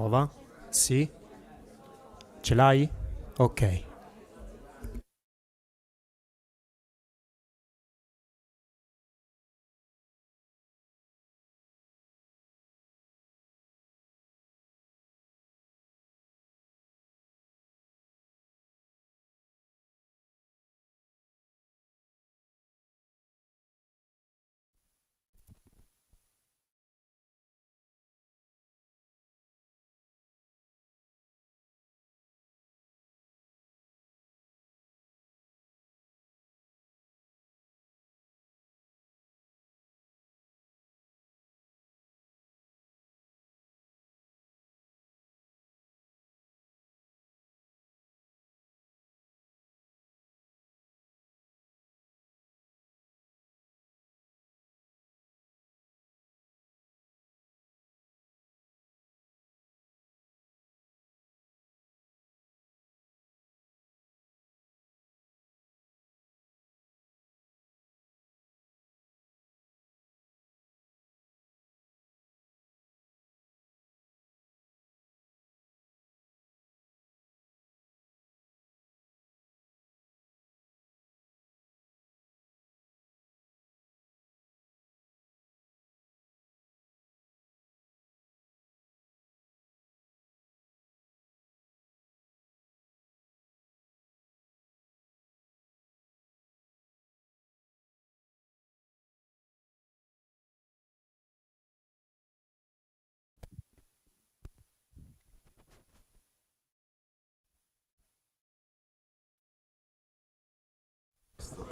Prova. Sì. Ce l'hai? Ok.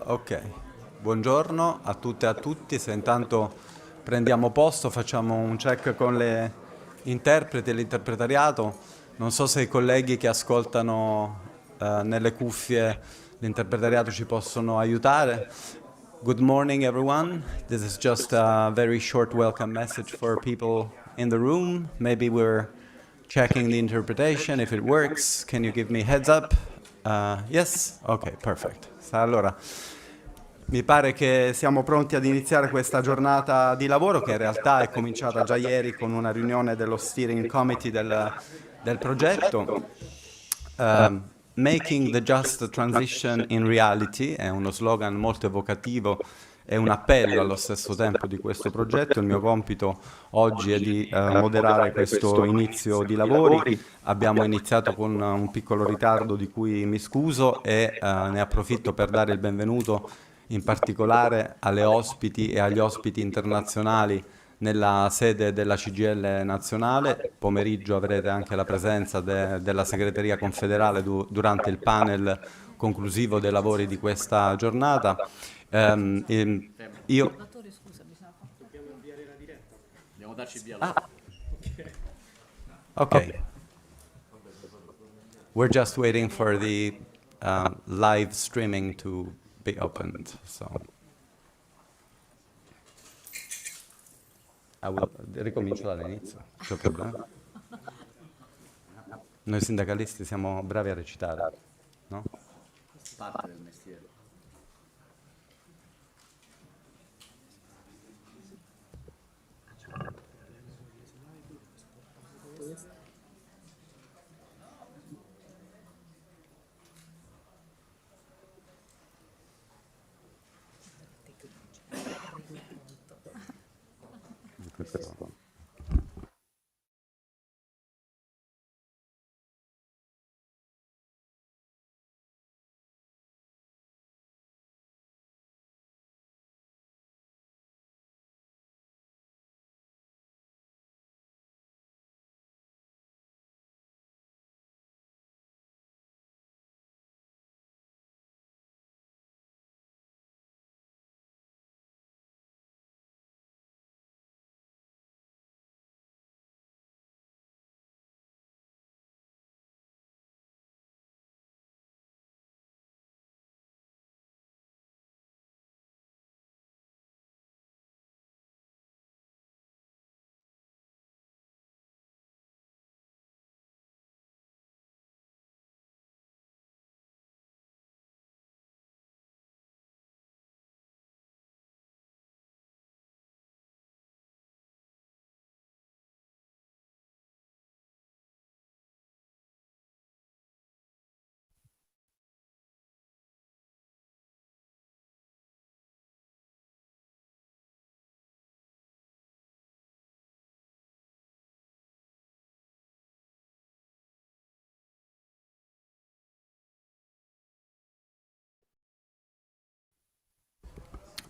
Ok, buongiorno a tutte e a tutti. Se intanto prendiamo posto, facciamo un check con le interpreti e l'interpretariato. Non so se i colleghi che ascoltano nelle cuffie l'interpretariato ci possono aiutare. Good morning, everyone. This is just a very short welcome message for people in the room. Maybe we're checking the interpretation. If it works, can you give me heads up? Yes? Ok, perfect. Allora, mi pare che siamo pronti ad iniziare questa giornata di lavoro che in realtà è cominciata già ieri con una riunione dello steering committee del progetto. Making the Just Transition in Reality è uno slogan molto evocativo e un appello allo stesso tempo di questo progetto. Il mio compito oggi è di moderare questo inizio di lavori. Abbiamo iniziato con un piccolo ritardo di cui mi scuso e ne approfitto per dare il benvenuto in particolare alle ospiti e agli ospiti internazionali nella sede della CGIL nazionale. Pomeriggio avrete anche la presenza della segreteria confederale durante il panel conclusivo dei lavori di questa giornata. Io... Dottore, scusa, bisogna fare. Dobbiamo inviare la diretta. Dobbiamo darci via la... Ok. We're just waiting for the live streaming to be opened. So ricomincio dall'inizio. C'è problema? Noi sindacalisti siamo bravi a recitare, no? Parte del mestiere.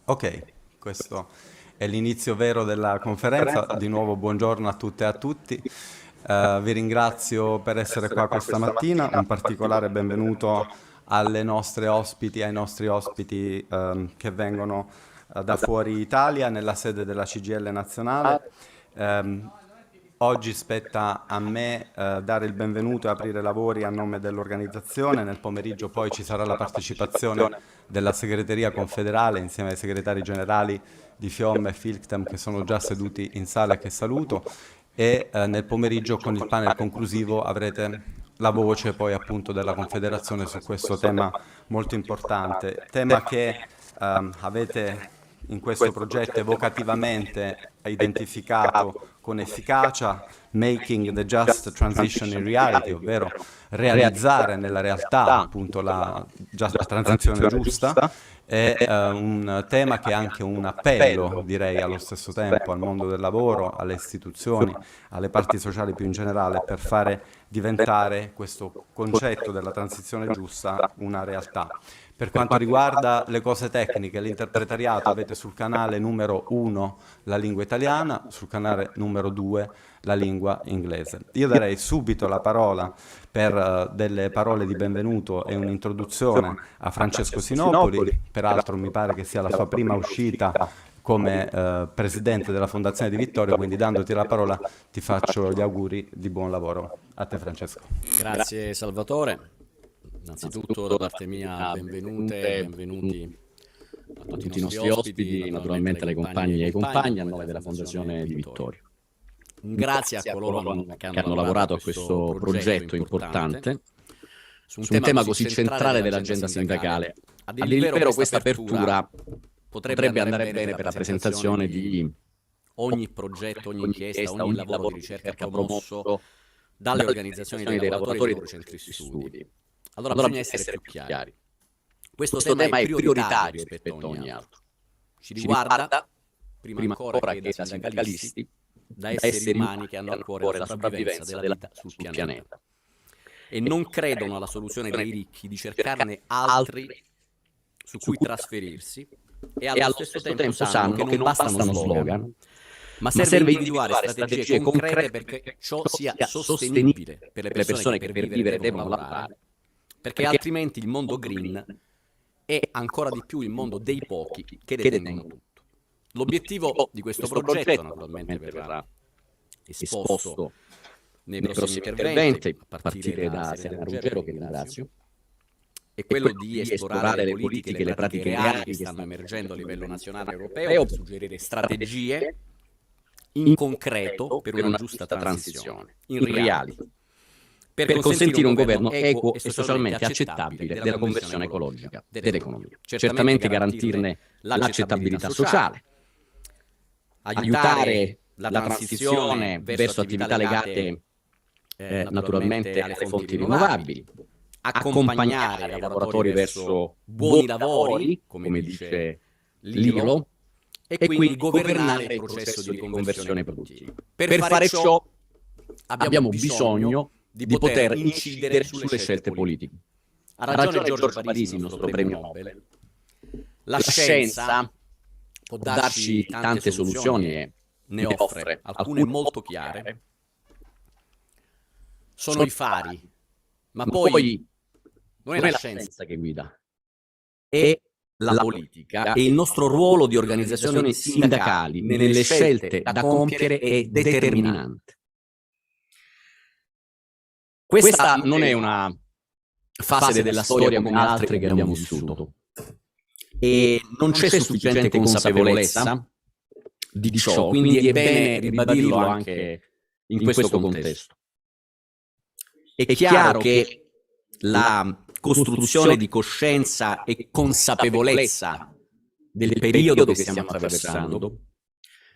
Ok, questo è l'inizio vero della conferenza. Di nuovo buongiorno a tutte e a tutti. Vi ringrazio per essere qua questa mattina. Un particolare benvenuto alle nostre ospiti, ai nostri ospiti che vengono da fuori Italia, nella sede della CGIL nazionale. Oggi spetta a me dare il benvenuto e aprire i lavori a nome dell'organizzazione. Nel pomeriggio poi ci sarà la partecipazione della segreteria confederale insieme ai segretari generali di FIOM e FILCTEM che sono già seduti in sala e che saluto, e nel pomeriggio con il panel conclusivo avrete la voce poi appunto della Confederazione su questo tema molto importante, tema che avete in questo progetto evocativamente identificato con efficacia, Making the Just Transition in Reality, ovvero realizzare nella realtà appunto la transizione giusta. È un tema che è anche un appello, direi, allo stesso tempo al mondo del lavoro, alle istituzioni, alle parti sociali più in generale, per fare diventare questo concetto della transizione giusta una realtà. Per quanto riguarda le cose tecniche, l'interpretariato avete sul canale numero 1 la lingua italiana, sul canale numero 2 la lingua inglese. Io darei subito la parola per delle parole di benvenuto e un'introduzione a Francesco Sinopoli, peraltro mi pare che sia la sua prima uscita come presidente della Fondazione di Vittorio, quindi dandoti la parola ti faccio gli auguri di buon lavoro. A te Francesco. Grazie Salvatore. Innanzitutto da parte mia benvenute e benvenuti a tutti i nostri ospiti, naturalmente alle compagne e ai compagni a nome della Fondazione di Vittorio. Un grazie a coloro che hanno lavorato a questo progetto importante su un tema così centrale dell'agenda sindacale. A dire il vero, questa apertura potrebbe andare bene per la presentazione di ogni progetto, ogni inchiesta, ogni lavoro di ricerca promosso dalle organizzazioni dei lavoratori e dei loro centri studi. Allora bisogna essere più chiari. Questo tema è prioritario rispetto a ogni altro. Ci riguarda, prima ancora che da sindacalisti, da esseri umani che hanno a cuore la sopravvivenza della vita sul pianeta. E non credono alla soluzione dei ricchi di cercarne altri su cui trasferirsi, e allo stesso tempo sanno che non bastano slogan, ma serve individuare strategie concrete perché ciò sia sostenibile per le persone che per vivere devono lavorare, perché altrimenti il mondo green è ancora di più il mondo dei pochi che detengono tutto. L'obiettivo di questo progetto naturalmente verrà esposto nei prossimi interventi, a partire da Serena Ruggero, che ringrazio, è quello di esplorare le politiche e le pratiche reali che stanno emergendo a livello nazionale e europeo, per suggerire strategie in concreto per una giusta transizione, in reality, per consentire un governo equo e socialmente accettabile della conversione ecologica dell'economia. Certamente garantirne l'accettabilità sociale, aiutare la transizione verso attività legate naturalmente alle fonti rinnovabili, accompagnare i lavoratori verso buoni lavori, come dice l'ILO, e quindi governare il processo di riconversione produttiva. Per fare ciò abbiamo bisogno di poter incidere sulle scelte politiche. Ha ragione Giorgio Parisi, il nostro premio Nobel. La scienza può darci tante soluzioni e ne offre alcune molto chiare. Sono i fari, ma poi non è la scienza che guida, è la politica, e il nostro ruolo di organizzazioni sindacali nelle scelte da compiere è determinante. Questa non è una fase della storia come altre che abbiamo vissuto, e non c'è sufficiente consapevolezza di ciò, quindi è bene ribadirlo anche in questo contesto. È chiaro che la costruzione di coscienza e consapevolezza del periodo che stiamo attraversando,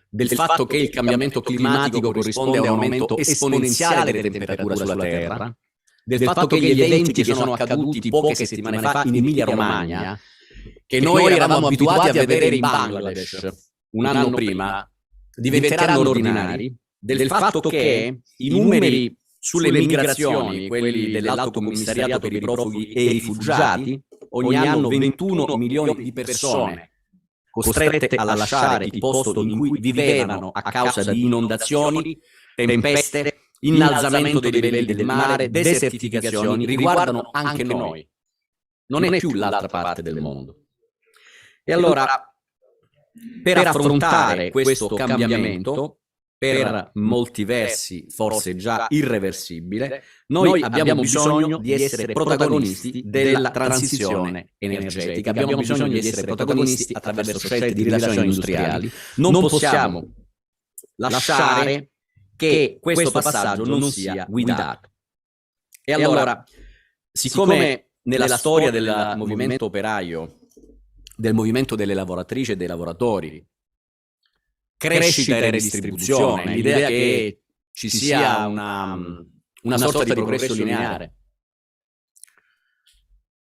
del fatto che il cambiamento climatico corrisponde a un aumento esponenziale delle temperature sulla Terra, del fatto che gli eventi che sono accaduti poche settimane fa in Emilia-Romagna, che noi eravamo abituati a vedere in Bangladesh un anno prima, diventeranno ordinari, del fatto che i numeri sulle migrazioni, quelli dell'Alto Commissariato per i profughi e i rifugiati, ogni anno 21 milioni di persone costrette a lasciare il posto in cui vivevano a causa di inondazioni, tempeste, innalzamento dei livelli del mare, desertificazioni, riguardano anche noi. Non è più l'altra parte del mondo. E allora, per affrontare questo cambiamento, per molti versi forse già irreversibile, noi abbiamo bisogno di essere protagonisti della transizione energetica, abbiamo bisogno di essere protagonisti attraverso scelte di rilevazioni industriali. Non possiamo lasciare che questo passaggio non sia guidato. E allora, siccome nella storia del movimento operaio, del movimento delle lavoratrici e dei lavoratori, crescita e redistribuzione, l'idea che ci sia una sorta di progresso lineare,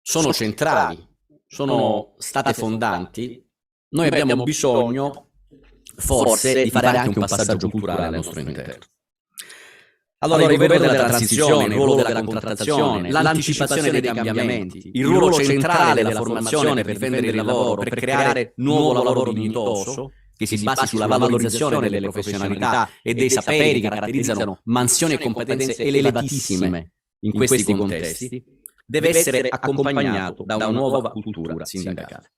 sono centrali, sono state fondanti, noi abbiamo bisogno forse di fare anche un passaggio culturale al nostro interno. Allora, il governo della transizione, il ruolo della contrattazione, l'anticipazione dei cambiamenti, il ruolo centrale della formazione per difendere il lavoro, per creare nuovo lavoro dignitoso, che si basi sulla valorizzazione delle professionalità e dei saperi che caratterizzano mansioni e competenze elevatissime in questi contesti, deve essere accompagnato da una nuova cultura sindacale.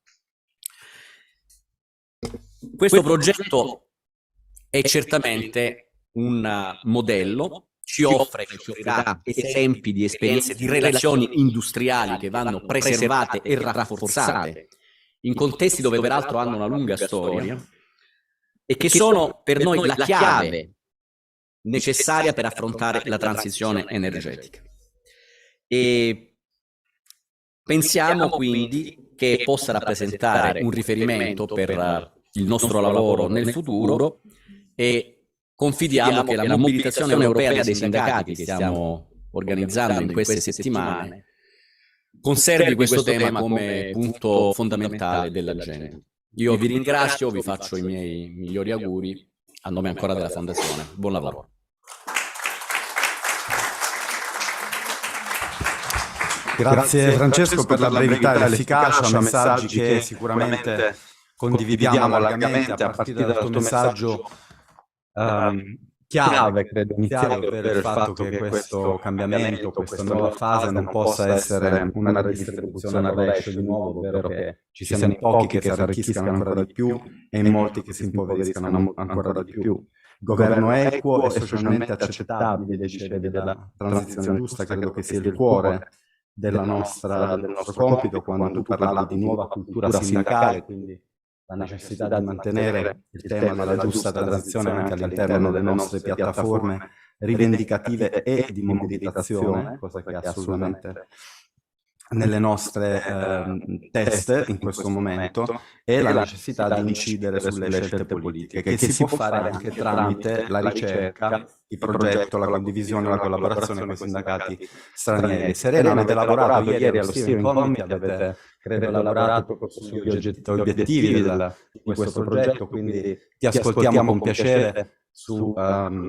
Questo progetto è certamente un modello, ci offrirà esempi di esperienze, di relazioni industriali che vanno preservate e rafforzate in contesti dove peraltro hanno una lunga storia e che sono per noi la chiave necessaria per affrontare la transizione energetica. E pensiamo quindi che possa rappresentare un riferimento per il nostro lavoro nel futuro e confidiamo che la mobilitazione europea dei sindacati che stiamo organizzando in queste settimane conservi questo tema come punto fondamentale dell'agenda. Io vi ringrazio, vi faccio i miei migliori auguri a nome ancora della Fondazione. Buon lavoro. Grazie Francesco per la brevità e l'efficacia, messaggi che sicuramente condividiamo largamente a partire dal tuo messaggio chiave, credo, iniziale, ovvero il fatto che questo cambiamento, questa nuova fase non possa essere una redistribuzione al rovescio di nuovo, ovvero che ci siano in pochi che si arricchiscano ancora di più e in molti che si impoveriscano ancora di più. Governo equo e socialmente accettabile, dicevi, della transizione giusta, credo che sia il cuore del nostro compito quando tu parlavi di nuova cultura sindacale, quindi la necessità di mantenere il tema della giusta transizione anche all'interno delle nostre piattaforme rivendicative e di mobilitazione, cosa che è assolutamente nelle nostre teste in questo momento, e la necessità di incidere sulle scelte politiche, che si può fare anche tramite la ricerca, il progetto, la condivisione, la collaborazione con i sindacati stranieri. Serena, avete lavorato ieri allo Steering Committee, avete credo lavorato sugli obiettivi di questo progetto, quindi ti ascoltiamo con piacere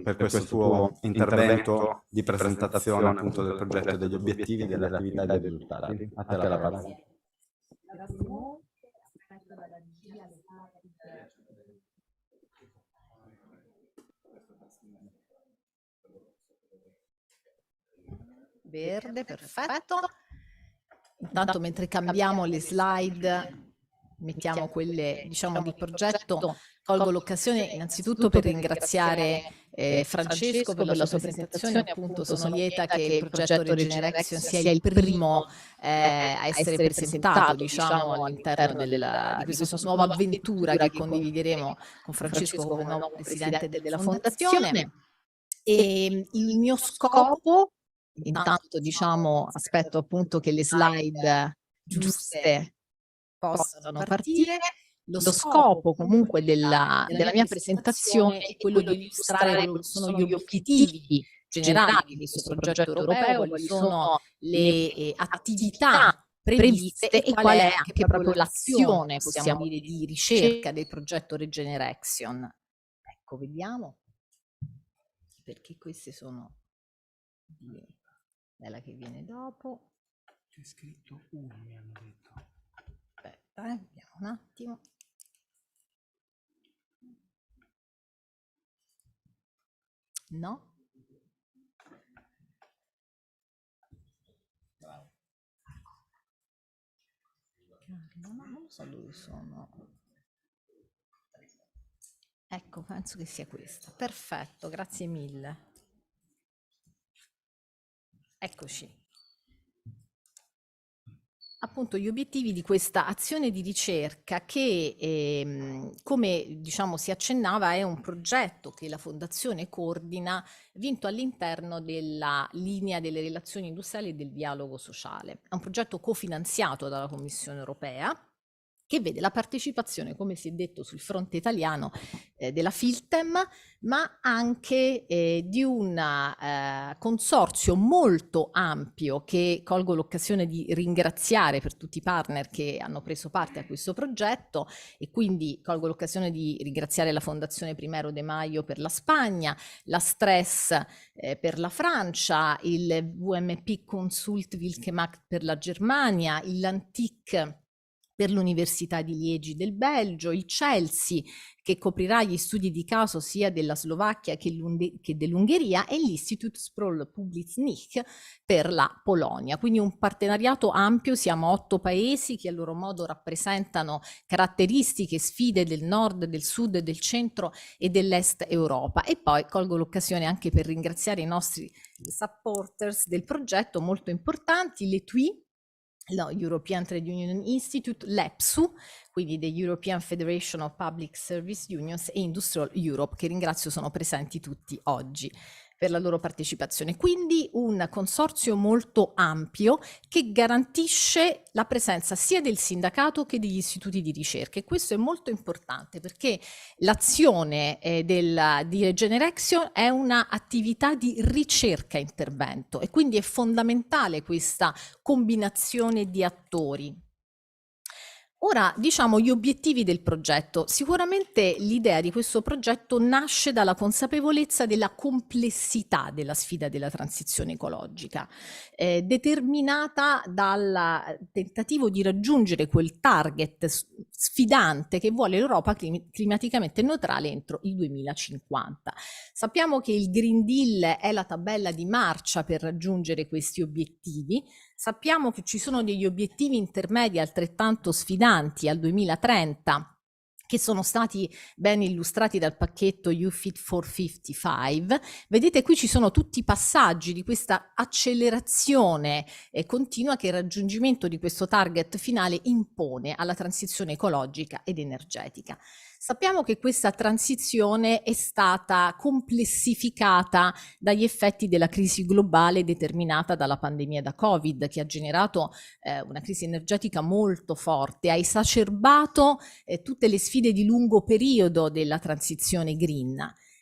per questo tuo intervento di presentazione appunto del progetto, degli obiettivi, delle attività e dei risultati. A te la parola. Grazie molto. Aspetto dalla regia verde, perfetto. Intanto mentre cambiamo le slide, mettiamo quelle diciamo di progetto, colgo l'occasione innanzitutto per ringraziare Francesco per la sua presentazione. Appunto sono lieta che il progetto REJEnerAXion sia il primo a essere presentato diciamo all'interno di questa nuova avventura che condivideremo con Francesco come nuovo presidente della fondazione. E il mio scopo, intanto diciamo aspetto appunto che le slide giuste possano partire. Lo scopo comunque della mia presentazione è quello di illustrare quelli che sono gli obiettivi generali di questo progetto europeo, quali sono le attività previste e qual è anche proprio l'azione, possiamo dire, di ricerca del progetto REJEnerAXion. Ecco, vediamo, perché queste sono quella che viene dopo. C'è scritto 1, mi hanno detto. Aspetta, vediamo un attimo. No? No, non so dove sono. Ecco, penso che sia questa. Perfetto, grazie mille. Eccoci. Appunto gli obiettivi di questa azione di ricerca che, come diciamo si accennava, è un progetto che la Fondazione coordina, vinto all'interno della linea delle relazioni industriali e del dialogo sociale. È un progetto cofinanziato dalla Commissione europea, che vede la partecipazione, come si è detto, sul fronte italiano della Filtem, ma anche di un consorzio molto ampio, che colgo l'occasione di ringraziare per tutti i partner che hanno preso parte a questo progetto, e quindi colgo l'occasione di ringraziare la Fondazione Primero De Maio per la Spagna, la Stress per la Francia, il VMP Consult Wilkemacht per la Germania, il Lantic per l'Università di Liegi del Belgio, il Chelsea che coprirà gli studi di caso sia della Slovacchia che dell'Ungheria, e l'Institut Sprol Publicznik per la Polonia. Quindi un partenariato ampio, siamo 8 paesi che a loro modo rappresentano caratteristiche, sfide del nord, del sud, del centro e dell'est Europa. E poi colgo l'occasione anche per ringraziare i nostri supporters del progetto molto importanti, le TUI, no, European Trade Union Institute, l'EPSU, quindi the European Federation of Public Service Unions, e Industrial Europe, che ringrazio sono presenti tutti oggi per la loro partecipazione. Quindi un consorzio molto ampio che garantisce la presenza sia del sindacato che degli istituti di ricerca, e questo è molto importante perché l'azione di REJEnerAXion è un'attività di ricerca-intervento, e quindi è fondamentale questa combinazione di attori. Ora, diciamo gli obiettivi del progetto. Sicuramente l'idea di questo progetto nasce dalla consapevolezza della complessità della sfida della transizione ecologica, determinata dal tentativo di raggiungere quel target sfidante che vuole l'Europa climaticamente neutrale entro il 2050. Sappiamo che il Green Deal è la tabella di marcia per raggiungere questi obiettivi. Sappiamo che ci sono degli obiettivi intermedi altrettanto sfidanti al 2030, che sono stati ben illustrati dal pacchetto EU Fit for 55. Vedete qui ci sono tutti i passaggi di questa accelerazione continua che il raggiungimento di questo target finale impone alla transizione ecologica ed energetica. Sappiamo che questa transizione è stata complessificata dagli effetti della crisi globale determinata dalla pandemia da Covid, che ha generato una crisi energetica molto forte, ha esacerbato tutte le sfide di lungo periodo della transizione green.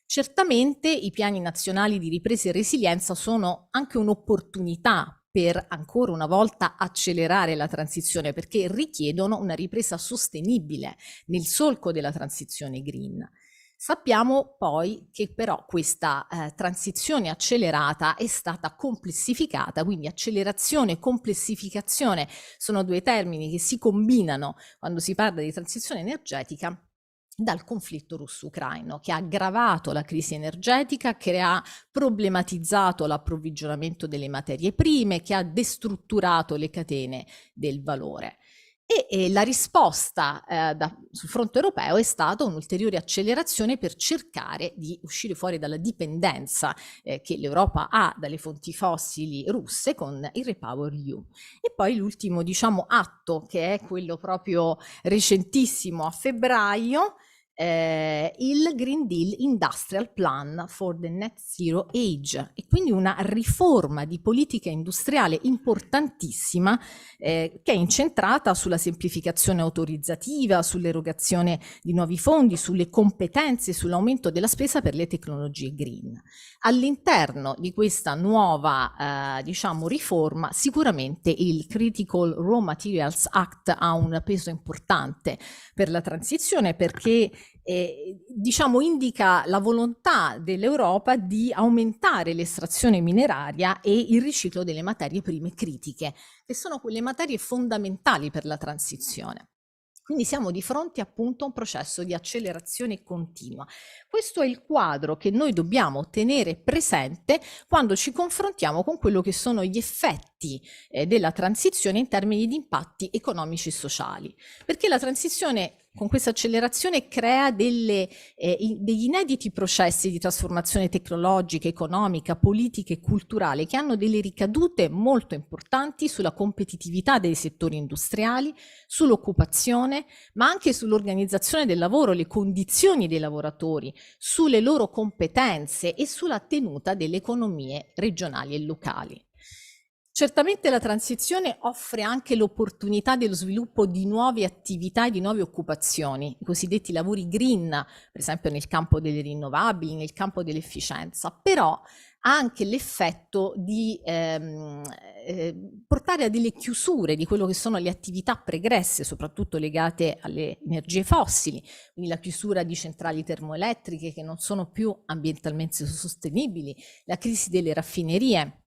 Certamente i piani nazionali di ripresa e resilienza sono anche un'opportunità per ancora una volta accelerare la transizione, perché richiedono una ripresa sostenibile nel solco della transizione green. Sappiamo poi che però questa transizione accelerata è stata complessificata, quindi accelerazione e complessificazione sono due termini che si combinano quando si parla di transizione energetica, dal conflitto russo-ucraino, che ha aggravato la crisi energetica, che ha problematizzato l'approvvigionamento delle materie prime, che ha destrutturato le catene del valore. E la risposta sul fronte europeo è stata un'ulteriore accelerazione per cercare di uscire fuori dalla dipendenza che l'Europa ha dalle fonti fossili russe con il REPowerEU. E poi l'ultimo, diciamo, atto, che è quello proprio recentissimo, a febbraio, il Green Deal Industrial Plan for the Net Zero Age, e quindi una riforma di politica industriale importantissima che è incentrata sulla semplificazione autorizzativa, sull'erogazione di nuovi fondi, sulle competenze, sull'aumento della spesa per le tecnologie green. All'interno di questa nuova diciamo riforma, sicuramente il Critical Raw Materials Act ha un peso importante per la transizione, perché diciamo indica la volontà dell'Europa di aumentare l'estrazione mineraria e il riciclo delle materie prime critiche, che sono quelle materie fondamentali per la transizione. Quindi siamo di fronte appunto a un processo di accelerazione continua. Questo è il quadro che noi dobbiamo tenere presente quando ci confrontiamo con quello che sono gli effetti della transizione in termini di impatti economici e sociali. Perché la transizione con questa accelerazione crea degli inediti processi di trasformazione tecnologica, economica, politica e culturale che hanno delle ricadute molto importanti sulla competitività dei settori industriali, sull'occupazione, ma anche sull'organizzazione del lavoro, le condizioni dei lavoratori, sulle loro competenze e sulla tenuta delle economie regionali e locali. Certamente la transizione offre anche l'opportunità dello sviluppo di nuove attività e di nuove occupazioni, i cosiddetti lavori green, per esempio nel campo delle rinnovabili, nel campo dell'efficienza, però ha anche l'effetto di portare a delle chiusure di quello che sono le attività pregresse, soprattutto legate alle energie fossili, quindi la chiusura di centrali termoelettriche che non sono più ambientalmente sostenibili, la crisi delle raffinerie,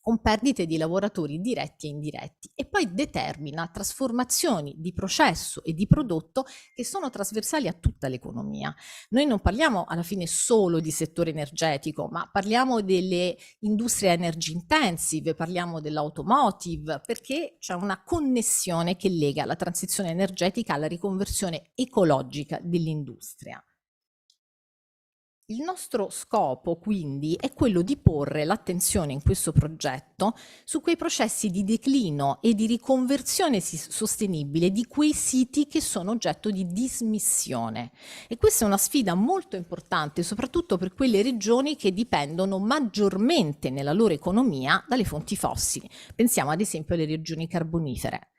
con perdite di lavoratori diretti e indiretti, e poi determina trasformazioni di processo e di prodotto che sono trasversali a tutta l'economia. Noi non parliamo alla fine solo di settore energetico, ma parliamo delle industrie energy intensive, parliamo dell'automotive, perché c'è una connessione che lega la transizione energetica alla riconversione ecologica dell'industria. Il nostro scopo quindi è quello di porre l'attenzione in questo progetto su quei processi di declino e di riconversione sostenibile di quei siti che sono oggetto di dismissione. E questa è una sfida molto importante, soprattutto per quelle regioni che dipendono maggiormente nella loro economia dalle fonti fossili. Pensiamo ad esempio alle regioni carbonifere.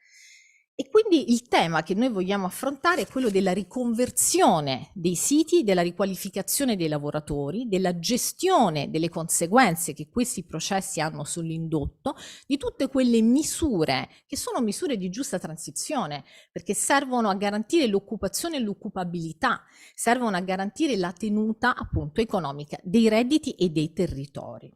E quindi il tema che noi vogliamo affrontare è quello della riconversione dei siti, della riqualificazione dei lavoratori, della gestione delle conseguenze che questi processi hanno sull'indotto, di tutte quelle misure che sono misure di giusta transizione, perché servono a garantire l'occupazione e l'occupabilità, servono a garantire la tenuta appunto economica dei redditi e dei territori.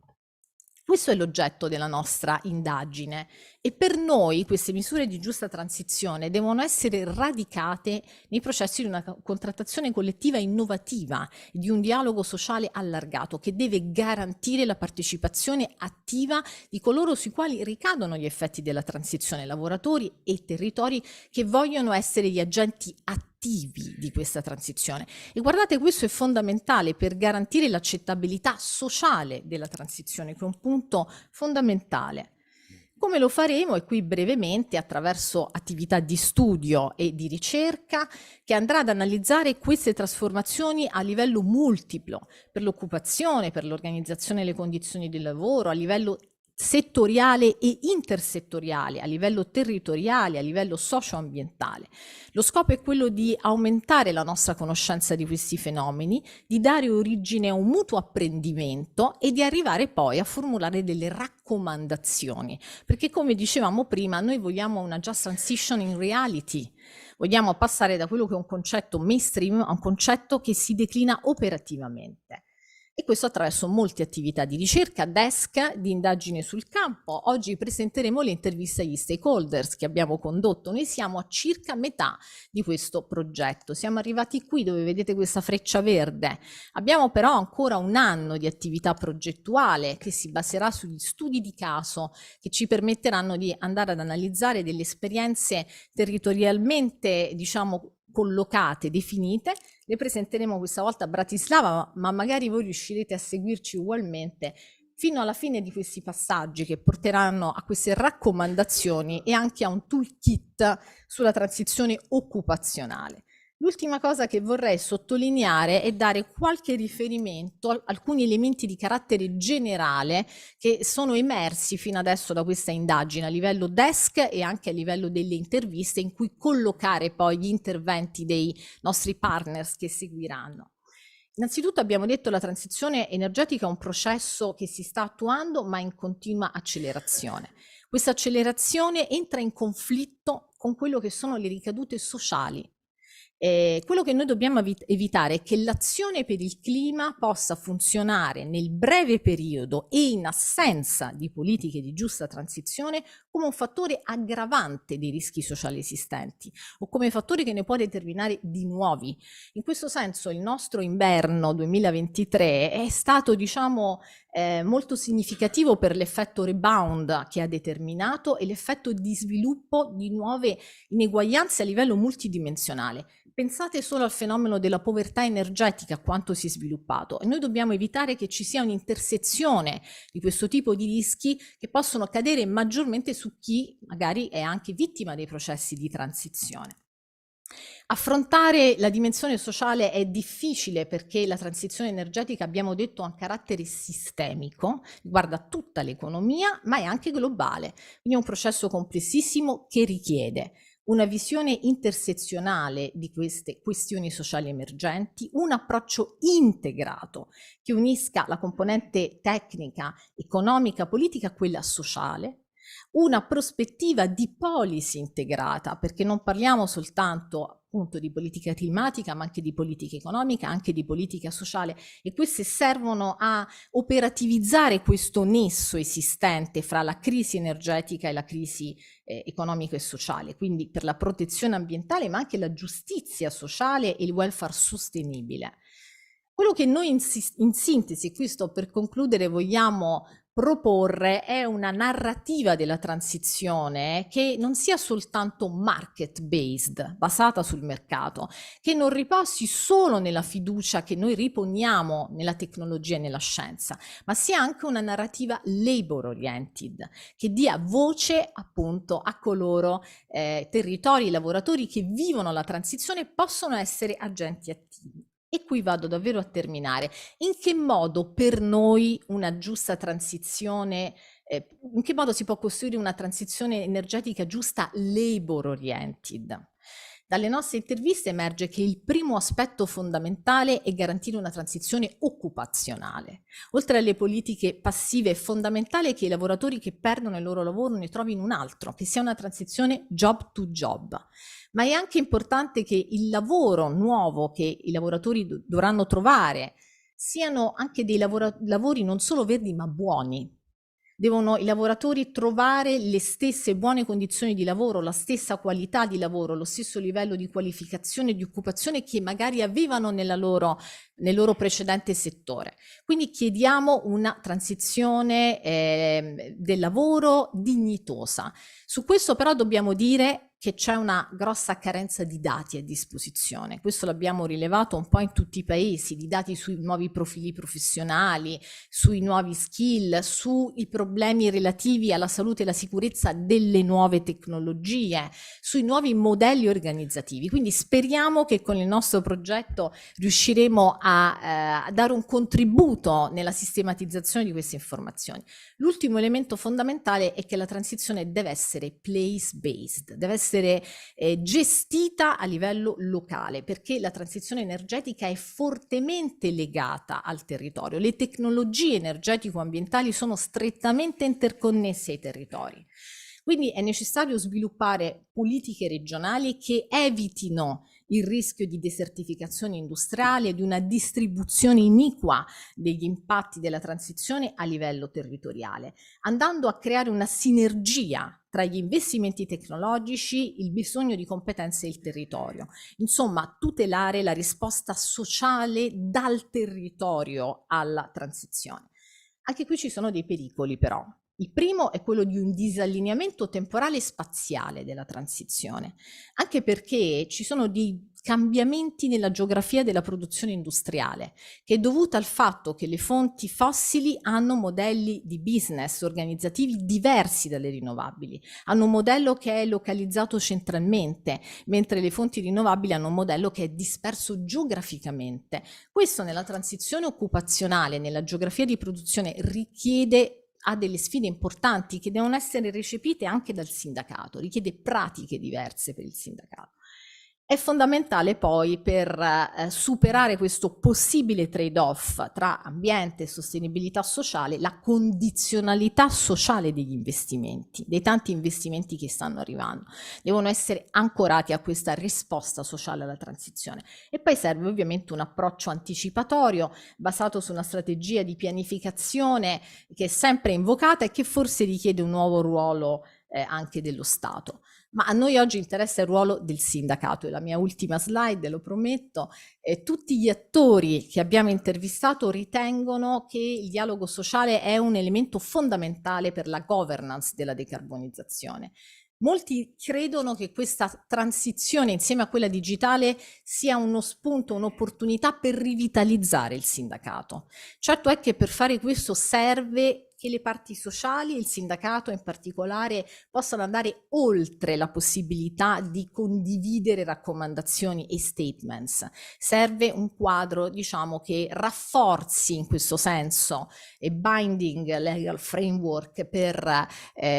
Questo è l'oggetto della nostra indagine e per noi queste misure di giusta transizione devono essere radicate nei processi di una contrattazione collettiva innovativa, di un dialogo sociale allargato che deve garantire la partecipazione attiva di coloro sui quali ricadono gli effetti della transizione, lavoratori e territori che vogliono essere gli agenti attivi di questa transizione. E guardate, questo è fondamentale per garantire l'accettabilità sociale della transizione, che è un punto fondamentale. Come lo faremo? E qui brevemente attraverso attività di studio e di ricerca che andrà ad analizzare queste trasformazioni a livello multiplo, per l'occupazione, per l'organizzazione e le condizioni del lavoro, a livello settoriale e intersettoriale, a livello territoriale, a livello socio-ambientale. Lo scopo è quello di aumentare la nostra conoscenza di questi fenomeni, di dare origine a un mutuo apprendimento e di arrivare poi a formulare delle raccomandazioni, perché come dicevamo prima, noi vogliamo una just transition in reality. Vogliamo passare da quello che è un concetto mainstream a un concetto che si declina operativamente. E questo attraverso molte attività di ricerca, desk, di indagine sul campo. Oggi presenteremo le interviste agli stakeholders che abbiamo condotto. Noi siamo a circa metà di questo progetto. Siamo arrivati qui dove vedete questa freccia verde. Abbiamo però ancora un anno di attività progettuale che si baserà sugli studi di caso che ci permetteranno di andare ad analizzare delle esperienze territorialmente, diciamo, collocate, definite. Le presenteremo questa volta a Bratislava, ma magari voi riuscirete a seguirci ugualmente fino alla fine di questi passaggi che porteranno a queste raccomandazioni e anche a un toolkit sulla transizione occupazionale. L'ultima cosa che vorrei sottolineare è dare qualche riferimento a alcuni elementi di carattere generale che sono emersi fino adesso da questa indagine a livello desk e anche a livello delle interviste in cui collocare poi gli interventi dei nostri partners che seguiranno. Innanzitutto abbiamo detto che la transizione energetica è un processo che si sta attuando ma in continua accelerazione. Questa accelerazione entra in conflitto con quello che sono le ricadute sociali Quello che noi dobbiamo evitare è che l'azione per il clima possa funzionare nel breve periodo e in assenza di politiche di giusta transizione come un fattore aggravante dei rischi sociali esistenti o come fattore che ne può determinare di nuovi. In questo senso il nostro inverno 2023 è stato, diciamo, molto significativo per l'effetto rebound che ha determinato e l'effetto di sviluppo di nuove ineguaglianze a livello multidimensionale. Pensate solo al fenomeno della povertà energetica, quanto si è sviluppato, e noi dobbiamo evitare che ci sia un'intersezione di questo tipo di rischi che possono cadere maggiormente su chi magari è anche vittima dei processi di transizione. Affrontare la dimensione sociale è difficile perché la transizione energetica, abbiamo detto, ha un carattere sistemico, riguarda tutta l'economia, ma è anche globale. Quindi è un processo complessissimo che richiede una visione intersezionale di queste questioni sociali emergenti, un approccio integrato che unisca la componente tecnica, economica, politica a quella sociale, una prospettiva di policy integrata, perché non parliamo soltanto appunto di politica climatica, ma anche di politica economica, anche di politica sociale, e queste servono a operativizzare questo nesso esistente fra la crisi energetica e la crisi economica e sociale, quindi per la protezione ambientale, ma anche la giustizia sociale e il welfare sostenibile. Quello che noi in sintesi, qui sto per concludere, vogliamo proporre è una narrativa della transizione che non sia soltanto market based, basata sul mercato, che non riposi solo nella fiducia che noi riponiamo nella tecnologia e nella scienza, ma sia anche una narrativa labor oriented, che dia voce appunto a coloro territori e lavoratori che vivono la transizione e possono essere agenti attivi. E qui vado davvero a terminare. In che modo per noi una giusta transizione, in che modo si può costruire una transizione energetica giusta labor oriented? Dalle nostre interviste emerge che il primo aspetto fondamentale è garantire una transizione occupazionale. Oltre alle politiche passive è fondamentale che i lavoratori che perdono il loro lavoro ne trovino un altro, che sia una transizione job to job. Ma è anche importante che il lavoro nuovo che i lavoratori dovranno trovare siano anche dei lavori non solo verdi ma buoni. Devono i lavoratori trovare le stesse buone condizioni di lavoro, la stessa qualità di lavoro, lo stesso livello di qualificazione e di occupazione che magari avevano nel loro precedente settore. Quindi chiediamo una transizione del lavoro dignitosa. Su questo però dobbiamo dire che c'è una grossa carenza di dati a disposizione. Questo l'abbiamo rilevato un po' in tutti i paesi, di dati sui nuovi profili professionali, sui nuovi skill, sui problemi relativi alla salute e alla sicurezza delle nuove tecnologie, sui nuovi modelli organizzativi. Quindi speriamo che con il nostro progetto riusciremo a dare un contributo nella sistematizzazione di queste informazioni. L'ultimo elemento fondamentale è che la transizione deve essere place-based, deve essere gestita a livello locale, perché la transizione energetica è fortemente legata al territorio. Le tecnologie energetico-ambientali sono strettamente interconnesse ai territori. Quindi è necessario sviluppare politiche regionali che evitino il rischio di desertificazione industriale e di una distribuzione iniqua degli impatti della transizione a livello territoriale, andando a creare una sinergia tra gli investimenti tecnologici, il bisogno di competenze e il territorio. Insomma, tutelare la risposta sociale dal territorio alla transizione. Anche qui ci sono dei pericoli però. Il primo è quello di un disallineamento temporale e spaziale della transizione, anche perché ci sono dei cambiamenti nella geografia della produzione industriale, che è dovuta al fatto che le fonti fossili hanno modelli di business organizzativi diversi dalle rinnovabili, hanno un modello che è localizzato centralmente, mentre le fonti rinnovabili hanno un modello che è disperso geograficamente. Questo nella transizione occupazionale, nella geografia di produzione, ha delle sfide importanti che devono essere recepite anche dal sindacato, richiede pratiche diverse per il sindacato. È fondamentale poi per superare questo possibile trade-off tra ambiente e sostenibilità sociale, la condizionalità sociale degli investimenti, dei tanti investimenti che stanno arrivando. Devono essere ancorati a questa risposta sociale alla transizione. E poi serve ovviamente un approccio anticipatorio basato su una strategia di pianificazione che è sempre invocata e che forse richiede un nuovo ruolo anche dello Stato. Ma a noi oggi interessa il ruolo del sindacato, è la mia ultima slide, lo prometto. Tutti gli attori che abbiamo intervistato ritengono che il dialogo sociale è un elemento fondamentale per la governance della decarbonizzazione. Molti credono che questa transizione insieme a quella digitale sia uno spunto, un'opportunità per rivitalizzare il sindacato. Certo è che per fare questo serve che le parti sociali, il sindacato in particolare, possano andare oltre la possibilità di condividere raccomandazioni e statements. Serve un quadro, diciamo, che rafforzi in questo senso e binding legal framework per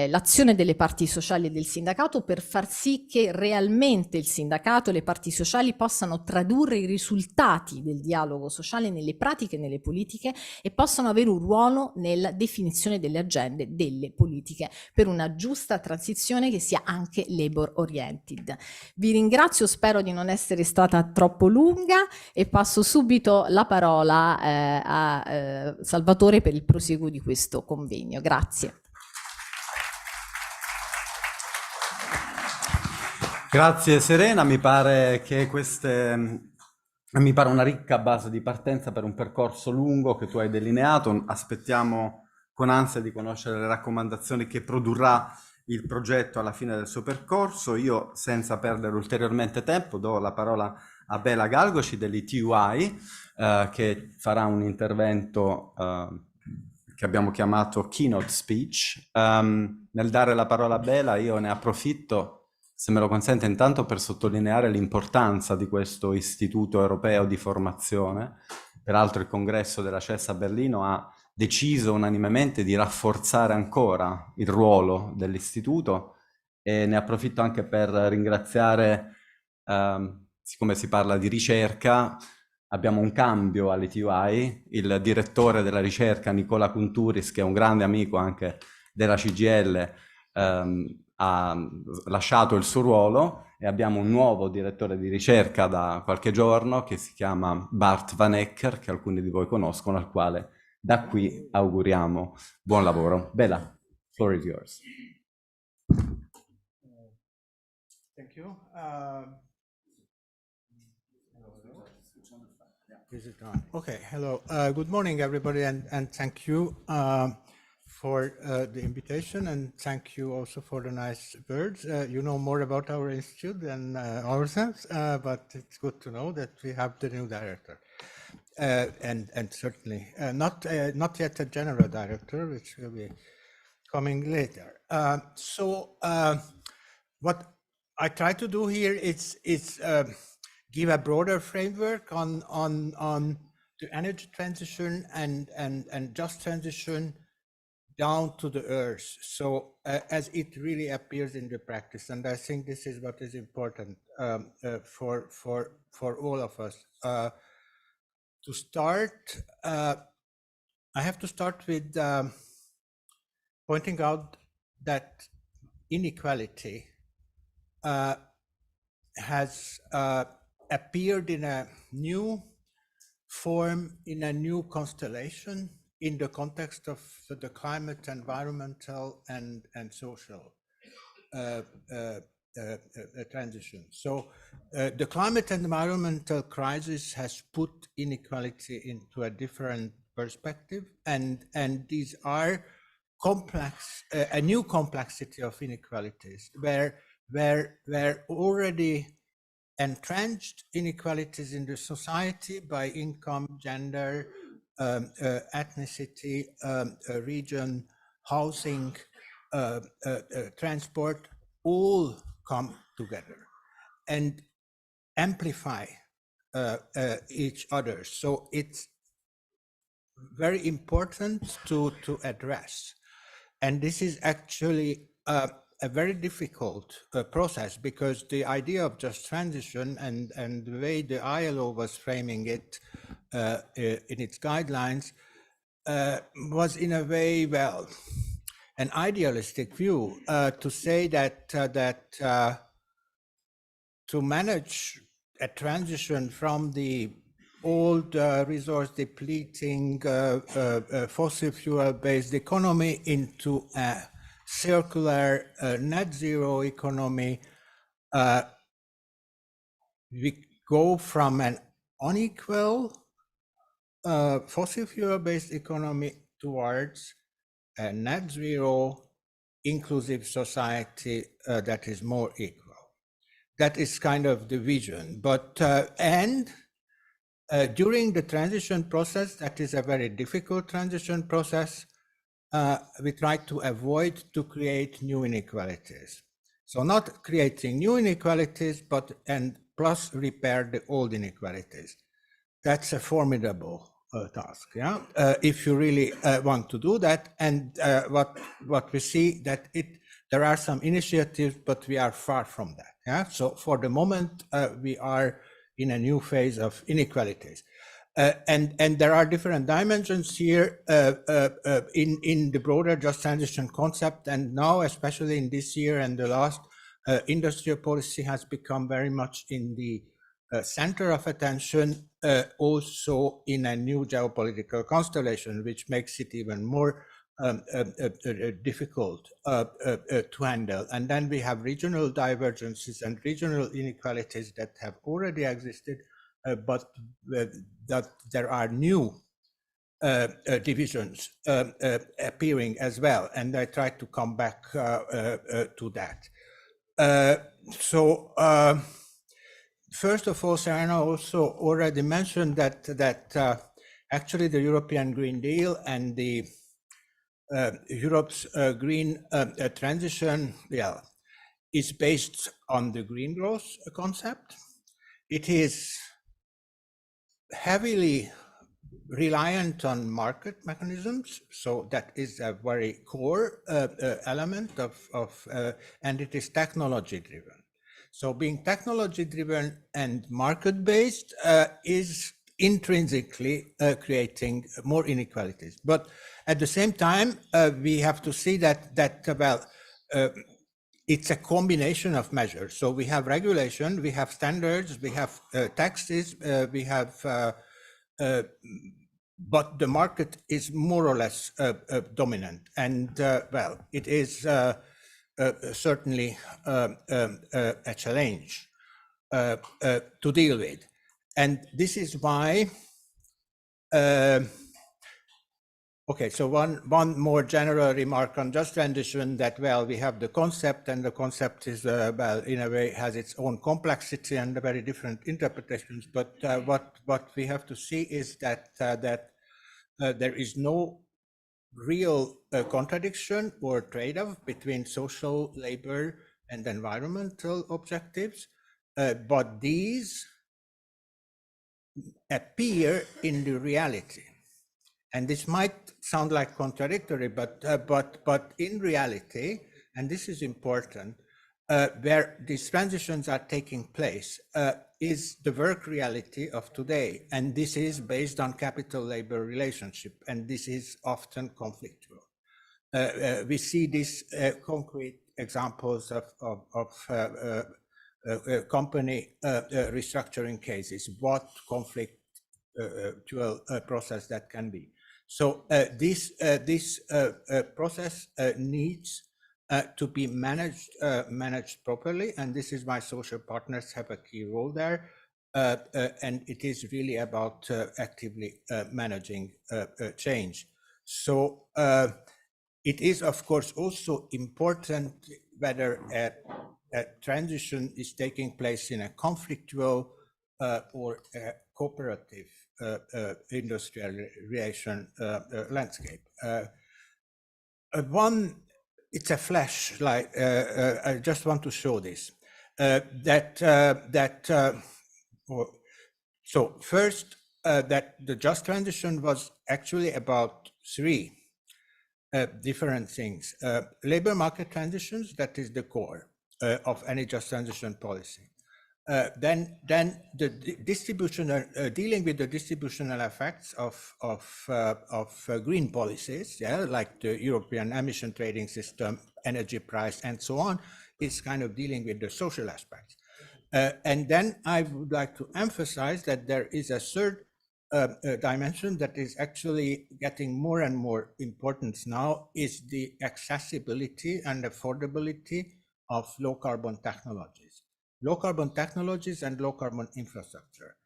l'azione delle parti sociali e del sindacato per far sì che realmente il sindacato e le parti sociali possano tradurre i risultati del dialogo sociale nelle pratiche e nelle politiche e possano avere un ruolo nella definizione delle agende, delle politiche per una giusta transizione che sia anche labor oriented. Vi ringrazio, spero di non essere stata troppo lunga e passo subito la parola a Salvatore per il prosieguo di questo convegno. Grazie. Grazie Serena, mi pare che mi pare una ricca base di partenza per un percorso lungo che tu hai delineato. Aspettiamo con ansia di conoscere le raccomandazioni che produrrà il progetto alla fine del suo percorso. Io, senza perdere ulteriormente tempo, do la parola a Bela Galgoci dell'ITUI, che farà un intervento che abbiamo chiamato Keynote Speech. Nel dare la parola a Bela, io ne approfitto, se me lo consente, intanto per sottolineare l'importanza di questo istituto europeo di formazione. Peraltro il congresso della CES a Berlino ha deciso unanimemente di rafforzare ancora il ruolo dell'istituto e ne approfitto anche per ringraziare, siccome si parla di ricerca, abbiamo un cambio all'ITUI, il direttore della ricerca Nicola Kunturis, che è un grande amico anche della CGIL, ha lasciato il suo ruolo e abbiamo un nuovo direttore di ricerca da qualche giorno che si chiama Bart Van Ecker, che alcuni di voi conoscono, al quale da qui auguriamo buon lavoro. Bela, floor is yours. Thank you. Is it on? Okay. Hello. Good morning, everybody, and thank you for the invitation, and thank you also for the nice words. You know more about our institute than ourselves, but it's good to know that we have the new director, and certainly not yet a general director, which will be coming later. So what I try to do here is give a broader framework on the energy transition and just transition down to the earth. So as it really appears in the practice, and I think this is what is important for all of us. To start, I have to start with pointing out that inequality has appeared in a new form, in a new constellation, in the context of the climate, environmental, and social transition. So the climate and environmental crisis has put inequality into a different perspective, and these are complex, a new complexity of inequalities, where already entrenched inequalities in the society by income, gender, ethnicity, region, housing, transport, all come together and amplify each other. So it's very important to address. And this is actually a very difficult process, because the idea of just transition and the way the ILO was framing it in its guidelines was in a way, well, an idealistic view to say that to manage a transition from the old resource depleting fossil fuel based economy into a circular net zero economy, we go from an unequal fossil fuel based economy towards a net zero inclusive society that is more equal. That is kind of the vision. But during the transition process, that is a very difficult transition process, we try to avoid to create new inequalities. So not creating new inequalities, but and plus repair the old inequalities. That's a formidable task, yeah. If you really want to do that, and what we see that there are some initiatives, but we are far from that, yeah. So for the moment, we are in a new phase of inequalities. And there are different dimensions here in the broader just transition concept. And now, especially in this year and the last, industrial policy has become very much in the center of attention, also in a new geopolitical constellation, which makes it even more difficult to handle. And then we have regional divergences and regional inequalities that have already existed, but that there are new divisions appearing as well. And I try to come back to that. First of all, Serena also already mentioned that actually the European Green Deal and the Europe's green transition, is based on the green growth concept. It is heavily reliant on market mechanisms, so that is a very core element of and it is technology driven. So being technology driven and market based is intrinsically creating more inequalities. But at the same time, we have to see that it's a combination of measures. So we have regulation, we have standards, we have taxes, we have, but the market is more or less dominant. And it is certainly a challenge to deal with. And this is why, okay, so one more general remark on just transition, that, we have the concept, and the concept is, in a way has its own complexity and very different interpretations. But what we have to see is that there is no real contradiction or trade-off between social, labor, and environmental objectives, but these appear in the reality. And this might sound like contradictory, but in reality, and this is important, where these transitions are taking place is the work reality of today. And this is based on capital-labor relationship, and this is often conflictual. We see these concrete examples of company restructuring cases, what conflictual process that can be. So this process needs to be managed properly, and this is why social partners have a key role there. And it is really about actively managing change. So it is, of course, also important whether a transition is taking place in a conflictual or a cooperative industrialization landscape. It's a flash, like I just want to show this. So first, that the just transition was actually about three different things. Labor market transitions, that is the core of any just transition policy. Then the distributional, dealing with the distributional effects of green policies, yeah, like the European emission trading system, energy price, and so on, is kind of dealing with the social aspects. And then I would like to emphasize that there is a third dimension that is actually getting more and more importance now, is the accessibility and affordability of low carbon technologies. Low carbon technologies and low carbon infrastructure.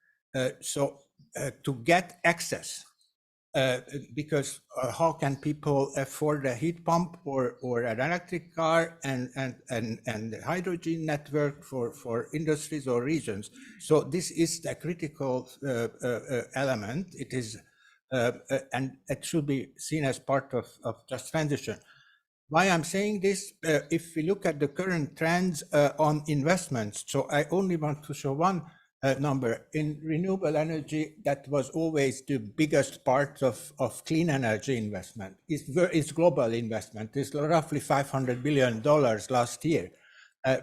So to get access, because how can people afford a heat pump or an electric car and the hydrogen network for industries or regions? So this is the critical element. It is, and it should be seen as part of just transition. Why I'm saying this, if we look at the current trends on investments, so I only want to show one number. In renewable energy, that was always the biggest part of clean energy investment. It's global investment. It's roughly $500 billion last year.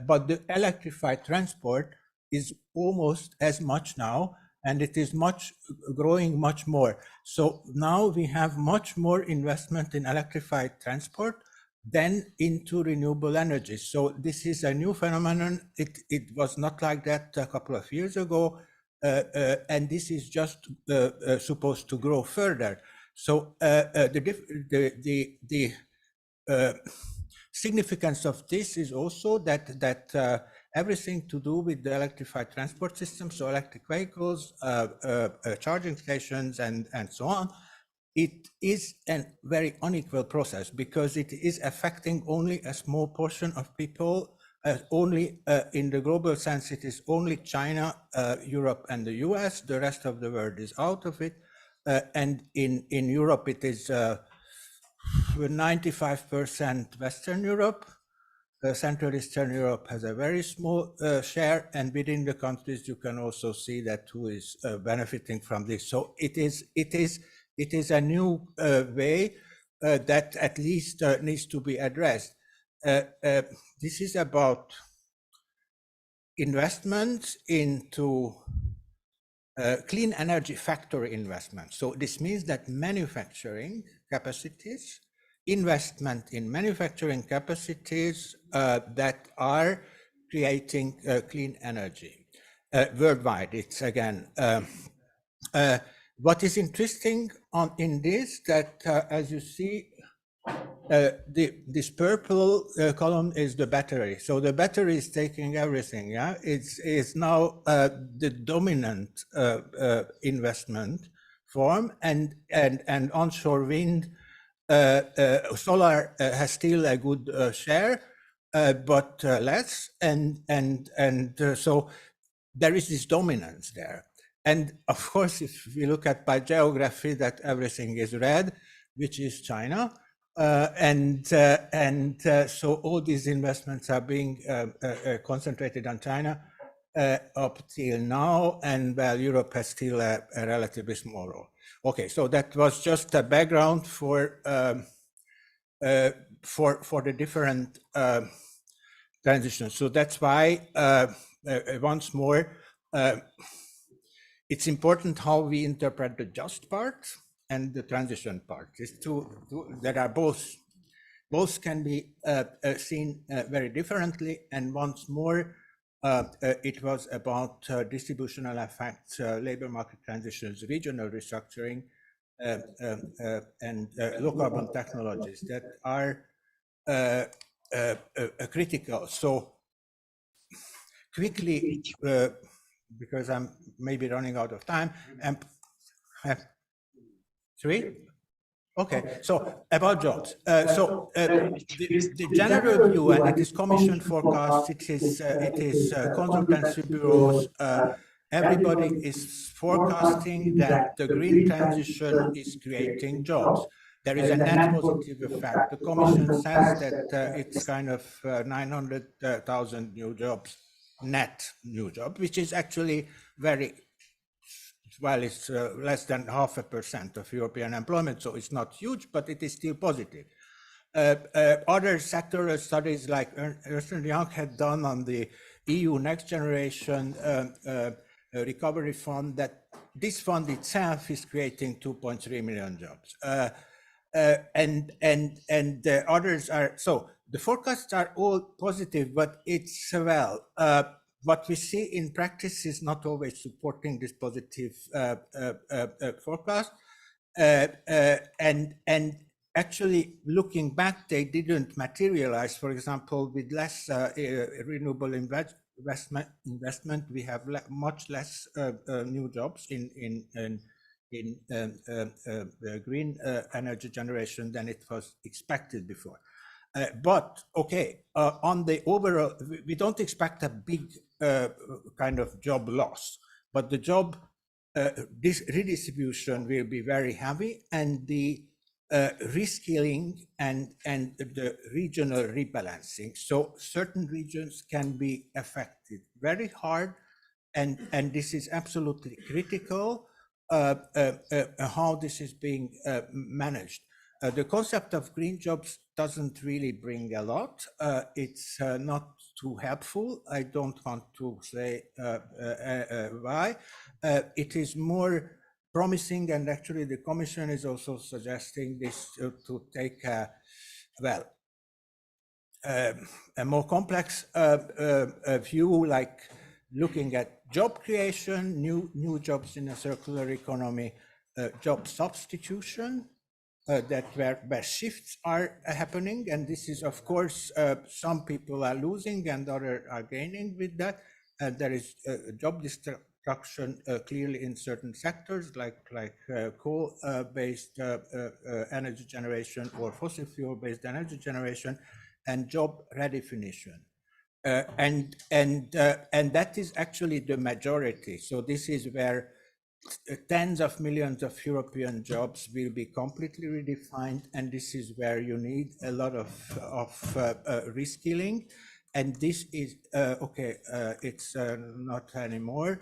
But the electrified transport is almost as much now, and it is growing much more. So now we have much more investment in electrified transport than into renewable energy. So this is a new phenomenon. It was not like that a couple of years ago, and this is just supposed to grow further. So the significance of this is also that everything to do with the electrified transport system, so electric vehicles, charging stations, and so on, it is a very unequal process because it is affecting only a small portion of people. Only in the global sense, it is only China, Europe, and the US. The rest of the world is out of it. And in Europe, it is 95% Western Europe. Central Eastern Europe has a very small share, and within the countries, you can also see that who is benefiting from this. So it is a new way that at least needs to be addressed. This is about investments into clean energy factory investment. So this means that manufacturing capacities, investment in manufacturing capacities that are creating clean energy worldwide. It's again, what is interesting in this, that as you see, this purple column is the battery. So the battery is taking everything. Yeah, it's now the dominant investment form, and onshore wind, solar has still a good share, but less, and so there is this dominance there. And of course, if we look at by geography, that everything is red, which is China. So all these investments are being concentrated on China up till now, and well, Europe has still a relatively small role. Okay, so that was just a background for the different transitions. So that's why once more, it's important how we interpret the just part and the transition part. These two that are both can be seen very differently. And once more, it was about distributional effects, labor market transitions, regional restructuring, and low carbon technologies that are critical. So quickly, because I'm maybe running out of time, and three? Okay, so about jobs. The general view, and it is Commission forecast, it is consultancy bureaus, everybody is forecasting that the green transition is creating jobs. There is a net positive effect. The Commission says that it's kind of 900,000 new jobs, net new jobs, which is actually very, well, it's less than 0.5% of European employment, so it's not huge, but it is still positive. Other sectoral studies like Ernst & Young had done on the EU Next Generation Recovery Fund, that this fund itself is creating 2.3 million jobs. And others are, so the forecasts are all positive, but it's, well, what we see in practice is not always supporting this positive forecast. And actually, looking back, they didn't materialize. For example, with less renewable investment, we have much less new jobs in green energy generation than it was expected before. But okay, on the overall, we don't expect a big kind of job loss, but the job this redistribution will be very heavy, and the reskilling and the regional rebalancing. So certain regions can be affected very hard, and this is absolutely critical how this is being managed. The concept of green jobs doesn't really bring a lot. It's not too helpful. I don't want to say why. It is more promising, and actually the Commission is also suggesting this to take a more complex view, like looking at job creation, new jobs in a circular economy, job substitution, that where shifts are happening, and this is, of course, some people are losing and others are gaining with that. There is job destruction clearly in certain sectors, like coal-based energy generation or fossil fuel-based energy generation, and job redefinition. And that is actually the majority. So this is where tens of millions of European jobs will be completely redefined, and this is where you need a lot of reskilling. And this is okay. It's not anymore.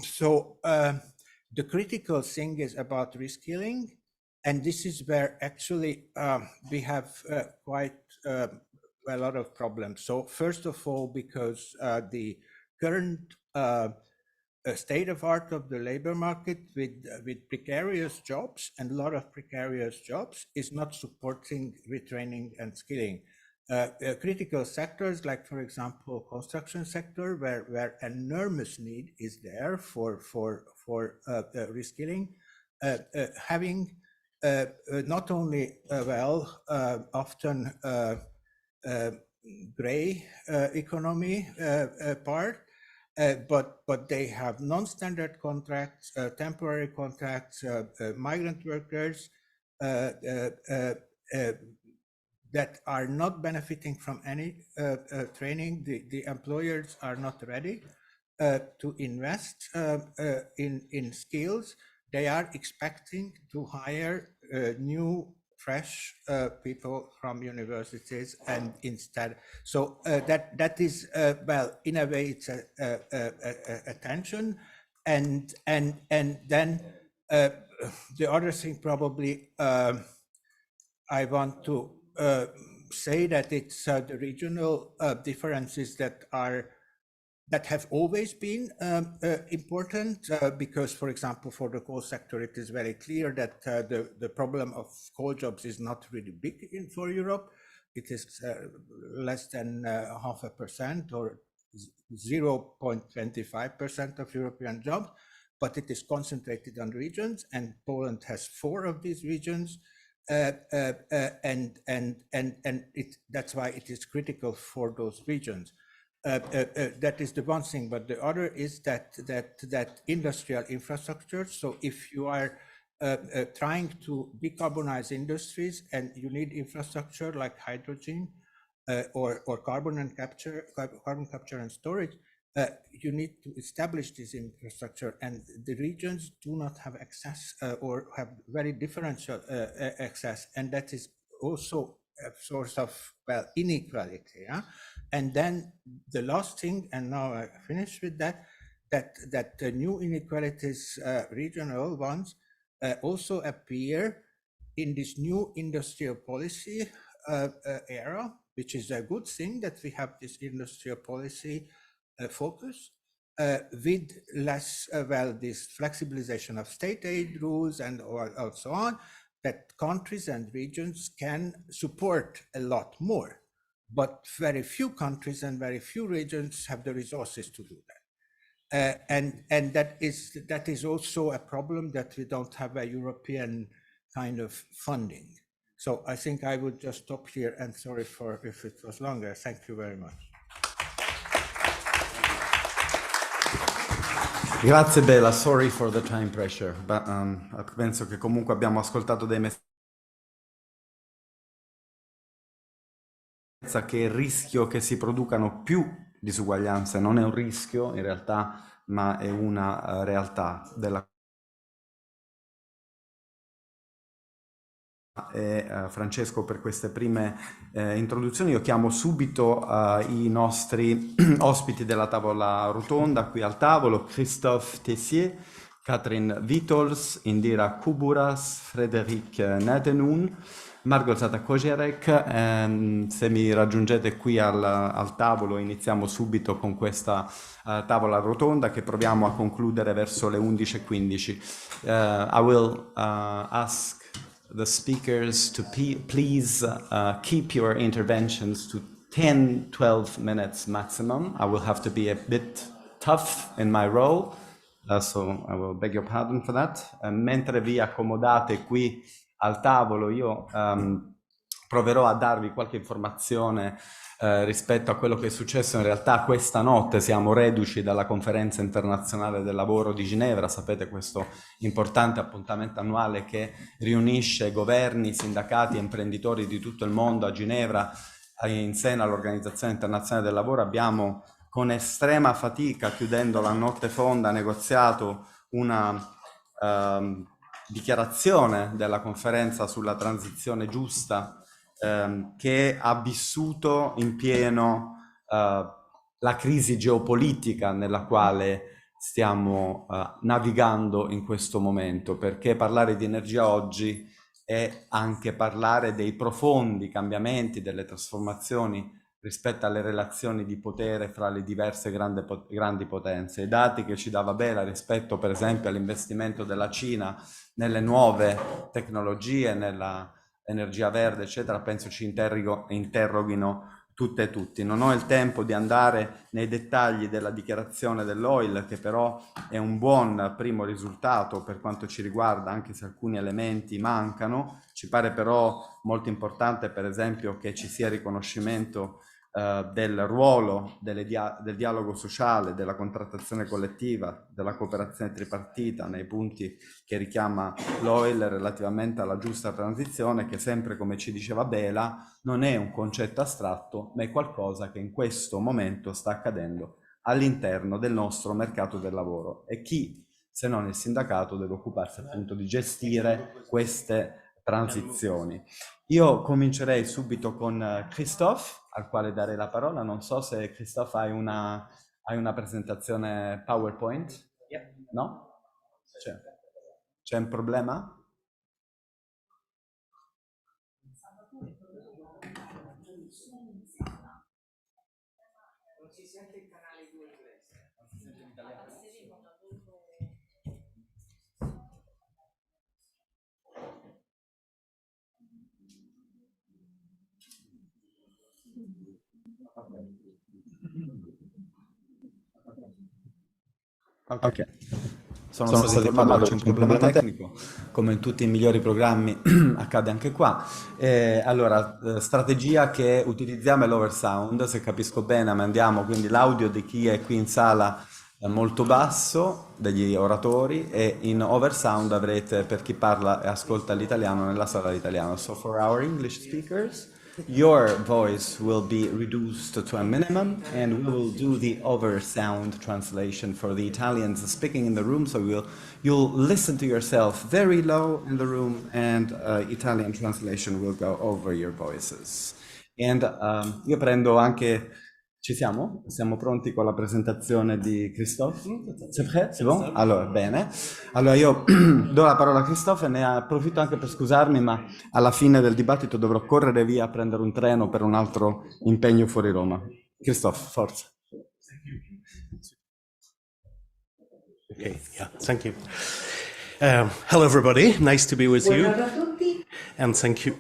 So the critical thing is about reskilling, and this is where actually we have quite a lot of problems. So first of all, because the current state of art of the labor market with precarious jobs and a lot of precarious jobs is not supporting retraining and skilling. Critical sectors, like for example construction sector, where enormous need is there for reskilling, having not only often gray economy part, but they have non-standard contracts, temporary contracts, migrant workers that are not benefiting from any training. The employers are not ready to invest in skills. They are expecting to hire new, fresh people from universities, and instead, so that is well, in a way, it's a tension, and then the other thing probably I want to say that it's the regional differences that have always been important, because, for example, for the coal sector, it is very clear that the problem of coal jobs is not really big for Europe. It is less than 0.5% or 0.25% of European jobs, but it is concentrated on regions, and Poland has 4 of these regions. And that's why it is critical for those regions. That is the one thing, but the other is that industrial infrastructure. So if you are trying to decarbonize industries, and you need infrastructure like hydrogen or carbon capture and storage, you need to establish this infrastructure, and the regions do not have access or have very differential access, and that is also a source of, well, inequality. Yeah? And then the last thing, and now I finish with that the new inequalities, regional ones, also appear in this new industrial policy era, which is a good thing that we have this industrial policy focus, with less, this flexibilization of state aid rules and so on, that countries and regions can support a lot more. But very few countries and very few regions have the resources to do that. And that is also a problem, that we don't have a European kind of funding. So I think I would just stop here, and sorry for if it was longer. Thank you very much. Grazie Bela, sorry for the time pressure, penso che comunque abbiamo ascoltato dei messaggi che il rischio che si producano più disuguaglianze non è un rischio in realtà, ma è una realtà della Francesco per queste prime introduzioni. Io chiamo subito i nostri ospiti della tavola rotonda qui al tavolo: Christophe Tessier, Katrin Witols, Indira Kuburas, Frédéric Nadenun, Margolzata Kojerek. Se mi raggiungete qui al tavolo iniziamo subito con questa tavola rotonda che proviamo a concludere verso le 11:15. I will ask the speakers to please keep your interventions to 10-12 minutes maximum. I will have to be a bit tough in my role, so I will beg your pardon for that. Mentre vi accomodate qui al tavolo, io proverò a darvi qualche informazione rispetto a quello che è successo in realtà questa notte. Siamo reduci dalla Conferenza internazionale del lavoro di Ginevra, sapete, questo importante appuntamento annuale che riunisce governi, sindacati e imprenditori di tutto il mondo a Ginevra in seno all'Organizzazione internazionale del lavoro. Abbiamo con estrema fatica, chiudendo la notte fonda, negoziato una dichiarazione della conferenza sulla transizione giusta, che ha vissuto in pieno la crisi geopolitica nella quale stiamo navigando in questo momento, perché parlare di energia oggi è anche parlare dei profondi cambiamenti, delle trasformazioni rispetto alle relazioni di potere fra le diverse grandi potenze. I dati che ci dava Bela rispetto per esempio all'investimento della Cina nelle nuove tecnologie, nella energia verde, eccetera, penso ci interroghino tutte e tutti. Non ho il tempo di andare nei dettagli della dichiarazione dell'OIL, che però è un buon primo risultato per quanto ci riguarda, anche se alcuni elementi mancano. Ci pare però molto importante, per esempio, che ci sia riconoscimento del ruolo del dialogo sociale, della contrattazione collettiva, della cooperazione tripartita nei punti che richiama l'OIL relativamente alla giusta transizione, che sempre, come ci diceva Bela, non è un concetto astratto, ma è qualcosa che in questo momento sta accadendo all'interno del nostro mercato del lavoro. E chi, se non il sindacato, deve occuparsi appunto di gestire queste transizioni. Io comincerei subito con Christophe, al quale darei la parola. Non so se Christophe hai una presentazione PowerPoint? No? C'è un problema? Non si sente il canale 2 inglese, non si sente l'italiano. Ok, sono stato informato, c'è un problema tecnico, come in tutti i migliori programmi accade anche qua. Allora, strategia che utilizziamo è l'oversound, se capisco bene, ma andiamo, quindi l'audio di chi è qui in sala è molto basso, degli oratori, e in oversound avrete, per chi parla e ascolta l'italiano, nella sala d'italiano. So for our English speakers, your voice will be reduced to a minimum, and we will do the oversound translation for the Italians speaking in the room. So you'll listen to yourself very low in the room, and Italian translation will go over your voices. And io prendo anche Ci siamo? Siamo pronti con la presentazione di Christophe? C'est prêt? C'est bon? Allora, bene. Allora io do la parola a Christophe e ne approfitto anche per scusarmi, ma alla fine del dibattito dovrò correre via a prendere un treno per un altro impegno fuori Roma. Christophe, forza. Okay, yeah, thank you. Hello, everybody. Nice to be with you. And thank you.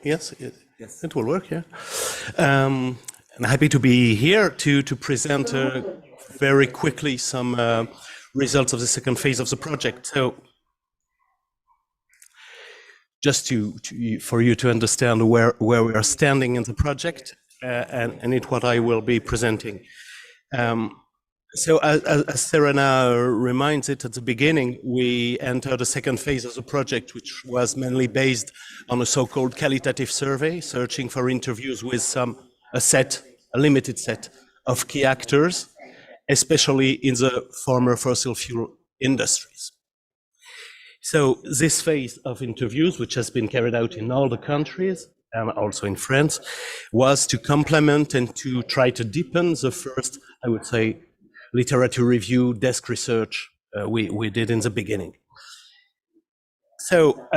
Yes, it will work, yeah. I'm happy to be here to present very quickly some results of the second phase of the project. So, just for you to understand where we are standing in the project and it what I will be presenting. So as Serena reminds it at the beginning, we entered the second phase of the project, which was mainly based on a so-called qualitative survey, searching for interviews with a limited set of key actors, especially in the former fossil fuel industries. So this phase of interviews, which has been carried out in all the countries, and also in France, was to complement and to try to deepen the first, I would say, literature review, desk research we did in the beginning. So,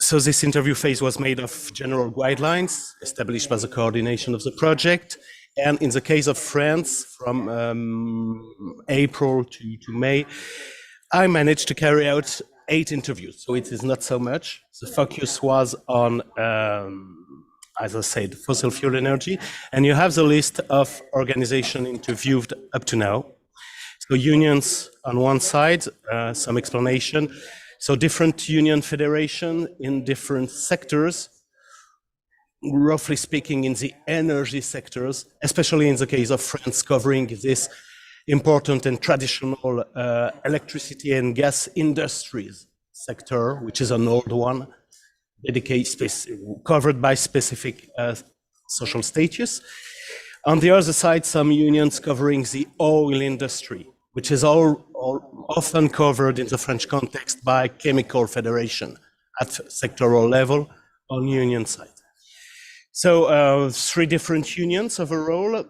so this interview phase was made of general guidelines established by the coordination of the project. And in the case of France, from April to May, I managed to carry out 8 interviews. So it is not so much. The focus was on, as I said, fossil fuel energy. And you have the list of organizations interviewed up to now. So unions on one side, some explanation. So different union federation in different sectors, roughly speaking in the energy sectors, especially in the case of France, covering this important and traditional electricity and gas industries sector, which is an old one, dedicated, covered by specific social status. On the other side, some unions covering the oil industry, which is often covered in the French context by chemical federation at sectoral level on union side. So 3 different unions overall.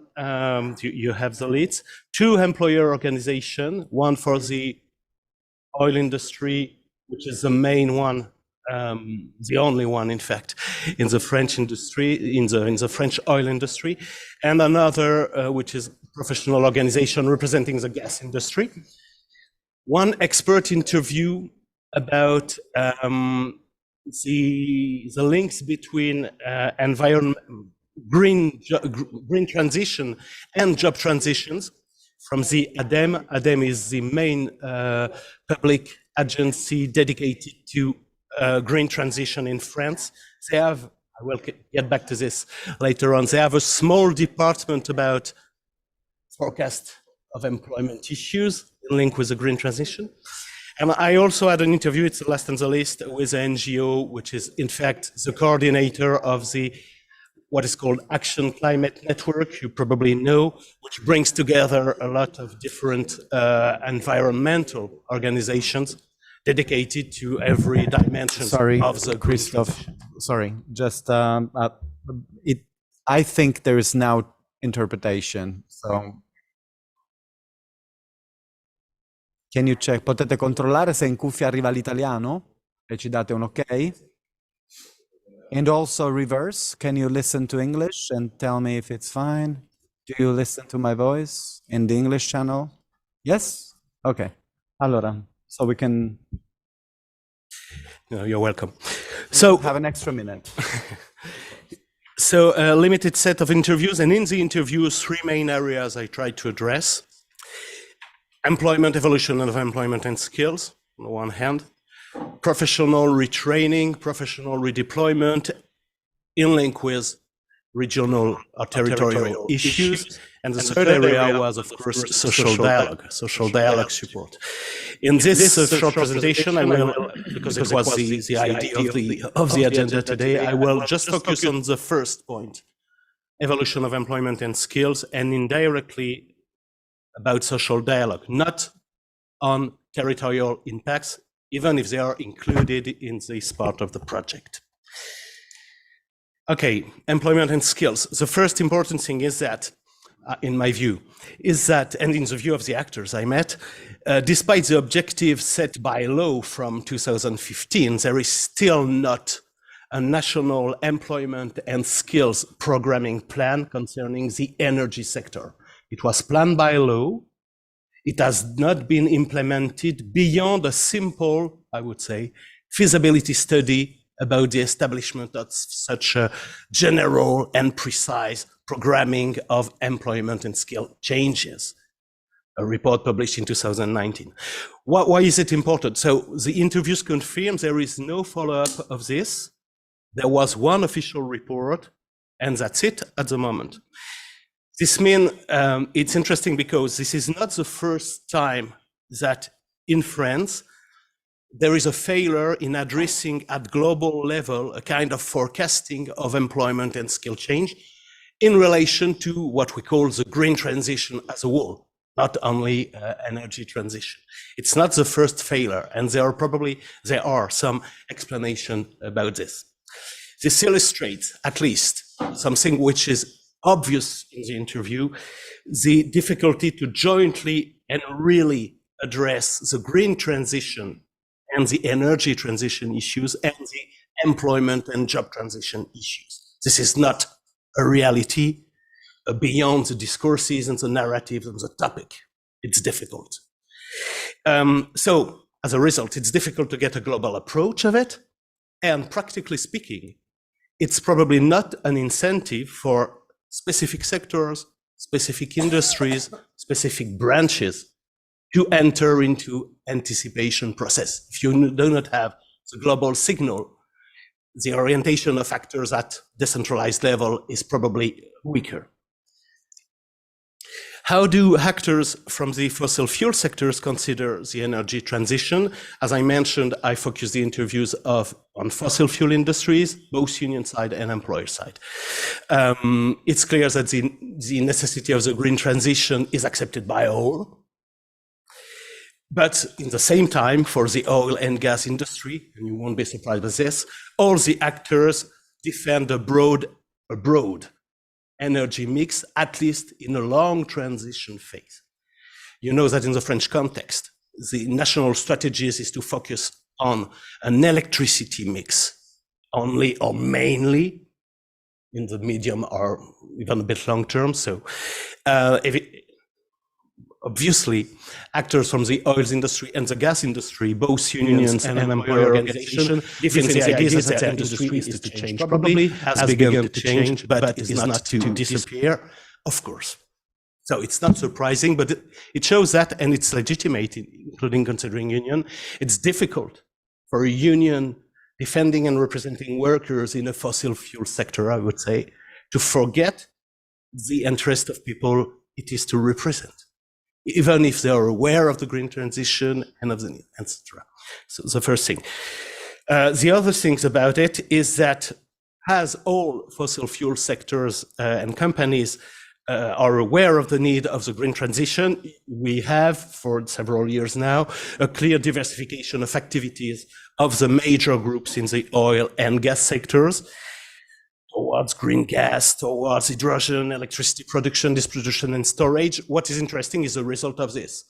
You have the leads, 2 employer organizations, one for the oil industry, which is the main one, the only one, in fact, in the French industry, in the French oil industry, and another which is professional organization representing the gas industry. One expert interview about the links between green transition and job transitions from the ADEME. ADEME is the main public agency dedicated to green transition in France. They have, I will get back to this later on, they have a small department about forecast of employment issues in link with the green transition. And I also had an interview, it's the last on the list, with an NGO, which is in fact the coordinator of the what is called Action Climate Network, you probably know, which brings together a lot of different environmental organizations dedicated to every dimension of the Christophe. Sorry, just I think there is now interpretation. So can you check? Potete controllare se in cuffia arriva l'italiano e ci date un ok? And also reverse. Can you listen to English and tell me if it's fine? Do you listen to my voice in the English channel? Yes? Okay. Allora, so we can... No, you're welcome. So have an extra minute. So a limited set of interviews, and in the interviews, 3 main areas I tried to address. Employment evolution of employment and skills, on the one hand. Professional retraining, professional redeployment, in link with regional or territorial issues. And the third area was, of course, social dialogue support. In this short presentation, I will, because it was the idea of the agenda today, I will just focus on the first point, evolution of employment and skills, and indirectly about social dialogue, not on territorial impacts, even if they are included in this part of the project. Okay, employment and skills. The first important thing is that, in my view, is that, and in the view of the actors I met, despite the objectives set by law from 2015, there is still not a national employment and skills programming plan concerning the energy sector. It was planned by law. It has not been implemented beyond a simple, I would say, feasibility study about the establishment of such a general and precise programming of employment and skill changes. A report published in 2019. Why is it important? So the interviews confirm there is no follow-up of this. There was one official report, and that's it at the moment. This means it's interesting because this is not the first time that in France, there is a failure in addressing at global level a kind of forecasting of employment and skill change in relation to what we call the green transition as a whole, not only energy transition. It's not the first failure, and there are some explanation about this. This illustrates at least something which is obvious in the interview, the difficulty to jointly and really address the green transition and the energy transition issues and the employment and job transition issues. This is not a reality beyond the discourses and the narratives on the topic. It's difficult. So as a result, it's difficult to get a global approach of it. And practically speaking, it's probably not an incentive for specific sectors, specific industries, specific branches to enter into anticipation process. If you do not have the global signal, the orientation of actors at decentralized level is probably weaker. How do actors from the fossil fuel sectors consider the energy transition? As I mentioned, I focused the interviews on fossil fuel industries, both union side and employer side. It's clear that the necessity of the green transition is accepted by all. But in the same time, for the oil and gas industry, and you won't be surprised by this, all the actors defend a broad energy mix, at least in a long transition phase. You know that in the French context, the national strategies is to focus on an electricity mix only or mainly in the medium or even a bit long term. So obviously, actors from the oil industry and the gas industry, both unions and employer organizations, defend the idea that the industry is to change, probably has begun to change, but is not to disappear, of course. So it's not surprising, but it shows that, and it's legitimate, including considering union. It's difficult for a union defending and representing workers in a fossil fuel sector, I would say, to forget the interest of people it is to represent, even if they are aware of the green transition and of the need, etc. So the first thing. The other things about it is that as all fossil fuel sectors and companies are aware of the need of the green transition, we have for several years now a clear diversification of activities of the major groups in the oil and gas sectors towards green gas, towards hydrogen, electricity production, distribution, and storage. What is interesting is the result of this.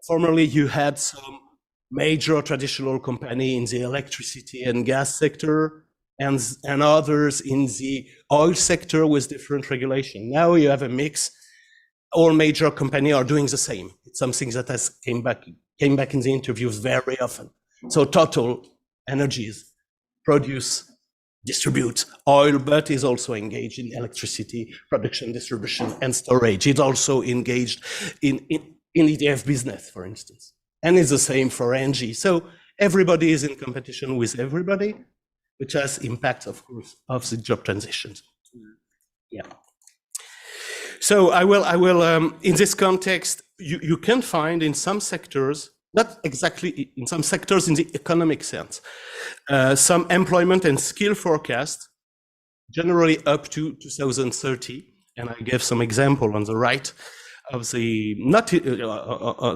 Formerly, you had some major traditional company in the electricity and gas sector and others in the oil sector with different regulation. Now you have a mix. All major companies are doing the same. It's something that has came back in the interviews very often. So Total Energies distributes oil, but is also engaged in electricity production, distribution, and storage. It's also engaged in EDF business, for instance. And it's the same for Engie. So everybody is in competition with everybody, which has impacts, of course, of the job transitions. Yeah. So I will. In this context, you can find in some sectors, not exactly in some sectors in the economic sense, some employment and skill forecast, generally up to 2030. And I gave some example on the right of the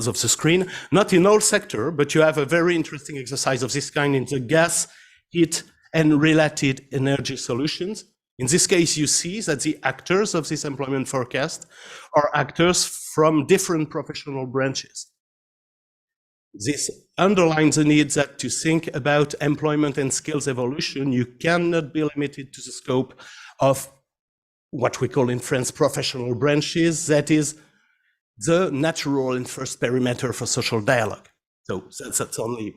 of the screen. Not in all sector, but you have a very interesting exercise of this kind in the gas, heat, and related energy solutions. In this case, you see that the actors of this employment forecast are actors from different professional branches. This underlines the need that to think about employment and skills evolution, you cannot be limited to the scope of what we call in France professional branches, that is the natural and first perimeter for social dialogue. So that's only.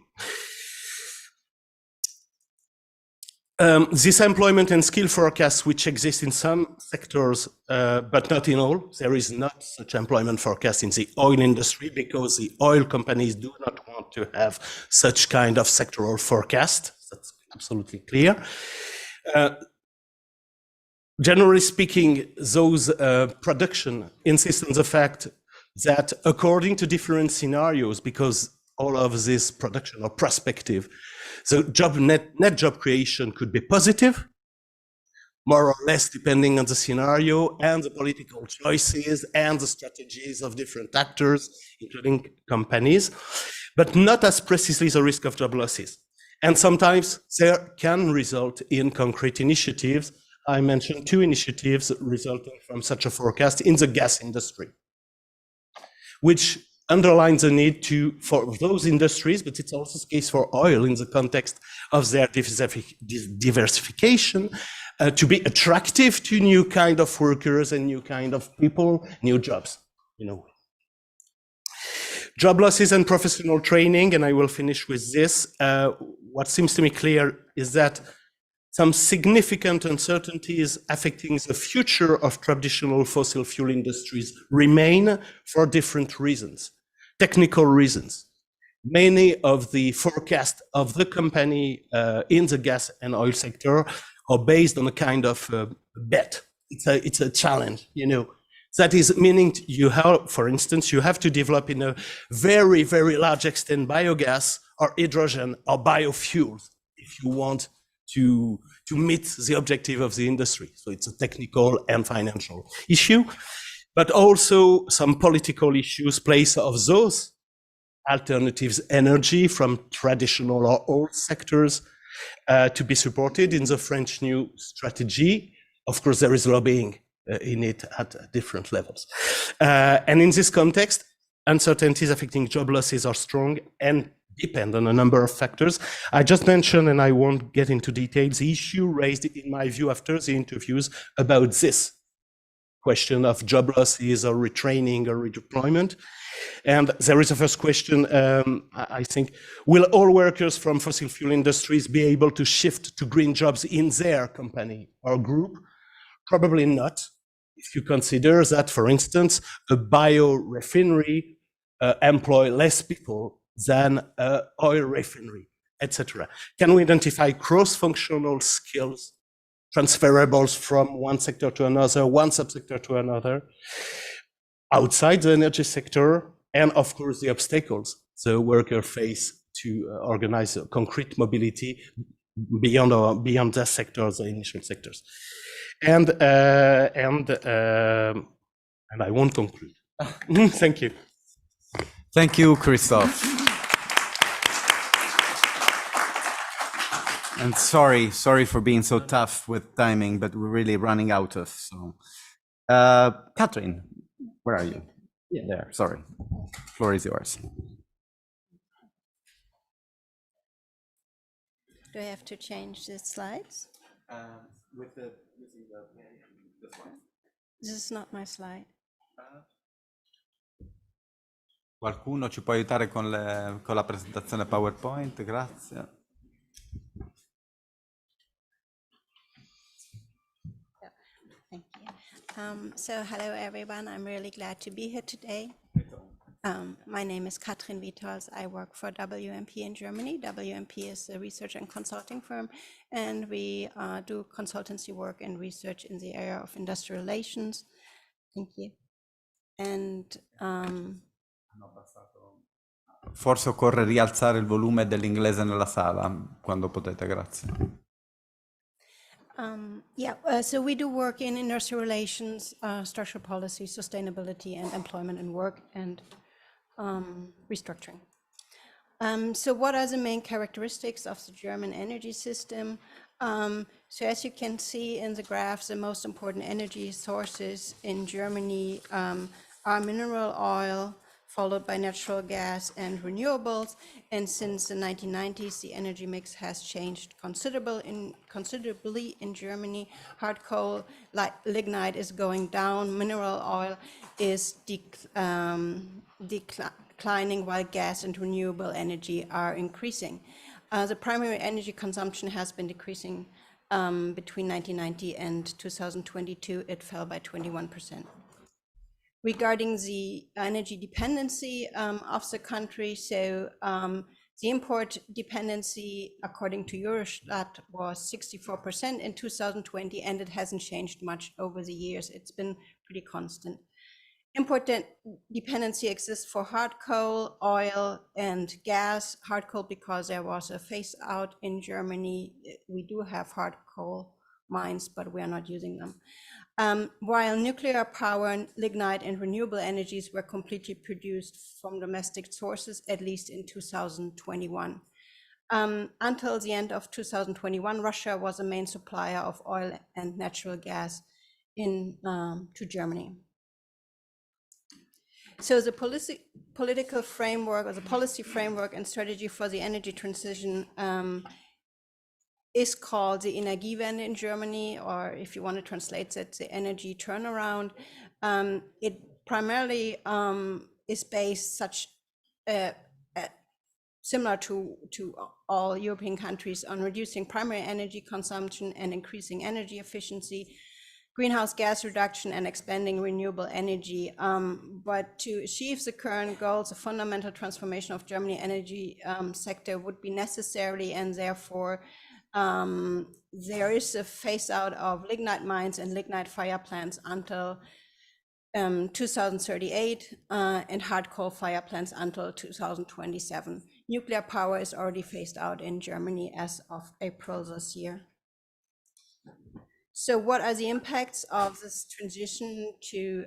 This employment and skill forecast, which exists in some sectors, but not in all. There is not such employment forecast in the oil industry because the oil companies do not want to have such kind of sectoral forecast. That's absolutely clear. Generally speaking, those production insist on the fact that according to different scenarios, because all of this production are prospective, the net job creation could be positive, more or less depending on the scenario and the political choices and the strategies of different actors, including companies, but not as precisely the risk of job losses. And sometimes there can result in concrete initiatives. I mentioned 2 initiatives resulting from such a forecast in the gas industry, which underlines the need for those industries, but it's also the case for oil in the context of their diversification, to be attractive to new kind of workers and new kind of people, new jobs, you know. Job losses and professional training, and I will finish with this. What seems to me clear is that some significant uncertainties affecting the future of traditional fossil fuel industries remain for different reasons, technical reasons. Many of the forecasts of the company in the gas and oil sector are based on a kind of bet. It's a challenge, you know. That is meaning you have, for instance, you have to develop in a very, very large extent biogas or hydrogen or biofuels if you want to meet the objective of the industry. So it's a technical and financial issue, but also some political issues, place of those alternatives energy from traditional or old sectors to be supported in the French new strategy. Of course, there is lobbying in it at different levels. And in this context, uncertainties affecting job losses are strong and depend on a number of factors. I just mentioned, and I won't get into details, the issue raised in my view after the interviews about this question of job losses or retraining or redeployment. And there is a first question, I think, will all workers from fossil fuel industries be able to shift to green jobs in their company or group? Probably not. If you consider that, for instance, a biorefinery employ less people than an oil refinery, etc. Can we identify cross-functional skills transferables from one sector to another, one subsector to another, outside the energy sector, and of course the obstacles the worker face to organize concrete mobility beyond the sectors, the initial sectors. And I won't conclude. Thank you. Thank you, Christophe. And sorry for being so tough with timing, but we're really running out of. So, Catherine, where are you? Yeah, there. Sorry, floor is yours. Do I have to change the slides? This is not my slide. Qualcuno ci può aiutare con la presentazione PowerPoint? Grazie. Thank you. So hello everyone, I'm really glad to be here today. My name is Katrin Wietholz. I work for WMP in Germany. WMP is a research and consulting firm, and we do consultancy work and research in the area of industrial relations. Thank you. And Forse occorre rialzare il volume dell'inglese nella sala, quando potete, grazie. So we do work in industrial relations, structural policy, sustainability, and employment and work, and restructuring. So what are the main characteristics of the German energy system? So as you can see in the graphs, the most important energy sources in Germany are mineral oil, followed by natural gas and renewables. And since the 1990s, the energy mix has changed considerably in Germany. Hard coal, like lignite, is going down. Mineral oil is declining, while gas and renewable energy are increasing. The primary energy consumption has been decreasing between 1990 and 2022. It fell by 21%. Regarding the energy dependency of the country, so the import dependency, according to Eurostat, was 64% in 2020, and it hasn't changed much over the years. It's been pretty constant. Import dependency exists for hard coal, oil, and gas. Hard coal because there was a phase out in Germany. We do have hard coal mines, but we are not using them. While nuclear power, lignite, and renewable energies were completely produced from domestic sources, at least in 2021. Until the end of 2021, Russia was the main supplier of oil and natural gas to Germany. So the political framework, or the policy framework and strategy for the energy transition is called the Energiewende in Germany, or if you want to translate it, the energy turnaround. It primarily is based similar to all European countries on reducing primary energy consumption and increasing energy efficiency, greenhouse gas reduction, and expanding renewable energy. But to achieve the current goals, a fundamental transformation of Germany's energy sector would be necessary, and therefore there is a phase out of lignite mines and lignite fire plants until 2038, and hard coal fire plants until 2027. Nuclear power is already phased out in Germany as of April this year. So what are the impacts of this transition to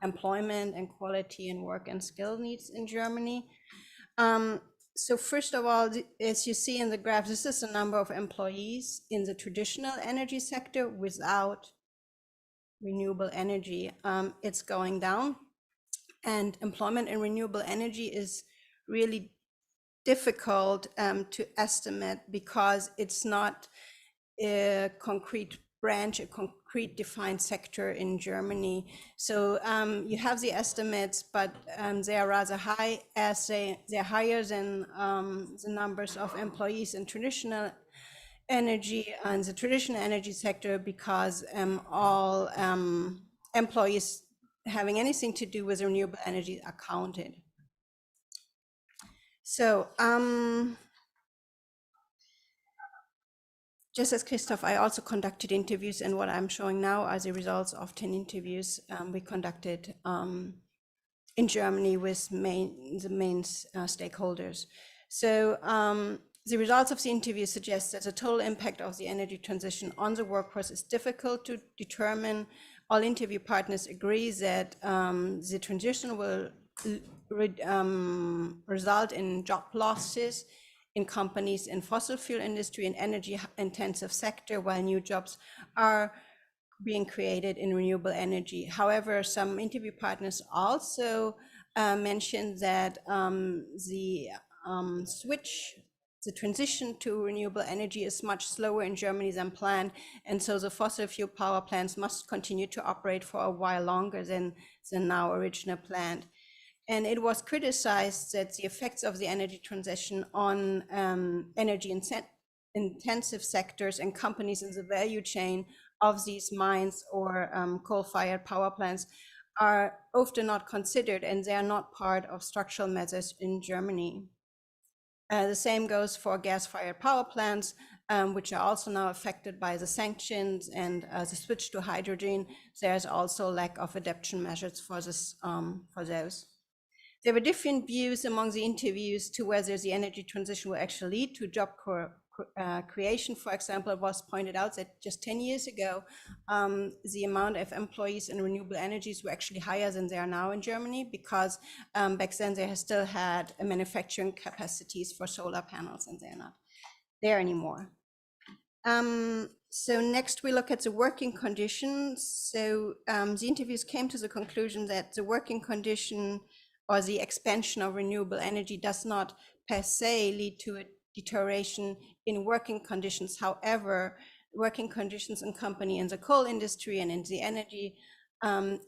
employment and quality and work and skill needs in Germany? So first of all, as you see in the graph, this is the number of employees in the traditional energy sector without renewable energy. It's going down, and employment in renewable energy is really difficult to estimate because it's not a concrete branch, a concrete defined sector in Germany. So you have the estimates, but they are rather high, as they're higher than the numbers of employees in traditional energy and the traditional energy sector, because all employees having anything to do with renewable energy are counted. So just as Christoph, I also conducted interviews, and what I'm showing now are the results of 10 interviews we conducted in Germany with the main stakeholders. So the results of the interview suggest that the total impact of the energy transition on the workforce is difficult to determine. All interview partners agree that the transition will result in job losses in companies in fossil fuel industry and energy intensive sector, while new jobs are being created in renewable energy. However, some interview partners also mentioned that the transition to renewable energy is much slower in Germany than planned, and so the fossil fuel power plants must continue to operate for a while longer than now originally planned. And it was criticized that the effects of the energy transition on energy intensive sectors and companies in the value chain of these mines or coal-fired power plants are often not considered, and they are not part of structural measures in Germany. The same goes for gas-fired power plants, which are also now affected by the sanctions and the switch to hydrogen. There's also lack of adaptation measures for this, for those. There were different views among the interviews to whether the energy transition will actually lead to job creation. For example, it was pointed out that just 10 years ago, the amount of employees in renewable energies were actually higher than they are now in Germany, because back then they still had manufacturing capacities for solar panels, and they're not there anymore. So next we look at the working conditions. So the interviews came to the conclusion that the working condition or the expansion of renewable energy does not per se lead to a deterioration in working conditions. However, working conditions in company in the coal industry and in the energy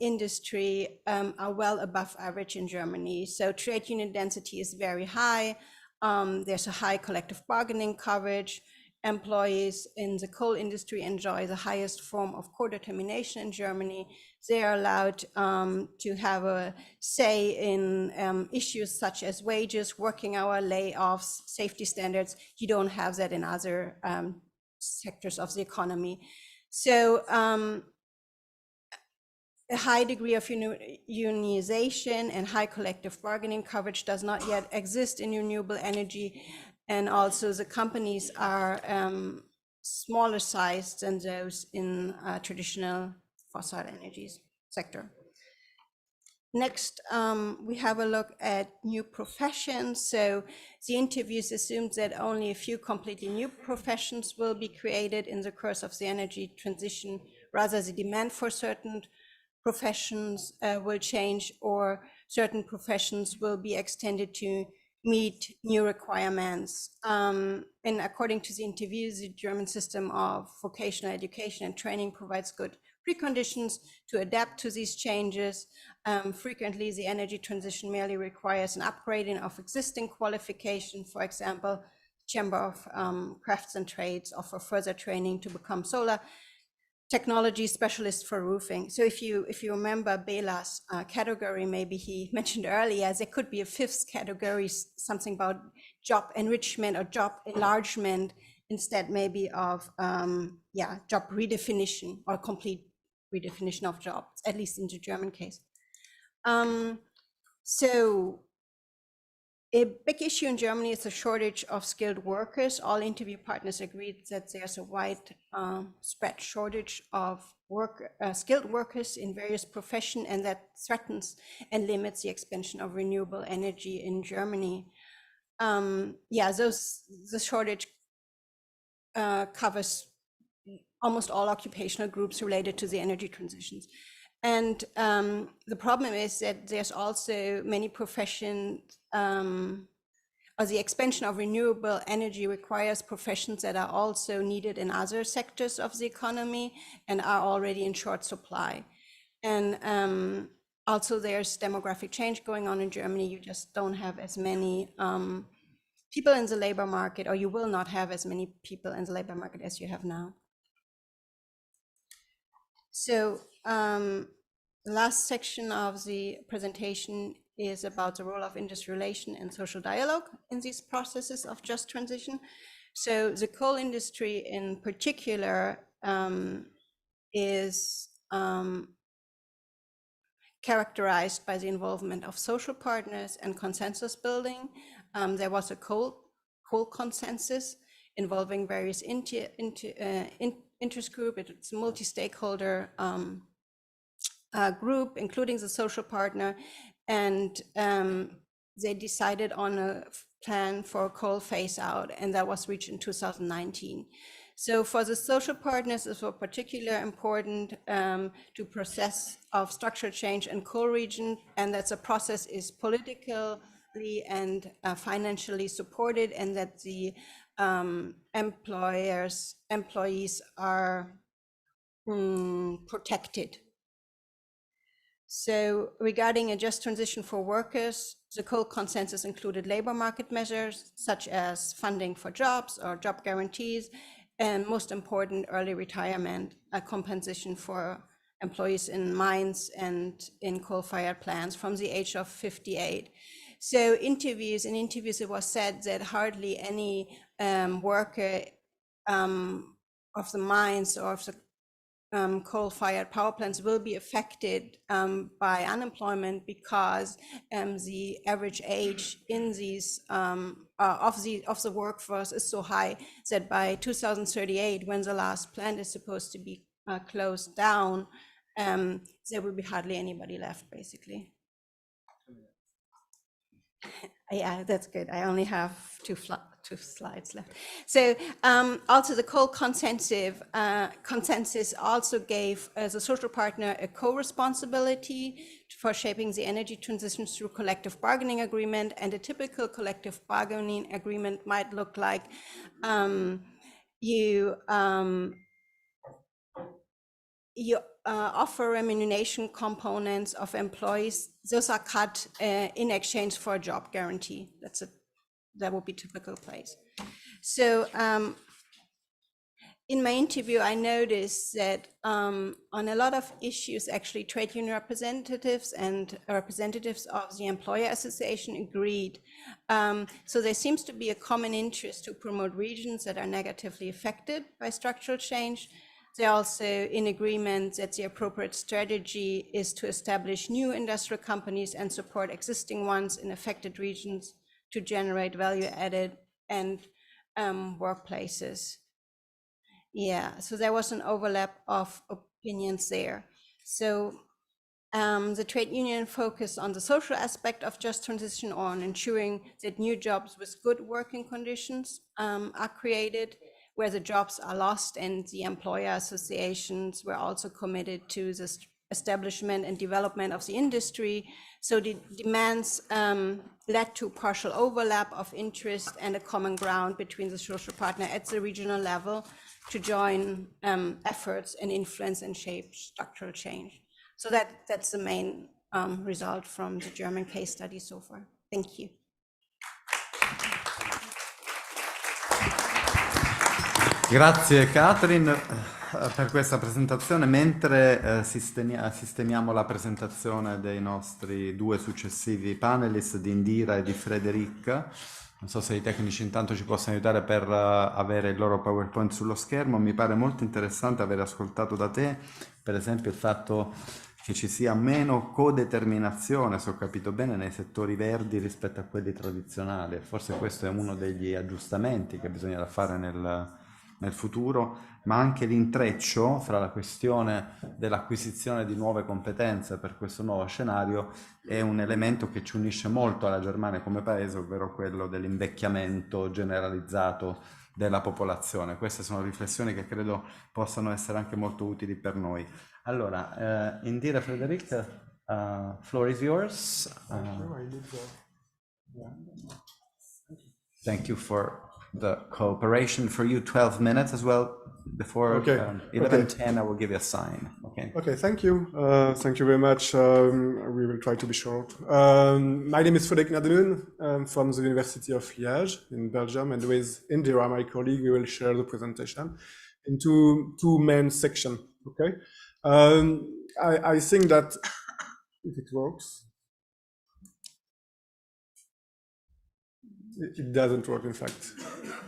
industry are well above average in Germany. So trade union density is very high. There's a high collective bargaining coverage. Employees in the coal industry enjoy the highest form of co-determination in Germany. They are allowed to have a say in issues such as wages, working hour, layoffs, safety standards. You don't have that in other sectors of the economy. So a high degree of unionization and high collective bargaining coverage does not yet exist in renewable energy. And also the companies are smaller sized than those in traditional fossil energies sector. Next, we have a look at new professions. So the interviews assumed that only a few completely new professions will be created in the course of the energy transition. Rather, the demand for certain professions will change, or certain professions will be extended to meet new requirements. And according to the interviews, the German system of vocational education and training provides good preconditions to adapt to these changes. Frequently, the energy transition merely requires an upgrading of existing qualification. For example, Chamber of Crafts and Trades offer further training to become solar technology specialist for roofing. So if you remember Bela's category, maybe he mentioned earlier, there could be a fifth category, something about job enrichment or job enlargement, instead maybe of job redefinition or complete redefinition of jobs, at least in the German case. So a big issue in Germany is the shortage of skilled workers. All interview partners agreed that there's a wide spread shortage of skilled workers in various professions, and that threatens and limits the expansion of renewable energy in Germany. The shortage covers almost all occupational groups related to the energy transitions. And the problem is that there's also many professions, or the expansion of renewable energy requires professions that are also needed in other sectors of the economy and are already in short supply. And also there's demographic change going on in Germany. You just don't have as many people in the labor market, or you will not have as many people in the labor market as you have now. So the last section of the presentation is about the role of industry relation and social dialogue in these processes of just transition. So the coal industry in particular is characterized by the involvement of social partners and consensus building. There was a coal consensus involving various interest group. It's a multi-stakeholder group, including the social partner, and they decided on a plan for a coal phase out, and that was reached in 2019. So for the social partners, it was particularly important to process of structural change in coal region, and that the process is politically and financially supported, and that the employees are protected. So regarding a just transition for workers, the coal consensus included labor market measures such as funding for jobs or job guarantees, and most important, early retirement, a compensation for employees in mines and in coal-fired plants from the age of 58. So in interviews it was said that hardly any worker of the mines or of the coal-fired power plants will be affected by unemployment, because the average age in these of the workforce is so high that by 2038, when the last plant is supposed to be closed down, there will be hardly anybody left, basically. Yeah, that's good. I only have two slides left. So also the coal consensus also gave the social partner a co-responsibility for shaping the energy transition through collective bargaining agreement. And a typical collective bargaining agreement might look like you offer remuneration components of employees. Those are cut in exchange for a job guarantee. That would be typical place. So in my interview, I noticed that on a lot of issues, actually trade union representatives and representatives of the employer association agreed. So there seems to be a common interest to promote regions that are negatively affected by structural change. They're also in agreement that the appropriate strategy is to establish new industrial companies and support existing ones in affected regions to generate value added and workplaces. Yeah, so there was an overlap of opinions there. So the trade union focused on the social aspect of just transition, on ensuring that new jobs with good working conditions are created, where the jobs are lost, and the employer associations were also committed to the establishment and development of the industry. So the demands led to partial overlap of interest and a common ground between the social partner at the regional level to join efforts and influence and shape structural change. So that's the main result from the German case study so far. Thank you. Grazie Catherine per questa presentazione. Mentre sistemiamo la presentazione dei nostri due successivi panelist di Indira e di Frédéric, non so se i tecnici intanto ci possono aiutare per avere il loro PowerPoint sullo schermo. Mi pare molto interessante aver ascoltato da te, per esempio, il fatto che ci sia meno codeterminazione, se ho capito bene, nei settori verdi rispetto a quelli tradizionali. Forse questo è uno degli aggiustamenti che bisognerà fare nel futuro, ma anche l'intreccio fra la questione dell'acquisizione di nuove competenze per questo nuovo scenario è un elemento che ci unisce molto alla Germania come paese, ovvero quello dell'invecchiamento generalizzato della popolazione. Queste sono riflessioni che credo possano essere anche molto utili per noi. Allora, Indira, Frédéric, floor is yours. Thank you for the cooperation. For you, 12 minutes as well. Before 11:10, I will give you a sign. Okay, thank you. Thank you very much. We will try to be short. My name is Frédéric Nademun from the University of Liège in Belgium, and with Indira, my colleague, we will share the presentation into two main sections. Okay, I think that if it works. It doesn't work, in fact.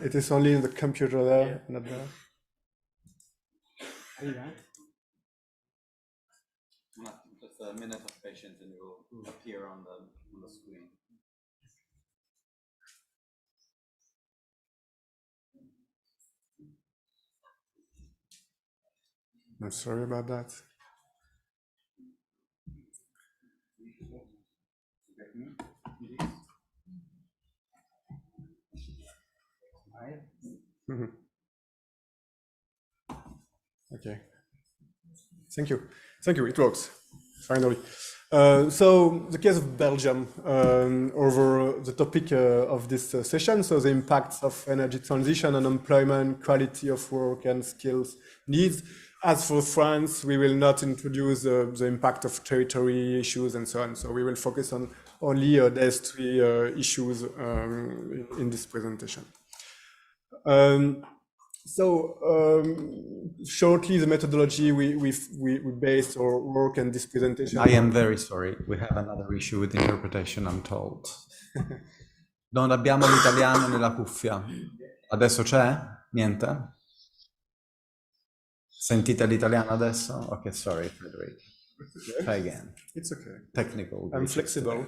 It is only in the computer there, not there. Just a minute of patience and it will appear on the screen. I'm sorry about that. Okay. Thank you. It works finally. So the case of Belgium over the topic of this session. So the impacts of energy transition on employment, quality of work, and skills needs. As for France, we will not introduce the impact of territory issues and so on. So we will focus on only these three issues in this presentation. Shortly, the methodology we based our work and this presentation. I am very sorry. We have another issue with interpretation, I'm told. Non abbiamo l'italiano nella cuffia. Adesso c'è? Niente? Sentite l'italiano adesso? Ok, sorry, Frédéric. Try again. It's okay. Technical. I'm flexible.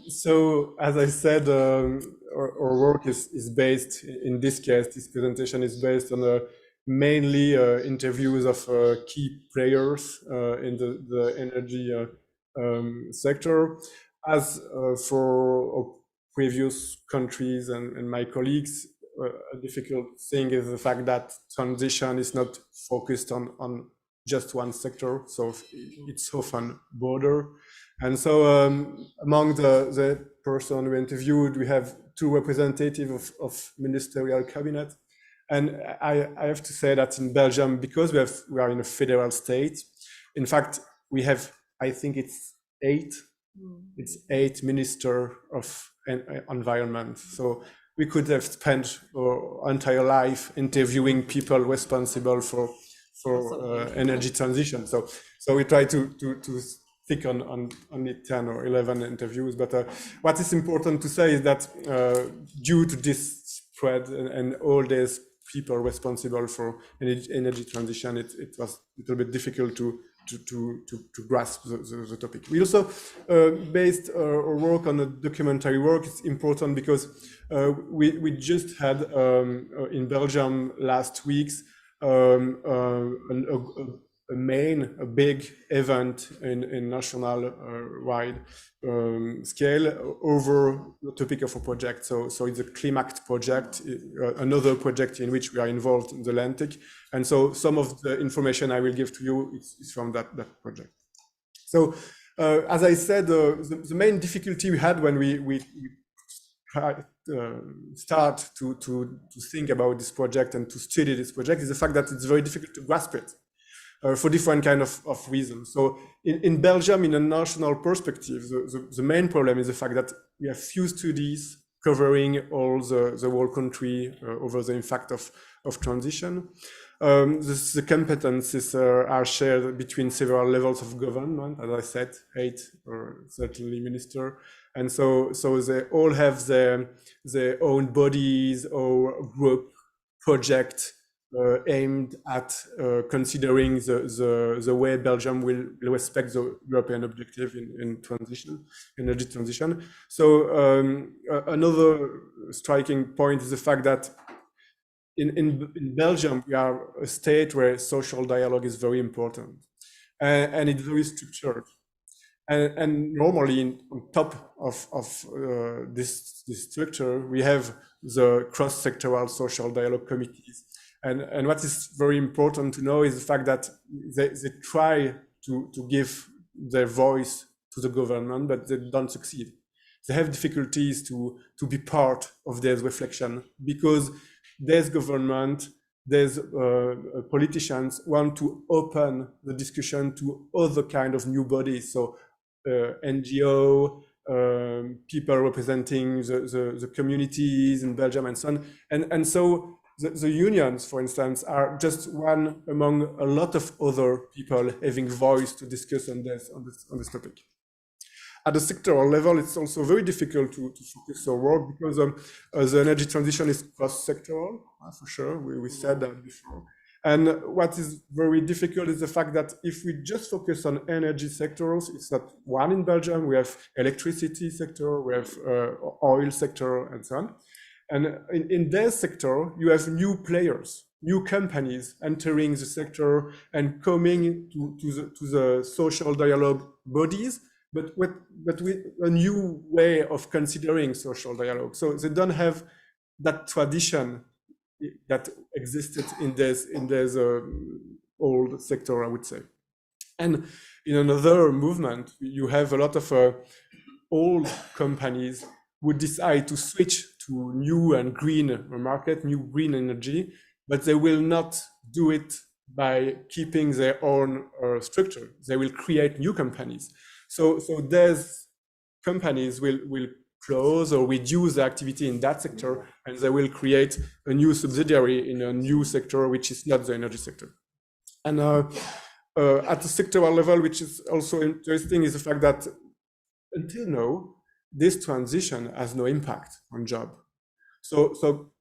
So, as I said, our work is based, in this case, this presentation is based on mainly interviews of key players in the energy sector. as for previous countries and my colleagues, a difficult thing is the fact that transition is not focused on just one sector, so it's often broader. And so among the person we interviewed, we have 2 representatives of ministerial cabinet. And I have to say that in Belgium, because we are in a federal state, in fact, we have, I think it's 8 minister of environment. So we could have spent our entire life interviewing people responsible for energy transition. So we try to stick on only 10 or 11 interviews. But what is important to say is that due to this spread and all these people responsible for energy transition, it was a little bit difficult to grasp the topic. We also based our work on a documentary work. It's important because we just had in Belgium last weeks a big event in national wide scale over the topic of a project. So it's a Climact project, another project in which we are involved in the Atlantic. And so some of the information I will give to you is from that project. So as I said, the main difficulty we had when we start to think about this project and to study this project is the fact that it's very difficult to grasp it. For different kind of reasons. So in Belgium, in a national perspective, the main problem is the fact that we have few studies covering all the whole country over the impact of transition. The competencies are shared between several levels of government, as I said, 8 or certainly minister. And so they all have their own bodies or group project aimed at considering the way Belgium will respect the European objective in energy transition. So another striking point is the fact that in Belgium, we are a state where social dialogue is very important and it's very structured. And normally on top of this structure, we have the cross-sectoral social dialogue committees. And what is very important to know is the fact that they try to give their voice to the government, but they don't succeed. They have difficulties to be part of their reflection because there's government, there's politicians want to open the discussion to other kind of new bodies. So NGO, people representing the communities in Belgium and so on. And so the unions, for instance, are just one among a lot of other people having voice to discuss on this topic. At the sectoral level, it's also very difficult to focus our work because the energy transition is cross-sectoral, for sure. We said that before. And what is very difficult is the fact that if we just focus on energy sectors, it's not one in Belgium. We have electricity sector, we have oil sector, and so on. And in their sector, you have new players, new companies entering the sector and coming to the social dialogue bodies, but with a new way of considering social dialogue. So they don't have that tradition that existed in this old sector, I would say. And in another movement, you have a lot of old companies who decide to switch to new and green market, new green energy, but they will not do it by keeping their own structure. They will create new companies. So these companies will close or reduce the activity in that sector, and they will create a new subsidiary in a new sector, which is not the energy sector. And at the sectoral level, which is also interesting, is the fact that until now, this transition has no impact on job. So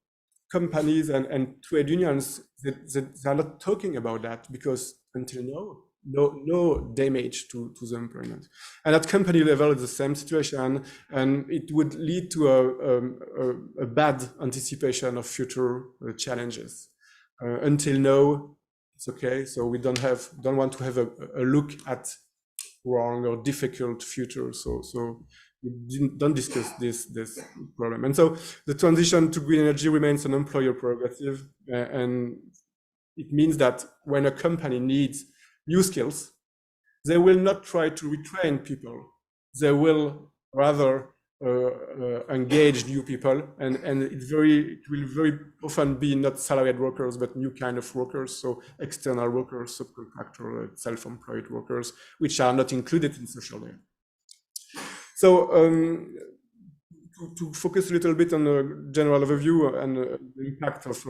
companies and trade unions, they are not talking about that because until now, no damage to the employment. And at company level, it's the same situation, and it would lead to a bad anticipation of future challenges. Until now, it's okay. So we don't want to have a look at wrong or difficult future. So don't discuss this problem. And so the transition to green energy remains an employer prerogative, and it means that when a company needs new skills, they will not try to retrain people. They will rather engage new people, and it will very often be not salaried workers, but new kind of workers, so external workers, subcontractor, self-employed workers, which are not included in social layer. So to focus a little bit on a general overview and the impact of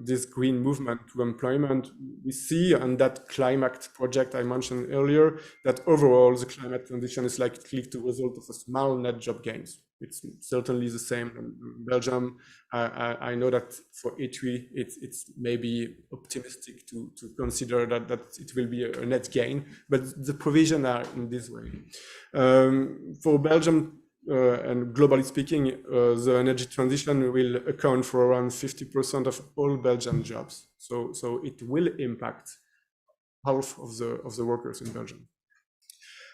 this green movement to employment, we see on that climate project I mentioned earlier that overall the climate transition is likely to result of a small net job gains. It's certainly the same in Belgium. I know that for E3, it's maybe optimistic to consider that it will be a net gain, but the provision are in this way. For Belgium, and globally speaking, the energy transition will account for around 50% of all Belgian jobs. So it will impact half of the workers in Belgium.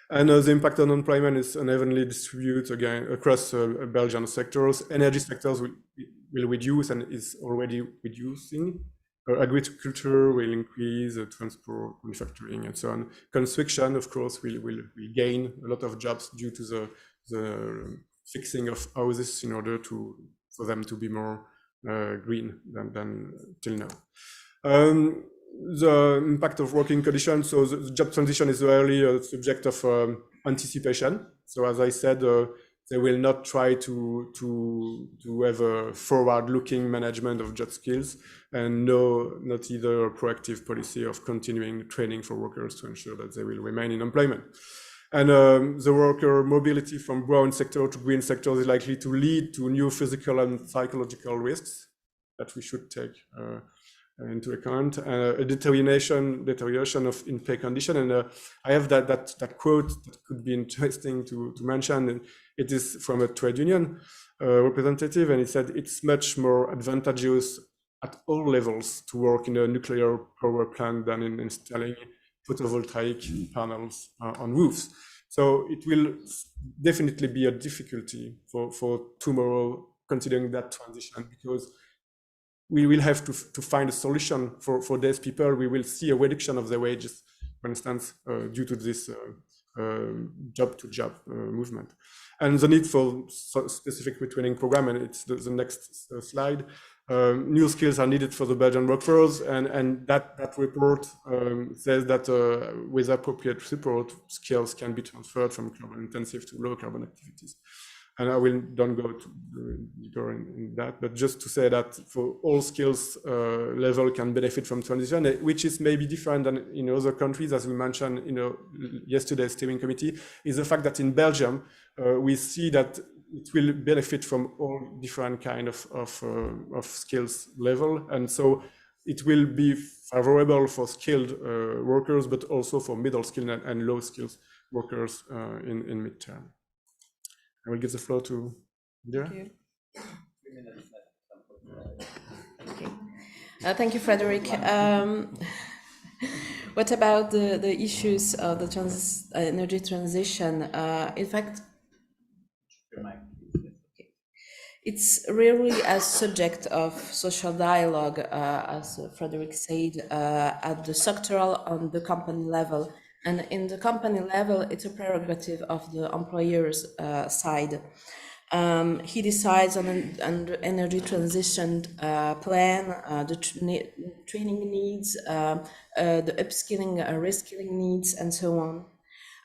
And the impact on employment is unevenly distributed again across Belgian sectors. Energy sectors will reduce and is already reducing. Agriculture will increase, transport, manufacturing, and so on. Construction, of course, will gain a lot of jobs due to the fixing of houses in order for them to be more green than till now. The impact of working conditions, so the job transition is really a subject of anticipation. So as I said, they will not try to have a forward-looking management of job skills, and not either a proactive policy of continuing training for workers to ensure that they will remain in employment. And the worker mobility from brown sector to green sectors is likely to lead to new physical and psychological risks that we should take into account. A deterioration of in-pay condition. And I have that quote that could be interesting to mention. And it is from a trade union representative, and he said it's much more advantageous at all levels to work in a nuclear power plant than in installing photovoltaic panels on roofs. So it will definitely be a difficulty for tomorrow, considering that transition, because we will have to find a solution for these people. We will see a reduction of their wages, for instance, due to this job-to-job movement. And the need for specific retraining program, and it's the next slide. New skills are needed for the Belgian workforce, and that report says that with appropriate support, skills can be transferred from carbon-intensive to low-carbon activities. And I will don't go deeper in that, but just to say that for all skills level can benefit from transition, which is maybe different than in other countries, as we mentioned yesterday's steering committee, is the fact that in Belgium we see that it will benefit from all different kind of skills level, and so it will be favorable for skilled workers, but also for middle skilled and low skills workers in midterm. I will give the floor to Indira. Thank you. Thank you, Frederick. What about the issues of the energy transition? In fact, it's really a subject of social dialogue, as Frederick said, at the sectoral on the company level. And in the company level, it's a prerogative of the employer's side. He decides on an energy transition plan, the training needs, the upskilling, reskilling needs, and so on.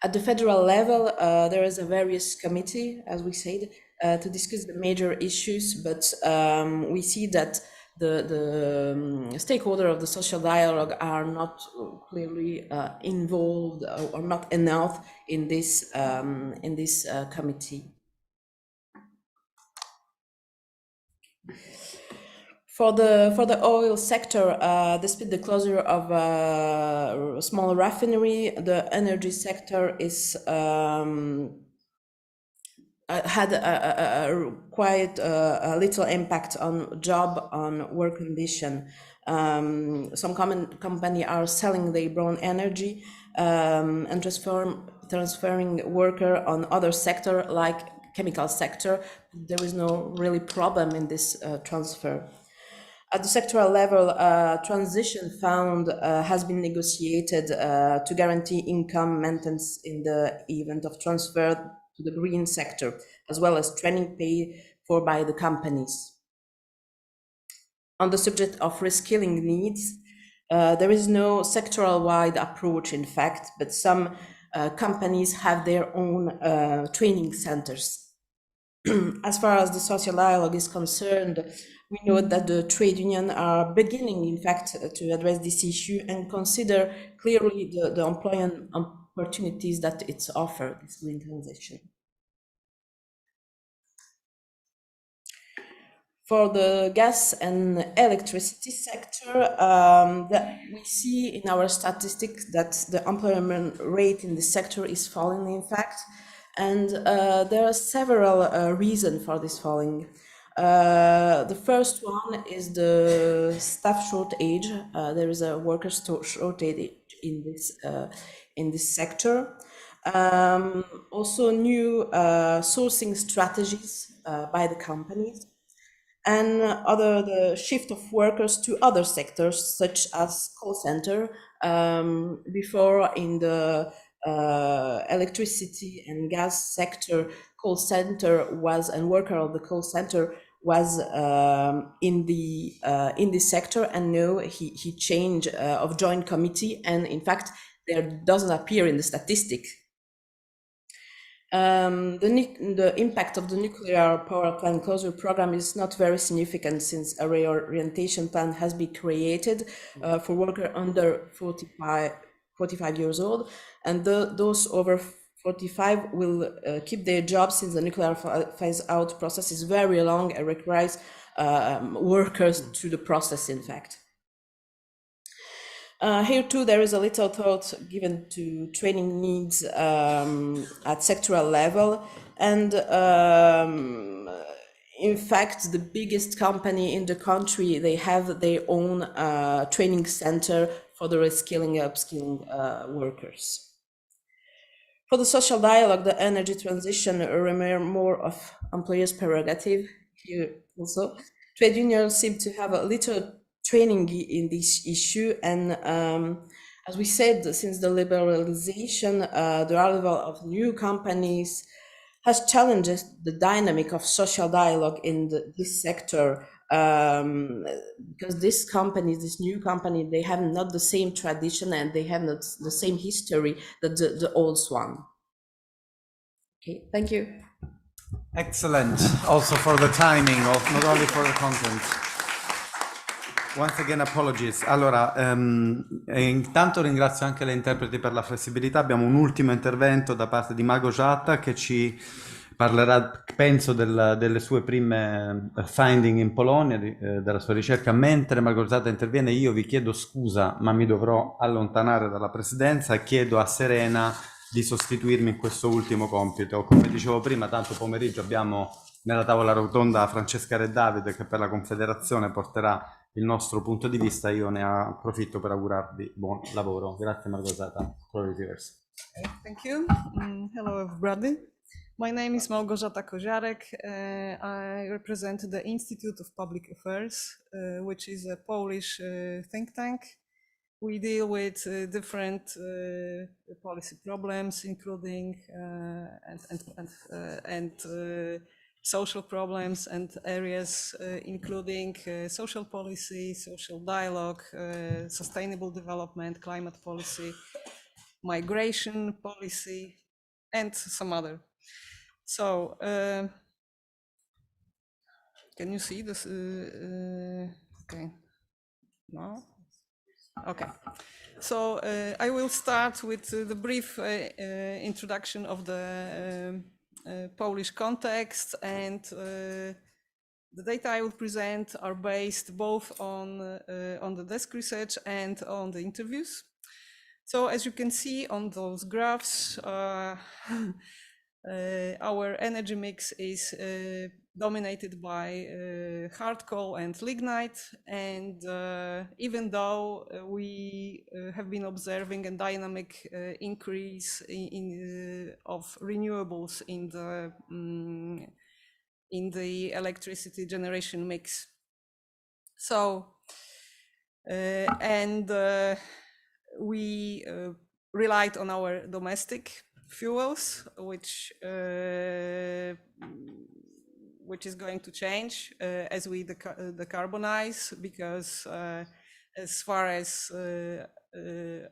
At the federal level, there is a various committee, as we said, to discuss the major issues, but we see that the stakeholders of the social dialogue are not clearly involved or not enough in this committee. For the oil sector, despite the closure of a small refinery, the energy sector is had quite a little impact on job, on work condition. Some companies are selling their brown energy and transferring worker on other sector like chemical sector. There is no really problem in this transfer. At the sectoral level, transition fund has been negotiated to guarantee income maintenance in the event of transfer to the green sector, as well as training paid for by the companies. On the subject of reskilling needs, there is no sectoral-wide approach, in fact, but some companies have their own training centers. As far as the social dialogue is concerned, we know that the trade unions are beginning, in fact, to address this issue and consider clearly the employment opportunities that it's offered, this green transition. For the gas and electricity sector, we see in our statistics that the employment rate in the sector is falling, in fact, and there are several reasons for this falling. The first one is the staff shortage. There is a worker shortage in this sector. Also, new sourcing strategies by the companies, and the shift of workers to other sectors, such as call center. Before, in the electricity and gas sector, call center was, and worker of the call center was in this sector, and now he changed of joint committee, and in fact there doesn't appear in the statistic. The impact of the nuclear power plant closure program is not very significant, since a reorientation plan has been created for workers under 45 years old, and those over 45 will keep their jobs, since the nuclear phase out process is very long and requires workers to the process, in fact. Here too, there is a little thought given to training needs at sectoral level, and in fact, the biggest company in the country, they have their own training center for the reskilling, upskilling workers. For the social dialogue, the energy transition remains more of employers' prerogative here also. Trade unions seem to have a little training in this issue, and as we said, since the liberalization, the arrival of new companies has challenged the dynamic of social dialogue in this sector, because this new company, they have not the same tradition and they have not the same history that the old one. Okay, thank you. Excellent, also for the timing, not only for the content. Once again, apologies. Allora, intanto ringrazio anche le interpreti per la flessibilità. Abbiamo un ultimo intervento da parte di Mago Jatta, che ci parlerà, penso, delle sue prime finding in Polonia, della sua ricerca. Mentre Mago Jatta interviene, io vi chiedo scusa, ma mi dovrò allontanare dalla presidenza e chiedo a Serena di sostituirmi in questo ultimo compito. Come dicevo prima, tanto pomeriggio abbiamo nella tavola rotonda Francesca Re Davide, che per la Confederazione porterà il nostro punto di vista. Io ne approfitto per augurarvi buon lavoro. Grazie Małgorzata. Thank you. Hello everybody. My name is Małgorzata Koziarek. I represent the Institute of Public Affairs, which is a Polish think tank. We deal with different policy problems, including social problems and areas including social policy, social dialogue, sustainable development, climate policy, migration policy, and some other. So, can you see this? Okay, no? Okay, so I will start with the brief introduction of the Polish context, and the data I will present are based both on the desk research and on the interviews. So as you can see on those graphs, our energy mix is dominated by hard coal and lignite. And even though we have been observing a dynamic increase of renewables in the electricity generation mix. So, we relied on our domestic fuels, which is going to change as we decarbonize, because as far as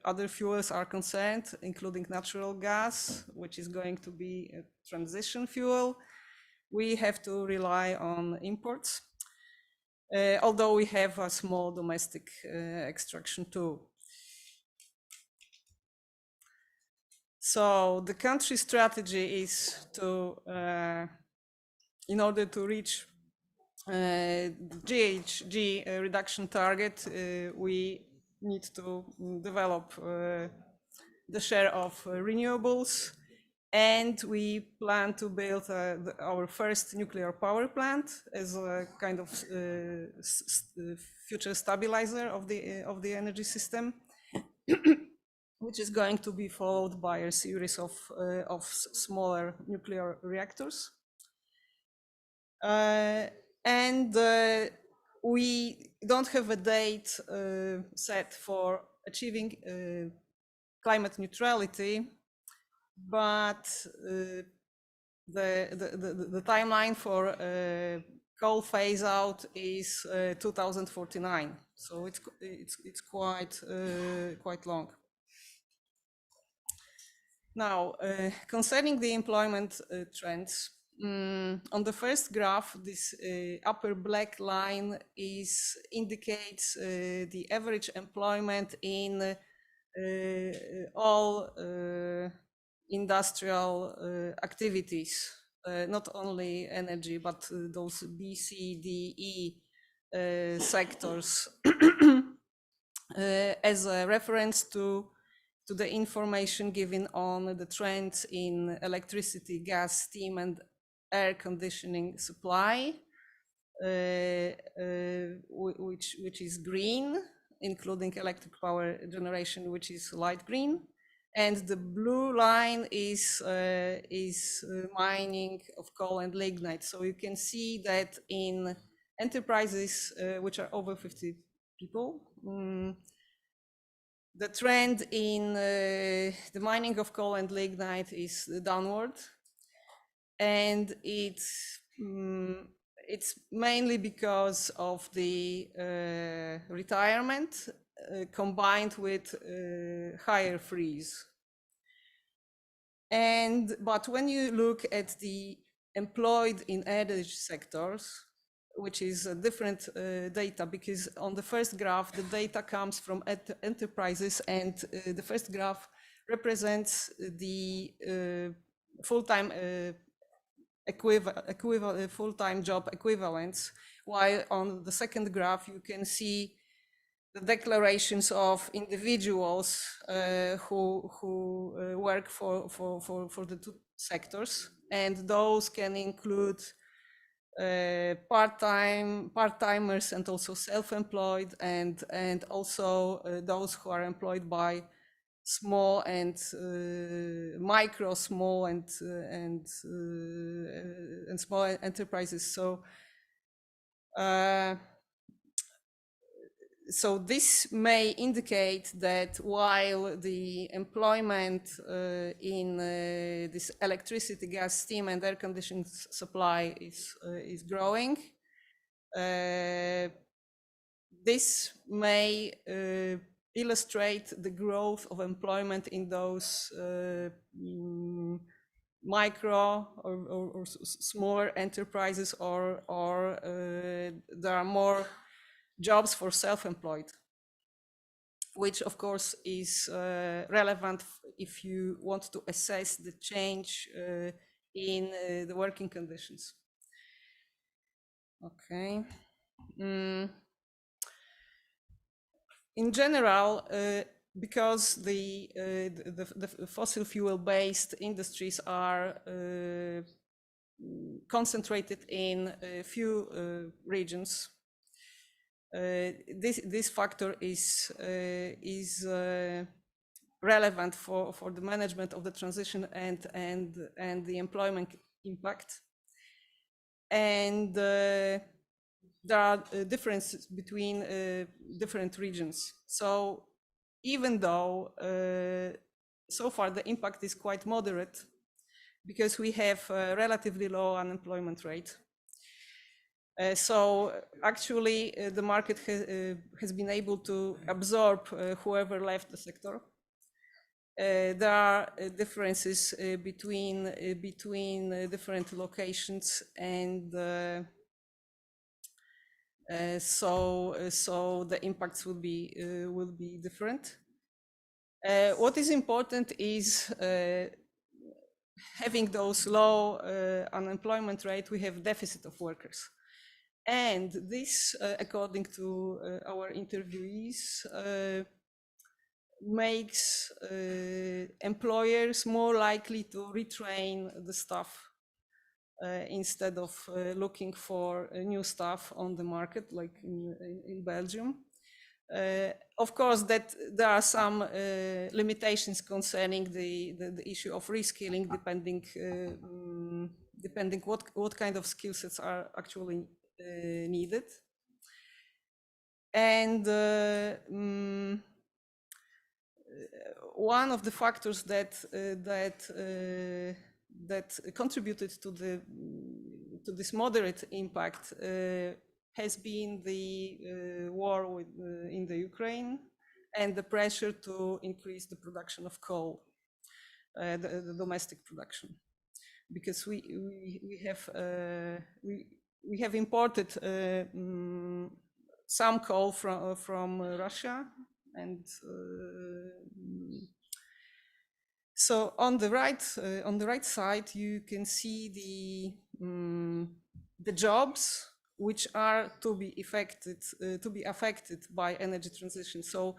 other fuels are concerned, including natural gas, which is going to be a transition fuel, we have to rely on imports, although we have a small domestic extraction too. So the country strategy is to, in order to reach GHG reduction target, we need to develop the share of renewables, and we plan to build our first nuclear power plant as a kind of future stabilizer of the energy system, which is going to be followed by a series of smaller nuclear reactors. And we don't have a date set for achieving climate neutrality, but the timeline for coal phase out is 2049. So it's quite long. Now, concerning the employment trends, on the first graph, this upper black line indicates the average employment in all industrial activities, not only energy, but those B, C, D, E sectors, as a reference to the information given on the trends in electricity, gas, steam, and air conditioning supply, which is green, including electric power generation, which is light green, and the blue line is mining of coal and lignite. So you can see that in enterprises which are over 50 people, the trend in the mining of coal and lignite is downward, and it's mainly because of the retirement combined with higher freeze. But when you look at the employed in energy sectors, which is a different data, because on the first graph, the data comes from enterprises, and the first graph represents the full-time full-time job equivalents, while on the second graph, you can see the declarations of individuals who work for the two sectors, and those can include part-timers and also self-employed, and also those who are employed by small and micro, small and small enterprises. So this may indicate that while the employment in this electricity, gas, steam, and air conditioning supply is growing, this may illustrate the growth of employment in those micro or smaller enterprises, or there are more jobs for self-employed, which of course is relevant if you want to assess the change in the working conditions. Okay. In general, because the fossil fuel-based industries are concentrated in a few regions. This factor is relevant for the management of the transition and the employment impact. And there are differences between different regions. So even though so far the impact is quite moderate, because we have a relatively low unemployment rate. So actually the market has been able to absorb whoever left the sector. There are differences between different locations, and so the impacts will be different. What is important is having those low unemployment rate, we have deficit of workers. And this, according to our interviewees, makes employers more likely to retrain the staff instead of looking for new staff on the market, like in Belgium. Of course, that there are some limitations concerning the issue of reskilling, depending what kind of skill sets are actually needed. And one of the factors that contributed to this moderate impact has been the war in the Ukraine and the pressure to increase the production of coal, the domestic production, because we have imported some coal from Russia, and so on the right side you can see the jobs which are to be affected by energy transition. So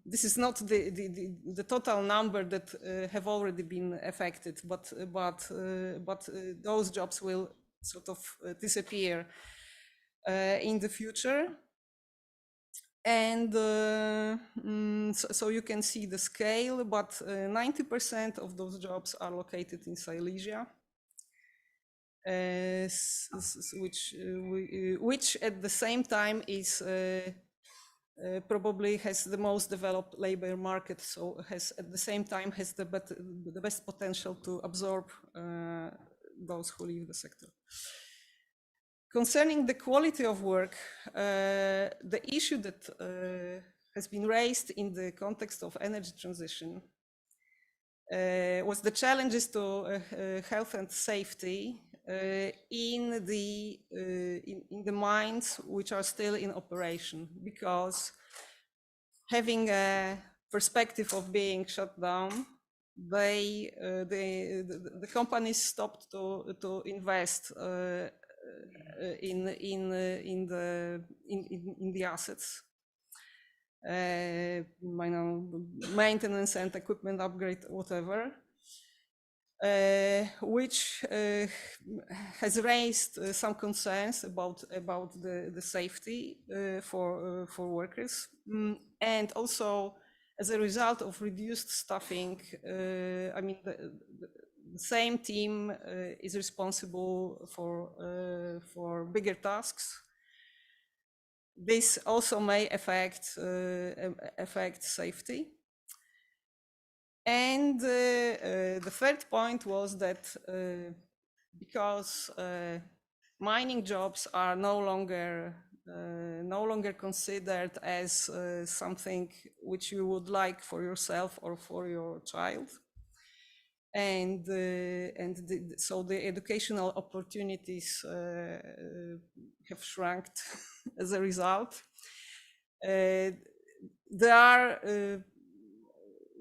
this is not the total number that have already been affected, but those jobs will sort of disappear in the future. And so you can see the scale, but 90% of those jobs are located in Silesia, which at the same time is probably has the most developed labor market, so has at the same time has the best potential to absorb those who leave the sector. Concerning the quality of work, the issue that has been raised in the context of energy transition was the challenges to health and safety in the mines which are still in operation, because having a perspective of being shut down, the companies stopped to invest in the assets, maintenance and equipment upgrade, whatever, which has raised some concerns about the safety for workers, and also as a result of reduced staffing. I mean, the same team is responsible for bigger tasks. This also may affect safety. And the third point was that because mining jobs are no longer considered as something which you would like for yourself or for your child, and so the educational opportunities have shrunk as a result. There are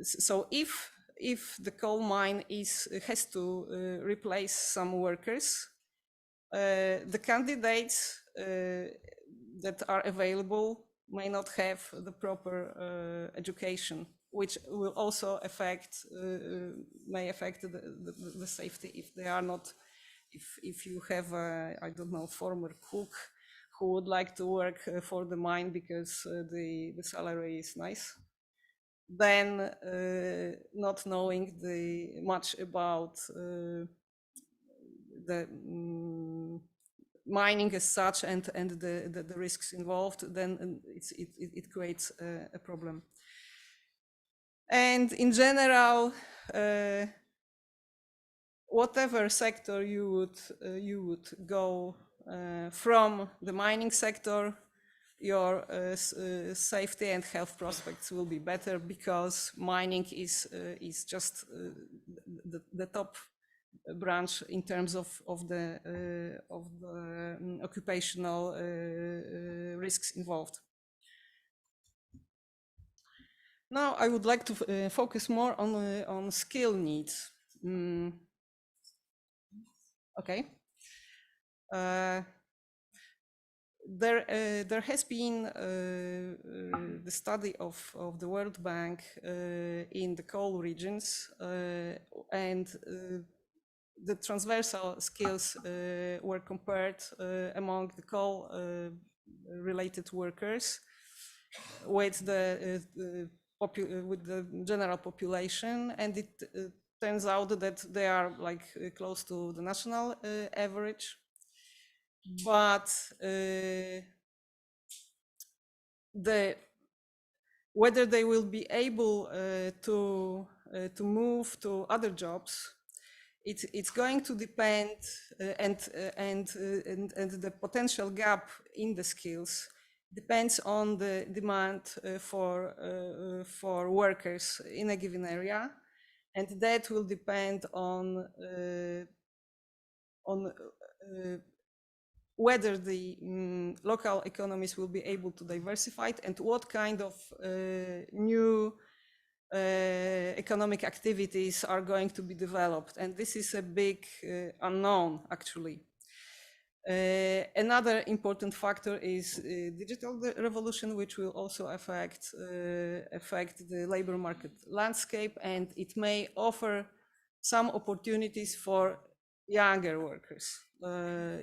so if the coal mine has to replace some workers, the candidates that are available may not have the proper education, which will also affect may affect the safety if they are not, if you have a, I don't know, former cook who would like to work for the mine because the salary is nice, then not knowing much about the mining as such and the risks involved, then it creates a problem. And in general, whatever sector you would go from the mining sector, your safety and health prospects will be better, because mining is just the top branch in terms of the occupational risks involved. Now I would like to focus more on skill needs. Okay. There has been the study of the World Bank in the coal regions, and the transversal skills were compared among the coal related workers with the general population, and it turns out that they are like close to the national average. But whether they will be able to move to other jobs, it's going to depend, and the potential gap in the skills depends on the demand for workers in a given area, and that will depend on whether the local economies will be able to diversify it, and what kind of new economic activities are going to be developed. And this is a big unknown, actually. Another important factor is digital revolution, which will also affect the labor market landscape, and it may offer some opportunities for younger workers.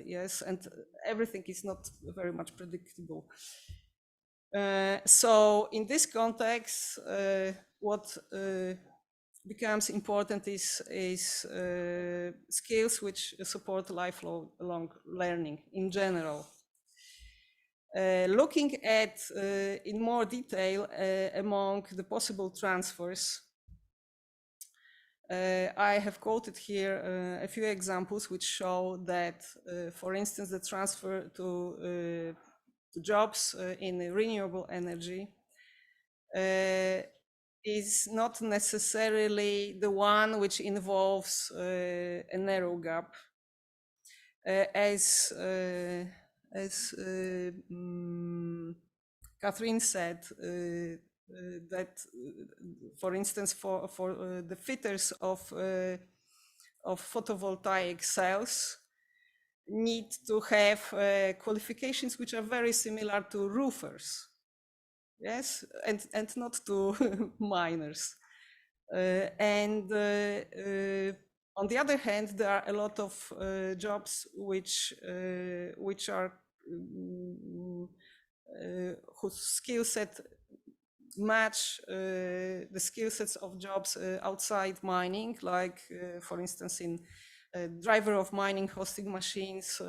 Yes, and everything is not very much predictable. So in this context, what becomes important is skills which support lifelong learning in general. Looking at in more detail among the possible transfers, I have quoted here a few examples which show that, for instance, the transfer to jobs in renewable energy is not necessarily the one which involves a narrow gap, as Catherine said, that, for instance, for the fitters of photovoltaic cells need to have qualifications which are very similar to roofers, yes, and not to miners. And on the other hand, there are a lot of jobs which are whose skill set match the skill sets of jobs outside mining, like for instance in driver of mining hosting machines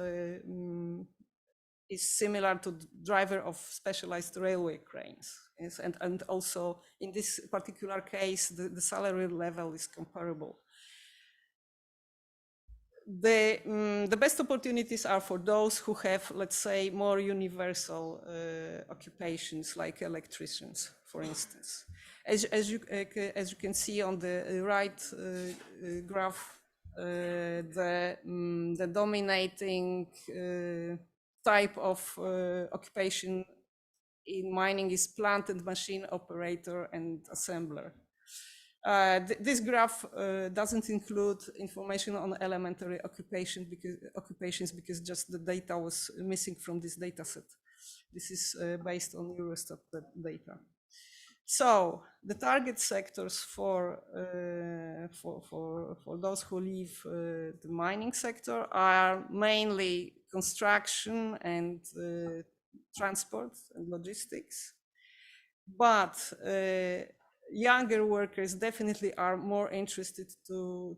is similar to driver of specialized railway cranes. Yes, and also in this particular case, the salary level is comparable. The best opportunities are for those who have, let's say, more universal occupations, like electricians, for instance. As you can see on the right graph, the dominating type of occupation in mining is plant and machine operator and assembler. This graph doesn't include information on elementary occupations because just the data was missing from this data set. This is based on Eurostat data. So the target sectors for those who leave the mining sector are mainly construction and transport and logistics. But younger workers definitely are more interested to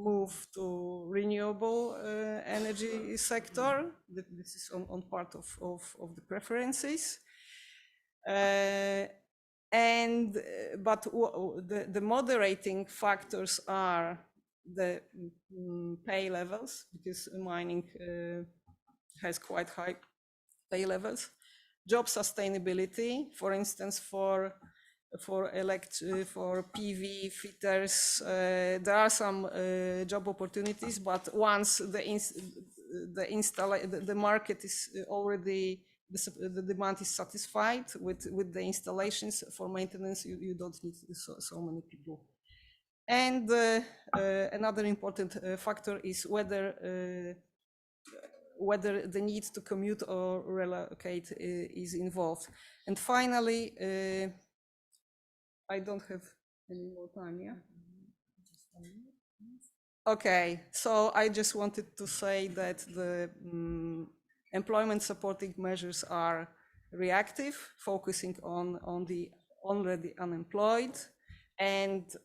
move to renewable energy sector. This is on part of the preferences. But the moderating factors are the pay levels, because mining has quite high pay levels. Job sustainability, for instance, for PV fitters, there are some job opportunities, but once the market is already, the demand is satisfied with the installations for maintenance, you don't need so many people. And another important factor is whether the need to commute or relocate is involved. And finally, I don't have any more time, yeah? Okay, so I just wanted to say that the employment supporting measures are reactive, focusing on the already unemployed, and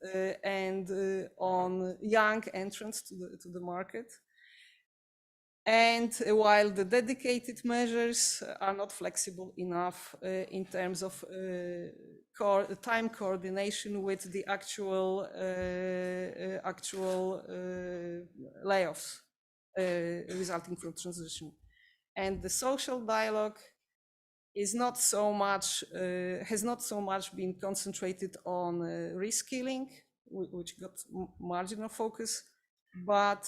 on young entrants to the market. And while the dedicated measures are not flexible enough in terms of time coordination with the actual layoffs resulting from transition. And the social dialogue is not so much, has not so much been concentrated on reskilling, which got marginal focus, but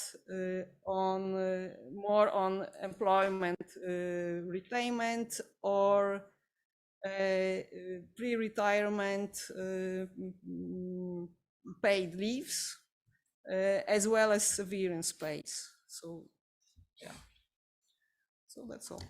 more on employment retainment or pre-retirement paid leaves, as well as severance pays. So, yeah. So that's all.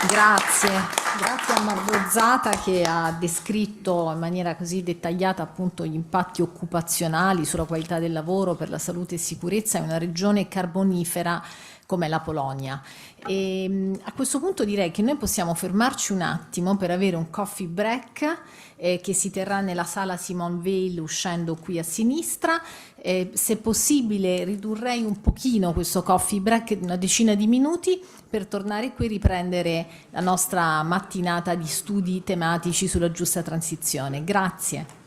Grazie a Margozzata che ha descritto in maniera così dettagliata appunto gli impatti occupazionali sulla qualità del lavoro, per la salute e sicurezza in una regione carbonifera come la Polonia. E a questo punto direi che noi possiamo fermarci un attimo per avere un coffee break che si terrà nella sala Simone Veil uscendo qui a sinistra. Se possibile ridurrei un pochino questo coffee break di una decina di minuti per tornare qui e riprendere la nostra mattinata di studi tematici sulla giusta transizione. Grazie.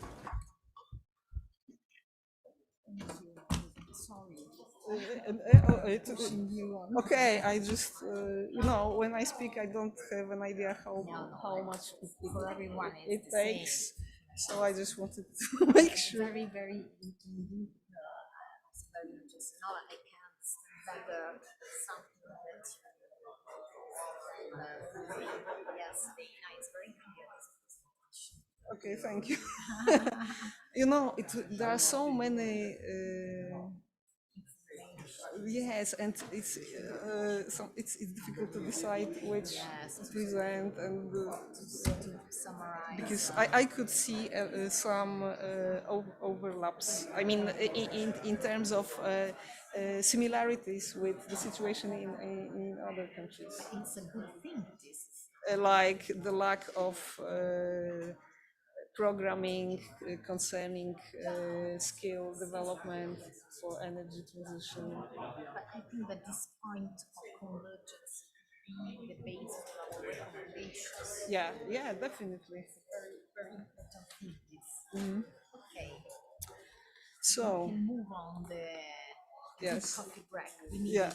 Okay, I just, when I speak, I don't have an idea how much For everyone it takes. So I just wanted to make sure. Very indeed. Just now I can't remember something that yes, it's very clear. Okay, thank you. There are so many. Yes, and it's difficult to decide which to present and to summarize. Because I could see some overlaps. I mean, in terms of similarities with the situation in other countries. It's a good thing. Like the lack of programming concerning skill development for energy transition. But I think that this point of convergence be the base for our recommendations. Yeah, definitely. Very important thing. Mm-hmm. Okay. So we can move on the yes. coffee break. We need Yeah.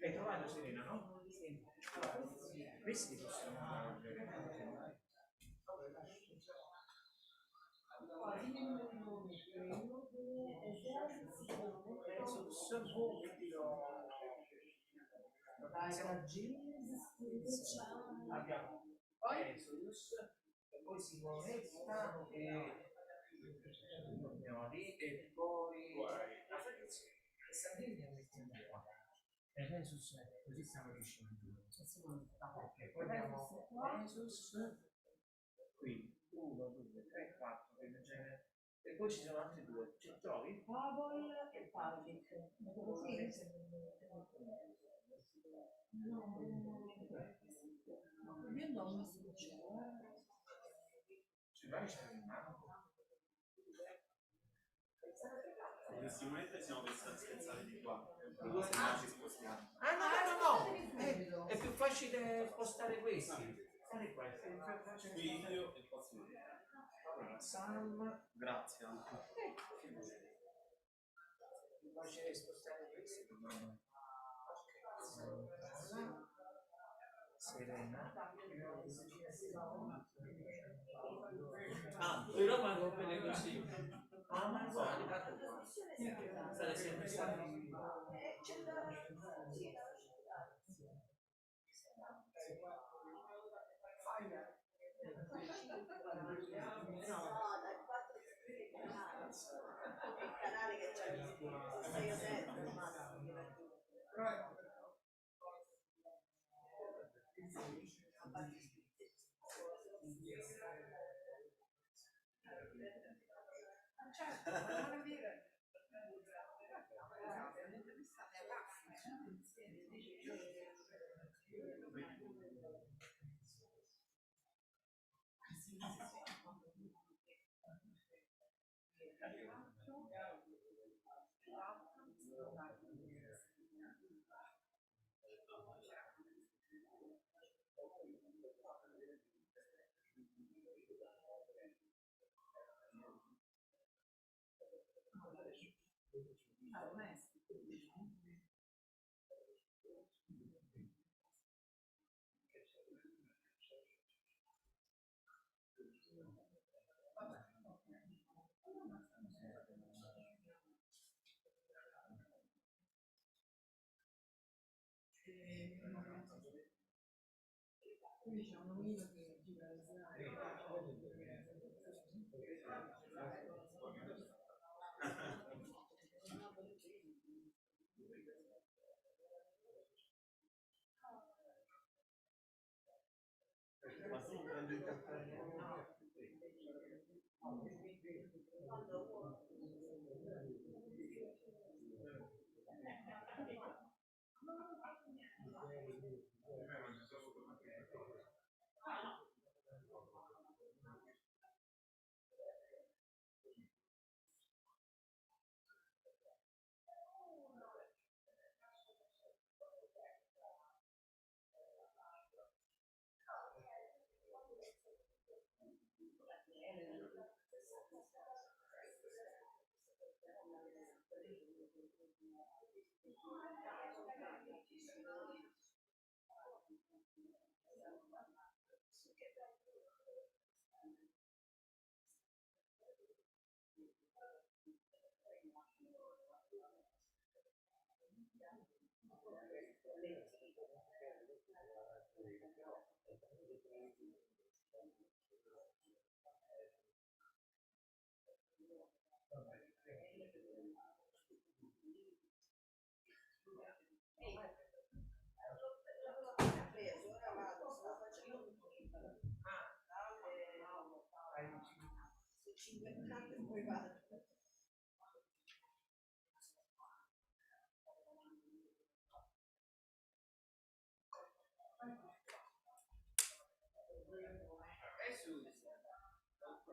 Hai trovato Serena, no? Questi possono abbiamo Exodus, e poi Simonetta andiamo lì e poi la Sardegna mettiamo qua. E Jesus, così stiamo riuscendo. E poi abbiamo Jesus, qui 1, 2, 3, 4, e poi ci sono altri due. Ci trovi? Pavol e Pavlik. Io non mi Le Simonette siamo messi a scherzare di qua. Ci spostiamo. no. È più facile spostare questi. Guarda qua, Qui io e posso vedere. allora, Sam. Grazie anche. Più facile spostare questi. Serena. Ah, però vanno bene così. Ah, ma guarda, sarei sempre stati. Canale che c'è 6 o 7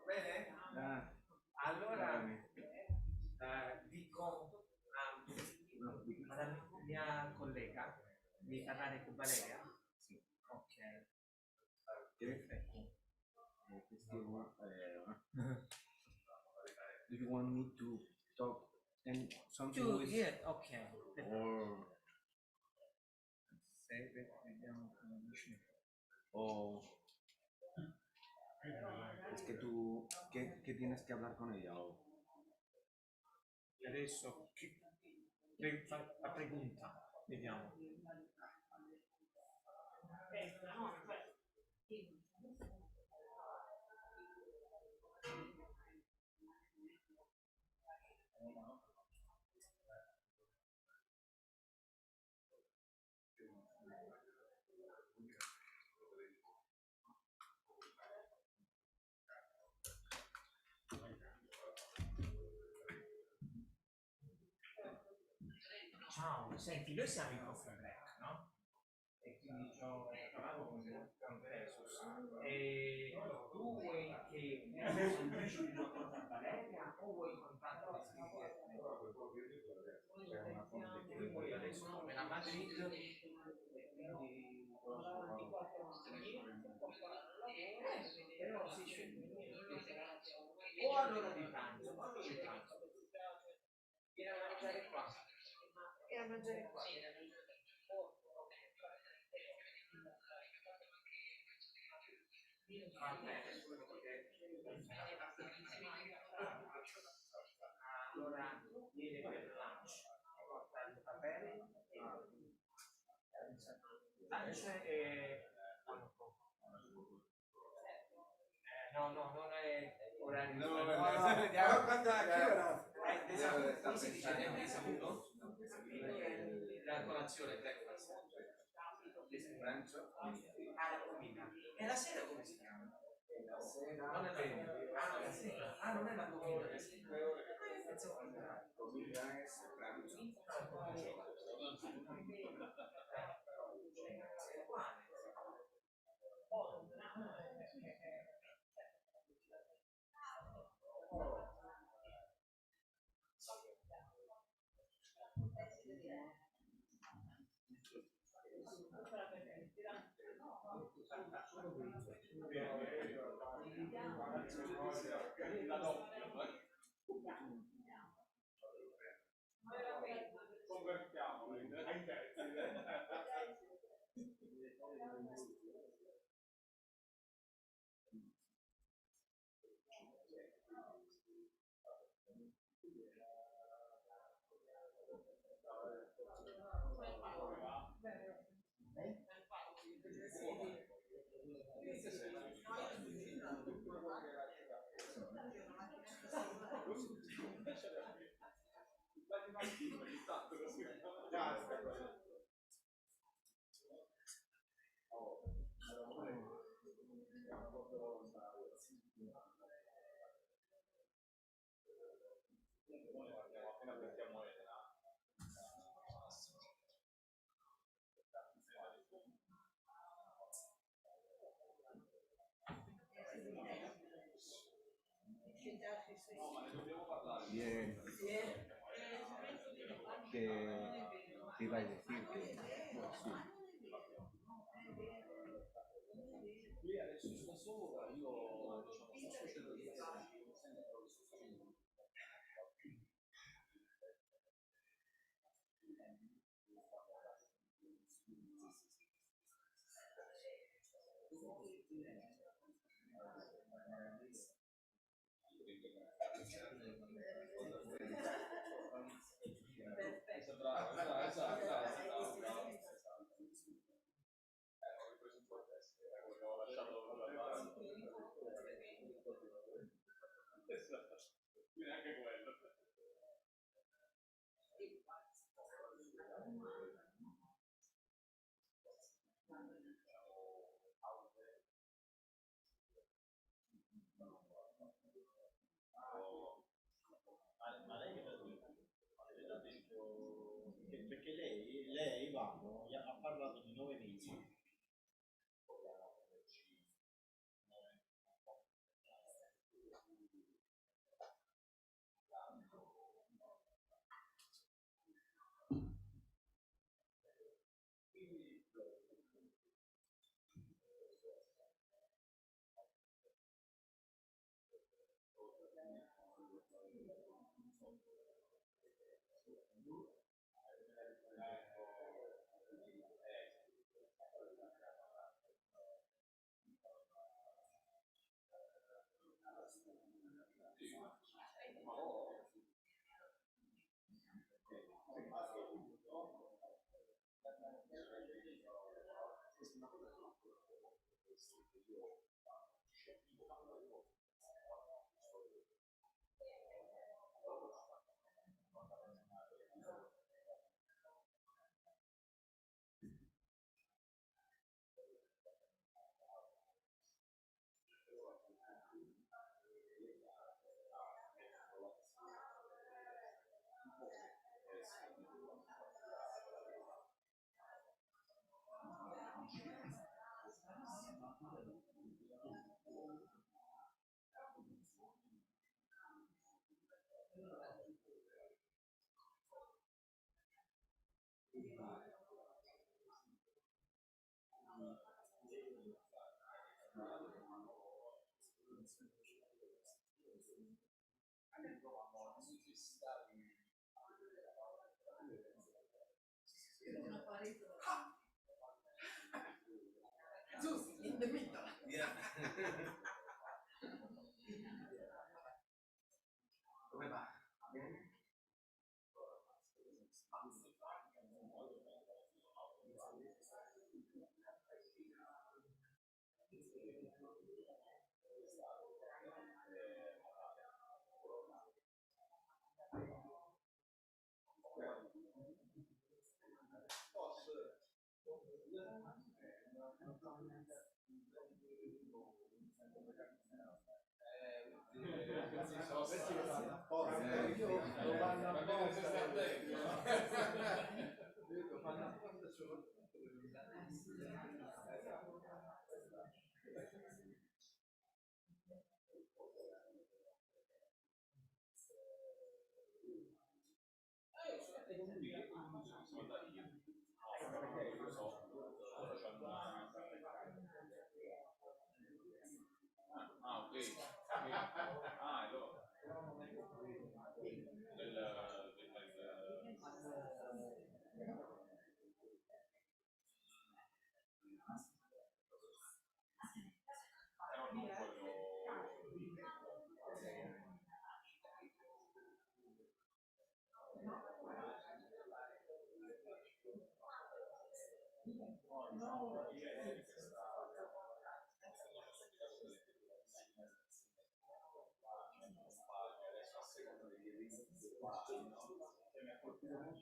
Bene? Allora dico alla mia collega di parlare con Valeria? Sì. Ok. Perfetto. Do you want me to talk and something Tu, with ok. or Vediamo come dici. o es que tú ¿qué tienes que hablar con ella o Adesso la pregunta, vediamo. Ciao, senti, noi siamo in coffee break, no? E quindi ci ho parlato con Pesus. E tu vuoi che adesso invece di portare Valeria o vuoi contattare perché poi adesso come la Madrid e quindi però si scende o all'ora di pranzo o all'ora di pranzo viene a mangiare qua. Viene a mangiare qua. Allora viene per lunch, porta il papere, lunch e no, non è orario. No, come si dice? È saputo? La colazione, breakfast. Pranzo. La comida. E la sera come si chiama? La sera. Non è la comida. Ah, la sera. Ah, non è la comida. La sera. Comida è pranzo. Bien. Que te iba a decir que sí. Ma lei che ha detto, perché lei Ivano, ha parlato di 9 mesi. In the middle. Yeah. Come va? Great.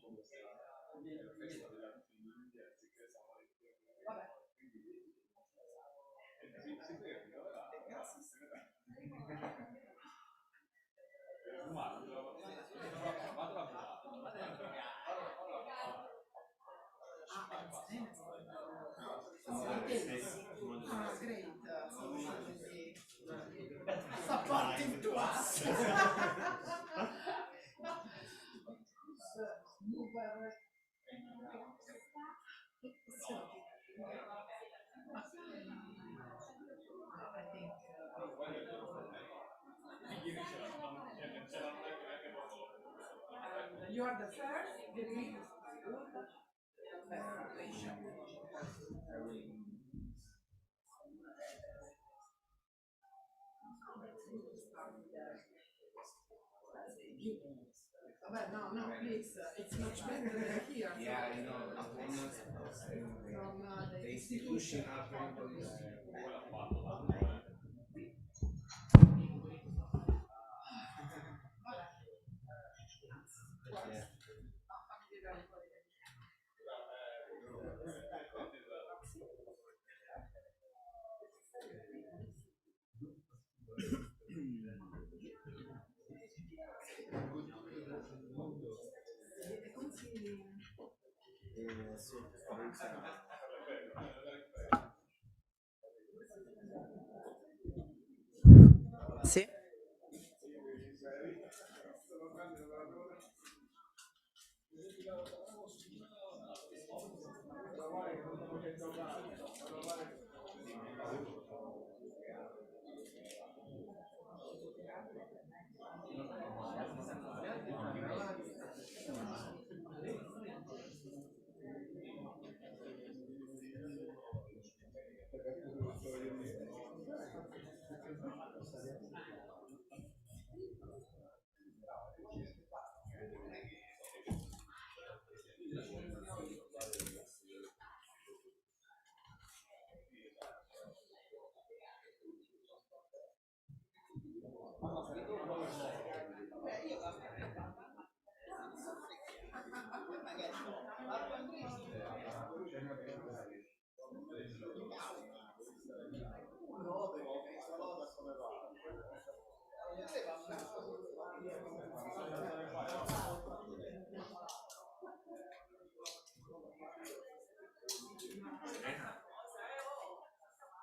Supportive to us. You are the first, the lead. No, please, it's much better than here. Yeah, I know. From the institution. Sì.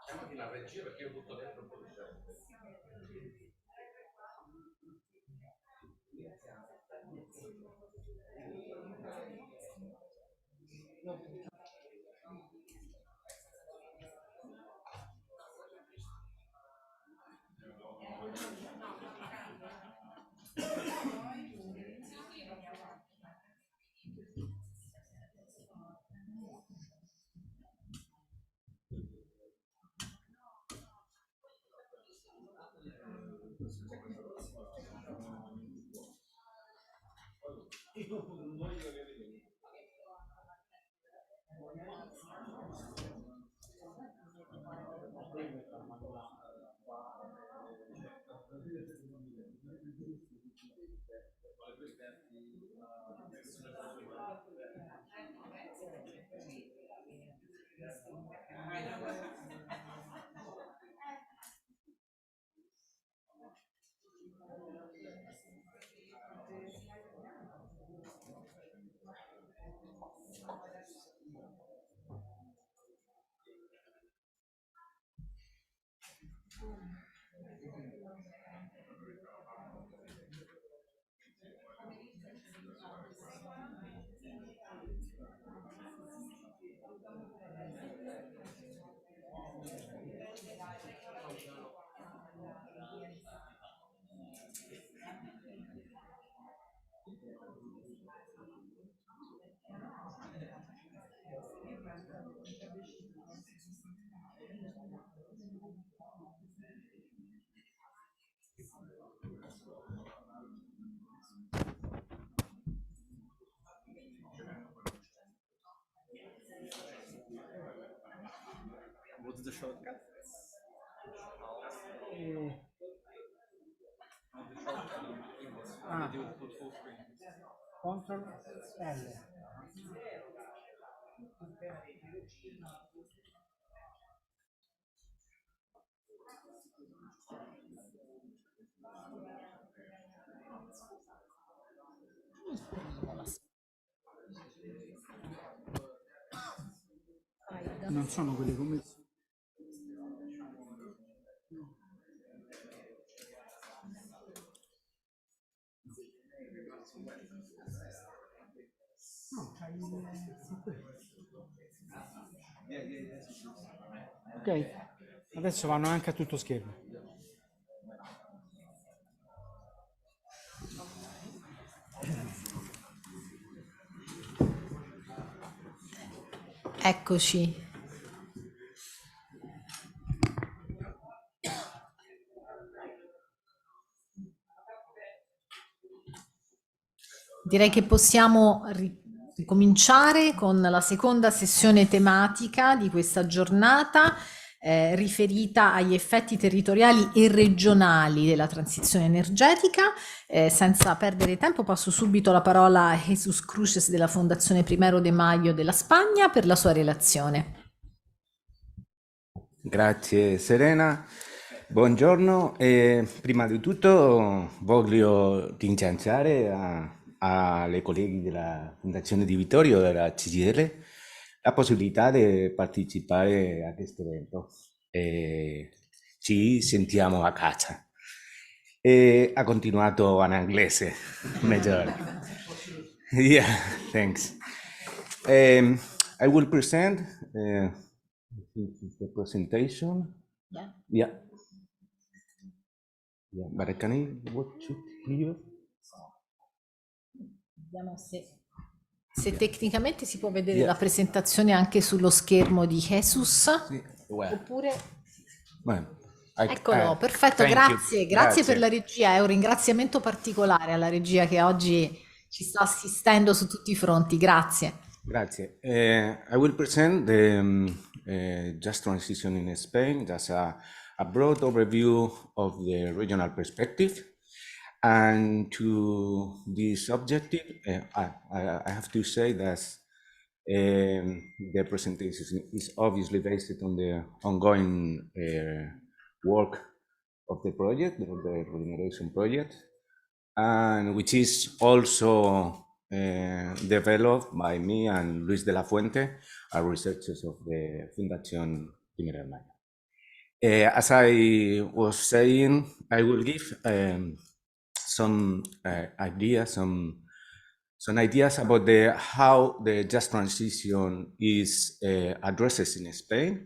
Chiamati la regia perché io butto dentro un po' di soldi. What's the shortcut? Ah. Do it full screen. Control L. Non sono quelle commissioni. No, c'hai ok, adesso vanno anche a tutto schermo. Eccoci. Direi che possiamo ricominciare con la seconda sessione tematica di questa giornata, riferita agli effetti territoriali e regionali della transizione energetica. Senza perdere tempo passo subito la parola a Jesus Cruces della Fondazione Primero de Mayo della Spagna per la sua relazione. Grazie Serena, buongiorno. Prima di tutto voglio ringraziare alle colleghi della Fondazione di Vittorio e della CGL la possibilità di partecipare a questo evento. Ci sentiamo a casa. Ha continuato in inglese, meglio. Yeah, thanks. I will present this is the presentation. Yeah. Yeah, but can I watch it here? Vediamo se tecnicamente si può vedere la presentazione anche sullo schermo di Jesus. Oppure... Eccolo, perfetto, grazie per la regia, è un ringraziamento particolare alla regia che oggi ci sta assistendo su tutti i fronti, grazie. Grazie. I will present the just transition in Spain, just a broad overview of the regional perspective. And to this objective, I have to say that the presentation is obviously based on the ongoing work of the project, of the REJEnerAXion project, and which is also developed by me and Luis de la Fuente, our researchers of the Fundación Primero de Mayo. As I was saying, I will give some ideas about how the just transition is addressed in Spain.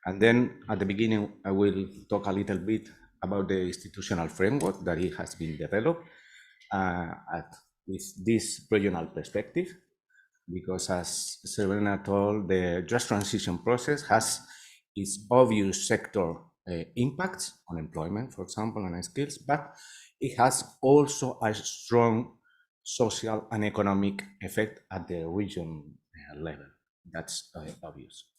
And then at the beginning, I will talk a little bit about the institutional framework that it has been developed with this regional perspective, because as Serena told, the just transition process has its obvious sector impacts on employment, for example, and skills, but it has also a strong social and economic effect at the region level. That's obvious.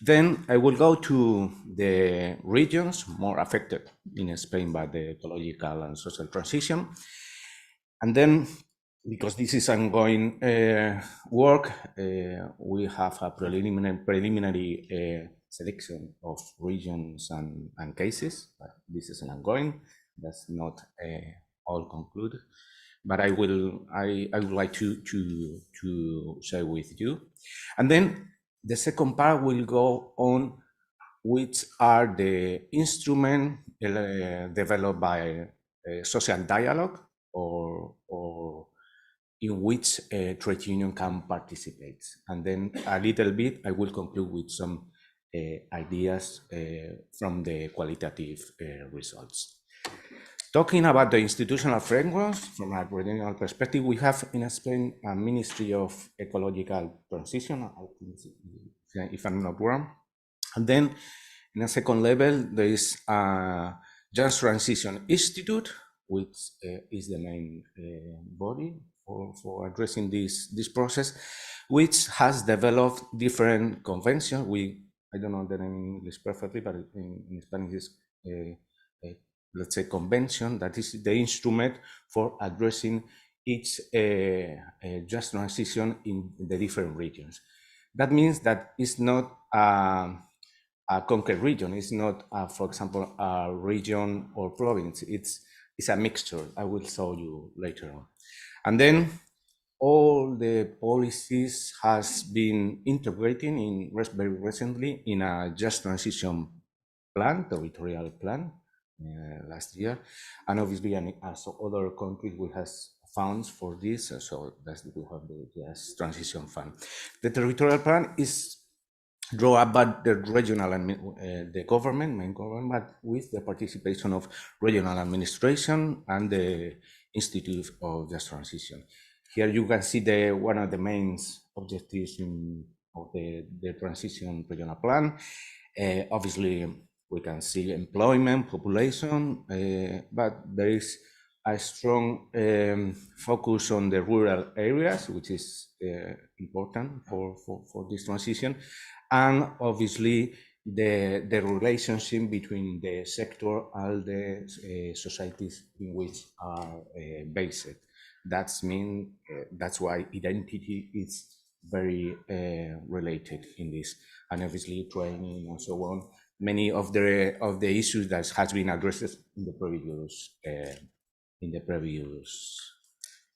Then I will go to the regions more affected in Spain by the ecological and social transition. And then, because this is ongoing work, we have a preliminary selection of regions and cases, but this is an ongoing. That's not all concluded, but I would like to share with you. And then the second part will go on which are the instruments developed by social dialogue or in which a trade union can participate. And then a little bit, I will conclude with some ideas from the qualitative results. Talking about the institutional frameworks, from a regional perspective, we have in Spain a Ministry of Ecological Transition, if I'm not wrong. And then in a second level, there is a Just Transition Institute, which is the main body for addressing this process, which has developed different conventions. I don't know the name in English perfectly, but in Spanish is let's say convention, that is the instrument for addressing each just transition in the different regions. That means that it's not a concrete region. It's not, for example, a region or province. It's a mixture. I will show you later on. And then all the policies has been integrating in very recently in a just transition plan, territorial plan, last year, and obviously also other countries will have funds for this, so that's we have the just transition fund. The territorial plan is draw up by the regional and the government, main government, with the participation of regional administration and the Institute of Just Transition. Here you can see one of the main objectives of the transition regional plan. Obviously, we can see employment, population, but there is a strong focus on the rural areas, which is important for this transition, and obviously the relationship between the sector and the societies in which are based. That's why identity is very related in this, and obviously training and so on. Many of the issues that has been addressed in the previous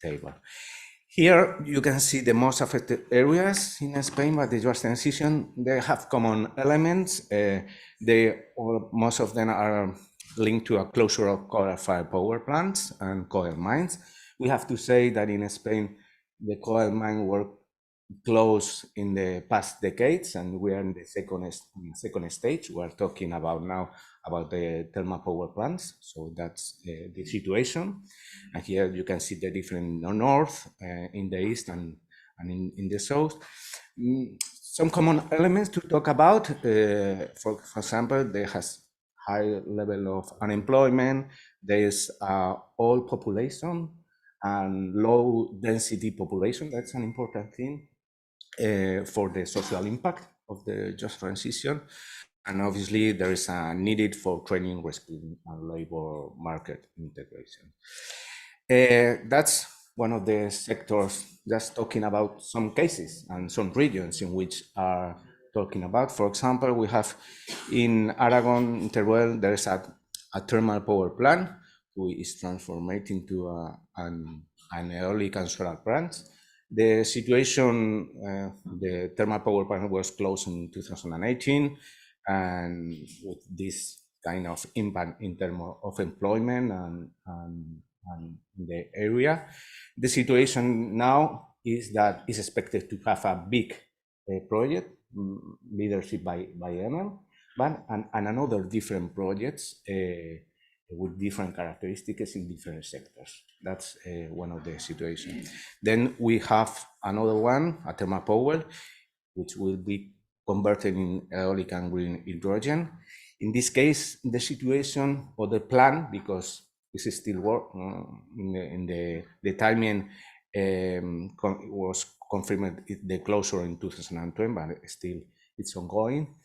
table. Here you can see the most affected areas in Spain by the just transition. They have common elements. Most of them are linked to a closure of coal-fired power plants and coal mines. We have to say that in Spain, the coal mines were closed in the past decades, and we are in the second stage. We are talking about now about the thermal power plants. So that's the situation. And here you can see the different north, in the east, and in the south. Some common elements to talk about. For example, there has high level of unemployment. There is old population and low density population. That's an important thing for the social impact of the just transition. And obviously there is a needed for training, reskilling, and labor market integration. That's one of the sectors, just talking about some cases and some regions in which are talking about. For example, we have in Aragon, in Teruel, there is a thermal power plant which is transformed into an aeolic and solar plant. The situation, the thermal power plant was closed in 2018, and with this kind of impact in terms of employment and the area. The situation now is that it's expected to have a big project, leadership by Enel, and another different projects with different characteristics in different sectors. That's one of the situations. Then we have another one, a thermal power, which will be converted in aeolic and green hydrogen. In this case, the situation or the plan, because this is still work in the timing was confirmed the closure in 2020, but still it's ongoing.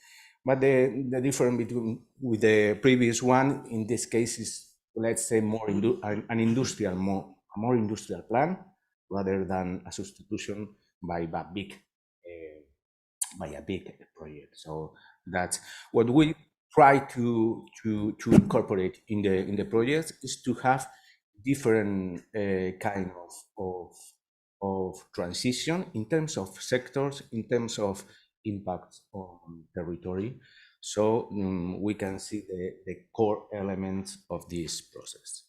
But the difference between with the previous one in this case is, let's say, more a more industrial plan rather than a substitution by a big project. So that's what we try to incorporate in the project, is to have different kind of transition in terms of sectors, in terms of impact on territory, so we can see the core elements of this process.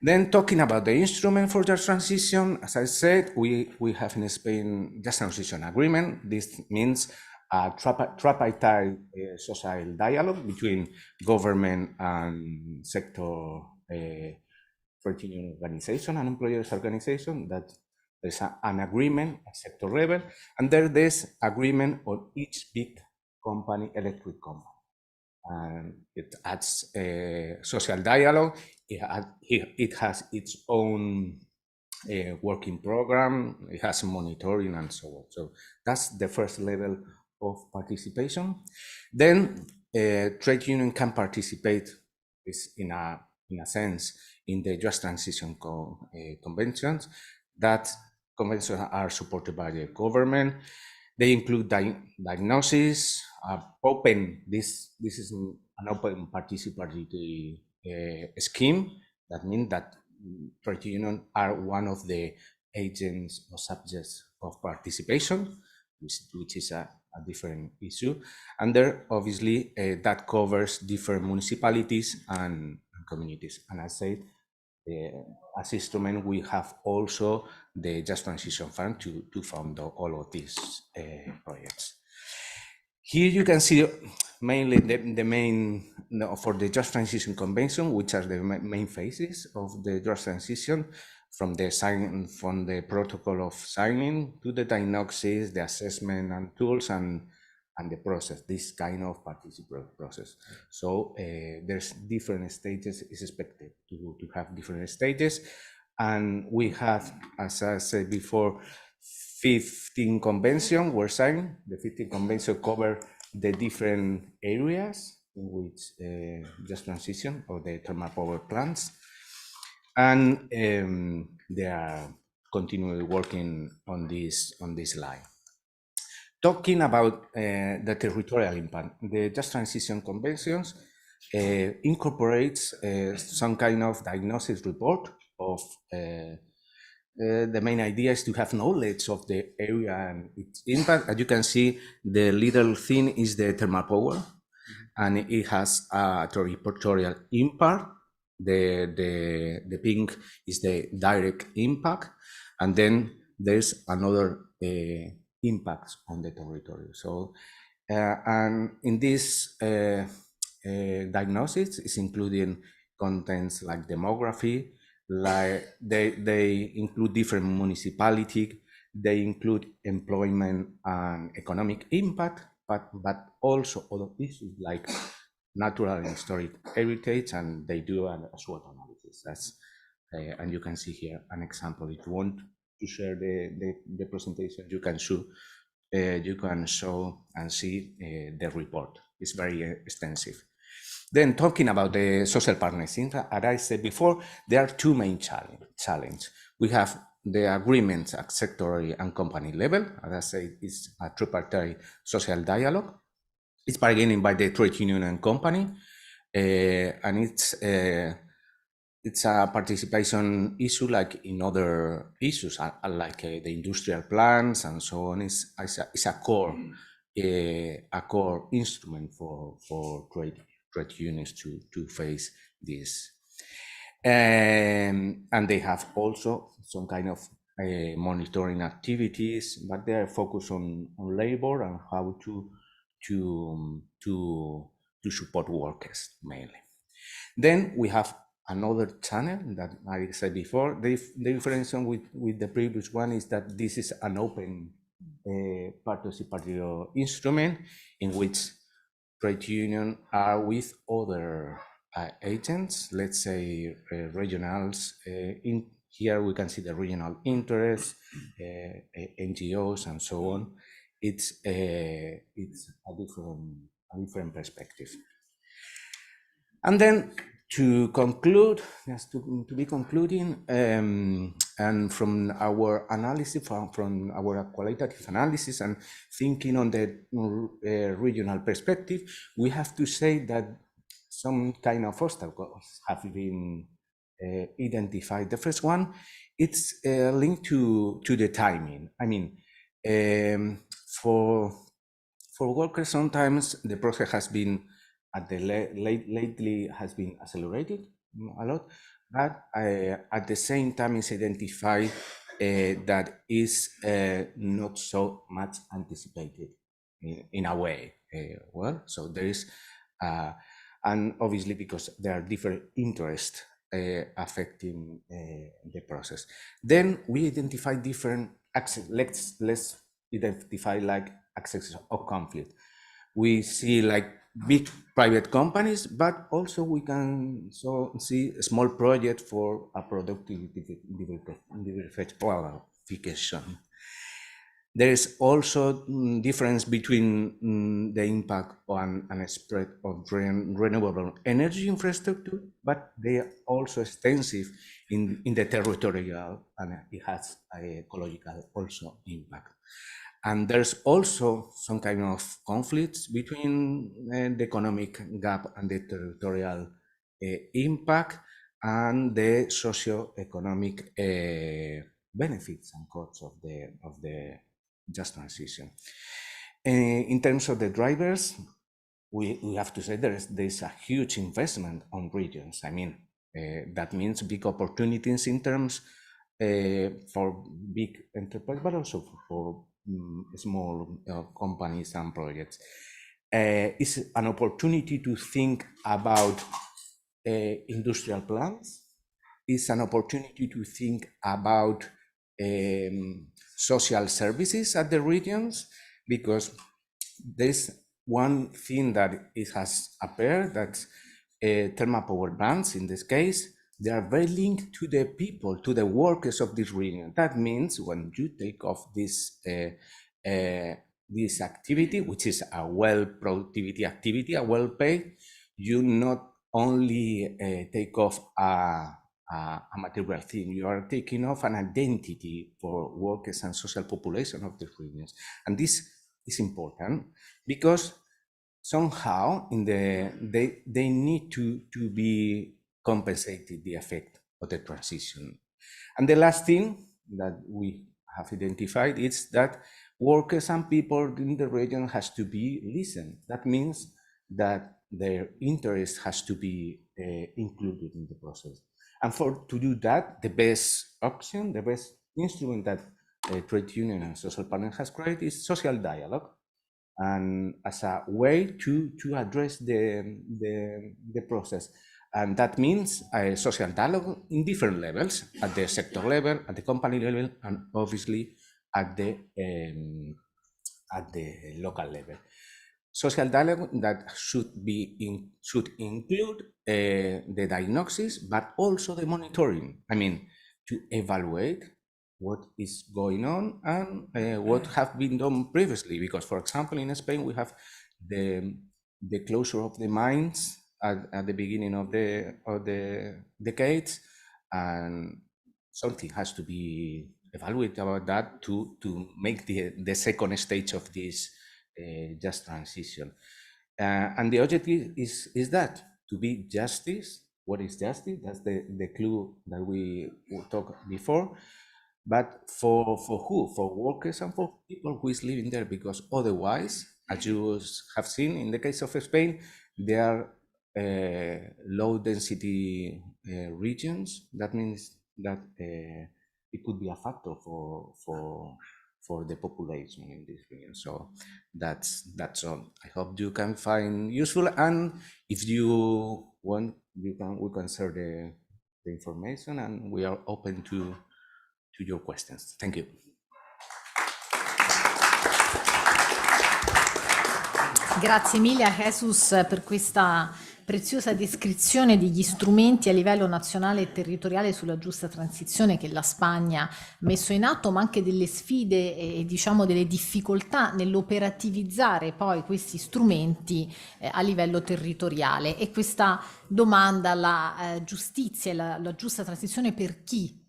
Then talking about the instrument for just transition, as I said, we have in Spain just transition agreement. This means a tripartite social dialogue between government and sector trade union organization and employers organization. That there's an agreement at sector level, and there's agreement on each big company, electric company. And it adds a social dialogue. It has its own working program. It has monitoring and so on. So that's the first level of participation. Then trade union can participate in a sense in the just transition conventions. That conventions are supported by the government. They include diagnosis, open. This is an open participatory scheme. That means that trade unions are one of the agents or subjects of participation, which is a different issue. And there, obviously, that covers different municipalities and communities. And I said, as instrument, we have also the Just Transition Fund to fund all of these projects. Here you can see mainly the main, for the Just Transition Convention, which are the main phases of the Just Transition, from the protocol of signing to the diagnosis, the assessment and tools, and the process, this kind of participatory process. So there's different stages, is expected to have different stages. And we have, as I said before, 15 conventions were signed. The 15 conventions cover the different areas in which Just Transition or the thermal power plants. And they are continually working on this line. Talking about the territorial impact, the Just Transition Conventions incorporates some kind of diagnosis report of the main idea is to have knowledge of the area and its impact. As you can see, the little thing is the thermal power, and it has a territorial impact. The pink is the direct impact, and then there's another impacts on the territory. So, and in this diagnosis is including contents like demography, like they include different municipalities, they include employment and economic impact, but also other issues like natural and historic heritage, and they do a SWOT analysis. That's and you can see here an example. If you want to share the presentation, you can show and see the report. It's very extensive. Then talking about the social partnerships, as I said before, there are two main challenges. We have the agreements at sector and company level. As I said, it's a tripartite social dialogue. It's bargaining by the trade union and company, and it's a participation issue like in other issues, like the industrial plans and so on. It's a core instrument for trade unions to face this. And they have also some kind of monitoring activities, but they are focused on labor and how to support workers mainly. Then we have another channel that I said before. The difference with the previous one is that this is an open participatory instrument in which trade unions are with other agents, let's say regionals. In here we can see the regional interests, NGOs, and so on. It's a different perspective. And then to conclude, just to be concluding, and from our analysis, from our qualitative analysis and thinking on the regional perspective, we have to say that some kind of obstacles have been identified. The first one, it's linked to the timing. I mean, for workers, sometimes the process has been lately has been accelerated a lot, but at the same time it's identified that is not so much anticipated in a way. Well, so there is, and obviously because there are different interests affecting the process. Then we identify different access. Let's identify like access of conflict. We see like big private companies, but also we can see a small project for a productivity diversification. There is also difference between the impact on and spread of renewable energy infrastructure, but they are also extensive in the territorial, and it has a ecological also impact. And there's also some kind of conflicts between the economic gap and the territorial impact and the socio-economic benefits and costs of the just transition. In terms of the drivers, we have to say there's a huge investment on regions. I mean, that means big opportunities in terms for big enterprise, but also for small companies and projects. It's an opportunity to think about industrial plants. It's an opportunity to think about social services at the regions, because there's one thing that it has appeared that thermal power plants, in this case, they are very linked to the people, to the workers of this region. That means when you take off this activity, which is a well-productivity activity, a well-paid, you not only take off a material thing, you are taking off an identity for workers and social population of the regions. And this is important because somehow they need to be compensated the effect of the transition. And the last thing that we have identified is that workers and people in the region has to be listened. That means that their interest has to be included in the process. And to do that, the best option, the best instrument that trade union and social partner has created is social dialogue, and as a way to address the process. And that means a social dialogue in different levels, at the sector level, at the company level, and obviously at the local level. Social dialogue that should include the diagnosis, but also the monitoring. I mean, to evaluate what is going on and what have been done previously. Because, for example, in Spain, we have the closure of the mines at the beginning of the decades, and something has to be evaluated about that to make the second stage of this just transition. And the objective is that to be justice. What is justice? That's the clue that we talked before. But for who? For workers and for people who is living there, because otherwise, as you have seen in the case of Spain, there are low density regions. That means that it could be a factor for the population in this region. So that's all. I hope you can find useful, and if you want, we can share the information, and we are open to your questions. Thank you. Grazie mille a Jesus per questa preziosa descrizione degli strumenti a livello nazionale e territoriale sulla giusta transizione che la Spagna ha messo in atto, ma anche delle sfide e diciamo delle difficoltà nell'operativizzare poi questi strumenti a livello territoriale. E questa domanda, la giustizia e la giusta transizione per chi?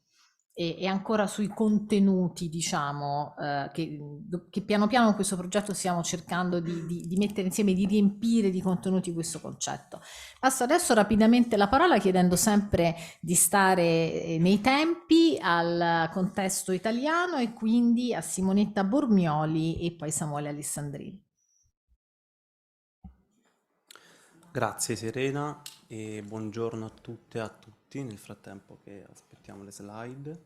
E ancora sui contenuti, diciamo, che piano piano in questo progetto stiamo cercando di mettere insieme, di riempire di contenuti questo concetto. Passo adesso rapidamente la parola, chiedendo sempre di stare nei tempi, al contesto italiano, e quindi a Simonetta Bormioli e poi Samuele Alessandrini. Grazie Serena e buongiorno a tutte e a tutti, nel frattempo che aspettiamo le slide,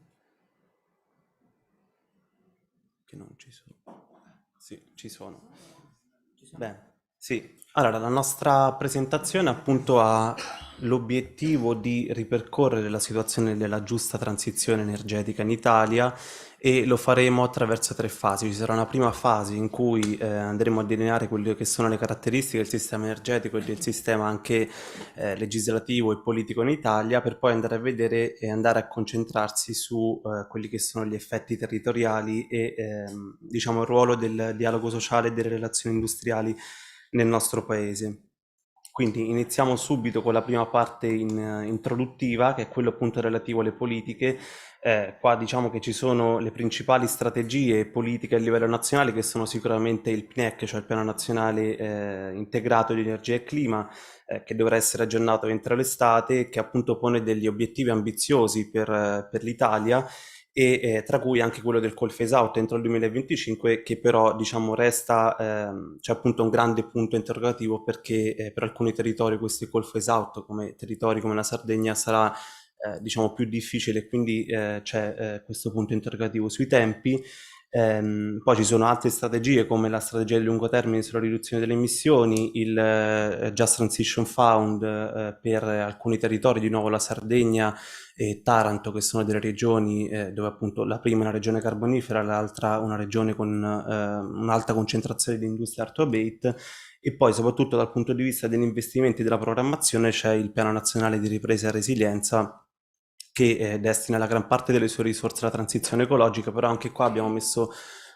che non ci sono. Sì, ci sono. Bene. Sì, allora la nostra presentazione appunto ha l'obiettivo di ripercorrere la situazione della giusta transizione energetica in Italia e lo faremo attraverso 3 fasi. Ci sarà una prima fase in cui andremo a delineare quelle che sono le caratteristiche del sistema energetico e del sistema anche legislativo e politico in Italia, per poi andare a vedere e andare a concentrarsi su quelli che sono gli effetti territoriali e diciamo il ruolo del dialogo sociale e delle relazioni industriali nel nostro paese. Quindi iniziamo subito con la prima parte introduttiva, che è quello appunto relativo alle politiche. Qua diciamo che ci sono le principali strategie politiche a livello nazionale, che sono sicuramente il PNEC, cioè il Piano Nazionale Integrato di Energia e Clima, che dovrà essere aggiornato entro l'estate, che appunto pone degli obiettivi ambiziosi per l'Italia e tra cui anche quello del call phase out entro il 2025, che però diciamo resta c'è appunto un grande punto interrogativo, perché per alcuni territori questo call phase out, come territori come la Sardegna, sarà diciamo più difficile, quindi c'è questo punto interrogativo sui tempi. Poi ci sono altre strategie come la strategia di lungo termine sulla riduzione delle emissioni, il Just Transition Fund per alcuni territori, di nuovo la Sardegna e Taranto, che sono delle regioni dove appunto la prima è una regione carbonifera, l'altra una regione con un'alta concentrazione di industria hard to abate. E poi soprattutto dal punto di vista degli investimenti e della programmazione c'è il Piano Nazionale di Ripresa e Resilienza, che destina la gran parte delle sue risorse alla transizione ecologica, però anche qua abbiamo messo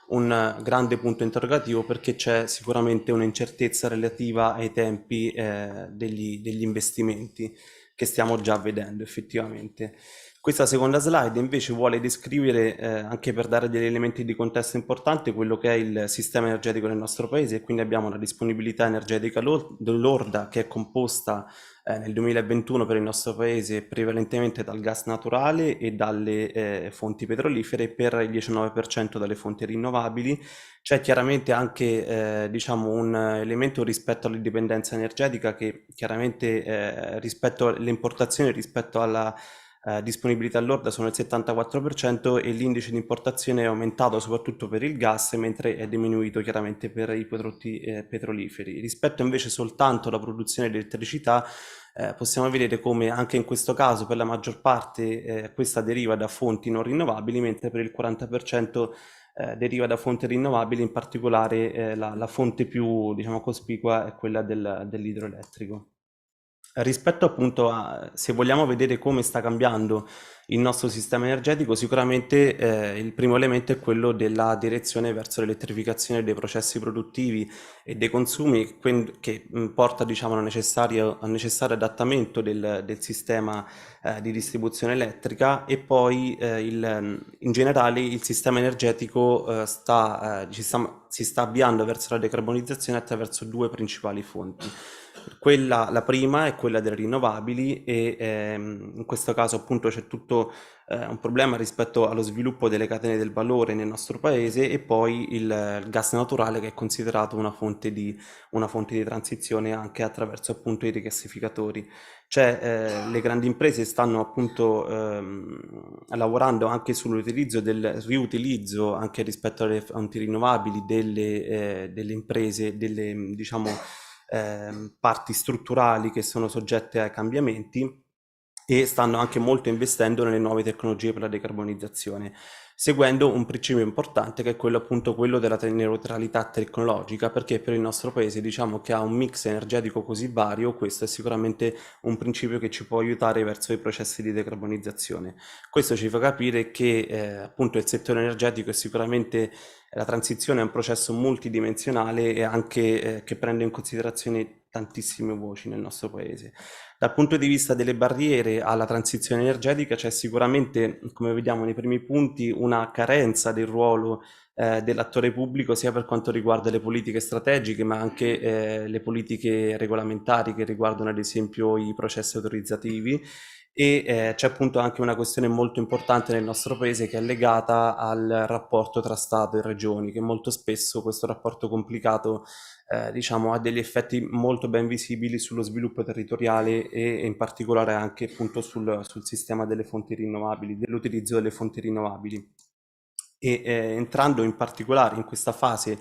un grande punto interrogativo, perché c'è sicuramente un'incertezza relativa ai tempi degli investimenti che stiamo già vedendo effettivamente. Questa seconda slide invece vuole descrivere, anche per dare degli elementi di contesto importanti, quello che è il sistema energetico nel nostro paese, e quindi abbiamo una disponibilità energetica lorda che è composta nel 2021 per il nostro paese prevalentemente dal gas naturale e dalle fonti petrolifere, per il 19% dalle fonti rinnovabili. C'è chiaramente anche diciamo un elemento rispetto all'indipendenza energetica, che chiaramente rispetto alle importazioni, rispetto alla disponibilità lorda, sono il 74%, e l'indice di importazione è aumentato soprattutto per il gas, mentre è diminuito chiaramente per i prodotti petroliferi. Rispetto invece soltanto alla produzione di elettricità, possiamo vedere come anche in questo caso per la maggior parte questa deriva da fonti non rinnovabili, mentre per il 40% deriva da fonti rinnovabili, in particolare la fonte più diciamo cospicua è quella dell'idroelettrico. Rispetto appunto a, se vogliamo vedere come sta cambiando il nostro sistema energetico, sicuramente il primo elemento è quello della direzione verso l'elettrificazione dei processi produttivi e dei consumi, che porta diciamo al necessario adattamento del sistema di distribuzione elettrica. E poi in generale il sistema energetico si sta avviando verso la decarbonizzazione attraverso 2 principali fonti. La prima è quella delle rinnovabili, e in questo caso appunto c'è tutto un problema rispetto allo sviluppo delle catene del valore nel nostro paese, e poi il gas naturale, che è considerato una fonte di transizione anche attraverso appunto i rigassificatori. Le grandi imprese stanno appunto lavorando anche sull'utilizzo del riutilizzo, anche rispetto alle fonti rinnovabili, delle imprese, delle diciamo parti strutturali che sono soggette ai cambiamenti, e stanno anche molto investendo nelle nuove tecnologie per la decarbonizzazione, seguendo un principio importante, che è quello appunto quello della neutralità tecnologica, perché per il nostro paese, diciamo che ha un mix energetico così vario, questo è sicuramente un principio che ci può aiutare verso i processi di decarbonizzazione. Questo ci fa capire che appunto il settore energetico è sicuramente, la transizione è un processo multidimensionale, e anche che prende in considerazione tantissime voci nel nostro paese. Dal punto di vista delle barriere alla transizione energetica c'è sicuramente, come vediamo nei primi punti, una carenza del ruolo dell'attore pubblico, sia per quanto riguarda le politiche strategiche, ma anche le politiche regolamentari, che riguardano ad esempio i processi autorizzativi. E c'è appunto anche una questione molto importante nel nostro paese, che è legata al rapporto tra Stato e Regioni, che molto spesso questo rapporto complicato diciamo ha degli effetti molto ben visibili sullo sviluppo territoriale, e in particolare anche appunto sul sistema delle fonti rinnovabili, dell'utilizzo delle fonti rinnovabili. e entrando in particolare in questa fase,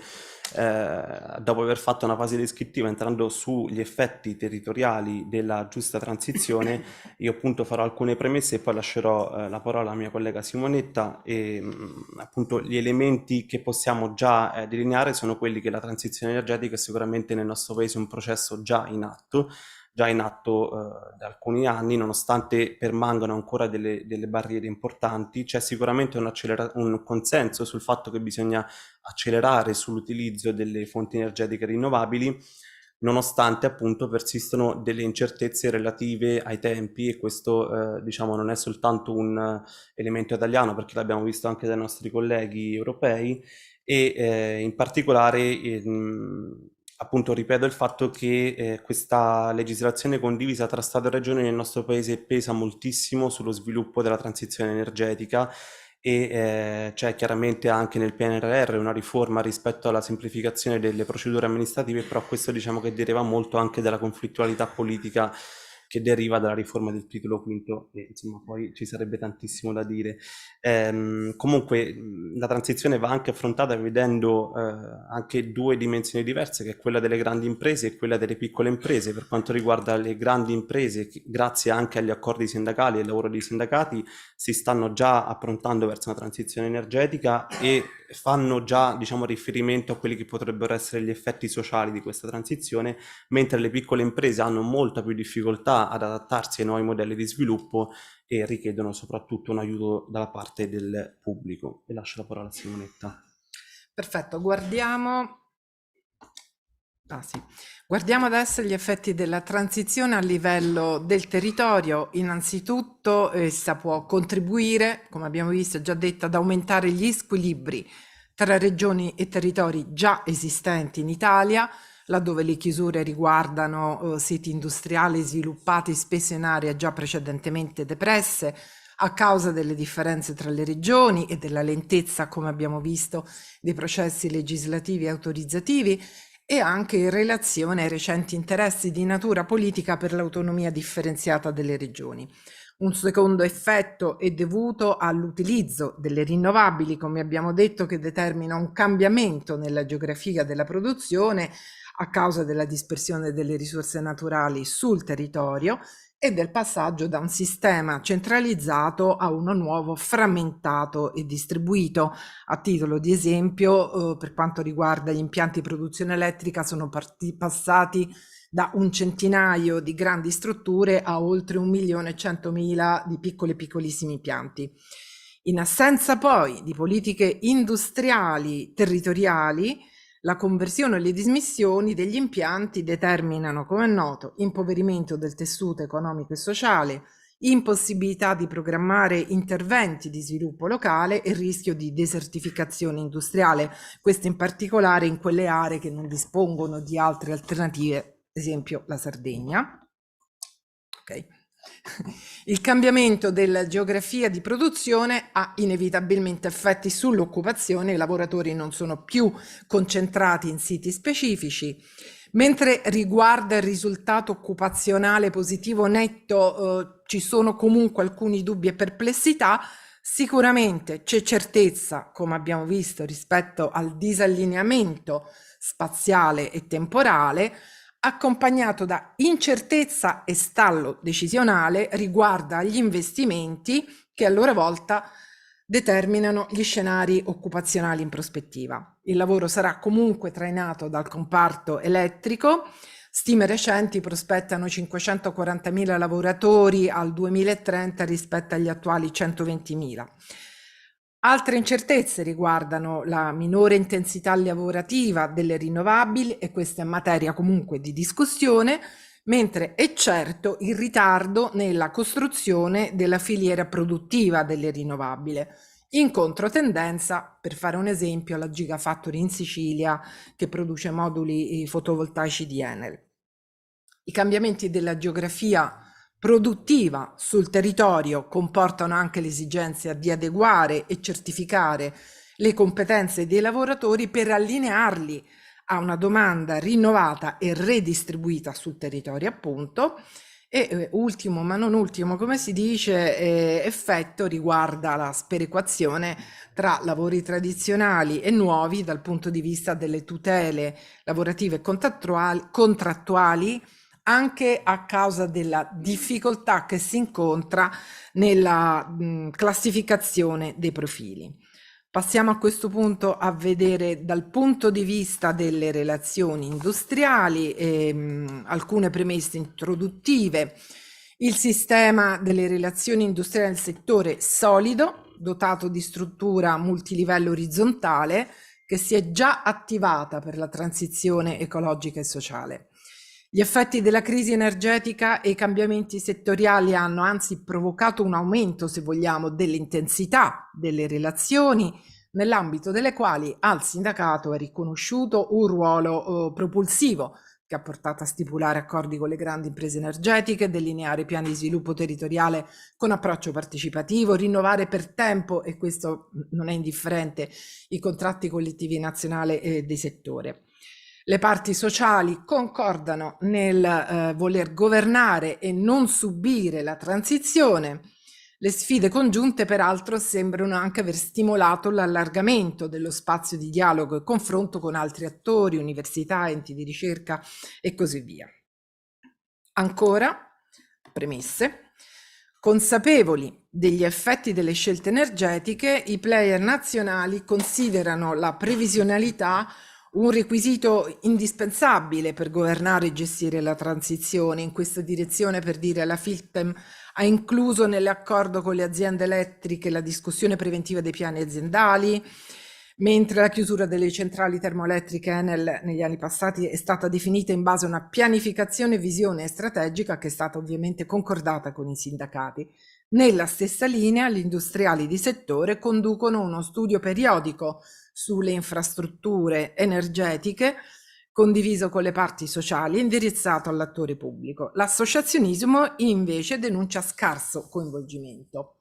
dopo aver fatto una fase descrittiva, entrando sugli effetti territoriali della giusta transizione, io appunto farò alcune premesse e poi lascerò la parola alla mia collega Simonetta e appunto gli elementi che possiamo già delineare sono quelli che la transizione energetica è sicuramente nel nostro paese un processo già in atto da alcuni anni, nonostante permangano ancora delle barriere importanti. C'è sicuramente un consenso sul fatto che bisogna accelerare sull'utilizzo delle fonti energetiche rinnovabili, nonostante appunto persistono delle incertezze relative ai tempi, e questo diciamo non è soltanto un elemento italiano, perché l'abbiamo visto anche dai nostri colleghi europei, e in particolare appunto ripeto il fatto che questa legislazione condivisa tra Stato e Regioni nel nostro paese pesa moltissimo sullo sviluppo della transizione energetica, e c'è chiaramente anche nel PNRR una riforma rispetto alla semplificazione delle procedure amministrative, però questo diciamo che deriva molto anche dalla conflittualità politica che deriva dalla riforma del titolo quinto, e insomma poi ci sarebbe tantissimo da dire. Comunque la transizione va anche affrontata vedendo anche due dimensioni diverse, che è quella delle grandi imprese e quella delle piccole imprese. Per quanto riguarda le grandi imprese, grazie anche agli accordi sindacali e al lavoro dei sindacati, si stanno già approntando verso una transizione energetica e fanno già diciamo riferimento a quelli che potrebbero essere gli effetti sociali di questa transizione, mentre le piccole imprese hanno molta più difficoltà ad adattarsi ai nuovi modelli di sviluppo e richiedono soprattutto un aiuto dalla parte del pubblico. E lascio la parola a Simonetta. Perfetto, guardiamo adesso gli effetti della transizione a livello del territorio. Innanzitutto essa può contribuire, come abbiamo visto, già detto, ad aumentare gli squilibri tra regioni e territori già esistenti in Italia, laddove le chiusure riguardano siti industriali sviluppati spesso in aree già precedentemente depresse, a causa delle differenze tra le regioni e della lentezza, come abbiamo visto, dei processi legislativi e autorizzativi, e anche in relazione ai recenti interessi di natura politica per l'autonomia differenziata delle regioni. Un secondo effetto è dovuto all'utilizzo delle rinnovabili, come abbiamo detto, che determina un cambiamento nella geografia della produzione a causa della dispersione delle risorse naturali sul territorio e del passaggio da un sistema centralizzato a uno nuovo frammentato e distribuito. A titolo di esempio, per quanto riguarda gli impianti di produzione elettrica, sono passati da un centinaio di grandi strutture a oltre 1.100.000 di piccolissimi impianti. In assenza poi di politiche industriali territoriali, la conversione e le dismissioni degli impianti determinano, come è noto, impoverimento del tessuto economico e sociale, impossibilità di programmare interventi di sviluppo locale e rischio di desertificazione industriale, questo in particolare in quelle aree che non dispongono di altre alternative, ad esempio la Sardegna. Okay. Il cambiamento della geografia di produzione ha inevitabilmente effetti sull'occupazione, i lavoratori non sono più concentrati in siti specifici. Mentre riguarda il risultato occupazionale positivo netto, ci sono comunque alcuni dubbi e perplessità. Sicuramente c'è certezza, come abbiamo visto, rispetto al disallineamento spaziale e temporale, accompagnato da incertezza e stallo decisionale riguardo agli investimenti che a loro volta determinano gli scenari occupazionali in prospettiva. Il lavoro sarà comunque trainato dal comparto elettrico. Stime recenti prospettano 540.000 lavoratori al 2030 rispetto agli attuali 120.000. Altre incertezze riguardano la minore intensità lavorativa delle rinnovabili, e questa è materia comunque di discussione, mentre è certo il ritardo nella costruzione della filiera produttiva delle rinnovabili. In controtendenza, per fare un esempio, la Gigafactory in Sicilia che produce moduli fotovoltaici di Enel. I cambiamenti della geografia produttiva sul territorio comportano anche l'esigenza di adeguare e certificare le competenze dei lavoratori per allinearli a una domanda rinnovata e redistribuita sul territorio, appunto, E ultimo, ma non ultimo, come si dice, effetto riguarda la sperequazione tra lavori tradizionali e nuovi dal punto di vista delle tutele lavorative e contrattuali, anche a causa della difficoltà che si incontra nella classificazione dei profili. Passiamo a questo punto a vedere dal punto di vista delle relazioni industriali alcune premesse introduttive. Il sistema delle relazioni industriali nel settore solido, dotato di struttura multilivello orizzontale, che si è già attivata per la transizione ecologica e sociale. Gli effetti della crisi energetica e i cambiamenti settoriali hanno anzi provocato un aumento, se vogliamo, dell'intensità delle relazioni, nell'ambito delle quali al sindacato è riconosciuto un ruolo propulsivo, che ha portato a stipulare accordi con le grandi imprese energetiche, delineare piani di sviluppo territoriale con approccio partecipativo, rinnovare per tempo, e questo non è indifferente, i contratti collettivi nazionali di settore. Le parti sociali concordano nel voler governare e non subire la transizione. Le sfide congiunte, peraltro, sembrano anche aver stimolato l'allargamento dello spazio di dialogo e confronto con altri attori, università, enti di ricerca e così via. Ancora, premesse. Consapevoli degli effetti delle scelte energetiche, i player nazionali considerano la previsionalità un requisito indispensabile per governare e gestire la transizione. In questa direzione, per dire, la FILPEM ha incluso nell'accordo con le aziende elettriche la discussione preventiva dei piani aziendali, mentre la chiusura delle centrali termoelettriche Enel negli anni passati è stata definita in base a una pianificazione e visione strategica che è stata ovviamente concordata con i sindacati. Nella stessa linea, gli industriali di settore conducono uno studio periodico sulle infrastrutture energetiche, condiviso con le parti sociali, indirizzato all'attore pubblico. L'associazionismo invece denuncia scarso coinvolgimento.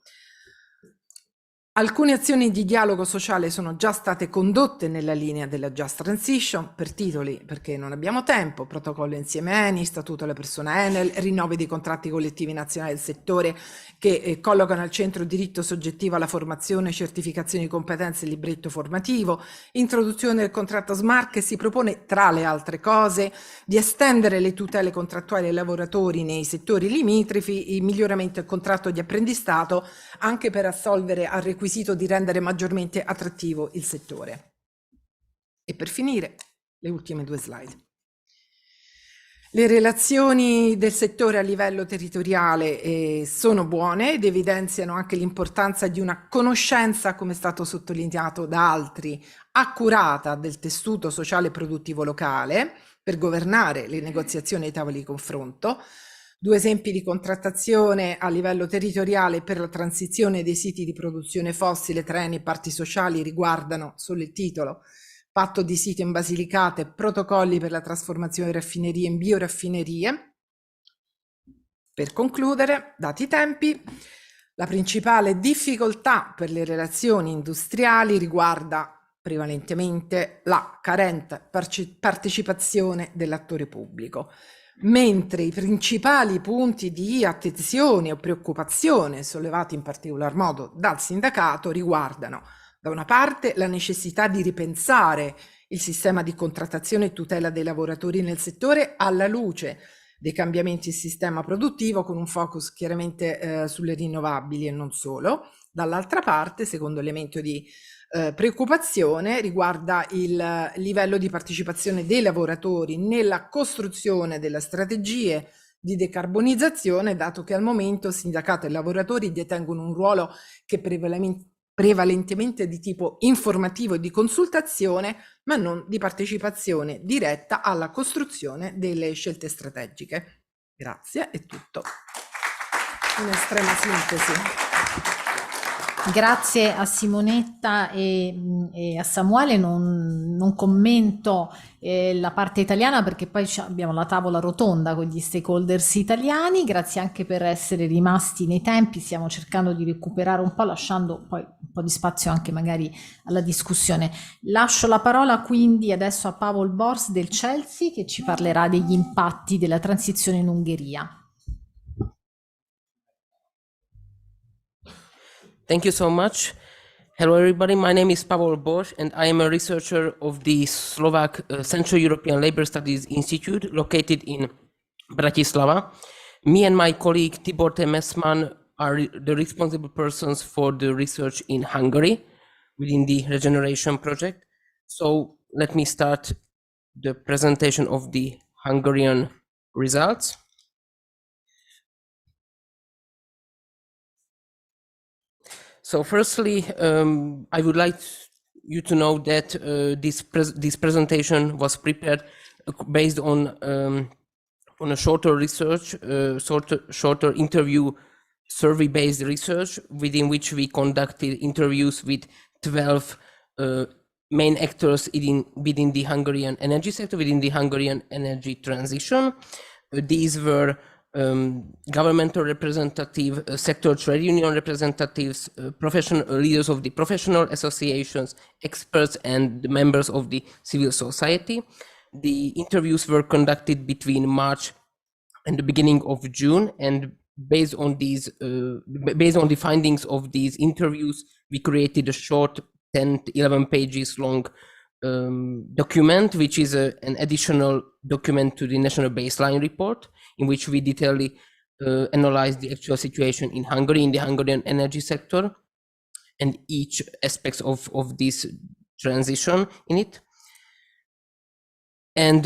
Alcune azioni di dialogo sociale sono già state condotte nella linea della Just Transition, per titoli perché non abbiamo tempo: protocollo insieme Eni, statuto della persona Enel, rinnovi dei contratti collettivi nazionali del settore che collocano al centro il diritto soggettivo alla formazione, certificazione di competenze e libretto formativo, introduzione del contratto smart che si propone, tra le altre cose, di estendere le tutele contrattuali ai lavoratori nei settori limitrofi, il miglioramento del contratto di apprendistato anche per assolvere al requisito di rendere maggiormente attrattivo il settore. E per finire, le ultime due slide. Le relazioni del settore a livello territoriale sono buone ed evidenziano anche l'importanza di una conoscenza, come è stato sottolineato da altri, accurata del tessuto sociale e produttivo locale per governare le negoziazioni ai tavoli di confronto. Due esempi di contrattazione a livello territoriale per la transizione dei siti di produzione fossile, treni e parti sociali riguardano, solo il titolo, patto di sito in Basilicata, protocolli per la trasformazione di raffinerie in bioraffinerie. Per concludere, dati i tempi, la principale difficoltà per le relazioni industriali riguarda prevalentemente la carente partecipazione dell'attore pubblico, mentre i principali punti di attenzione o preoccupazione sollevati in particolar modo dal sindacato riguardano, da una parte, la necessità di ripensare il sistema di contrattazione e tutela dei lavoratori nel settore alla luce dei cambiamenti del sistema produttivo, con un focus chiaramente sulle rinnovabili e non solo. Dall'altra parte, secondo elemento di preoccupazione, riguarda il livello di partecipazione dei lavoratori nella costruzione delle strategie di decarbonizzazione, dato che al momento sindacato e lavoratori detengono un ruolo che prevalentemente di tipo informativo e di consultazione, ma non di partecipazione diretta alla costruzione delle scelte strategiche. Grazie, è tutto. In estrema sintesi. Grazie a Simonetta e a Samuele, non commento la parte italiana perché poi abbiamo la tavola rotonda con gli stakeholders italiani. Grazie anche per essere rimasti nei tempi, stiamo cercando di recuperare un po', lasciando poi un po' di spazio anche magari alla discussione. Lascio la parola quindi adesso a Pavel Bors del Chelsea, che ci parlerà degli impatti della transizione in Ungheria. Thank you so much. Hello, everybody. My name is Pavel Bosch, and I am a researcher of the Slovak Central European Labour Studies Institute, located in Bratislava. Me and my colleague Tibor Temesman are the responsible persons for the research in Hungary within the REJEnerAXion project. So let me start the presentation of the Hungarian results. So firstly, I would like you to know that this presentation was prepared based on a shorter research, shorter interview survey-based research, within which we conducted interviews with 12 main actors within the Hungarian energy sector, within the Hungarian energy transition. These were governmental representative, sector trade union representatives, professional leaders of the professional associations, experts, and the members of the civil society. The interviews were conducted between March and the beginning of June, and based on these, based on the findings of these interviews, we created a short 10 to 11 pages long document, which is an additional document to the National Baseline Report, in which we detailedly analyze the actual situation in Hungary, in the Hungarian energy sector, and each aspects of this transition in it. And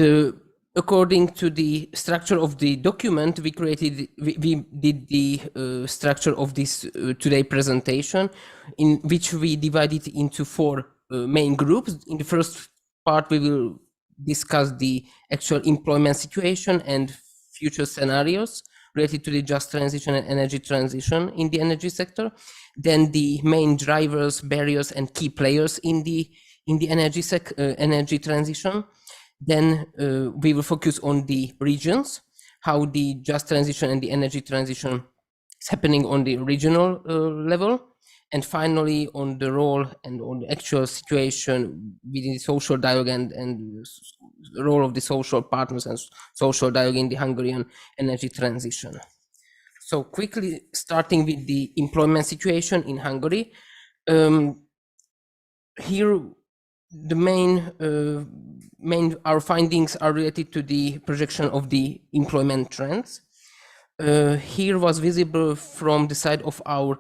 according to the structure of the document, we did the structure of this today presentation, in which we divided into 4 main groups. In the first part, we will discuss the actual employment situation and future scenarios related to the just transition and energy transition in the energy sector. Then the main drivers, barriers, and key players in the energy transition. Then we will focus on the regions, how the just transition and the energy transition is happening on the regional level. And finally, on the role and on the actual situation within the social dialogue and the role of the social partners and social dialogue in the Hungarian energy transition. So quickly starting with the employment situation in Hungary. Here, the main our findings are related to the projection of the employment trends. Here was visible from the side of our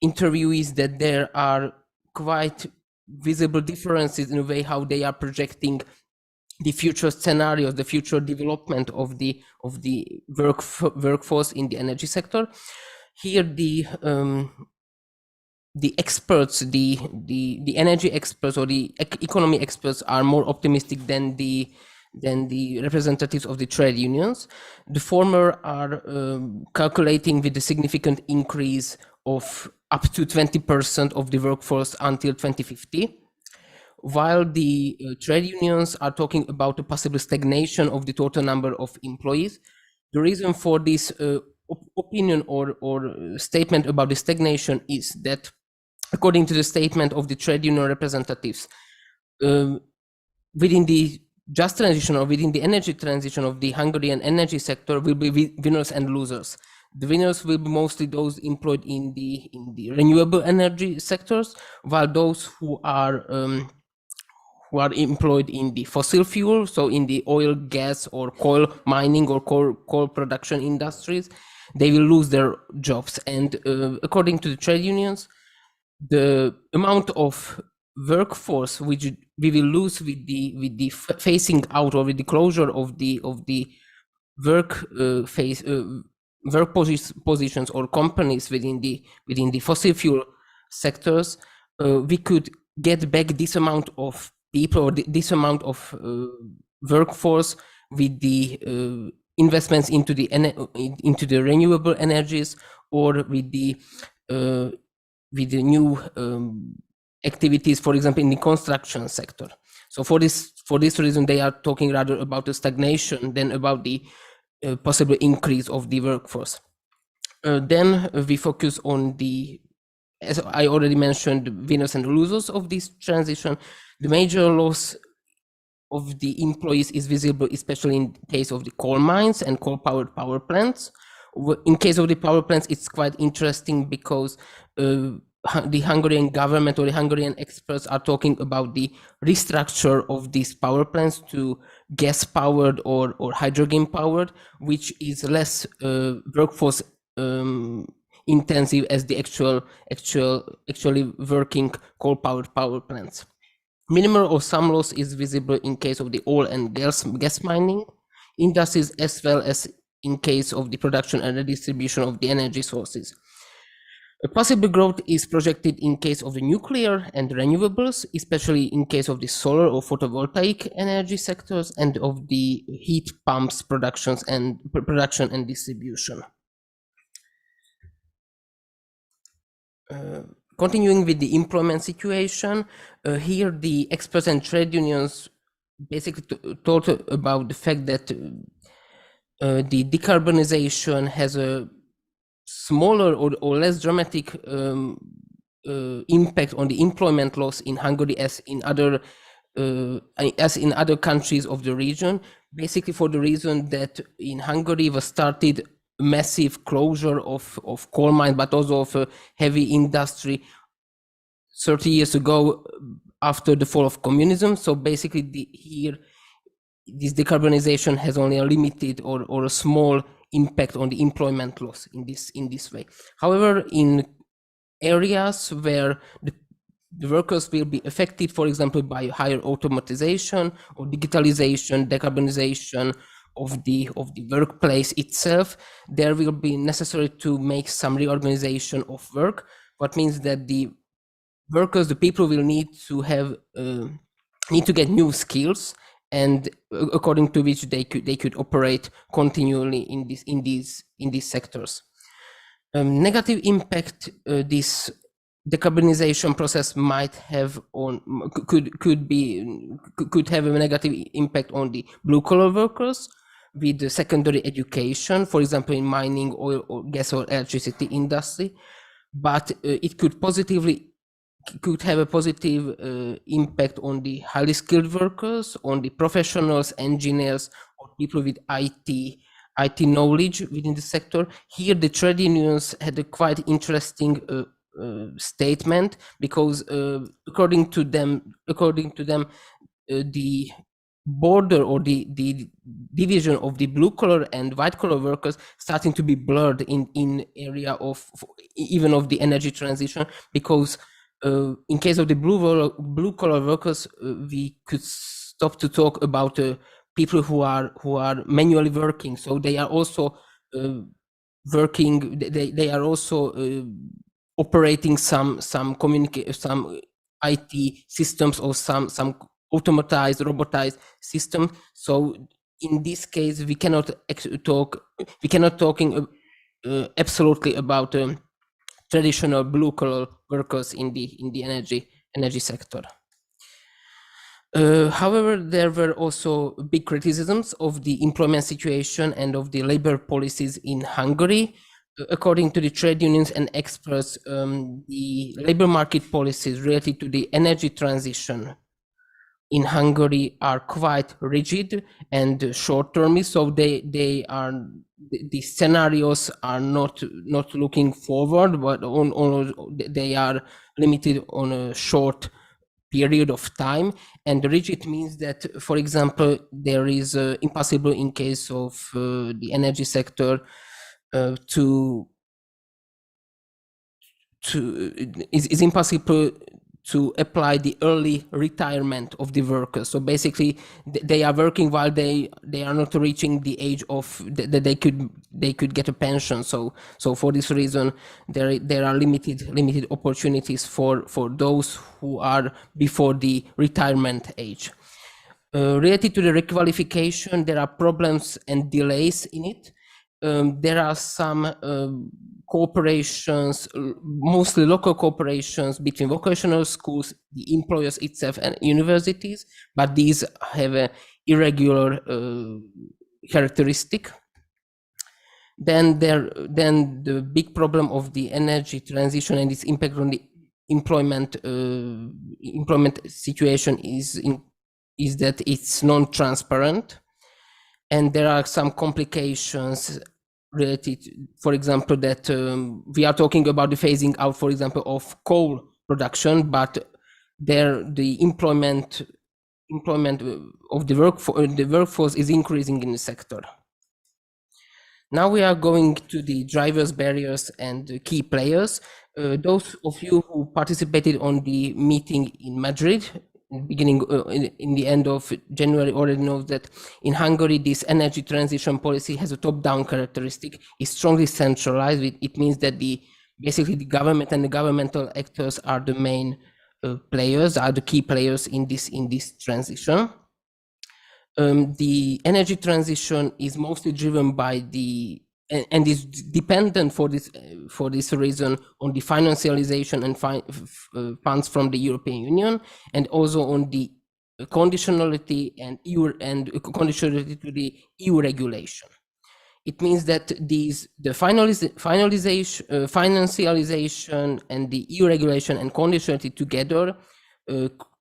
interviewees that there are quite visible differences in the way how they are projecting the future scenarios, the future development of the workforce in the energy sector. Here, the experts, the energy experts or the economy experts are more optimistic than the representatives of the trade unions. The former are calculating with a significant increase of up to 20% of the workforce until 2050, while the trade unions are talking about a possible stagnation of the total number of employees. The reason for this opinion or statement about the stagnation is that, according to the statement of the trade union representatives, within the just transition or within the energy transition of the Hungarian energy sector will be winners and losers. The winners will be mostly those employed in the renewable energy sectors, while those who are employed in the fossil fuel, so in the oil, gas, or coal mining or coal production industries, they will lose their jobs. And according to the trade unions, the amount of workforce which we will lose with the phasing out or with the closure of the work positions or companies within the fossil fuel sectors, we could get back this amount of people or this amount of workforce with the investments into the renewable energies or with the new activities, for example, in the construction sector. So for this reason, they are talking rather about the stagnation than about the possible increase of the workforce. Then we focus on the, as I already mentioned, winners and losers of this transition. The major loss of the employees is visible, especially in case of the coal mines and coal-powered power plants, In case of the power plants, it's quite interesting because the Hungarian government or the Hungarian experts are talking about the restructure of these power plants to gas powered or hydrogen powered, which is less workforce intensive as the actually working coal powered power plants. Minimal or some loss is visible in case of the oil and gas mining industries, as well as in case of the production and the distribution of the energy sources. A possible growth is projected in case of the nuclear and renewables, especially in case of the solar or photovoltaic energy sectors and of the heat pumps production and distribution. Continuing with the employment situation, here the experts and trade unions basically talked about the fact that the decarbonization has a smaller or less dramatic impact on the employment loss in Hungary as in other countries of the region, basically for the reason that in Hungary was started massive closure of coal mine, but also of heavy industry 30 years ago after the fall of communism. So basically here this decarbonization has only a limited or a small impact on the employment loss in this way. However, in areas where the workers will be affected, for example, by higher automatization or digitalization, decarbonization of the workplace itself, there will be necessary to make some reorganization of work. What means that the workers, the people will need to get new skills, and according to which they could operate continually in these sectors. Negative impact this decarbonization process might have on could have a negative impact on the blue collar workers with the secondary education, for example, in mining, oil or gas or electricity industry, but it could have a positive impact on the highly skilled workers, on the professionals, engineers, or people with IT knowledge within the sector. Here, the trade unions had a quite interesting statement because, according to them, the border or the division of the blue collar and white collar workers starting to be blurred in area of even of the energy transition, because in case of the blue collar workers, we could stop to talk about people who are manually working. So they are also working. They are also operating some IT systems or some automatized, robotized system. So in this case, we cannot talking absolutely about traditional blue collar workers in the energy sector. However, there were also big criticisms of the employment situation and of the labor policies in Hungary. According to the trade unions and experts, the labor market policies related to the energy transition in Hungary are quite rigid and short-termist, so the scenarios are not looking forward, but they are limited on a short period of time. And rigid means that, for example, there is impossible in case of the energy sector is impossible to apply the early retirement of the workers. So basically, they are working while they are not reaching the age of that they could get a pension. So for this reason, there are limited opportunities for those who are before the retirement age. Related to the requalification, there are problems and delays in it. There are some cooperations, mostly local cooperations between vocational schools, the employers itself, and universities, but these have an irregular characteristic. Then the big problem of the energy transition and its impact on the employment situation is that it's non-transparent, and there are some complications related, for example, that we are talking about the phasing out, for example, of coal production, but there the employment of the workforce is increasing in the sector. Now we are going to the drivers, barriers, and key players. Those of you who participated on the meeting in Madrid, beginning in the end of January, already know that in Hungary, this energy transition policy has a top-down characteristic. It's strongly centralized. It means that basically the government and the governmental actors are the main players, are the key players in this transition. The energy transition is mostly driven by and is dependent for this reason on the financialization and funds from the European Union, and also on the conditionality and conditionality to the EU regulation. It means that the financialization and the EU regulation and conditionality together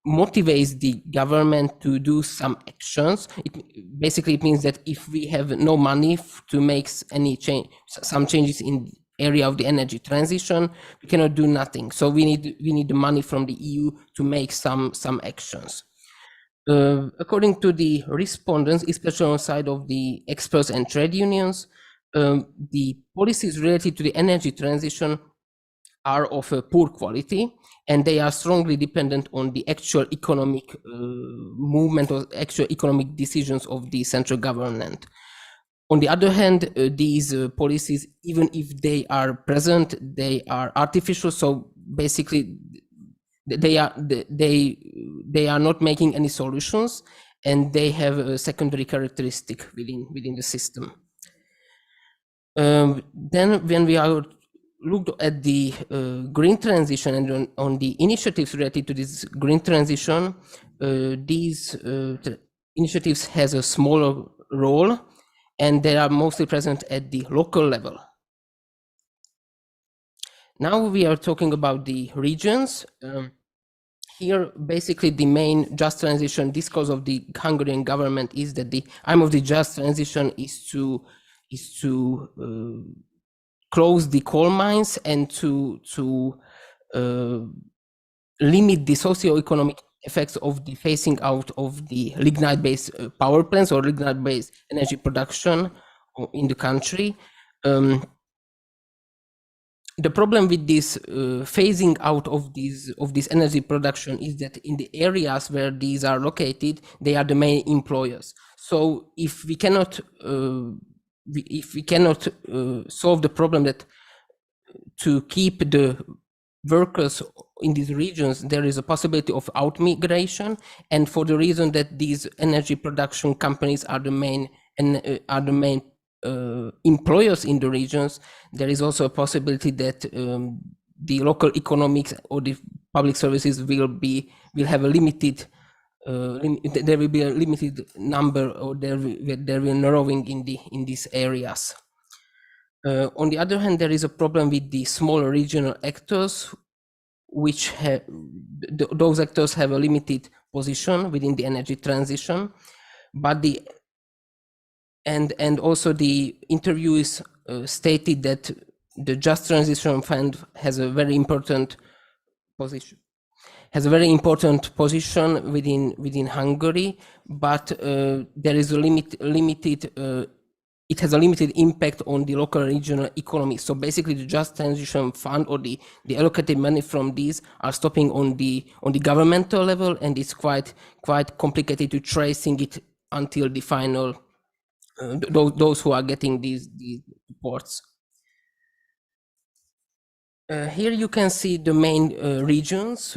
motivates the government to do some actions. Basically, it means that if we have no money to make some changes in the area of the energy transition, we cannot do nothing. So we need the money from the EU to make some actions. According to the respondents, especially on the side of the experts and trade unions, the policies related to the energy transition are of a poor quality, and they are strongly dependent on the actual economic movement or actual economic decisions of the central government. On the other hand, these policies, even if they are present, they are artificial. So basically, they are not making any solutions, and they have a secondary characteristic within the system. Then, when we are looked at the green transition and on the initiatives related to this green transition, these initiatives has a smaller role, and they are mostly present at the local level. Now we are talking about the regions. Here, basically, the main just transition discourse of the Hungarian government is that the aim of the just transition is to close the coal mines and to limit the socio-economic effects of the phasing out of the lignite-based power plants or lignite-based energy production in the country. The problem with this phasing out of this energy production is that in the areas where these are located, they are the main employers. So if we cannot solve the problem that to keep the workers in these regions, there is a possibility of out-migration, and for the reason that these energy production companies are the main employers in the regions, there is also a possibility that the local economics or the public services will have a limited. There will be a limited number, or there will narrowing in these areas. On the other hand, there is a problem with the smaller regional actors, which those actors have a limited position within the energy transition, but and also the interviewees stated that the Just Transition Fund has a very important position. Within Hungary, but there is a limited. It has a limited impact on the local regional economy. So basically, the Just Transition Fund or the allocated money from these are stopping on the governmental level, and it's quite complicated to tracing it until the final. Those who are getting these reports. Here you can see the main regions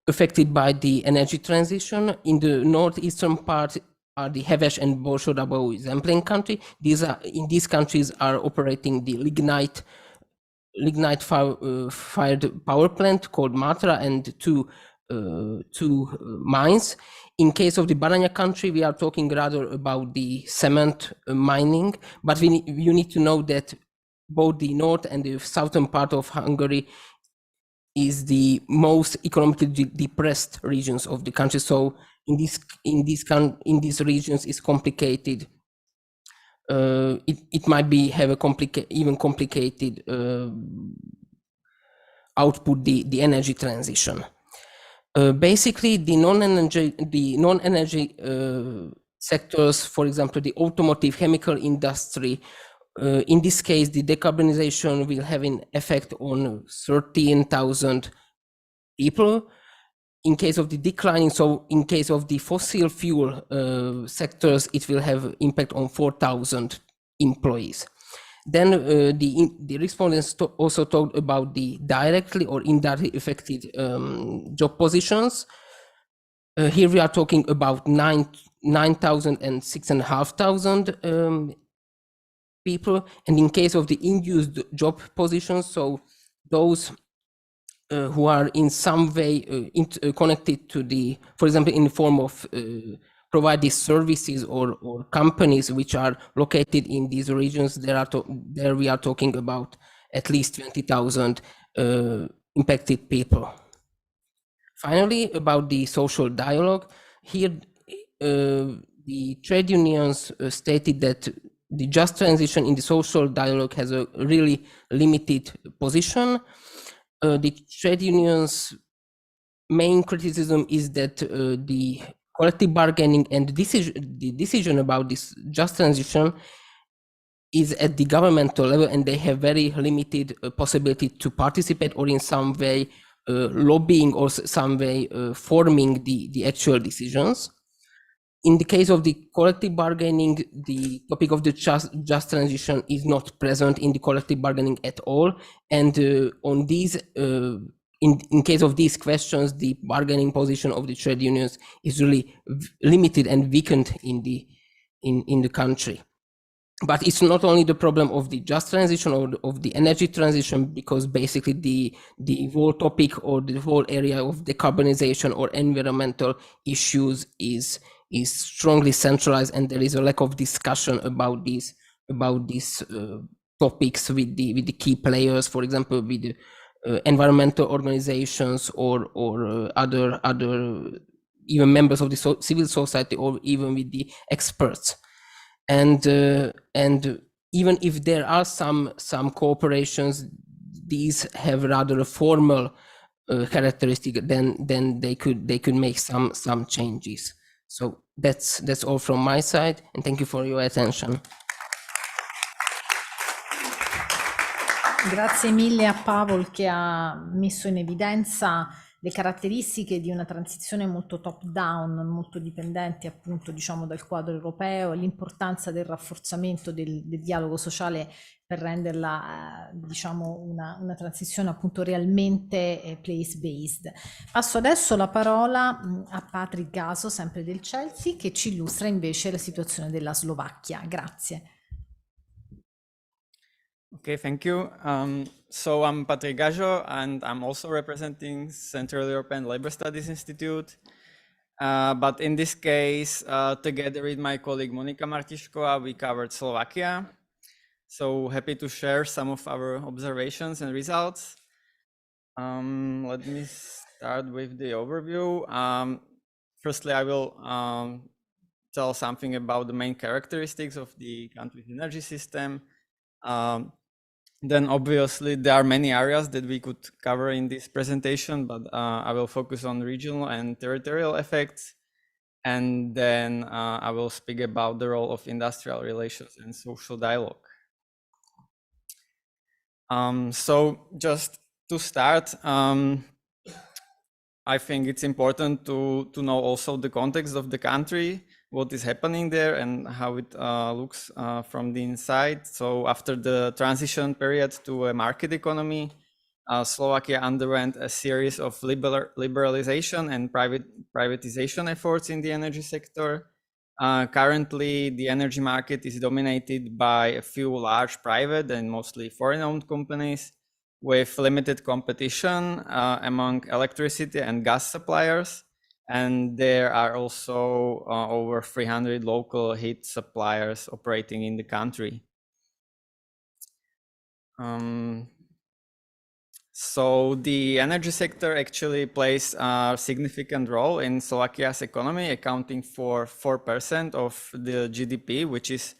affected by the energy transition. In the northeastern part are the Heves and Borsod-Abaúj Zemplén country. These countries are operating the lignite fired power plant called Matra and two mines. In case of the Baranya country, we are talking rather about the cement mining, but you need to know that both the north and the southern part of Hungary is the most economically depressed regions of the country. So in these regions, it's complicated it might be have a even complicated output the energy transition. Basically, the non-energy sectors, for example, the automotive, chemical industry. In this case, the decarbonization will have an effect on 13,000 people. In case of the declining, so in case of the fossil fuel sectors, it will have impact on 4,000 employees. Then the respondents also talked about the directly or indirectly affected job positions. Here we are talking about 9,000 and 6,500 people. And in case of the induced job positions, so those who are in some way connected to the, for example, in the form of providing services or companies which are located in these regions, there we are talking about at least 20,000 impacted people. Finally, about the social dialogue, here the trade unions stated that the just transition in the social dialogue has a really limited position. The trade unions' main criticism is that the collective bargaining and the decision about this just transition is at the governmental level, and they have very limited possibility to participate or in some way lobbying or some way forming the actual decisions. In the case of the collective bargaining, the topic of the just transition is not present in the collective bargaining at all. And on these, in case of these questions, the bargaining position of the trade unions is really limited and weakened in the country. But it's not only the problem of the just transition or of the energy transition, because basically the whole topic or the whole area of decarbonization or environmental issues is strongly centralized, and there is a lack of discussion about these topics with the key players, for example, with the environmental organizations or other even members of the civil society, or even with the experts. And even if there are some cooperations, these have rather a formal characteristic, then they could make some changes. So that's all from my side, and thank you for your attention. Grazie mille a Pavel, che ha messo in evidenza le caratteristiche di una transizione molto top-down, molto dipendente appunto diciamo dal quadro europeo, e l'importanza del rafforzamento del dialogo sociale per renderla diciamo una transizione appunto realmente place-based. Passo adesso la parola a Patrick Gaso, sempre del Chelsea, che ci illustra invece la situazione della Slovacchia. Grazie. Okay, thank you. So I'm Patrick Gajo, and I'm also representing Central European Labor Studies Institute. But in this case, together with my colleague Monika Martišková, we covered Slovakia. So happy to share some of our observations and results. Let me start with the overview. Firstly, I will tell something about the main characteristics of the country's energy system. Then obviously there are many areas that we could cover in this presentation, but I will focus on regional and territorial effects. And then I will speak about the role of industrial relations and social dialogue. So just to start, I think it's important to know also the context of the country, what is happening there and how it looks from the inside. So after the transition period to a market economy, Slovakia underwent a series of liberalization and privatization efforts in the energy sector. Currently, the energy market is dominated by a few large private and mostly foreign-owned companies with limited competition among electricity and gas suppliers. And there are also over 300 local heat suppliers operating in the country. So the energy sector actually plays a significant role in Slovakia's economy, accounting for 4% of the GDP, which is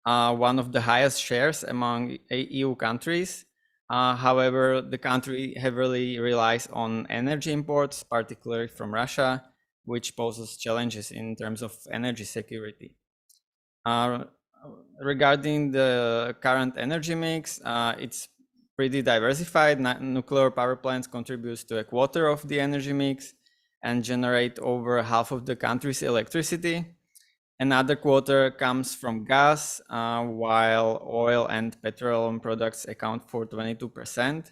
one of the highest shares among EU countries. However, the country heavily relies on energy imports, particularly from Russia, which poses challenges in terms of energy security. Regarding the current energy mix, it's pretty diversified. Nuclear power plants contributes to a quarter of the energy mix and generate over half of the country's electricity. Another quarter comes from gas, while oil and petroleum products account for 22%.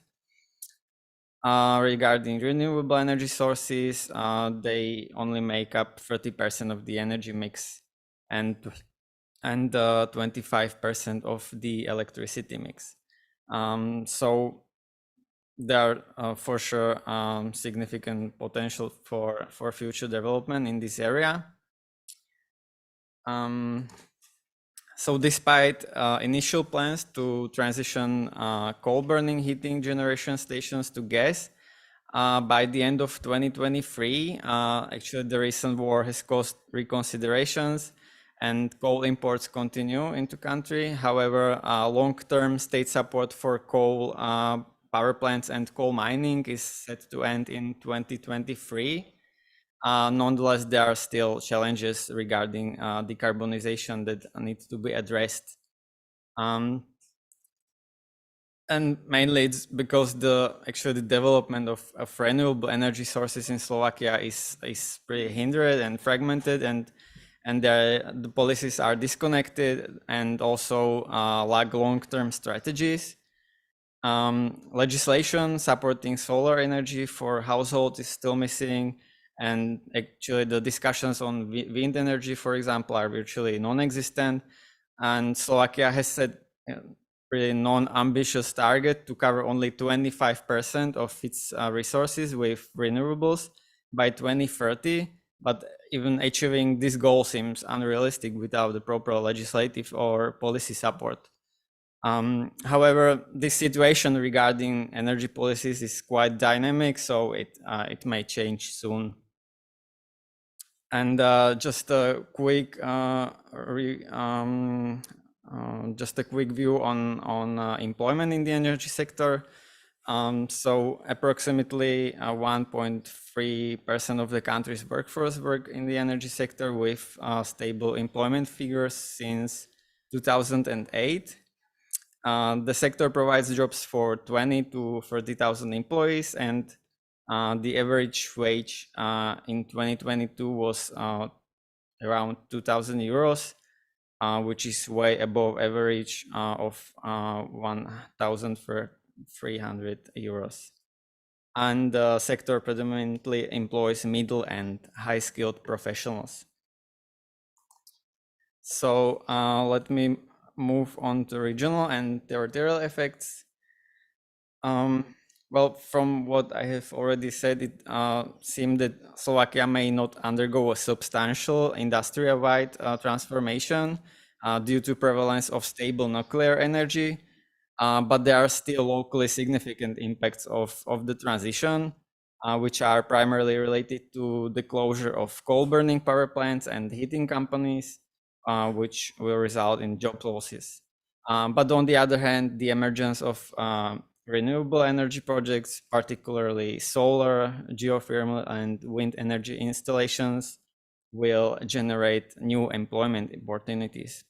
Regarding renewable energy sources, they only make up 30% of the energy mix and 25% of the electricity mix. So there are for sure significant potential for future development in this area. So despite initial plans to transition coal burning heating generation stations to gas, by the end of 2023, actually the recent war has caused reconsiderations and coal imports continue into country. However, long-term state support for coal power plants and coal mining is set to end in 2023. Nonetheless, there are still challenges regarding decarbonization that need to be addressed. And mainly it's because the development of renewable energy sources in Slovakia is pretty hindered and fragmented, and the policies are disconnected and also lack long-term strategies. Legislation supporting solar energy for households is still missing, and actually the discussions on wind energy, for example, are virtually non-existent. And Slovakia has set a pretty non-ambitious target to cover only 25% of its resources with renewables by 2030. But even achieving this goal seems unrealistic without the proper legislative or policy support. However, this situation regarding energy policies is quite dynamic, so it may change soon. And just a quick view on employment in the energy sector. So approximately 1.3% of the country's workforce work in the energy sector with stable employment figures since 2008. The sector provides jobs for 20 to 30,000 employees, and the average wage in 2022 was around 2,000 euros, which is way above average of 1,300 euros. And the sector predominantly employs middle and high-skilled professionals. So let me move on to regional and territorial effects. Well, from what I have already said, it seemed that Slovakia may not undergo a substantial industry-wide transformation due to prevalence of stable nuclear energy, but there are still locally significant impacts of the transition, which are primarily related to the closure of coal-burning power plants and heating companies, which will result in job losses. But on the other hand, the emergence of renewable energy projects, particularly solar, geothermal, and wind energy installations, will generate new employment opportunities.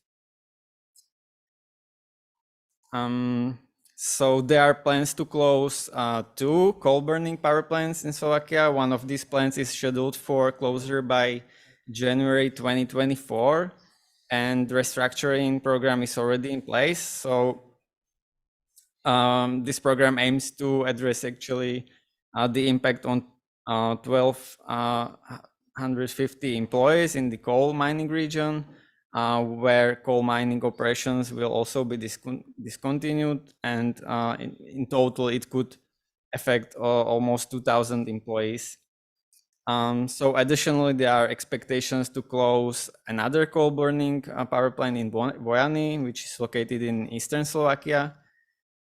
So there are plans to close 2 coal-burning power plants in Slovakia. One of these plants is scheduled for closure by January 2024, and the restructuring program is already in place. So this program aims to address actually the impact on 1,250 employees in the coal mining region, where coal mining operations will also be discontinued, and in total it could affect almost 2,000 employees. So additionally, there are expectations to close another coal burning power plant in Bojany, which is located in eastern Slovakia.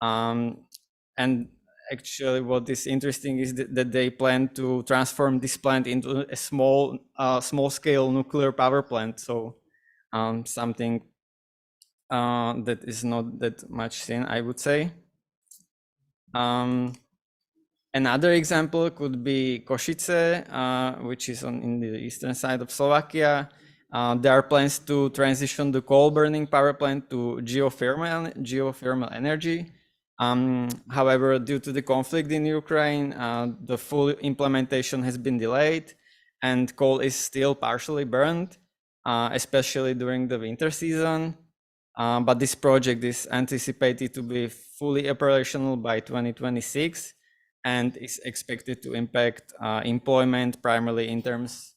And actually what is interesting is that they plan to transform this plant into a small scale nuclear power plant. So something that is not that much seen, I would say. Another example could be Košice, which is in the eastern side of Slovakia. There are plans to transition the coal-burning power plant to geothermal energy. However, due to the conflict in Ukraine, the full implementation has been delayed, and coal is still partially burned, especially during the winter season. But this project is anticipated to be fully operational by 2026 and is expected to impact employment primarily in terms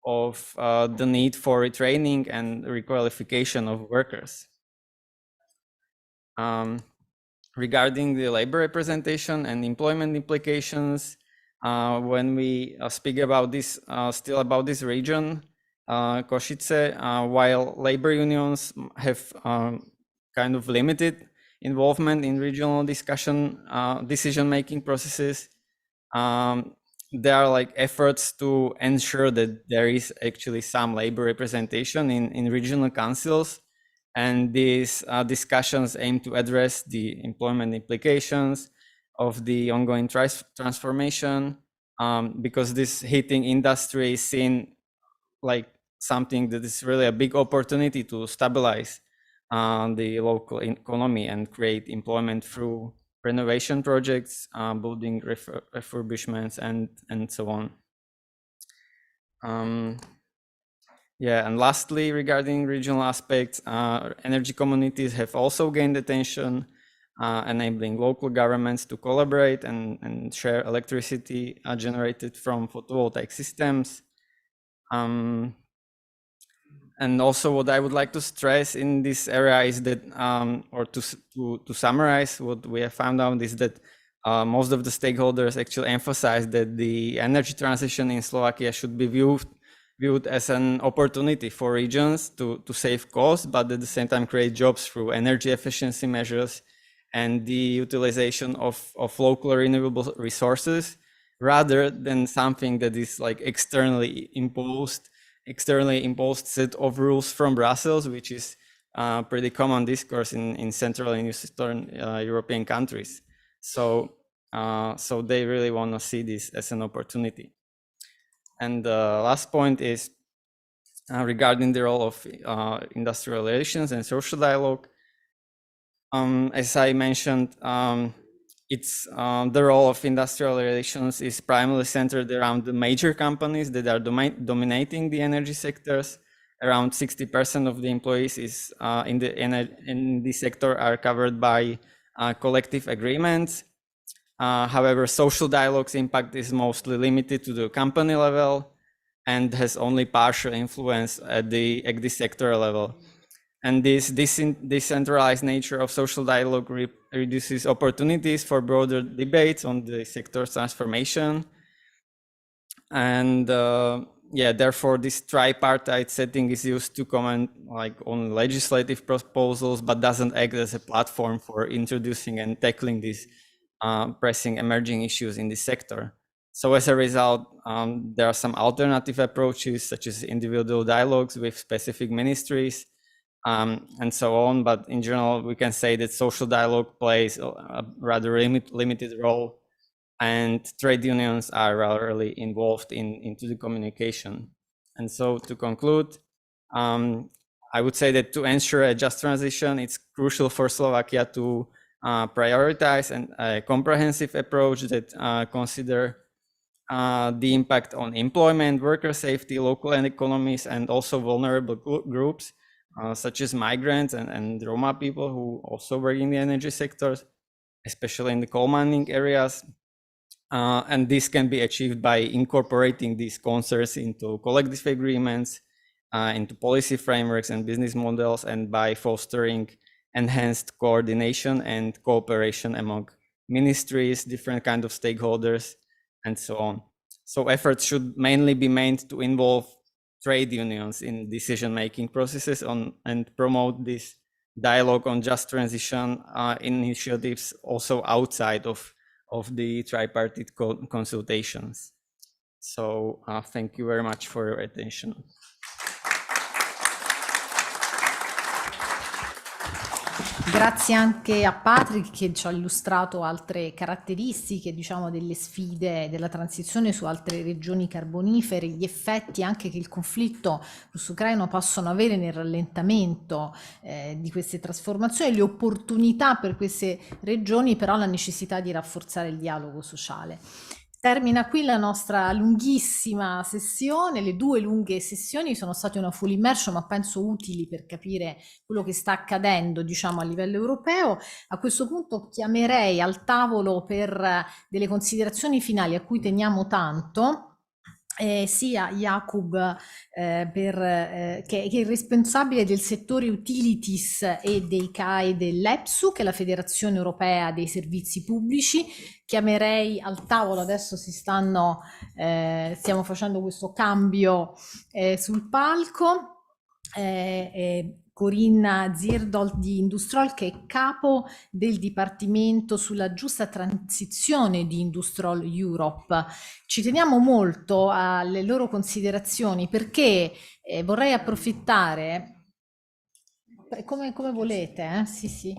of the need for retraining and requalification of workers. Regarding the labor representation and employment implications, when we speak about this, still about this region, Košice, while labor unions have kind of limited involvement in regional decision-making processes, there are like efforts to ensure that there is actually some labor representation in regional councils. And these discussions aim to address the employment implications of the ongoing transformation, because this heating industry is seen like something that is really a big opportunity to stabilize the local economy and create employment through renovation projects, building refurbishments, and so on. Yeah, and lastly, regarding regional aspects, energy communities have also gained attention, enabling local governments to collaborate and share electricity generated from photovoltaic systems. And also what I would like to stress in this area is that, or to summarize what we have found out, is that most of the stakeholders actually emphasize that the energy transition in Slovakia should be viewed as an opportunity for regions to save costs, but at the same time create jobs through energy efficiency measures and the utilization of local renewable resources, rather than something that is like externally imposed set of rules from Brussels, which is pretty common discourse in Central and Eastern European countries. So they really want to see this as an opportunity. And the last point is regarding the role of industrial relations and social dialogue. As I mentioned, it's the role of industrial relations is primarily centered around the major companies that are dominating the energy sectors. Around 60% of the employees is in the sector are covered by collective agreements. However, social dialogue's impact is mostly limited to the company level and has only partial influence at the sector level. And this decentralized nature of social dialogue reduces opportunities for broader debates on the sector's transformation. And yeah, therefore this tripartite setting is used to comment like on legislative proposals, but doesn't act as a platform for introducing and tackling these pressing emerging issues in this sector. So as a result, there are some alternative approaches, such as individual dialogues with specific ministries, and so on. But in general, we can say that social dialogue plays a rather limited role, and trade unions are rarely involved into the communication. And so to conclude, I would say that to ensure a just transition, it's crucial for Slovakia to prioritize a comprehensive approach that consider the impact on employment, worker safety, local economies, and also vulnerable groups, such as migrants and Roma people who also work in the energy sectors, especially in the coal mining areas. And this can be achieved by incorporating these concerns into collective agreements, into policy frameworks and business models, and by fostering enhanced coordination and cooperation among ministries, different kinds of stakeholders, and so on. So efforts should mainly be made to involve trade unions in decision-making processes and promote this dialogue on just transition initiatives also outside of the tripartite consultations. So thank you very much for your attention. Grazie anche a Patrick che ci ha illustrato altre caratteristiche, diciamo, delle sfide della transizione su altre regioni carbonifere, gli effetti anche che il conflitto russo-ucraino possono avere nel rallentamento di queste trasformazioni, le opportunità per queste regioni, però la necessità di rafforzare il dialogo sociale. Termina qui la nostra lunghissima sessione, le due lunghe sessioni sono state una full immersion ma penso utili per capire quello che sta accadendo, diciamo, a livello europeo. A questo punto chiamerei al tavolo per delle considerazioni finali a cui teniamo tanto sia Jakub che è il responsabile del settore utilities e dei CAE dell'EPSU, che è la Federazione Europea dei Servizi Pubblici. Chiamerei al tavolo, adesso stiamo facendo questo cambio sul palco, Corinna Zierdold di Industrial, che è capo del Dipartimento sulla giusta transizione di Industrial Europe. Ci teniamo molto alle loro considerazioni perché vorrei approfittare, come volete, sì sì.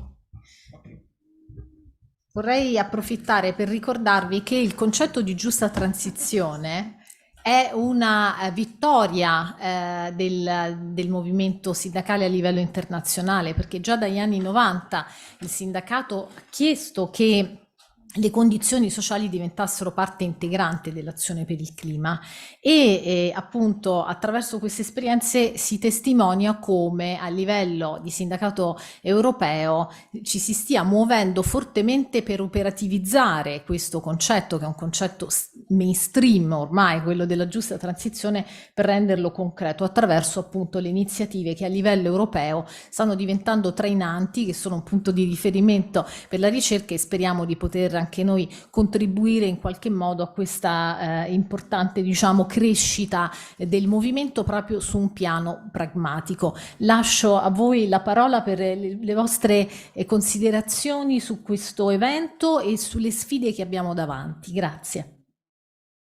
Vorrei approfittare per ricordarvi che il concetto di giusta transizione è una vittoria del movimento sindacale a livello internazionale, perché già dagli anni 90 il sindacato ha chiesto che le condizioni sociali diventassero parte integrante dell'azione per il clima e appunto attraverso queste esperienze si testimonia come a livello di sindacato europeo ci si stia muovendo fortemente per operativizzare questo concetto, che è un concetto mainstream ormai, quello della giusta transizione, per renderlo concreto attraverso appunto le iniziative che a livello europeo stanno diventando trainanti, che sono un punto di riferimento per la ricerca e speriamo di poter anche noi contribuire in qualche modo a questa importante, diciamo, crescita del movimento proprio su un piano pragmatico. Lascio a voi la parola per le vostre considerazioni su questo evento e sulle sfide che abbiamo davanti. Grazie.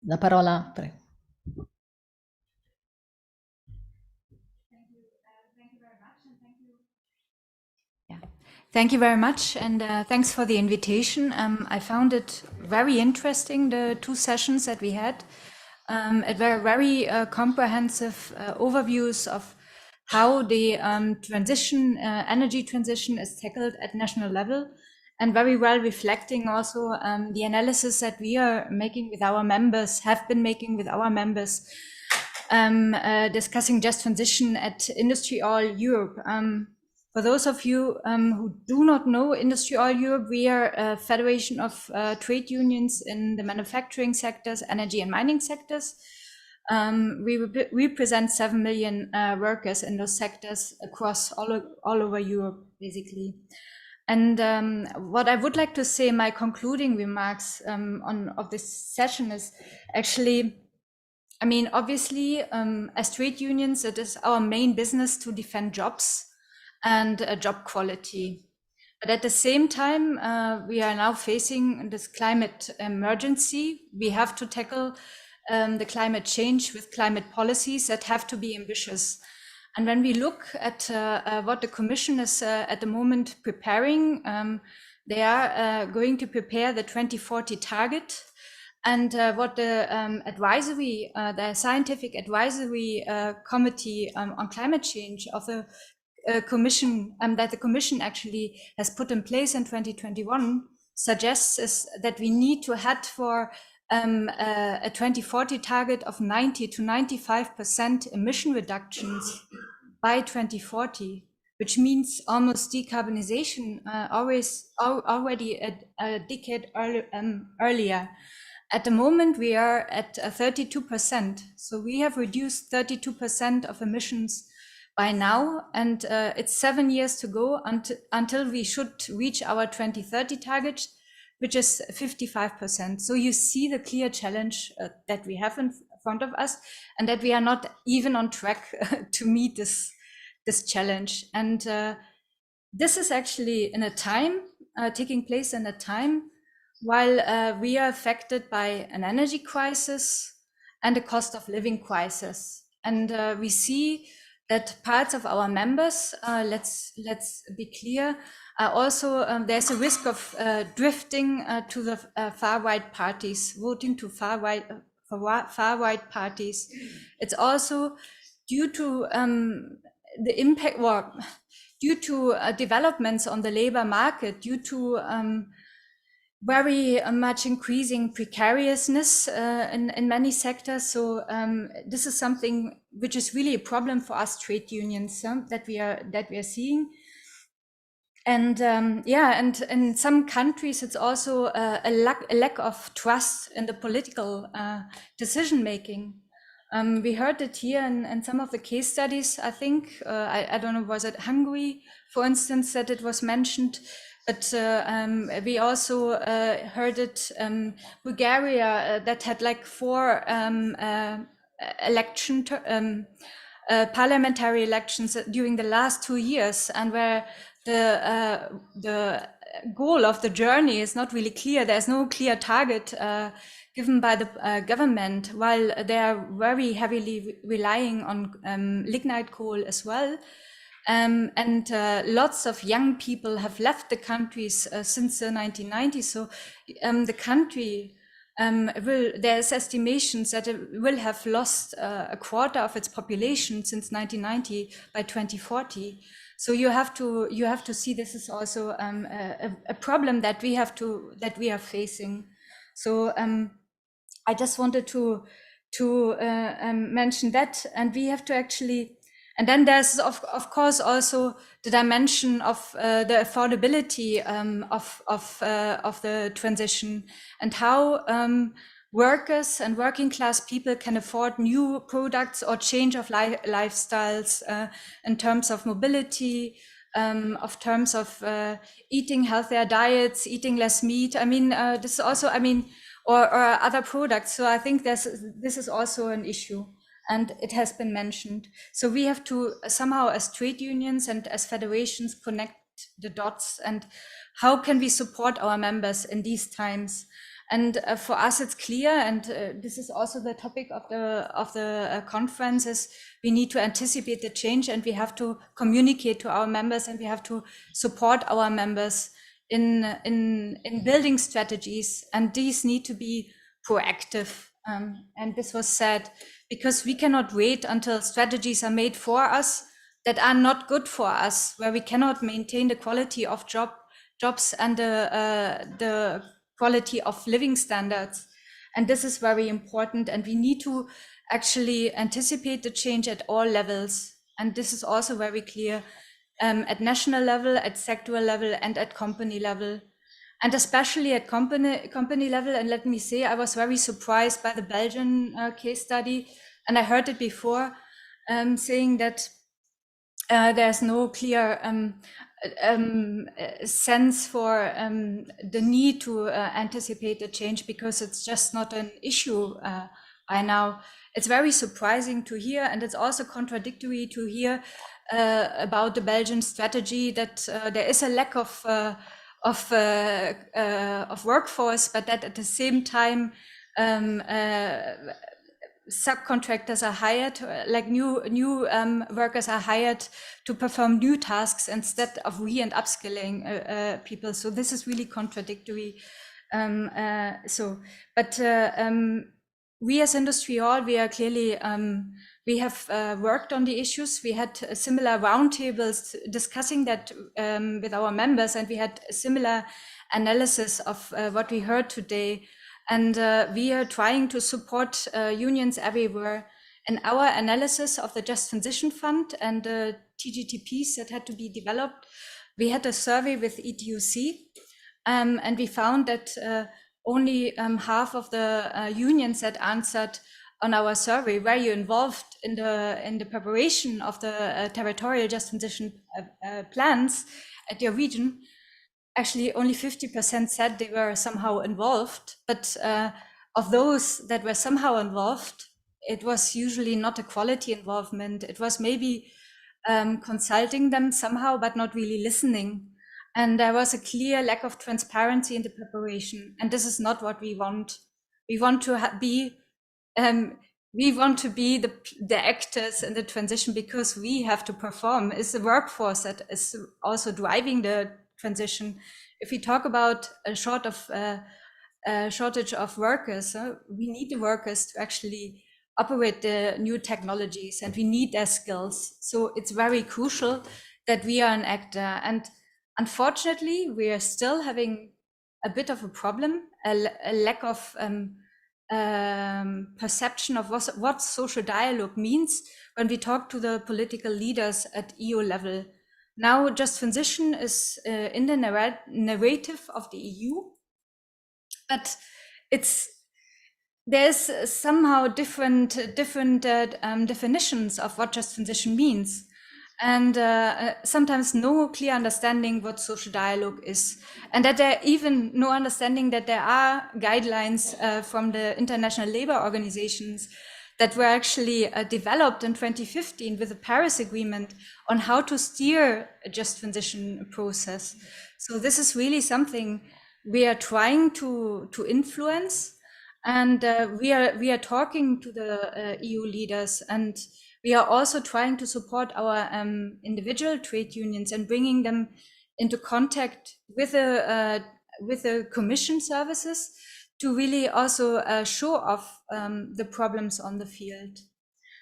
La parola, prego. Thank you very much, and thanks for the invitation. I found it very interesting, the two sessions that we had. It were very comprehensive overviews of how the energy transition is tackled at national level, and very well reflecting also the analysis that we are making with our members, have been making with our members, discussing just transition at Industry All Europe. For those of you who do not know Industry All Europe, we are a federation of trade unions in the manufacturing sectors, energy and mining sectors. We represent 7 million workers in those sectors across all over Europe, basically. And what I would like to say, my concluding remarks of this session is actually, I mean, obviously, as trade unions, it is our main business to defend jobs and job quality. But at the same time, we are now facing this climate emergency. We have to tackle the climate change with climate policies that have to be ambitious. And when we look at what the Commission is at the moment preparing, they are going to prepare the 2040 target. And what the advisory, the scientific advisory committee on climate change of the Commission, that the Commission actually has put in place in 2021 suggests is that we need to head for a 2040 target of 90 to 95% emission reductions by 2040, which means almost decarbonization already a decade earlier. At the moment, we are at 32%. So we have reduced 32% of emissions by now, and it's 7 years to go until we should reach our 2030 target, which is 55%. So you see the clear challenge that we have in front of us, and that we are not even on track to meet this challenge. And this is actually in a time, taking place in a time while we are affected by an energy crisis and a cost of living crisis. And we see that parts of our members, let's be clear, are also there's a risk of drifting to the far right parties, voting to far right parties. It's also due to the impact, due to developments on the labor market, due to very much increasing precariousness in many sectors. So this is something which is really a problem for us trade unions that we are seeing. And yeah, and in some countries, it's also a lack of trust in the political decision making. We heard it here in some of the case studies. I think I don't know, was it Hungary, for instance, that it was mentioned. But we also heard it Bulgaria that had like 4 parliamentary elections during the last 2 years, and where the goal of the journey is not really clear. There's no clear target given by the government, while they are very heavily relying on lignite coal as well. And lots of young people have left the countries since the 1990s. So the country there's estimations that it will have lost a quarter of its population since 1990 by 2040. So you have to see this is also a problem that we are facing. So I just wanted to mention that, and we have to actually. And then there's of course also the dimension of the affordability of the transition, and how workers and working class people can afford new products or change of lifestyles in terms of mobility, of terms of eating healthier diets, eating less meat. I mean, this is also, I mean, or other products. So I think this is also an issue. And it has been mentioned. So we have to somehow, as trade unions and as federations, connect the dots. And how can we support our members in these times? And for us, it's clear, and this is also the topic of the conference, is we need to anticipate the change, and we have to communicate to our members, and we have to support our members in building strategies, and these need to be proactive. And this was said, because we cannot wait until strategies are made for us that are not good for us, where we cannot maintain the quality of jobs and the quality of living standards. And this is very important, and we need to actually anticipate the change at all levels. And this is also very clear at national level, at sectoral level, and at company level. And especially at company level, and let me say, I was very surprised by the Belgian case study, and I heard it before, saying that there's no clear sense for the need to anticipate the change, because it's just not an issue by now. It's very surprising to hear, and it's also contradictory to hear about the Belgian strategy that there is a lack of workforce, but that at the same time subcontractors are hired, like new workers are hired to perform new tasks instead of re and upskilling people. So this is really contradictory. We as Industry All, we are clearly we have worked on the issues. We had similar roundtables discussing that with our members, and we had a similar analysis of what we heard today. And we are trying to support unions everywhere. In our analysis of the Just Transition Fund and the TGTPs that had to be developed, we had a survey with ETUC, and we found that only half of the unions that answered on our survey, were you involved in the preparation of the territorial just transition plans at your region? Actually, only 50% said they were somehow involved, but of those that were somehow involved, it was usually not a quality involvement. It was maybe consulting them somehow, but not really listening. And there was a clear lack of transparency in the preparation. And this is not what we want. We want to be we want to be the actors in the transition because we have to perform. It's the workforce that is also driving the transition. If we talk about a shortage of workers, we need the workers to actually operate the new technologies, and we need their skills. So it's very crucial that we are an actor. And unfortunately, we are still having a bit of a problem, a lack of perception of what social dialogue means when we talk to the political leaders at EU level. Now, just transition is in the narrative of the EU, but there's somehow different definitions of what just transition means, and sometimes no clear understanding what social dialogue is, and that there even no understanding that there are guidelines from the international labor organizations that were actually developed in 2015 with the Paris Agreement on how to steer a just transition process. So this is really something we are trying to influence, and we are talking to the EU leaders, and we are also trying to support our individual trade unions and bringing them into contact with the Commission services to really also show off the problems on the field.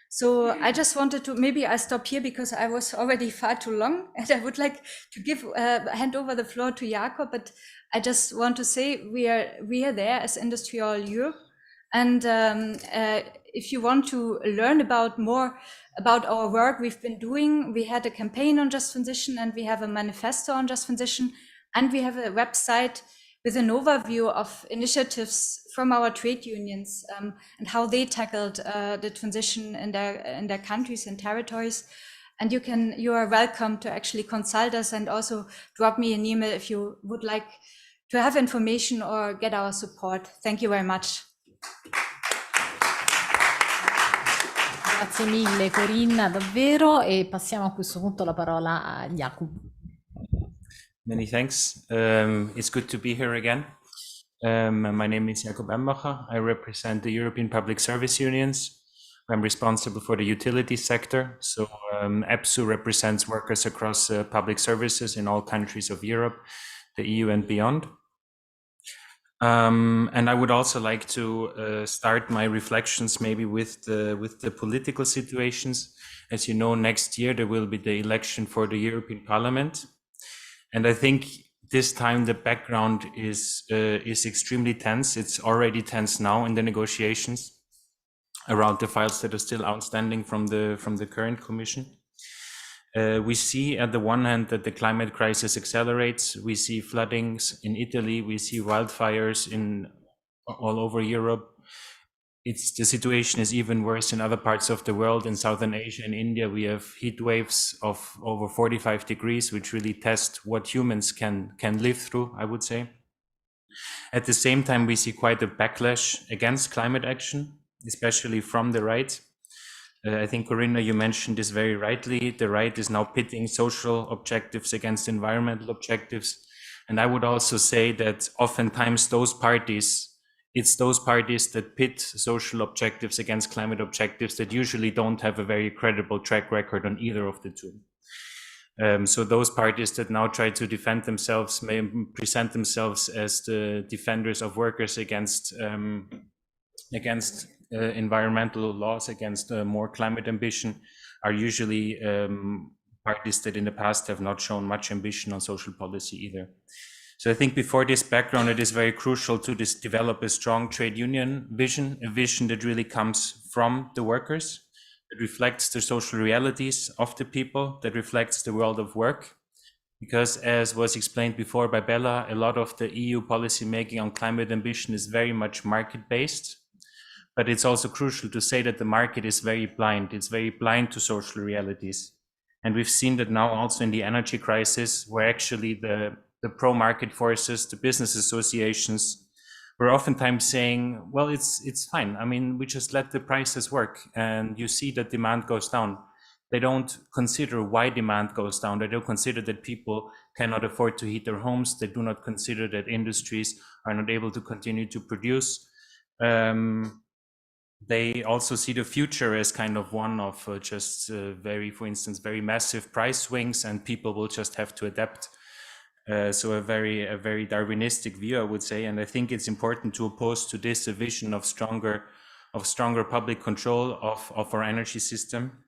So I just wanted to, maybe I stop here because I was already far too long, and I would like to hand over the floor to Jakob, but I just want to say we are there as Industry All Europe. And if you want to learn more about our work we've been doing, we had a campaign on just transition, and we have a manifesto on just transition, and we have a website with an overview of initiatives from our trade unions and how they tackled the transition in their countries and territories. And you are welcome to actually consult us and also drop me an email if you would like to have information or get our support. Thank you very much. Grazie mille Corinna, davvero, e passiamo a questo punto la parola a Jakub. Many thanks. It's good to be here again. My name is Jakob Embacher. I represent the European Public Service Unions. I'm responsible for the utility sector. So EPSU represents workers across public services in all countries of Europe, the EU and beyond. And I would also like to start my reflections maybe with the political situations. As you know, next year there will be the election for the European Parliament. And I think this time the background is extremely tense. It's already tense now in the negotiations around the files that are still outstanding from the current Commission. We see at the one hand that the climate crisis accelerates. We see floodings in Italy. We see wildfires all over Europe. The situation is even worse in other parts of the world. In Southern Asia and India, we have heat waves of over 45 degrees, which really test what humans can live through, I would say. At the same time, we see quite a backlash against climate action, especially from the right. I think, Corinna, you mentioned this very rightly. The right is now pitting social objectives against environmental objectives. And I would also say that oftentimes it's those parties that pit social objectives against climate objectives that usually don't have a very credible track record on either of the two. So those parties that now try to defend themselves may present themselves as the defenders of workers against environmental laws, against more climate ambition, are usually parties that in the past have not shown much ambition on social policy either. So I think before this background, it is very crucial to develop a strong trade union vision, a vision that really comes from the workers, that reflects the social realities of the people, that reflects the world of work. Because as was explained before by Bella, a lot of the EU policy making on climate ambition is very much market-based. But it's also crucial to say that the market is very blind. It's very blind to social realities. And we've seen that now also in the energy crisis, where actually the pro-market forces, the business associations, were oftentimes saying, well, it's fine. I mean, we just let the prices work, and you see that demand goes down. They don't consider why demand goes down. They don't consider that people cannot afford to heat their homes. They do not consider that industries are not able to continue to produce. they also see the future as kind of one of for instance, very massive price swings, and people will just have to adapt. So a very Darwinistic view, I would say, and I think it's important to oppose to this a vision of stronger public control of our energy system.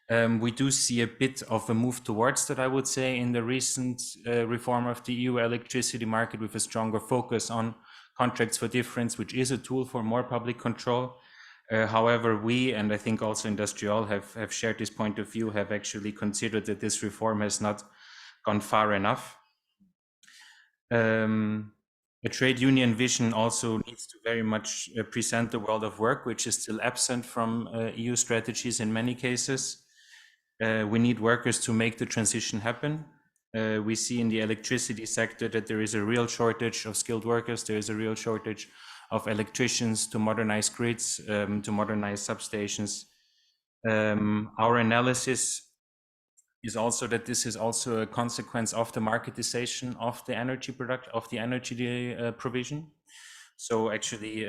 We do see a bit of a move towards that, I would say, in the recent reform of the EU electricity market, with a stronger focus on contracts for difference, which is a tool for more public control. However, we, and I think also IndustriAll, have shared this point of view, have actually considered that this reform has not gone far enough. A trade union vision also needs to very much present the world of work, which is still absent from EU strategies in many cases. We need workers to make the transition happen. We see in the electricity sector that there is a real shortage of skilled workers. There is a real shortage of electricians to modernize grids, to modernize substations. Our analysis is also that this is also a consequence of the marketization of the energy provision. So actually,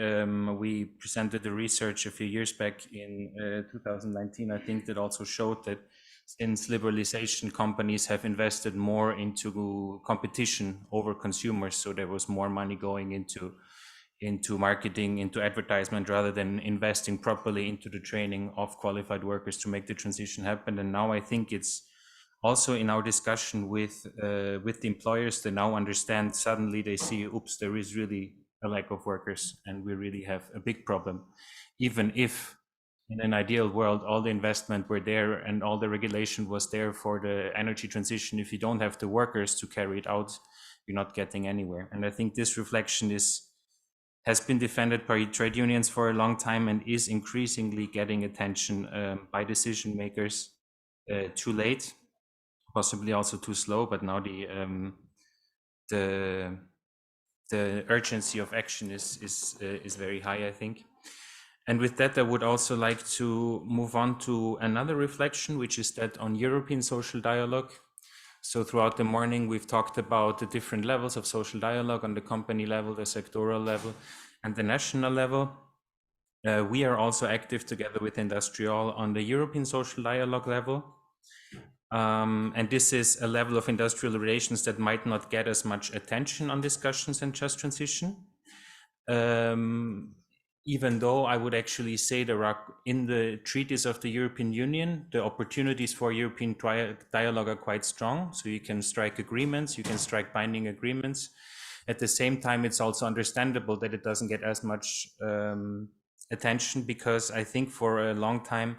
we presented the research a few years back in 2019, I think, that also showed that since liberalization, companies have invested more into competition over consumers. So there was more money going into marketing, into advertisement, rather than investing properly into the training of qualified workers to make the transition happen. And now I think it's also in our discussion with the employers, they now understand, suddenly they see, oops, there is really a lack of workers and we really have a big problem. Even if in an ideal world, all the investment were there and all the regulation was there for the energy transition, if you don't have the workers to carry it out, you're not getting anywhere. And I think this reflection has been defended by trade unions for a long time and is increasingly getting attention by decision makers. Too late, possibly also too slow, but now the urgency of action is very high, I think. And with that, I would also like to move on to another reflection, which is that on European social dialogue. So throughout the morning, we've talked about the different levels of social dialogue on the company level, the sectoral level, and the national level. We are also active together with IndustriAll on the European social dialogue level. And this is a level of industrial relations that might not get as much attention on discussions and just transition. Even though I would actually say there are, in the treaties of the European Union, the opportunities for European dialogue are quite strong. So you can strike agreements, you can strike binding agreements. At the same time, it's also understandable that it doesn't get as much attention, because I think for a long time,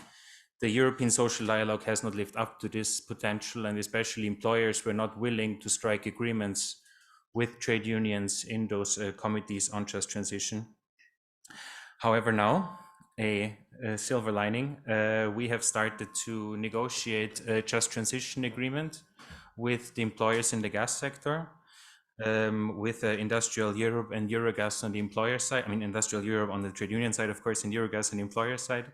the European social dialogue has not lived up to this potential, and especially employers were not willing to strike agreements with trade unions in those committees on just transition. However, now, a silver lining, we have started to negotiate a just transition agreement with the employers in the gas sector, with IndustriAll Europe and Eurogas on the employer side. I mean, IndustriAll Europe on the trade union side, of course, and Eurogas on the employer side.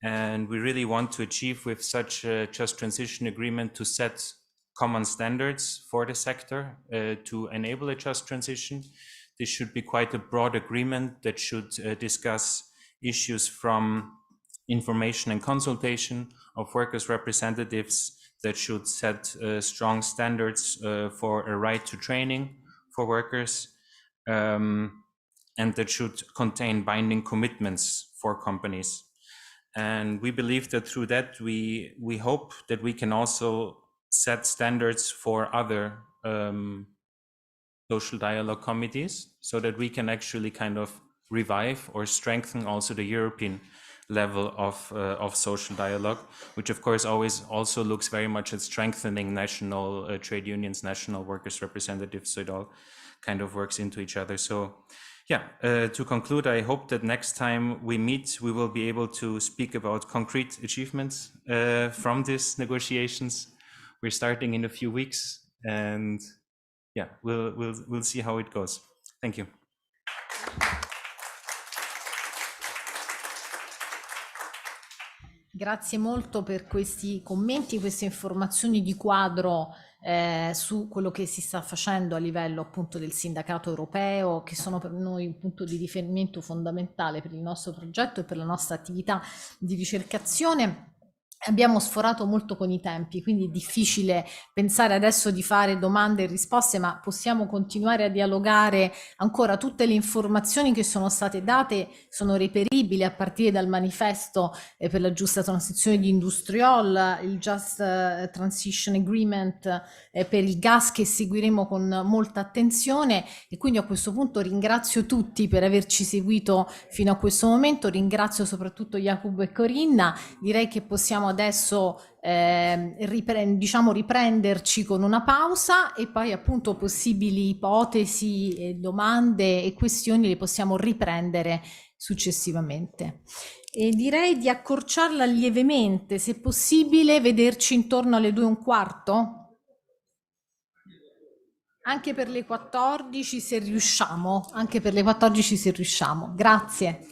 And we really want to achieve with such a just transition agreement to set common standards for the sector to enable a just transition. This should be quite a broad agreement that should discuss issues from information and consultation of workers' representatives, that should set strong standards for a right to training for workers, and that should contain binding commitments for companies. And we believe that through that, we hope that we can also set standards for other social dialogue committees, so that we can actually kind of revive or strengthen also the European level of social dialogue, which of course always also looks very much at strengthening national trade unions, national workers' representatives, so it all kind of works into each other. So yeah, to conclude, I hope that next time we meet, we will be able to speak about concrete achievements from these negotiations. We're starting in a few weeks, and yeah, we'll see how it goes. Thank you. Grazie molto per questi commenti, queste informazioni di quadro su quello che si sta facendo a livello appunto del sindacato europeo, che sono per noi un punto di riferimento fondamentale per il nostro progetto e per la nostra attività di ricercazione. Abbiamo sforato molto con i tempi, quindi è difficile pensare adesso di fare domande e risposte, ma possiamo continuare a dialogare ancora. Tutte le informazioni che sono state date sono reperibili a partire dal manifesto per la giusta transizione di Industrial, il Just Transition Agreement per il gas, che seguiremo con molta attenzione. E quindi a questo punto ringrazio tutti per averci seguito fino a questo momento, ringrazio soprattutto Jacopo e Corinna. Direi che possiamo adesso riprenderci con una pausa, e poi appunto possibili ipotesi, domande e questioni le possiamo riprendere successivamente. E direi di accorciarla lievemente, se possibile vederci intorno alle 2:15, anche per le 14 se riusciamo, Grazie.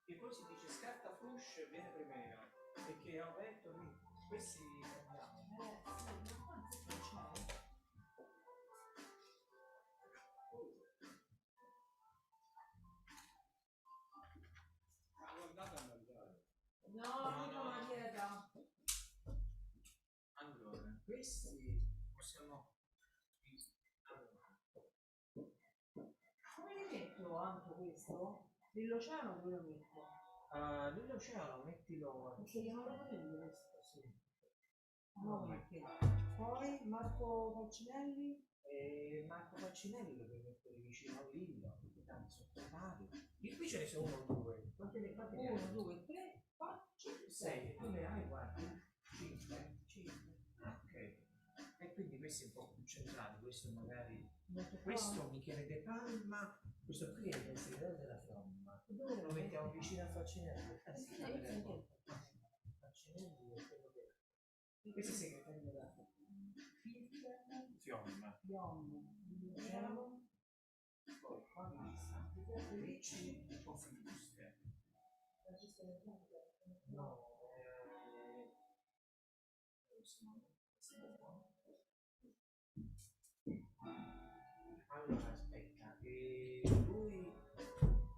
e poi si dice scarta fruscia viene primera, perché ho detto questi andiamo. No, no, ma dieta. Allora, questi possiamo... Come li metto anche questo? Nell'oceano dove lo metto? Nell'oceano mettilo... Perché io non lo prendo questo. Sì. No, perché? Poi Marco Falcinelli. Marco Falcinelli lo puoi mettere vicino a Lillo, perché tanto sono prepari. Di qui ce ne sono 1 o 2. Quante ne 1, 2, 3, 4, 5, 6. E tu ne hai quanti? 5. 5. Ok. E quindi questi un po' più centrali, questo magari... Questo Michele De Palma, questo qui è il segretario della Fiamma. Dove lo mettiamo vicino a Falcinelli? Falcinelli è quello che... Questo è il segretario della Fiamma. Diciamo. Poi qua mi sta Ricci o Filuste. No, allora aspetta, lui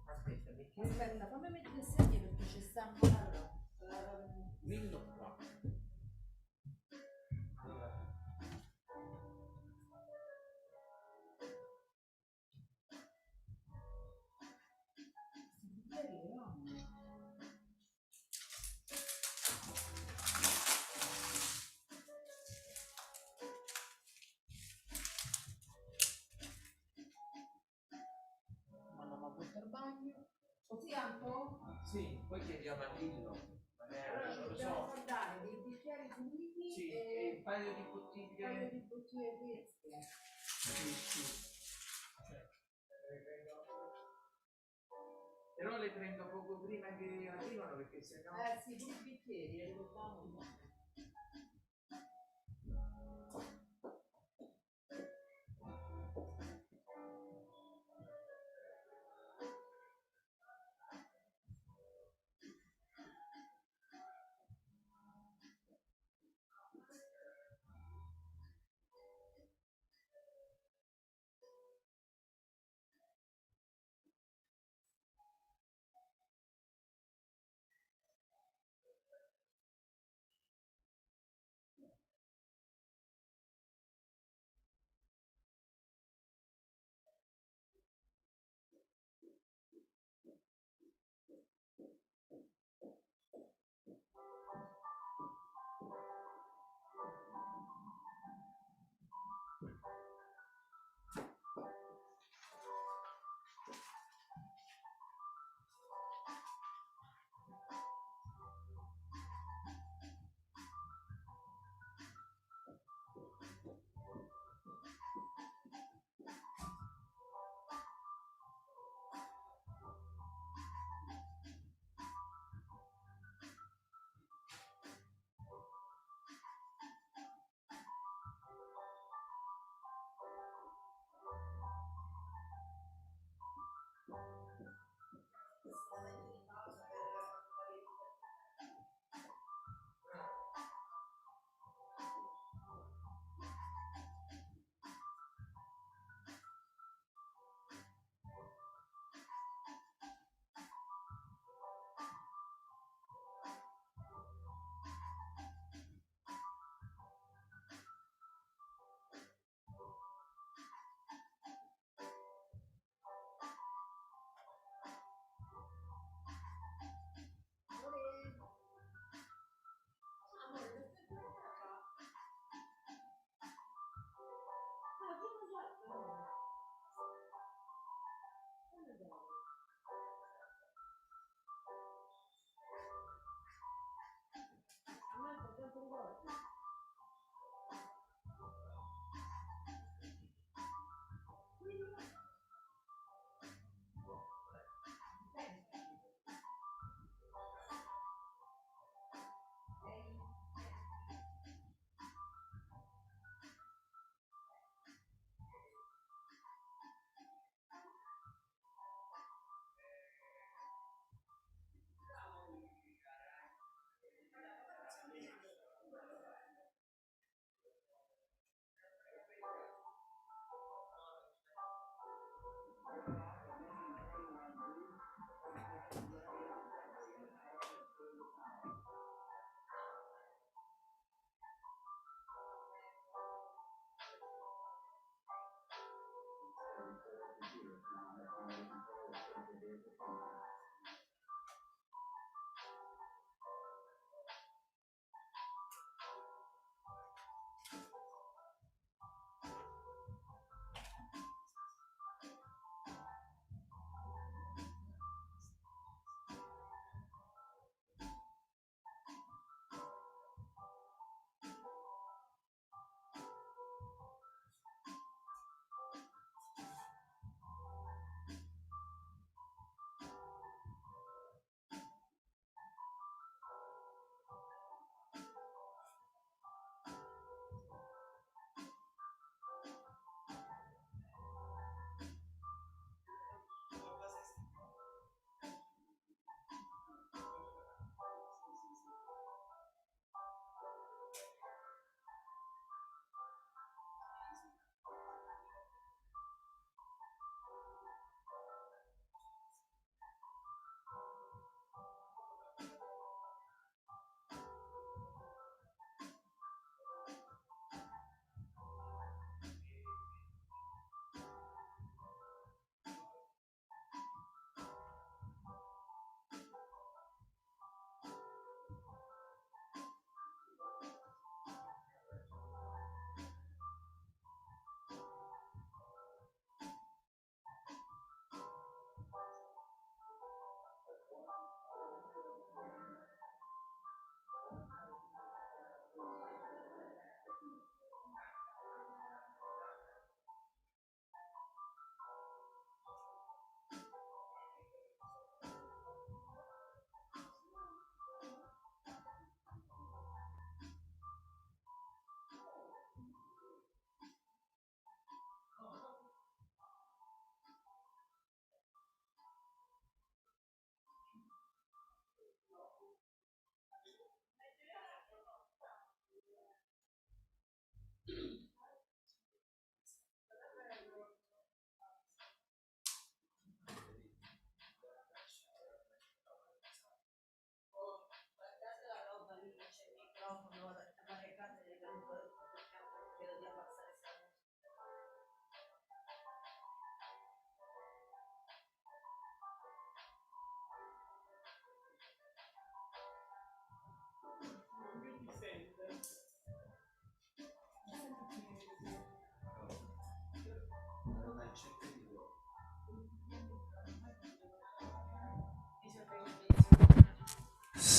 aspetta, Aspetta, fammi mettere le sedie perché ci stanno Lillo qua. Allora. Così Anto? Sì, poi chiediamo a Lillo. Allora Non lo dobbiamo so. guardare dei bicchieri puliti Sì, e un paio di bottiglie. un paio di bottiglie fresche. Sì, sì. Però le prendo poco prima che arrivano perché sennò... Sì, pure i bicchieri, ricordiamo.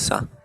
Sa.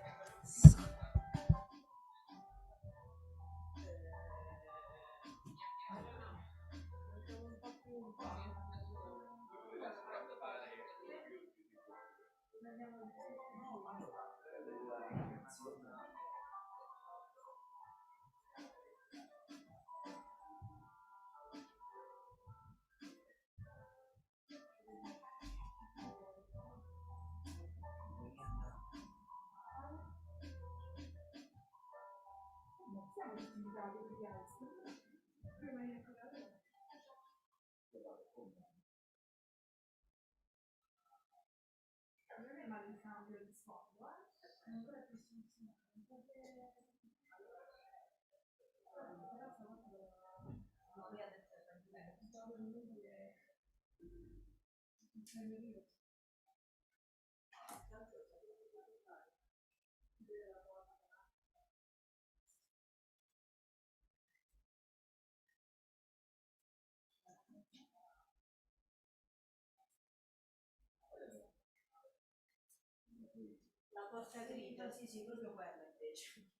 La porta grigia, sì, proprio quella invece.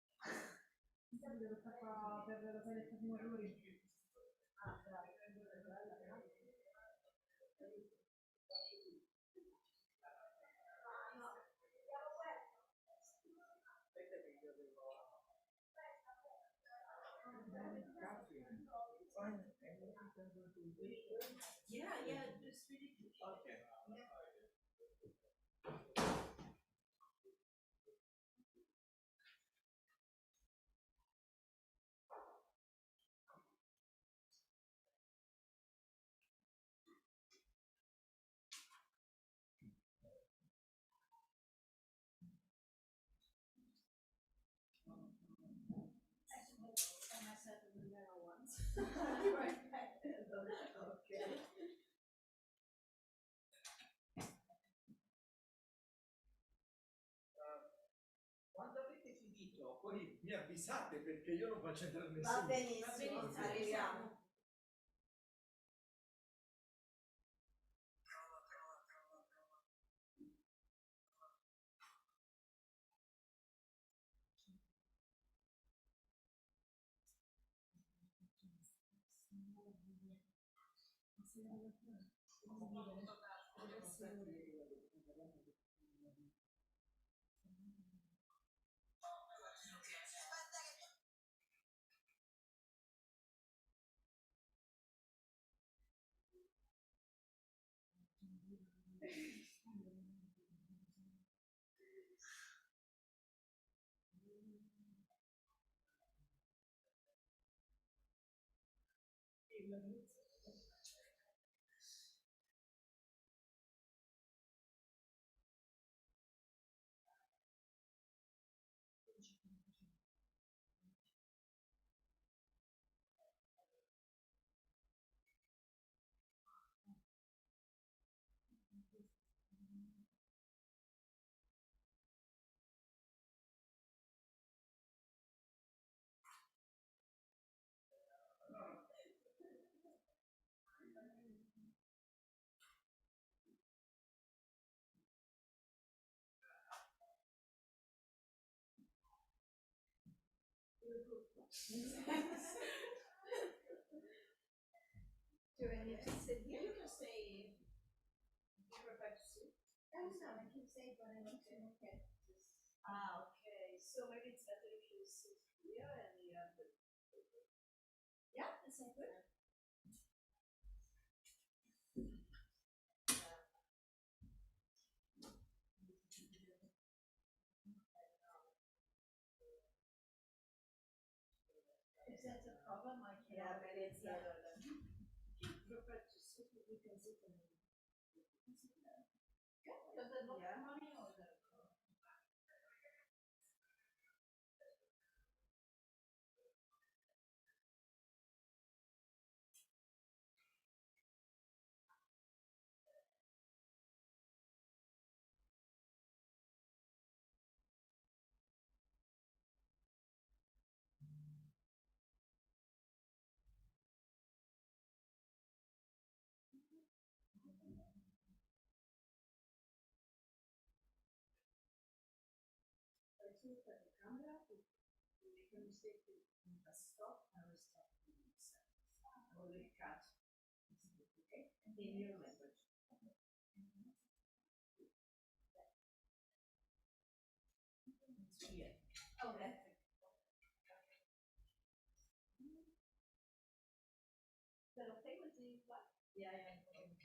Mi sa che sta qua per la saletta di errori. Ah, dai. Yeah, just really okay. Mi avvisate perché io non faccio entrare nessuno. Va benissimo, arriviamo. Do I need to sit here? You can stay. You prefer to sit? Oh, no, I can stay, but I want to look at this. Ah, okay. So maybe it's better if you sit here and the other. Yeah, that sounds good. If that's a problem, I can. Yeah, but it's if you prefer to sit, you can sit and. Yeah, does it look funny or the? I look at the camera, if you make a mistake, you stop, I will stop. I will cut. Okay? In your language. Here. Oh, that's it. Is that okay with the what? Yeah, yeah. Okay.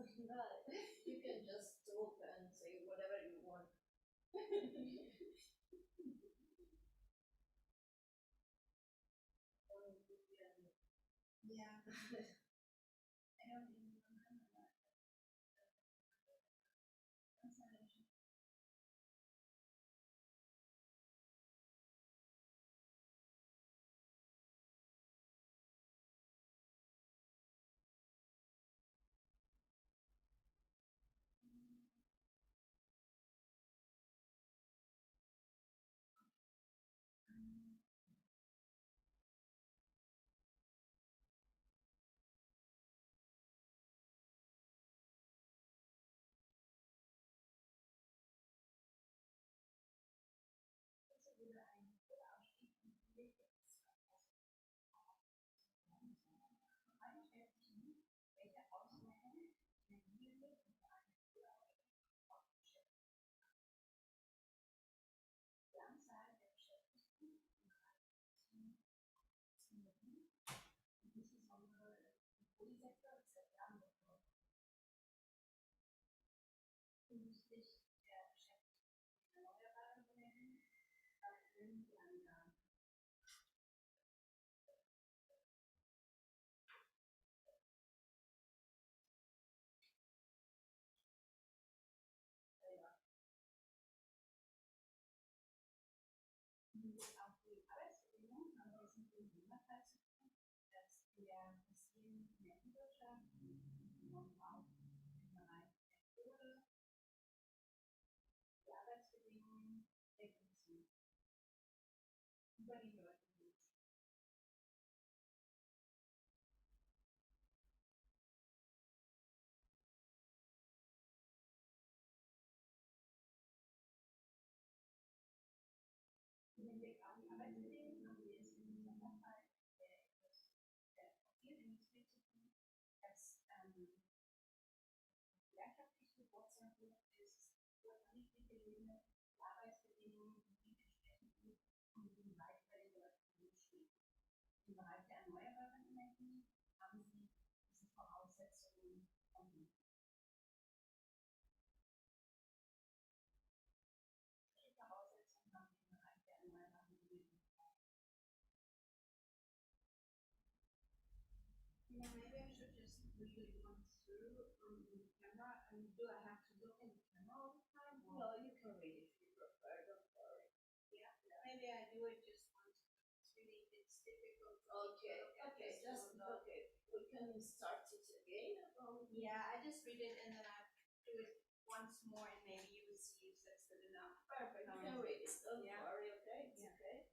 You can just talk and say whatever you want. Yeah. I don't even remember that. Translation. Hinsichtlich der Beschäftigung mit erneuerbaren Energien erfüllen die Angaben. Auch die Arbeitsbedingungen haben wir sind in Sonderfall zu tun, dass in der fossilen Energiewirtschaft und auch im Bereich der Kohle die Arbeitsbedingungen reduzieren. Über die Leute sind. Im Hinblick auf die Arbeitsbedingungen haben wir es in Sonderfall der Fosilindustrie zu tun, dass wirtschaftlich gewurzelt ist, niedrig gelegene Arbeitsbedingungen, die entsprechend gut und die weit über den Leuten stehen. Im Bereich der erneuerbaren Energien haben sie diese Voraussetzungen erhöht. Welche Voraussetzungen haben wir im Bereich der erneuerbaren Energien? Yeah, maybe I should just quickly run through the camera. And do I have to look in the camera all the time? No, you can read it if you prefer, don't worry. Yeah, maybe I do it just once. It's difficult. Okay, just okay. We can start it again. Yeah, I just read it and then I do it once more and maybe you will see if that's good enough. Perfect, you can read it, don't worry, okay? It's okay.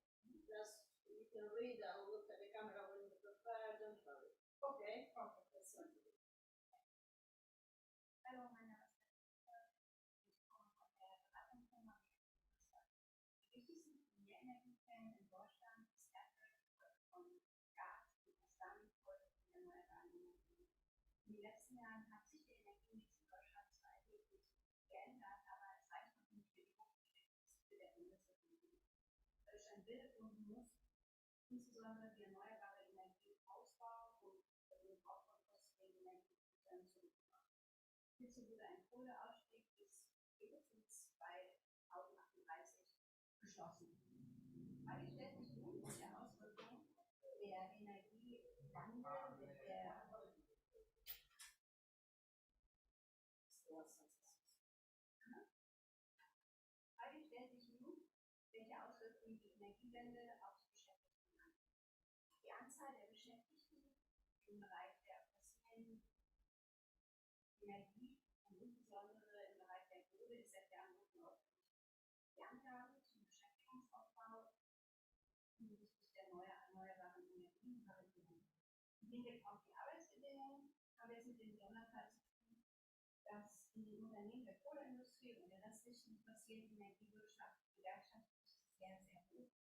Just, you can read, I'll look at the camera when you prepare, don't worry. Okay, perfect, that's fine. Hallo, mein Name ist ich komme von der Beratungsfirma. Die wichtigsten Energiequellen in Deutschland ist Erdöl und Gas und das damit folgende erneuerbare Energien. In den letzten Jahren hat sich der Energiemix in Deutschland zwar erheblich geändert, aber es reicht noch nicht für die Hochverständnis der Bundesregierung. Deutschland will und muss insbesondere die erneuerbare Energie ausbauen und den Bau von fossilen Energieträgern zurückmachen. Hierzu wurde ein Kohleausstieg bis spätestens 2038 beschlossen. Weil stellt sich nun der Auswirkung der Energiewandel mit der Frage stellt sich nun, welche Auswirkungen die Energiewende auf die Beschäftigten hat. Die Anzahl der Beschäftigten im Bereich der fossilen Energie und insbesondere im Bereich der Kohle ist seit Jahren rückläufig. Die Angaben zum Beschäftigungsaufbau hinsichtlich der erneuerbaren Energien variieren. Im Hinblick auf die Arbeitsbedingungen haben wir es mit dem Sonderfall zu tun, dass in den Unternehmen der Kohleindustrie und der restlichen fossilen Energiewirtschaft gewerkschaftlich sehr, sehr hoch ist.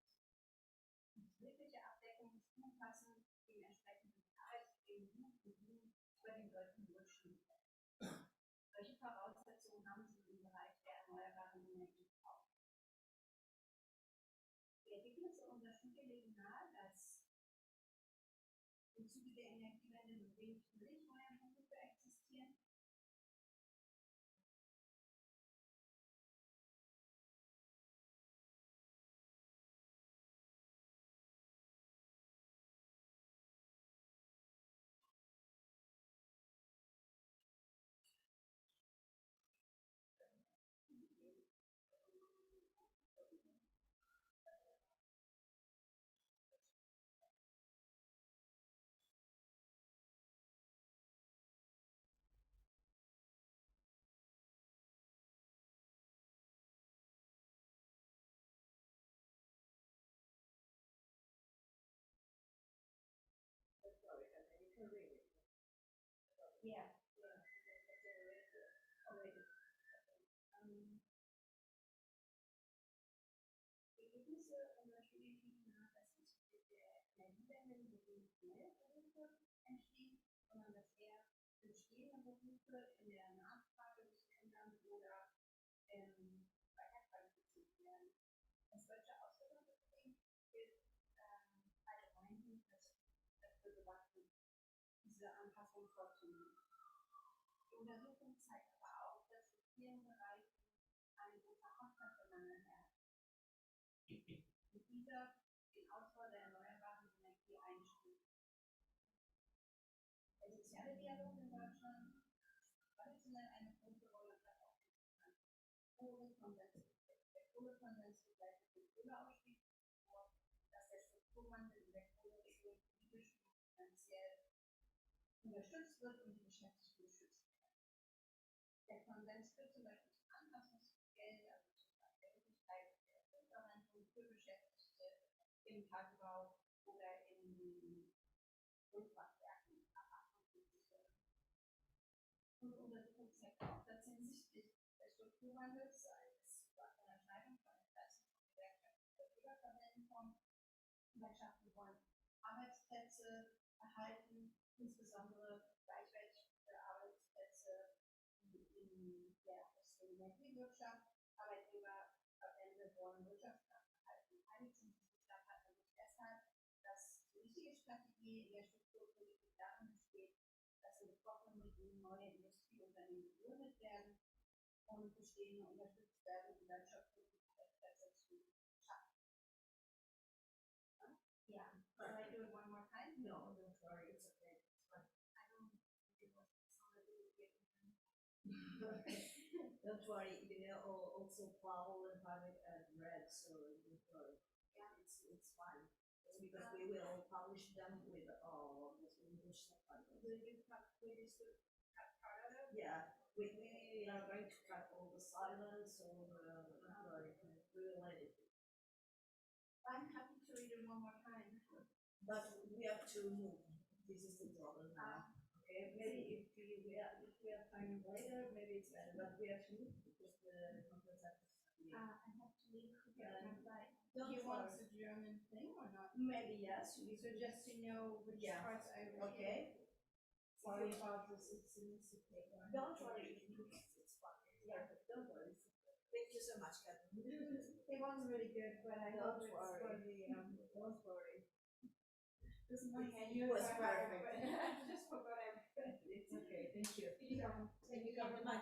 Die betriebliche Abdeckung ist umfassend, dementsprechend die Arbeitsbedingungen über den deutschen Durchschnitt. Welche Voraussetzungen haben Sie im Bereich der erneuerbaren Energie auch? Die Ergebnisse unserer Studie legen nahe, dass im Zuge der Energiewende nur wenig neue Berufe existieren Yeah. Already. Gewisse unterschiedlichen Ländern, wo die neue Berufe entstehen, sondern dass eher bestehende Berufe in der Nachfrage sich ändern oder weiterqualifiziert werden. Das deutsche Ausbildungssystem ist allgemein dafür gewachsen, diese Anpassung vorzunehmen. Die Untersuchung zeigt aber auch, dass in vielen Bereichen ein großer Fachkräftemangel herrscht. Mit dieser den Ausbau der erneuerbaren Energie einschließt. Der soziale Dialog in Deutschland traditionell eine große Rolle hat auch der Kohlekonsens begleitet den Kohleausstieg, dass der Strukturwandel in der Kohle politisch und finanziell unterstützt wird und die Beschäftigten geschützt werden. Der Konsens führt zum Beispiel zu Anpassungsgeld, also zum Beispiel der Möglichkeit der Grundverhandlung für Beschäftigte im Tagebau oder in Grundfachwerken ab 58 Jahren. Unsere Untersuchung zeigt auch, dass hinsichtlich des Strukturwandels als Überschneidung von Interessen von Gewerkschaften oder Bürgerverbänden kommt. Gewerkschaften wollen Arbeitsplätze erhalten, insbesondere gleichwertige Arbeitsplätze in der fossilen Energiewirtschaft. Arbeitgeberverbände wollen Wirtschaftskraft erhalten. Einig sind sich die Stadtpartner nicht deshalb, dass die richtige Strategie in der Strukturpolitik darin besteht, dass in betroffenen Regionen neue Industrieunternehmen gegründet werden und bestehende unterstützt werden, um wirtschaftliche Plätze zu schaffen. Yeah. Shall I do it one more time? No, don't worry, it's okay. It's fine. I don't think it was somebody Don't worry, you know, also Paul and Private read, so don't worry. Yeah, it's fine. It's because we will publish them with English subtitles. Will you cut part of it? Yeah, we are going to cut all the silence, so don't worry, we will edit it. I'm happy to read it one more time. But we have to move. This is the problem now. Okay, maybe if we have time later, maybe it's better. But we have to move because the conference has to leave. I have to leave. Do you want the German thing or not? Maybe yes. So just to know which parts I read. Okay. Sorry about this. Don't worry. It's fine. Yeah, don't worry. Thank you so much, Catherine. It was really good, but I hope it's for the don't worry. You was perfect. I just forgot I read. It's okay. Thank you. Can you come to my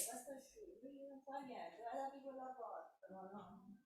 basta asciutto, non fa niente, guarda di quella porta, no.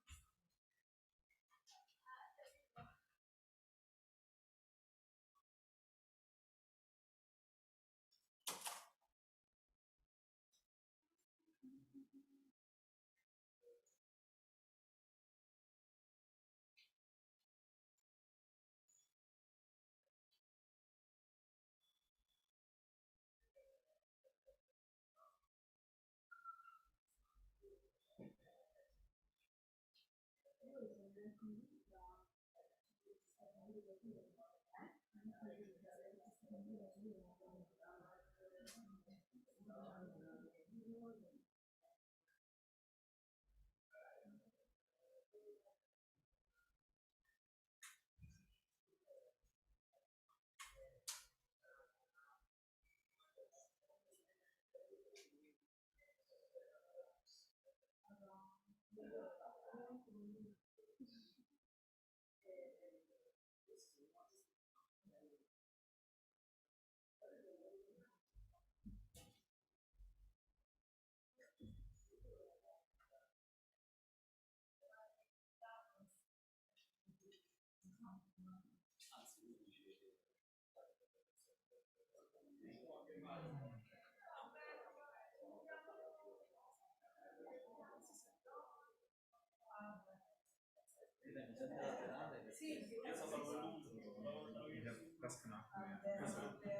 Das kann auch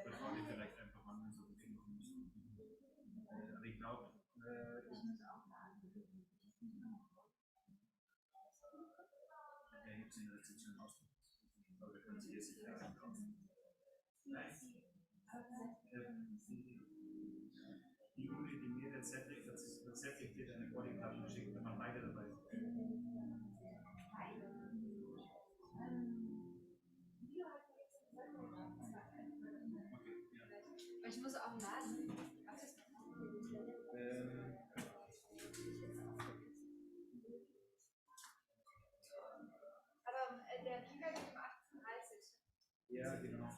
bevor die vielleicht einfach an so Dinge müssen. Aber ich glaube, der hebt in der Rezeption aus. Aber wir können sie hier sicher einkaufen. Die Juli, die mir das Zertifikat eine Bodycard geschickt, wenn man beide dabei ist. Ich muss auch laden. Aber der Kicker geht um 18:30. Ja, genau.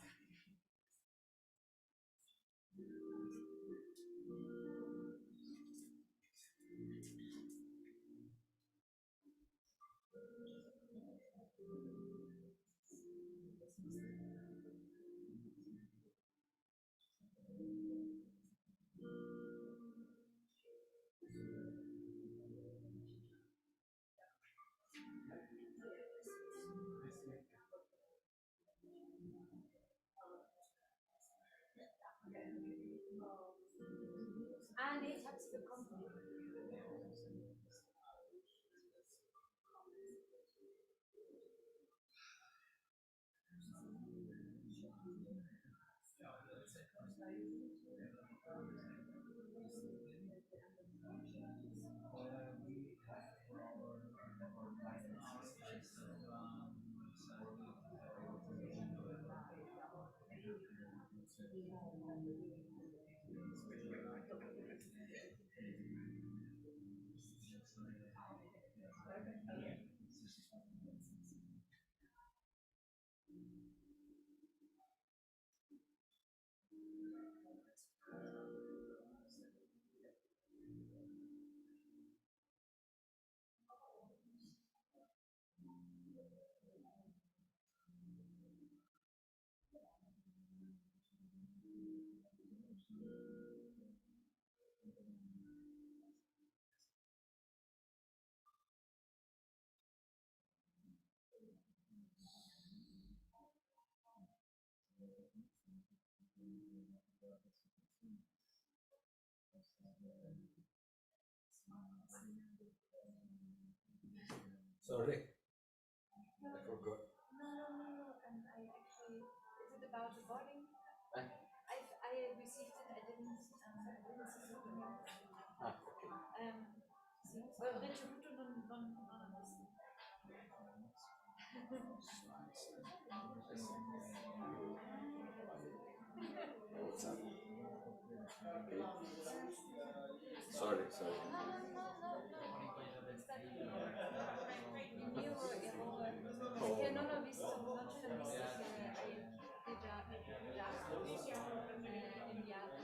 Ah, nee, ich habe sie bekommen. Sorry, I forgot. No. I actually, is it about the boarding? I received it. I didn't see the email. Ricevuto non ho visto. Sorry. Che non ho visto, non ce l'ho visto che è già inviato.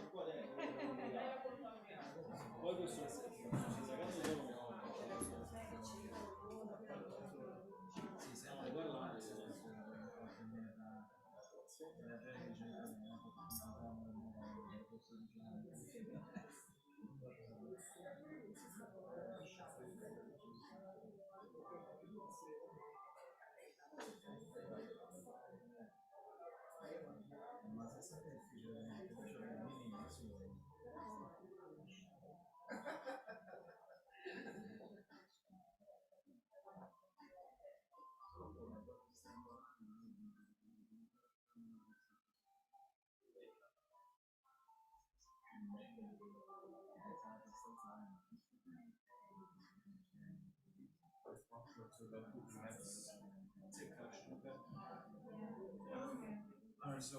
Also,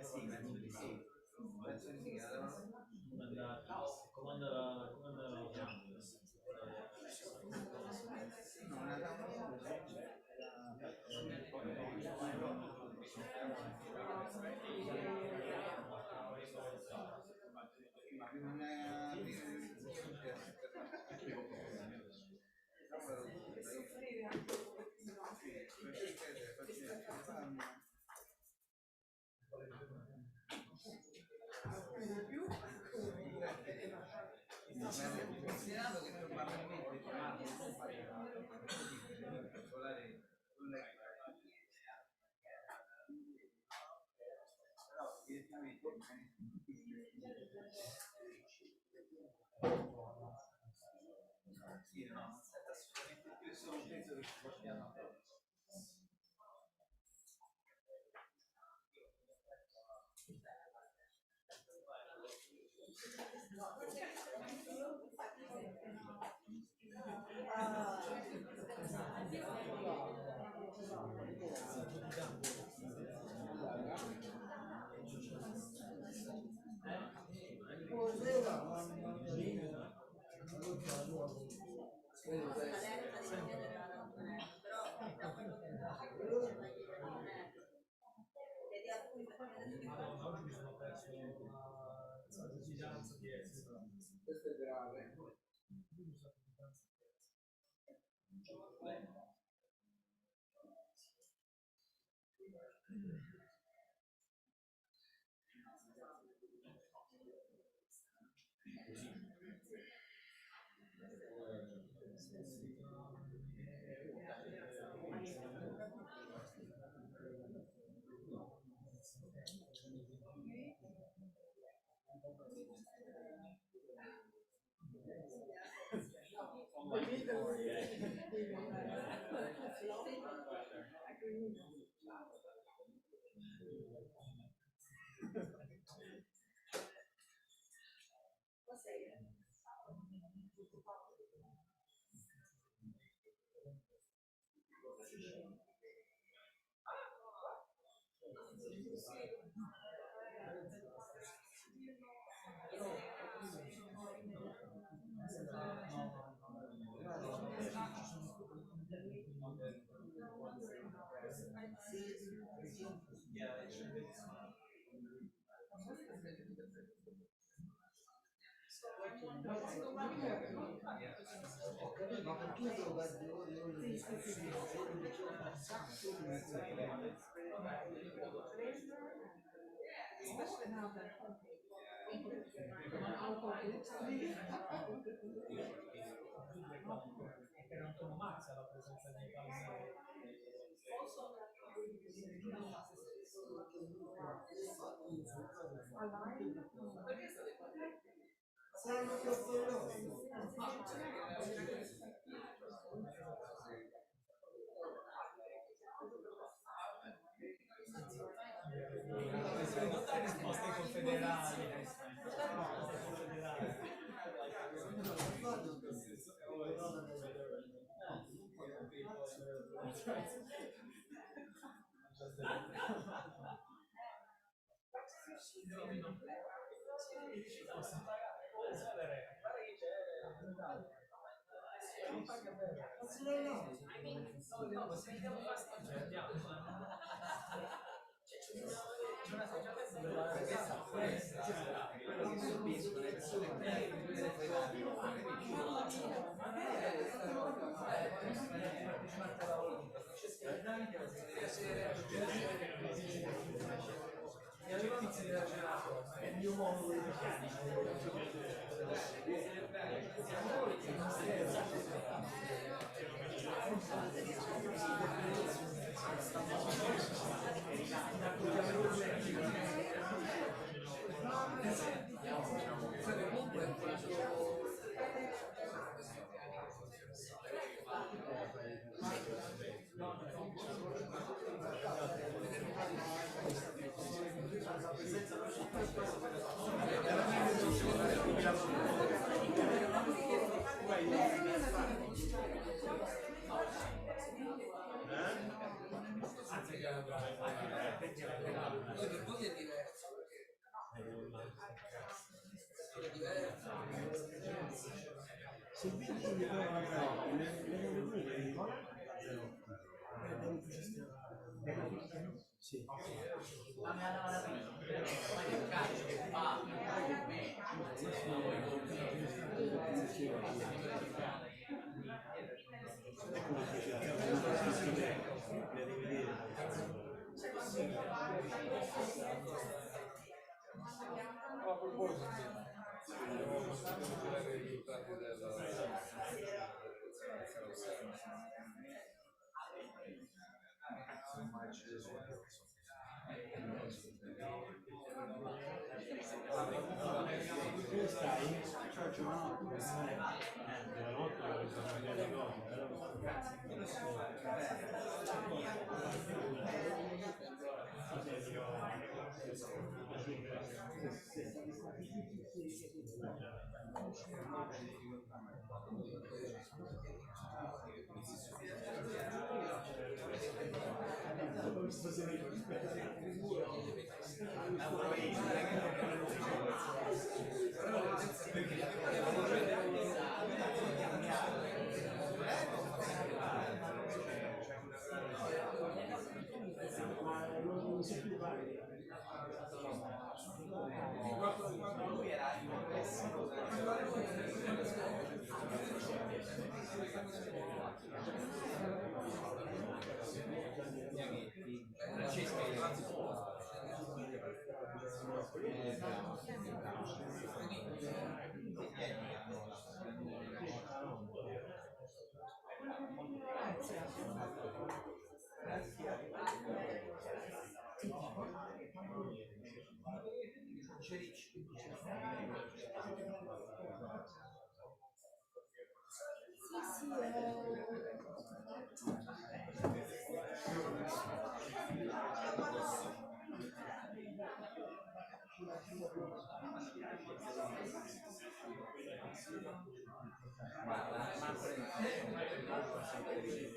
Sì, penso di sì. Penso di sì. Come andrà la fiamma? Non andava considerato che probabilmente però direttamente sì, no, assolutamente più solo penso che ci portiamo questo è grave. Risposte confederali. È il mio modo di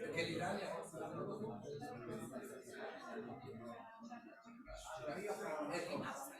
Perché l'Italia è rimasta.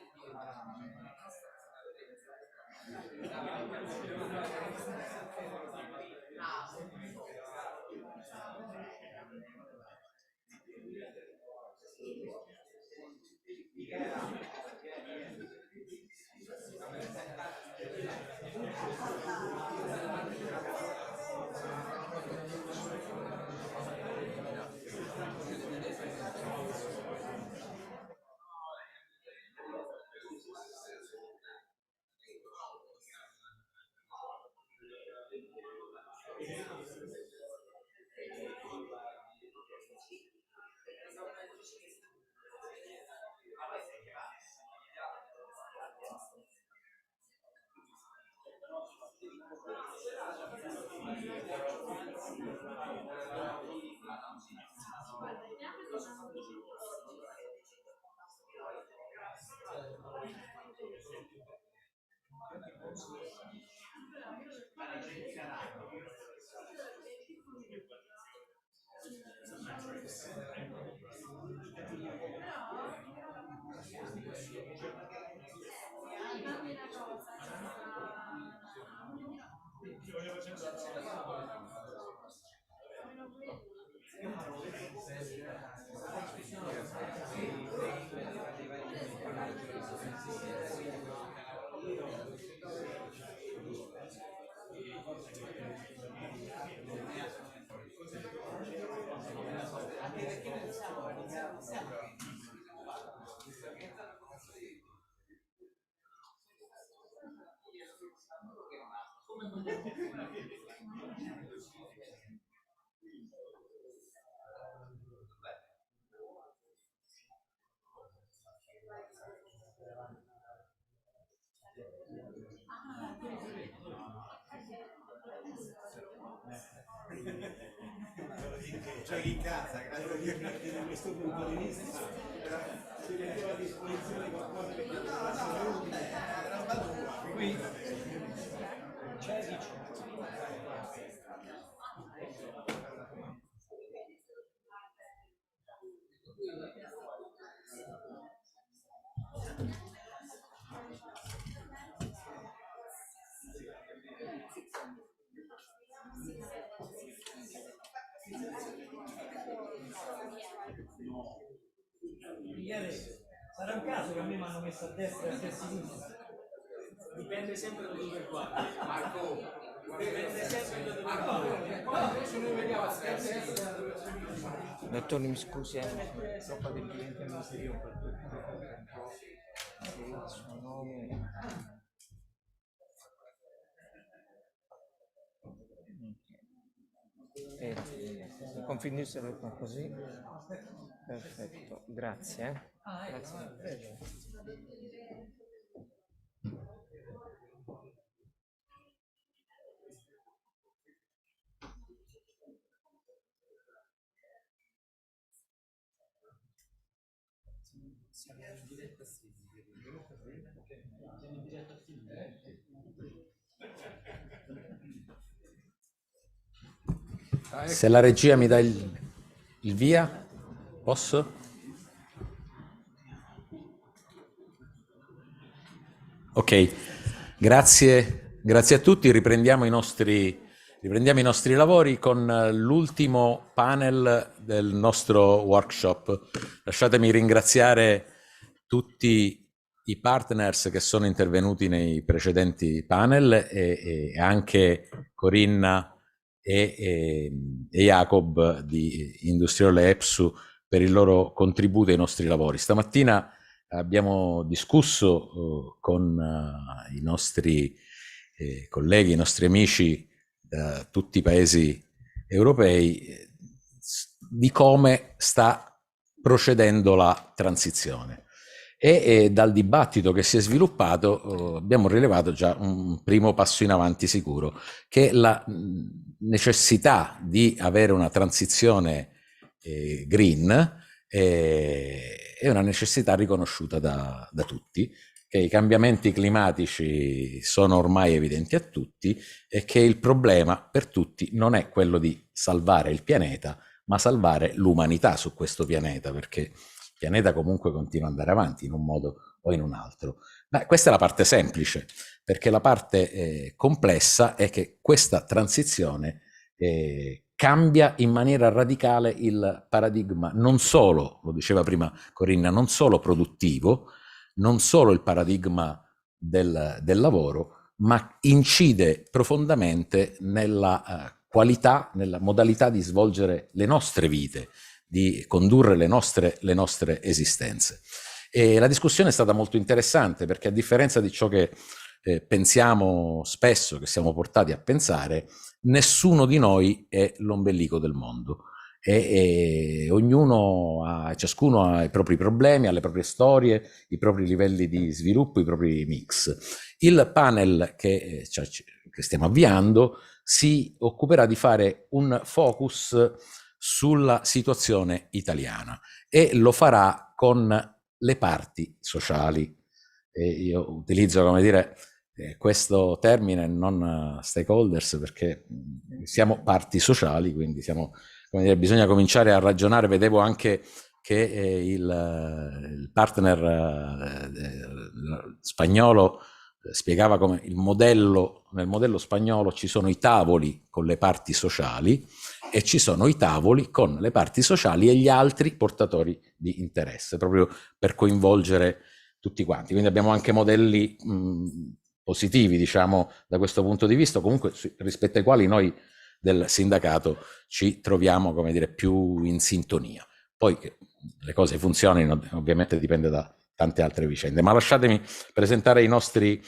Giochi in casa, grazie da questo punto di vista. Si metteva a disposizione qualcosa che qui c'è sarà un caso che a me mi hanno messo a destra e a sinistra. Dipende sempre da dove guardi. Marco, dipende sempre da dove guardi. Noi vediamo a destra. Dottore, mi scusi, troppa dipendente al miserio per il suo nome. Se confinissero così, perfetto, grazie. Grazie. Se la regia mi dà il via, posso? Ok, grazie a tutti. Riprendiamo i nostri lavori con l'ultimo panel del nostro workshop. Lasciatemi ringraziare tutti i partners che sono intervenuti nei precedenti panel e anche Corinna e Jacob di Industriole EPSU per il loro contributo ai nostri lavori. Stamattina abbiamo discusso con i nostri colleghi, i nostri amici da tutti i paesi europei di come sta procedendo la transizione. E dal dibattito che si è sviluppato abbiamo rilevato già un primo passo in avanti sicuro, che la necessità di avere una transizione green è una necessità riconosciuta da tutti, che i cambiamenti climatici sono ormai evidenti a tutti e che il problema per tutti non è quello di salvare il pianeta, ma salvare l'umanità su questo pianeta, perché il pianeta comunque continua ad andare avanti in un modo o in un altro. Ma questa è la parte semplice, perché la parte complessa è che questa transizione cambia in maniera radicale il paradigma, non solo, lo diceva prima Corinna, non solo produttivo, non solo il paradigma del lavoro, ma incide profondamente nella qualità, nella modalità di svolgere le nostre vite, di condurre le nostre esistenze. E la discussione è stata molto interessante perché, a differenza di ciò che pensiamo spesso, che siamo portati a pensare, nessuno di noi è l'ombelico del mondo e ciascuno ha i propri problemi, ha le proprie storie, i propri livelli di sviluppo, i propri mix. Il panel che ci che stiamo avviando, si occuperà di fare un focus sulla situazione italiana e lo farà con le parti sociali. E io utilizzo, come dire, questo termine, non stakeholders, perché siamo parti sociali, quindi siamo, come dire, bisogna cominciare a ragionare. Vedevo anche che il partner spagnolo spiegava come nel modello spagnolo ci sono i tavoli con le parti sociali e ci sono i tavoli con le parti sociali e gli altri portatori di interesse, proprio per coinvolgere tutti quanti. Quindi abbiamo anche modelli positivi, diciamo, da questo punto di vista, comunque rispetto ai quali noi del sindacato ci troviamo, come dire, più in sintonia. Poi che le cose funzionino ovviamente dipende da tante altre vicende, ma lasciatemi presentare i nostri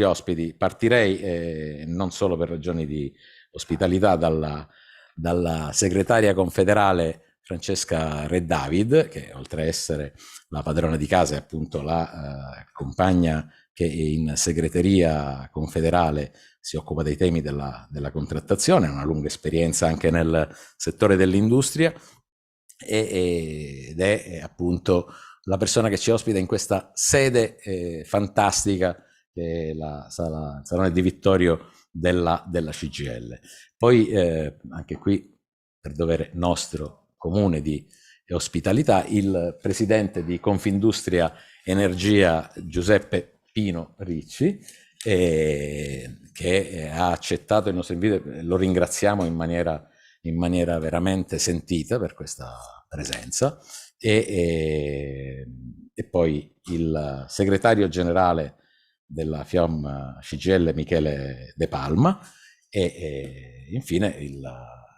ospiti. Partirei non solo per ragioni di ospitalità dalla segretaria confederale Francesca Re David, che oltre a essere la padrona di casa è appunto la compagna che in segreteria confederale si occupa dei temi della contrattazione, ha una lunga esperienza anche nel settore dell'industria ed è appunto la persona che ci ospita in questa sede fantastica che è il Salone di Vittorio della CGIL. Poi anche qui, per dovere nostro comune di ospitalità, il presidente di Confindustria Energia Giuseppe Pino Ricci, che ha accettato il nostro invito. Lo ringraziamo in maniera veramente sentita per questa presenza, e poi il segretario generale della FIOM CGIL Michele De Palma e infine il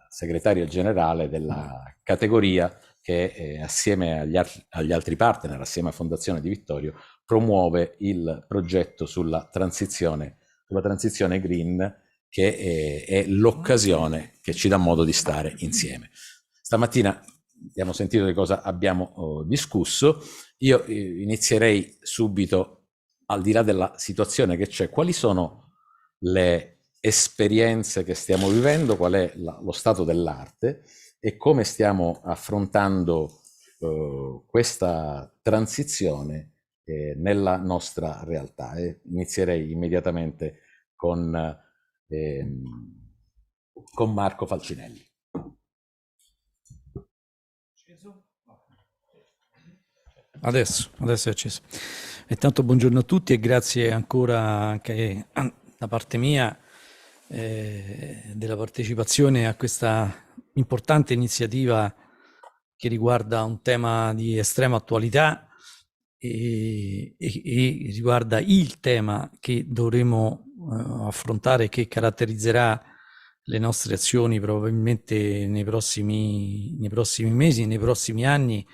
segretario generale della categoria che assieme agli altri partner, assieme a Fondazione Di Vittorio, promuove il progetto sulla transizione green, che è l'occasione che ci dà modo di stare insieme. Stamattina abbiamo sentito di cosa abbiamo discusso. Io inizierei subito, al di là della situazione che c'è, quali sono le esperienze che stiamo vivendo, qual è lo stato dell'arte e come stiamo affrontando questa transizione nella nostra realtà. Inizierei immediatamente con Marco Falcinelli. Adesso è acceso. Intanto buongiorno a tutti e grazie ancora anche da parte mia della partecipazione a questa importante iniziativa che riguarda un tema di estrema attualità e riguarda il tema che dovremo affrontare, che caratterizzerà le nostre azioni probabilmente nei prossimi mesi, nei prossimi anni,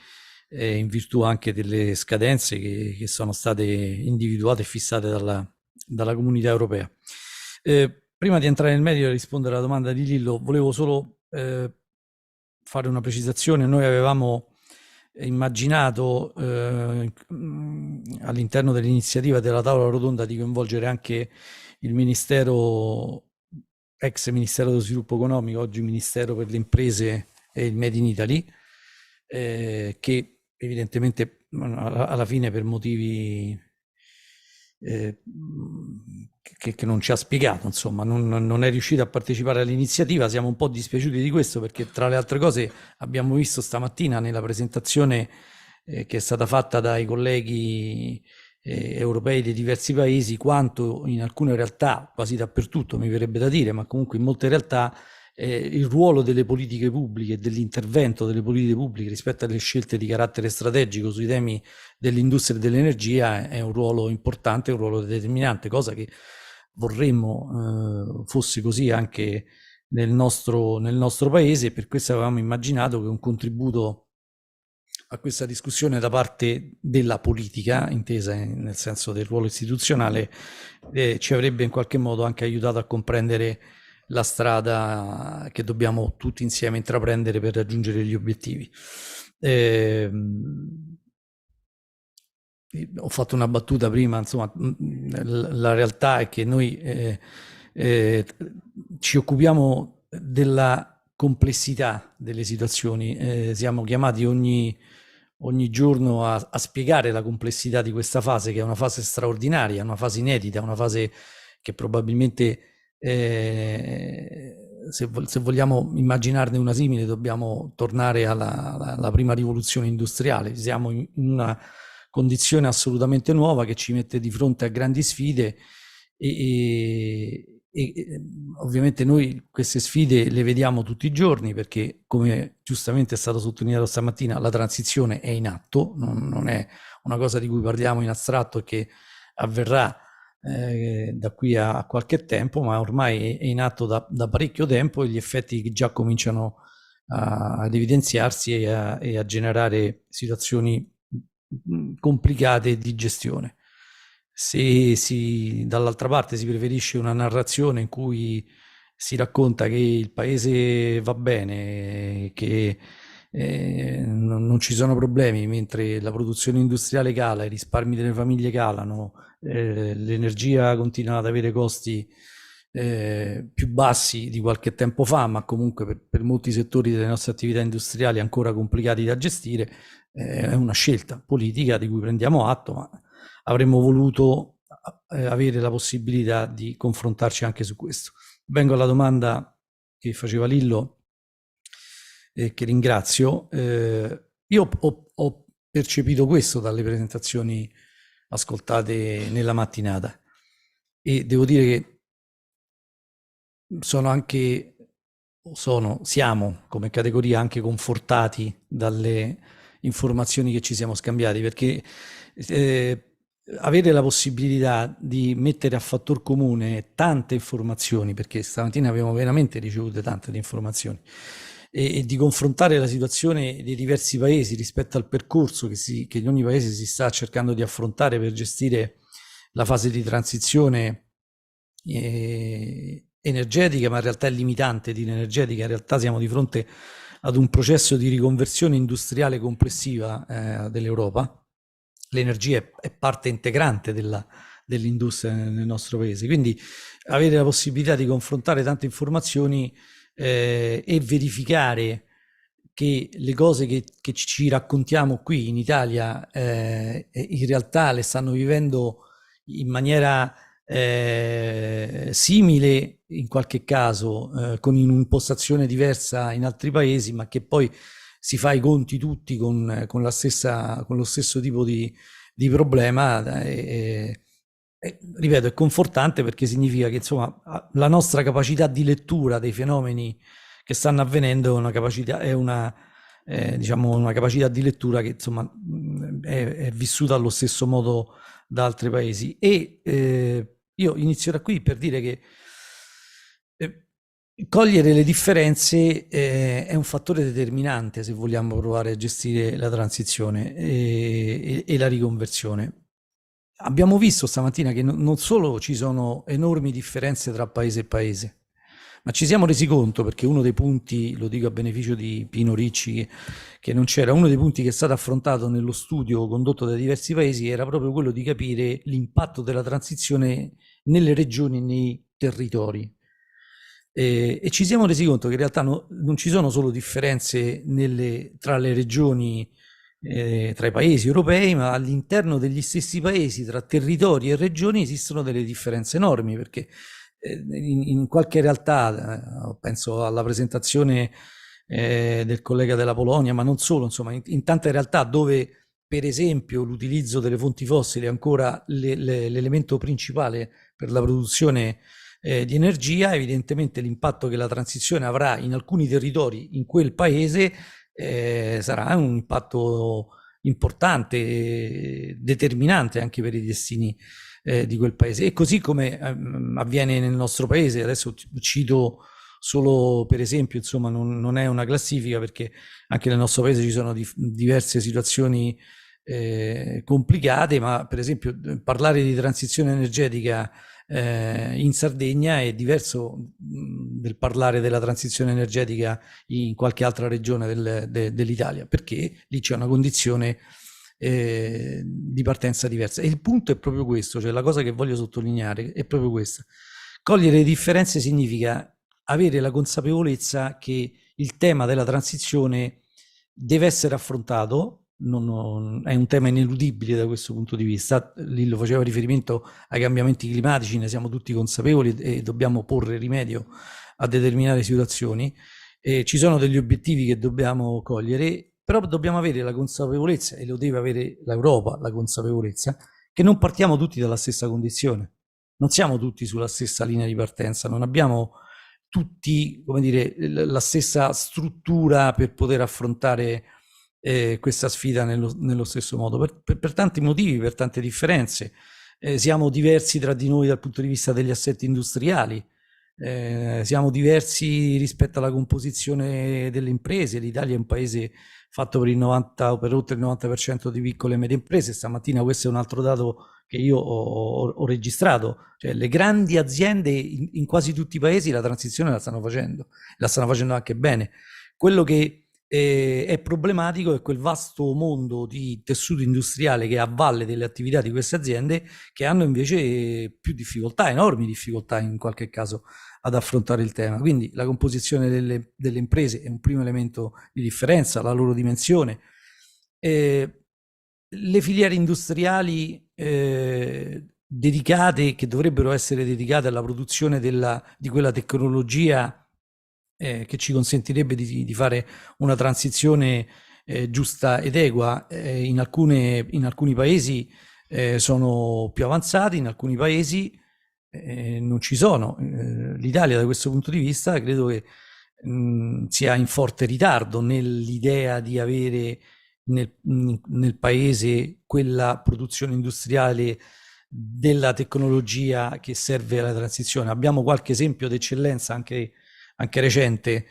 in virtù anche delle scadenze che sono state individuate e fissate dalla Comunità Europea. Prima di entrare nel merito e rispondere alla domanda di Lillo, volevo solo fare una precisazione. Noi avevamo immaginato all'interno dell'iniziativa della tavola rotonda di coinvolgere anche il Ministero, ex Ministero dello Sviluppo Economico, oggi Ministero per le Imprese e il Made in Italy, che evidentemente alla fine per motivi che non ci ha spiegato, insomma, non è riuscito a partecipare all'iniziativa. Siamo un po' dispiaciuti di questo perché, tra le altre cose, abbiamo visto stamattina nella presentazione che è stata fatta dai colleghi europei dei diversi paesi quanto in alcune realtà, quasi dappertutto mi verrebbe da dire, ma comunque in molte realtà il ruolo delle politiche pubbliche, dell'intervento delle politiche pubbliche rispetto alle scelte di carattere strategico sui temi dell'industria e dell'energia è un ruolo importante, un ruolo determinante, cosa che vorremmo fosse così anche nel nostro paese. Per questo avevamo immaginato che un contributo a questa discussione da parte della politica, intesa nel senso del ruolo istituzionale, ci avrebbe in qualche modo anche aiutato a comprendere la strada che dobbiamo tutti insieme intraprendere per raggiungere gli obiettivi. Ho fatto una battuta prima, insomma, la realtà è che noi ci occupiamo della complessità delle situazioni, siamo chiamati ogni giorno a spiegare la complessità di questa fase, che è una fase straordinaria, una fase inedita, una fase che probabilmente, se vogliamo immaginarne una simile, dobbiamo tornare alla prima rivoluzione industriale. Siamo in una condizione assolutamente nuova che ci mette di fronte a grandi sfide e ovviamente noi queste sfide le vediamo tutti i giorni, perché, come giustamente è stato sottolineato stamattina, la transizione è in atto, non è una cosa di cui parliamo in astratto e che avverrà da qui a qualche tempo, ma ormai è in atto da parecchio tempo, e gli effetti già cominciano ad evidenziarsi e a generare situazioni complicate di gestione. Se dall'altra parte si preferisce una narrazione in cui si racconta che il paese va bene, che non ci sono problemi, mentre la produzione industriale cala, i risparmi delle famiglie calano, l'energia continua ad avere costi più bassi di qualche tempo fa, ma comunque per molti settori delle nostre attività industriali ancora complicati da gestire, è una scelta politica di cui prendiamo atto, ma avremmo voluto avere la possibilità di confrontarci anche su questo. Vengo alla domanda che faceva Lillo, che ringrazio. Io ho percepito questo dalle presentazioni ascoltate nella mattinata, e devo dire che siamo come categoria anche confortati dalle informazioni che ci siamo scambiati, perché avere la possibilità di mettere a fattor comune tante informazioni, perché stamattina abbiamo veramente ricevuto tante di informazioni, e di confrontare la situazione dei diversi paesi rispetto al percorso che ogni paese si sta cercando di affrontare per gestire la fase di transizione energetica, ma in realtà è limitante di energetica. In realtà siamo di fronte ad un processo di riconversione industriale complessiva dell'Europa. L'energia è parte integrante dell'industria nel nostro paese, quindi avere la possibilità di confrontare tante informazioni e verificare che le cose che ci raccontiamo qui in Italia in realtà le stanno vivendo in maniera simile in qualche caso, con un'impostazione diversa in altri paesi, ma che poi si fa i conti tutti con lo stesso tipo di problema. Ripeto, è confortante, perché significa che insomma la nostra capacità di lettura dei fenomeni che stanno avvenendo diciamo una capacità di lettura che insomma è vissuta allo stesso modo da altri paesi. E io inizio da qui per dire che cogliere le differenze è un fattore determinante se vogliamo provare a gestire la transizione e la riconversione. Abbiamo visto stamattina che non solo ci sono enormi differenze tra paese e paese, ma ci siamo resi conto, perché uno dei punti, lo dico a beneficio di Pino Ricci che non c'era, uno dei punti che è stato affrontato nello studio condotto da diversi paesi era proprio quello di capire l'impatto della transizione nelle regioni e nei territori. E ci siamo resi conto che in realtà non ci sono solo differenze tra le regioni, tra i paesi europei, ma all'interno degli stessi paesi, tra territori e regioni, esistono delle differenze enormi, perché in qualche realtà, penso alla presentazione del collega della Polonia, ma non solo, insomma, in tante realtà dove, per esempio, l'utilizzo delle fonti fossili è ancora l'elemento principale per la produzione di energia, evidentemente l'impatto che la transizione avrà in alcuni territori in quel paese sarà un impatto importante, determinante anche per i destini di quel paese. E così come avviene nel nostro paese, adesso cito solo per esempio, insomma non è una classifica, perché anche nel nostro paese ci sono diverse situazioni complicate, ma per esempio parlare di transizione energetica in Sardegna è diverso del parlare della transizione energetica in qualche altra regione dell'Italia, perché lì c'è una condizione di partenza diversa. E il punto è proprio questo, cioè la cosa che voglio sottolineare è proprio questa, Cogliere le differenze significa avere la consapevolezza che il tema della transizione deve essere affrontato, è un tema ineludibile da questo punto di vista. Lillo faceva riferimento ai cambiamenti climatici, ne siamo tutti consapevoli e dobbiamo porre rimedio a determinate situazioni. Ci sono degli obiettivi che dobbiamo cogliere, però dobbiamo avere la consapevolezza, e lo deve avere l'Europa, la consapevolezza, che non partiamo tutti dalla stessa condizione. Non siamo tutti sulla stessa linea di partenza, non abbiamo tutti, come dire, la stessa struttura per poter affrontare questa sfida nello stesso modo, per tanti motivi, per tante differenze. Siamo diversi tra di noi dal punto di vista degli assetti industriali, siamo diversi rispetto alla composizione delle imprese. L'Italia è un paese fatto per il 90 o per oltre il 90% di piccole e medie imprese. Stamattina questo è un altro dato che io ho registrato, cioè le grandi aziende in quasi tutti i paesi la transizione la stanno facendo anche bene. Quello che è problematico è quel vasto mondo di tessuto industriale che è a valle delle attività di queste aziende, che hanno invece più difficoltà, enormi difficoltà in qualche caso ad affrontare il tema. Quindi la composizione delle imprese è un primo elemento di differenza, la loro dimensione. Le filiere industriali dedicate, che dovrebbero essere dedicate alla produzione di quella tecnologia che ci consentirebbe di fare una transizione giusta ed equa, in alcuni paesi sono più avanzati, in alcuni paesi non ci sono. L'Italia da questo punto di vista credo che sia in forte ritardo nell'idea di avere nel paese quella produzione industriale della tecnologia che serve alla transizione. Abbiamo qualche esempio d'eccellenza anche recente,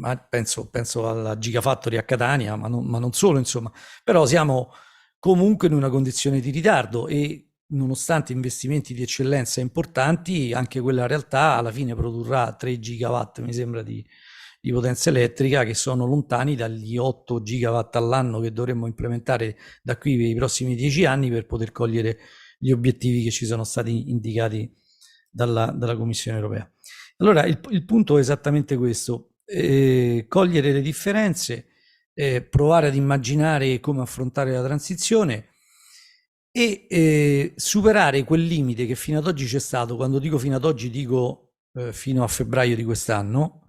ma penso alla Gigafactory a Catania, ma non solo, insomma. Però siamo comunque in una condizione di ritardo e nonostante investimenti di eccellenza importanti, anche quella realtà alla fine produrrà 3 gigawatt, mi sembra, di potenza elettrica, che sono lontani dagli 8 gigawatt all'anno che dovremmo implementare da qui per i prossimi 10 anni per poter cogliere gli obiettivi che ci sono stati indicati dalla Commissione europea. Allora il punto è esattamente questo: cogliere le differenze, provare ad immaginare come affrontare la transizione e superare quel limite che fino ad oggi c'è stato. Quando dico fino ad oggi dico fino a febbraio di quest'anno,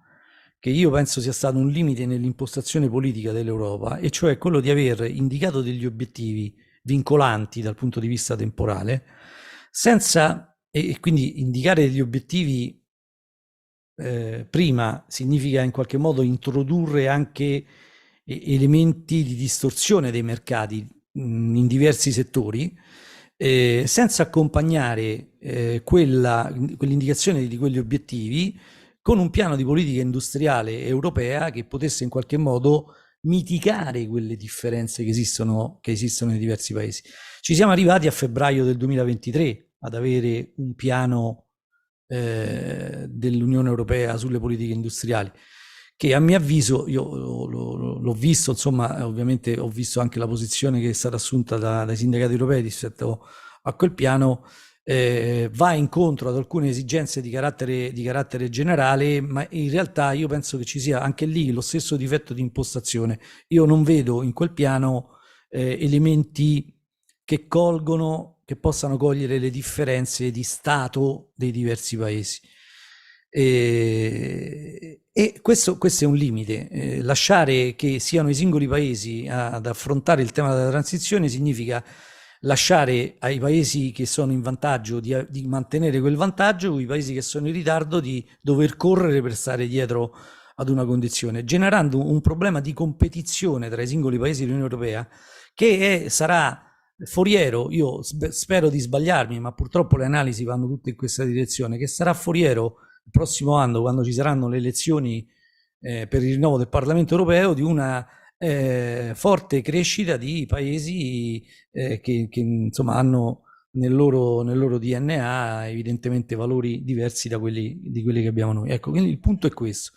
che io penso sia stato un limite nell'impostazione politica dell'Europa, e cioè quello di aver indicato degli obiettivi vincolanti dal punto di vista temporale, e quindi indicare degli obiettivi prima significa in qualche modo introdurre anche elementi di distorsione dei mercati in diversi settori, senza accompagnare quell'indicazione di quegli obiettivi con un piano di politica industriale europea che potesse in qualche modo mitigare quelle differenze che esistono nei diversi paesi. Ci siamo arrivati a febbraio del 2023 ad avere un piano dell'Unione Europea sulle politiche industriali, che a mio avviso, io l'ho visto, insomma, ovviamente ho visto anche la posizione che è stata assunta dai sindacati europei rispetto a quel piano, va incontro ad alcune esigenze di carattere generale, ma in realtà io penso che ci sia anche lì lo stesso difetto di impostazione. Io non vedo in quel piano elementi che possano cogliere le differenze di stato dei diversi paesi. E questo è un limite. Lasciare che siano i singoli paesi ad affrontare il tema della transizione significa lasciare ai paesi che sono in vantaggio di mantenere quel vantaggio, i paesi che sono in ritardo di dover correre per stare dietro ad una condizione, generando un problema di competizione tra i singoli paesi dell'Unione Europea che sarà foriero. Io spero di sbagliarmi, ma purtroppo le analisi vanno tutte in questa direzione, che sarà foriero il prossimo anno, quando ci saranno le elezioni per il rinnovo del Parlamento europeo, di una forte crescita di paesi che insomma hanno nel loro DNA evidentemente valori diversi da quelli che abbiamo noi. Ecco, quindi il punto è questo: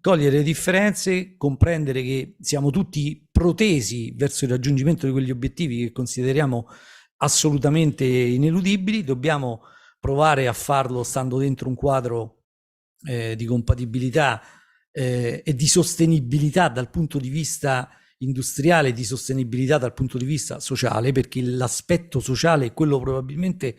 cogliere le differenze, comprendere che siamo tutti protesi verso il raggiungimento di quegli obiettivi che consideriamo assolutamente ineludibili, dobbiamo provare a farlo stando dentro un quadro di compatibilità e di sostenibilità dal punto di vista industriale, di sostenibilità dal punto di vista sociale, perché l'aspetto sociale è quello probabilmente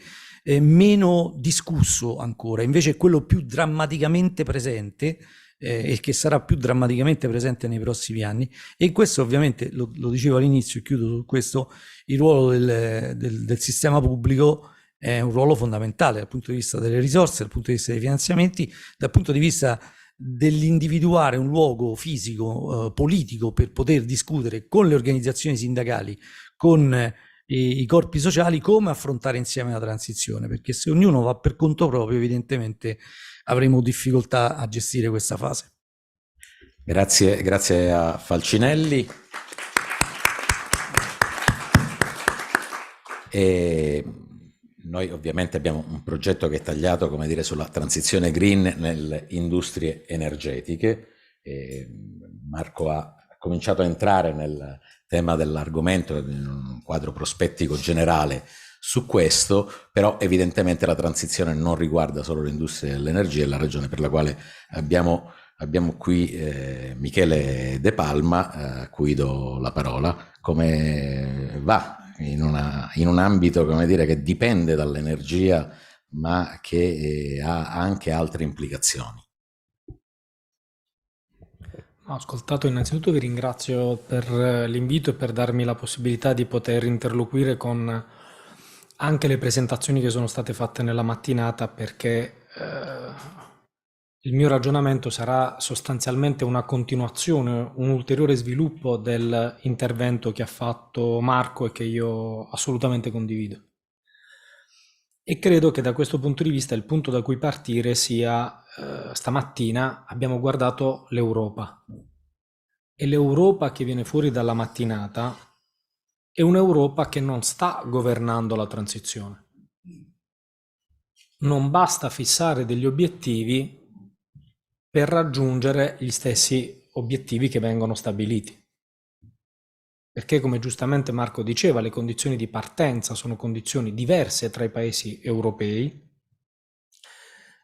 meno discusso ancora, invece è quello più drammaticamente presente e che sarà più drammaticamente presente nei prossimi anni. E in questo ovviamente, lo dicevo all'inizio e chiudo su questo, il ruolo del sistema pubblico è un ruolo fondamentale dal punto di vista delle risorse, dal punto di vista dei finanziamenti, dal punto di vista dell'individuare un luogo fisico, politico per poter discutere con le organizzazioni sindacali, con i corpi sociali come affrontare insieme la transizione, perché se ognuno va per conto proprio evidentemente avremo difficoltà a gestire questa fase. Grazie a Falcinelli. E noi ovviamente abbiamo un progetto che è tagliato, come dire, sulla transizione green nelle industrie energetiche. Marco ha cominciato a entrare nel tema dell'argomento in un quadro prospettico generale su questo, però evidentemente la transizione non riguarda solo l'industria dell'energia, è la ragione per la quale abbiamo qui Michele De Palma, a cui do la parola. Come va in un ambito, come dire, che dipende dall'energia, ma che ha anche altre implicazioni? Ho ascoltato, innanzitutto vi ringrazio per l'invito e per darmi la possibilità di poter interloquire con anche le presentazioni che sono state fatte nella mattinata, perché il mio ragionamento sarà sostanzialmente una continuazione, un ulteriore sviluppo dell'intervento che ha fatto Marco e che io assolutamente condivido. E credo che da questo punto di vista il punto da cui partire sia stamattina abbiamo guardato l'Europa, e l'Europa che viene fuori dalla mattinata è un'Europa che non sta governando la transizione. Non basta fissare degli obiettivi per raggiungere gli stessi obiettivi che vengono stabiliti. Perché, come giustamente Marco diceva, le condizioni di partenza sono condizioni diverse tra i paesi europei,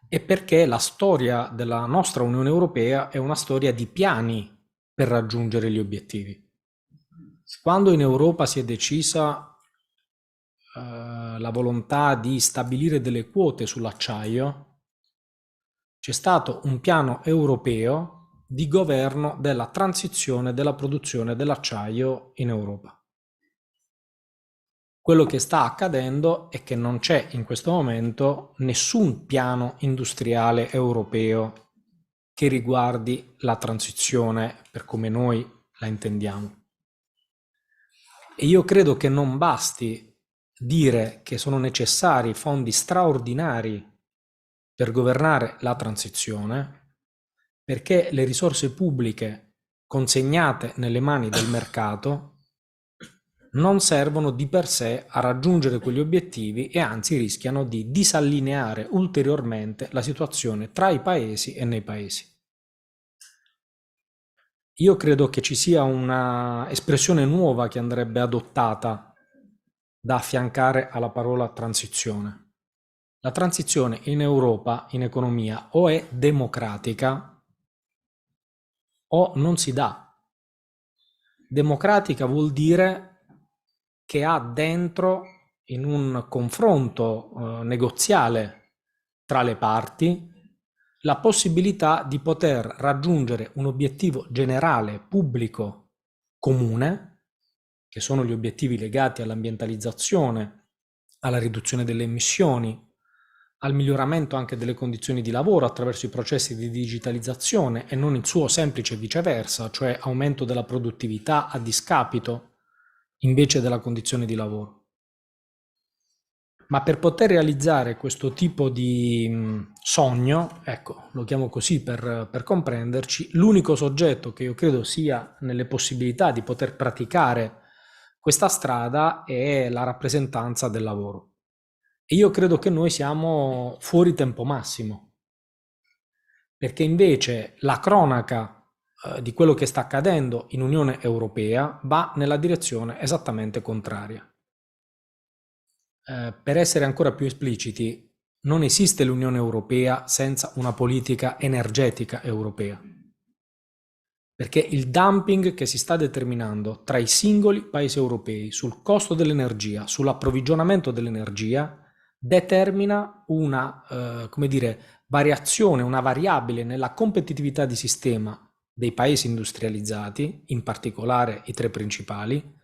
e perché la storia della nostra Unione Europea è una storia di piani per raggiungere gli obiettivi. Quando in Europa si è decisa la volontà di stabilire delle quote sull'acciaio, c'è stato un piano europeo di governo della transizione della produzione dell'acciaio in Europa. Quello che sta accadendo è che non c'è in questo momento nessun piano industriale europeo che riguardi la transizione per come noi la intendiamo. E io credo che non basti dire che sono necessari fondi straordinari per governare la transizione, perché le risorse pubbliche consegnate nelle mani del mercato non servono di per sé a raggiungere quegli obiettivi e anzi rischiano di disallineare ulteriormente la situazione tra i paesi e nei paesi. Io credo che ci sia una espressione nuova che andrebbe adottata da affiancare alla parola transizione. La transizione in Europa, in economia, o è democratica o non si dà. Democratica vuol dire che ha dentro, in un confronto negoziale tra le parti, la possibilità di poter raggiungere un obiettivo generale, pubblico, comune, che sono gli obiettivi legati all'ambientalizzazione, alla riduzione delle emissioni, al miglioramento anche delle condizioni di lavoro attraverso i processi di digitalizzazione e non il suo semplice viceversa, cioè aumento della produttività a discapito invece della condizione di lavoro. Ma per poter realizzare questo tipo di sogno, ecco, lo chiamo così per comprenderci, l'unico soggetto che io credo sia nelle possibilità di poter praticare questa strada è la rappresentanza del lavoro. E io credo che noi siamo fuori tempo massimo, perché invece la cronaca di quello che sta accadendo in Unione Europea va nella direzione esattamente contraria. per essere ancora più espliciti, non esiste l'Unione Europea senza una politica energetica europea. Perché il dumping che si sta determinando tra i singoli paesi europei sul costo dell'energia, sull'approvvigionamento dell'energia, determina una, come dire, variazione, una variabile nella competitività di sistema dei paesi industrializzati, in particolare i 3 principali,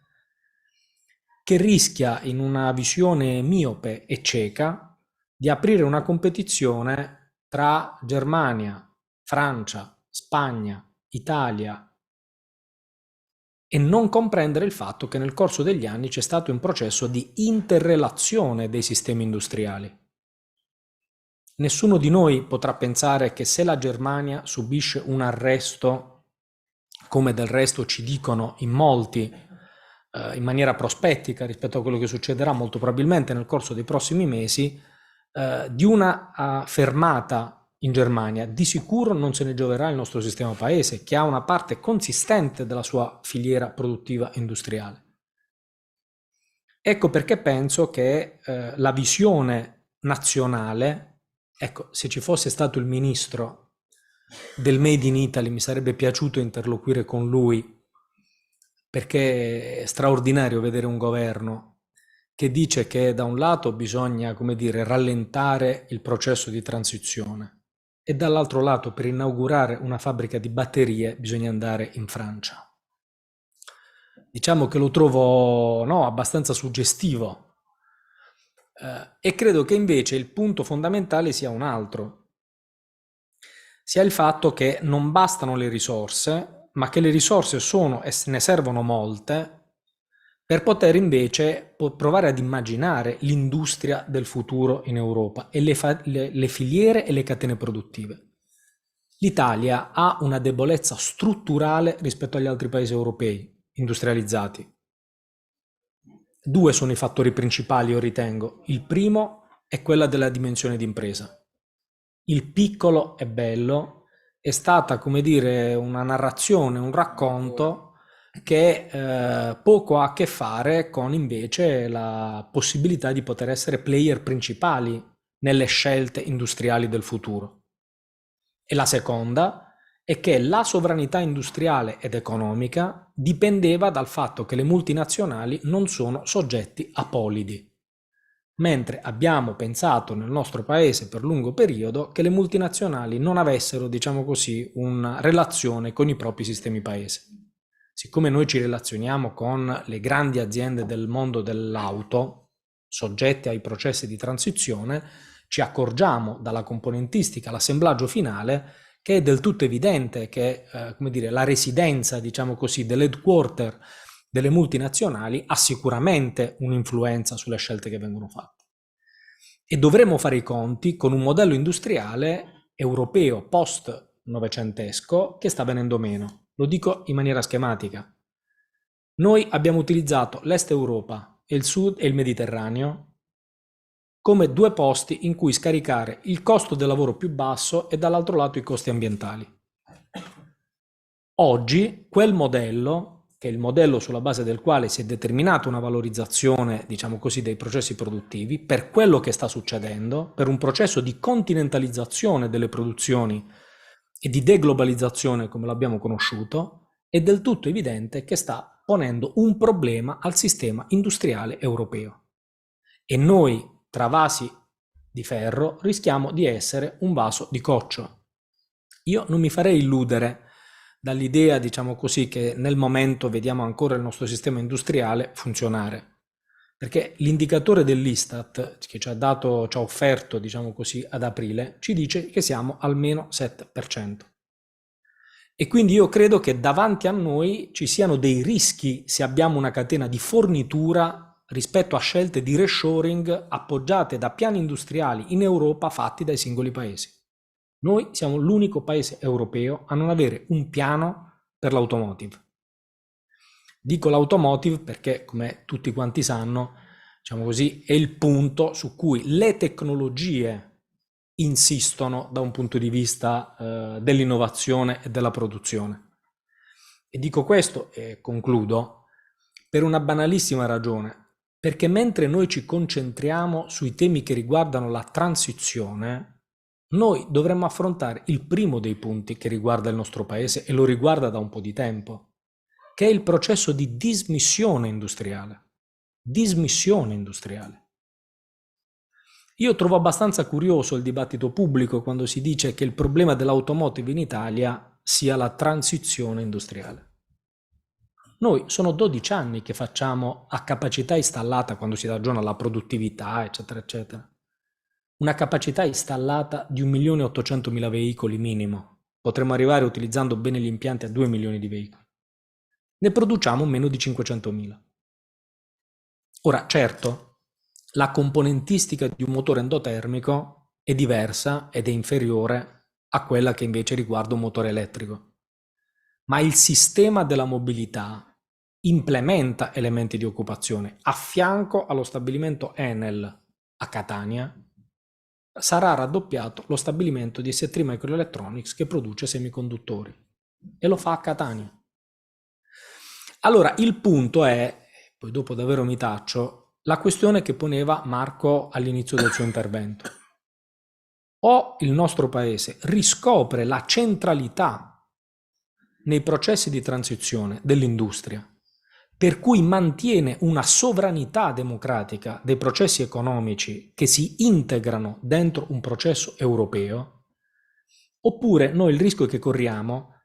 che rischia, in una visione miope e cieca, di aprire una competizione tra Germania, Francia, Spagna, Italia, e non comprendere il fatto che nel corso degli anni c'è stato un processo di interrelazione dei sistemi industriali. Nessuno di noi potrà pensare che se la Germania subisce un arresto, come del resto ci dicono in molti, in maniera prospettica rispetto a quello che succederà molto probabilmente nel corso dei prossimi mesi, di una fermata in Germania, di sicuro non se ne gioverà il nostro sistema paese, che ha una parte consistente della sua filiera produttiva industriale. Ecco perché penso che la visione nazionale, ecco, se ci fosse stato il ministro del Made in Italy mi sarebbe piaciuto interloquire con lui, perché è straordinario vedere un governo che dice che da un lato bisogna, come dire, rallentare il processo di transizione e dall'altro lato per inaugurare una fabbrica di batterie bisogna andare in Francia. Diciamo che lo trovo abbastanza suggestivo e credo che invece il punto fondamentale sia un altro, sia il fatto che non bastano le risorse, ma che le risorse sono e ne servono molte per poter invece provare ad immaginare l'industria del futuro in Europa e le filiere e le catene produttive. L'Italia ha una debolezza strutturale rispetto agli altri paesi europei industrializzati. 2 sono i fattori principali, io ritengo. Il primo è quella della dimensione d'impresa. Il piccolo è bello, è stata, come dire, una narrazione, un racconto che poco ha a che fare con invece la possibilità di poter essere player principali nelle scelte industriali del futuro. E la seconda è che la sovranità industriale ed economica dipendeva dal fatto che le multinazionali non sono soggetti apolidi, mentre abbiamo pensato nel nostro paese per lungo periodo che le multinazionali non avessero, diciamo così, una relazione con i propri sistemi paese. Siccome noi ci relazioniamo con le grandi aziende del mondo dell'auto, soggette ai processi di transizione, ci accorgiamo dalla componentistica all'assemblaggio finale che è del tutto evidente che come dire, la residenza, diciamo così, dell'headquarter delle multinazionali ha sicuramente un'influenza sulle scelte che vengono fatte. E dovremo fare i conti con un modello industriale europeo post-novecentesco che sta venendo meno. Lo dico in maniera schematica. Noi abbiamo utilizzato l'Est Europa e il Sud e il Mediterraneo come 2 posti in cui scaricare il costo del lavoro più basso e dall'altro lato i costi ambientali. Oggi quel modello, che è il modello sulla base del quale si è determinata una valorizzazione, diciamo così, dei processi produttivi, per quello che sta succedendo, per un processo di continentalizzazione delle produzioni e di deglobalizzazione come l'abbiamo conosciuto, è del tutto evidente che sta ponendo un problema al sistema industriale europeo. E noi, tra vasi di ferro, rischiamo di essere un vaso di coccio. Io non mi farei illudere dall'idea, diciamo così, che nel momento vediamo ancora il nostro sistema industriale funzionare, perché l'indicatore dell'Istat che ci ha offerto, diciamo così, ad aprile, ci dice che siamo almeno 7%. E quindi io credo che davanti a noi ci siano dei rischi se abbiamo una catena di fornitura rispetto a scelte di reshoring appoggiate da piani industriali in Europa fatti dai singoli paesi. Noi siamo l'unico paese europeo a non avere un piano per l'automotive. Dico l'automotive perché, come tutti quanti sanno, diciamo così, è il punto su cui le tecnologie insistono da un punto di vista dell'innovazione e della produzione. E dico questo e concludo per una banalissima ragione. Perché mentre noi ci concentriamo sui temi che riguardano la transizione, noi dovremmo affrontare il primo dei punti che riguarda il nostro paese e lo riguarda da un po' di tempo, che è il processo di dismissione industriale. Dismissione industriale. Io trovo abbastanza curioso il dibattito pubblico quando si dice che il problema dell'automotive in Italia sia la transizione industriale. Noi sono 12 anni che facciamo a capacità installata, quando si ragiona la produttività, eccetera, eccetera, una capacità installata di 1.800.000 veicoli minimo. Potremmo arrivare, utilizzando bene gli impianti, a 2 milioni di veicoli. Ne produciamo meno di 500.000. Ora, certo, la componentistica di un motore endotermico è diversa ed è inferiore a quella che invece riguarda un motore elettrico. Ma il sistema della mobilità implementa elementi di occupazione. A fianco allo stabilimento Enel a Catania sarà raddoppiato lo stabilimento di ST Microelectronics che produce semiconduttori e lo fa a Catania. Allora, il punto è, poi dopo davvero mi taccio, la questione che poneva Marco all'inizio del suo intervento. O il nostro paese riscopre la centralità nei processi di transizione dell'industria, per cui mantiene una sovranità democratica dei processi economici che si integrano dentro un processo europeo, oppure noi il rischio che corriamo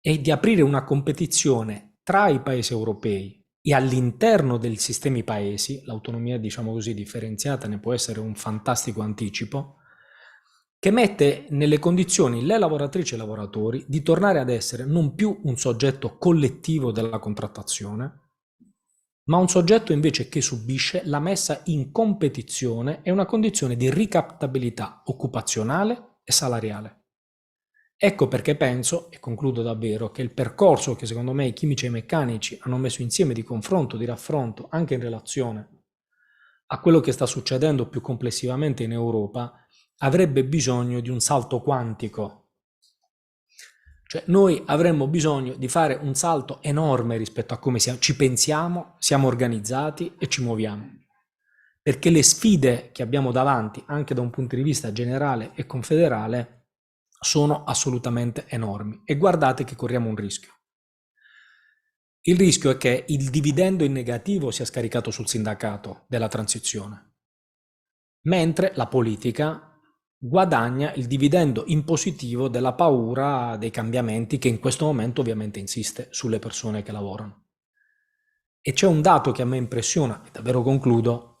è di aprire una competizione tra i paesi europei e all'interno dei sistemi paesi, l'autonomia diciamo così differenziata ne può essere un fantastico anticipo, che mette nelle condizioni le lavoratrici e i lavoratori di tornare ad essere non più un soggetto collettivo della contrattazione, ma un soggetto invece che subisce la messa in competizione e una condizione di ricattabilità occupazionale e salariale. Ecco perché penso, e concludo davvero, che il percorso che secondo me i chimici e i meccanici hanno messo insieme di confronto, di raffronto, anche in relazione a quello che sta succedendo più complessivamente in Europa, avrebbe bisogno di un salto quantico. Cioè noi avremmo bisogno di fare un salto enorme rispetto a come ci pensiamo, siamo organizzati e ci muoviamo. Perché le sfide che abbiamo davanti, anche da un punto di vista generale e confederale, sono assolutamente enormi. E guardate che corriamo un rischio. Il rischio è che il dividendo in negativo sia scaricato sul sindacato della transizione, mentre la politica guadagna il dividendo in positivo della paura dei cambiamenti che in questo momento ovviamente insiste sulle persone che lavorano. E c'è un dato che a me impressiona, e davvero concludo: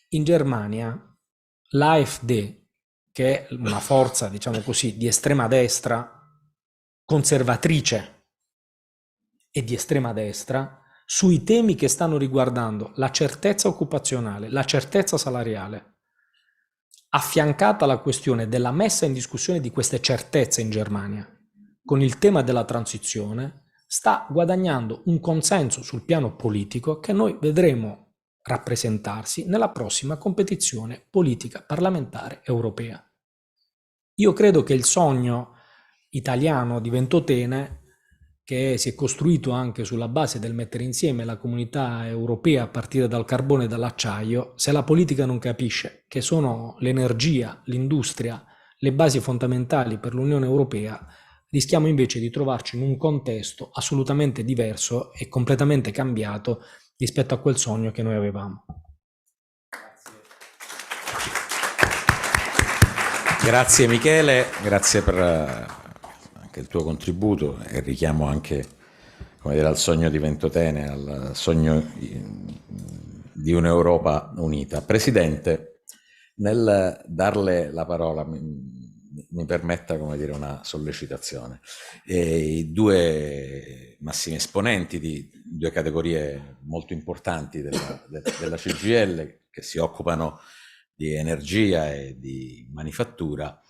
in Germania l'AfD, che è una forza, diciamo così, di estrema destra, conservatrice e di estrema destra, sui temi che stanno riguardando la certezza occupazionale, la certezza salariale, affiancata alla questione della messa in discussione di queste certezze in Germania, con il tema della transizione, sta guadagnando un consenso sul piano politico che noi vedremo rappresentarsi nella prossima competizione politica parlamentare europea. Io credo che il sogno italiano di Ventotene, che si è costruito anche sulla base del mettere insieme la comunità europea a partire dal carbone e dall'acciaio, se la politica non capisce che sono l'energia, l'industria, le basi fondamentali per l'Unione Europea, rischiamo invece di trovarci in un contesto assolutamente diverso e completamente cambiato rispetto a quel sogno che noi avevamo. Grazie Michele, grazie per anche il tuo contributo e richiamo anche, come dire, al sogno di Ventotene, al sogno di un'Europa unita. Presidente, nel darle la parola mi permetta, come dire, una sollecitazione. I due massimi esponenti di due categorie molto importanti della CGIL, che si occupano di energia e di manifattura,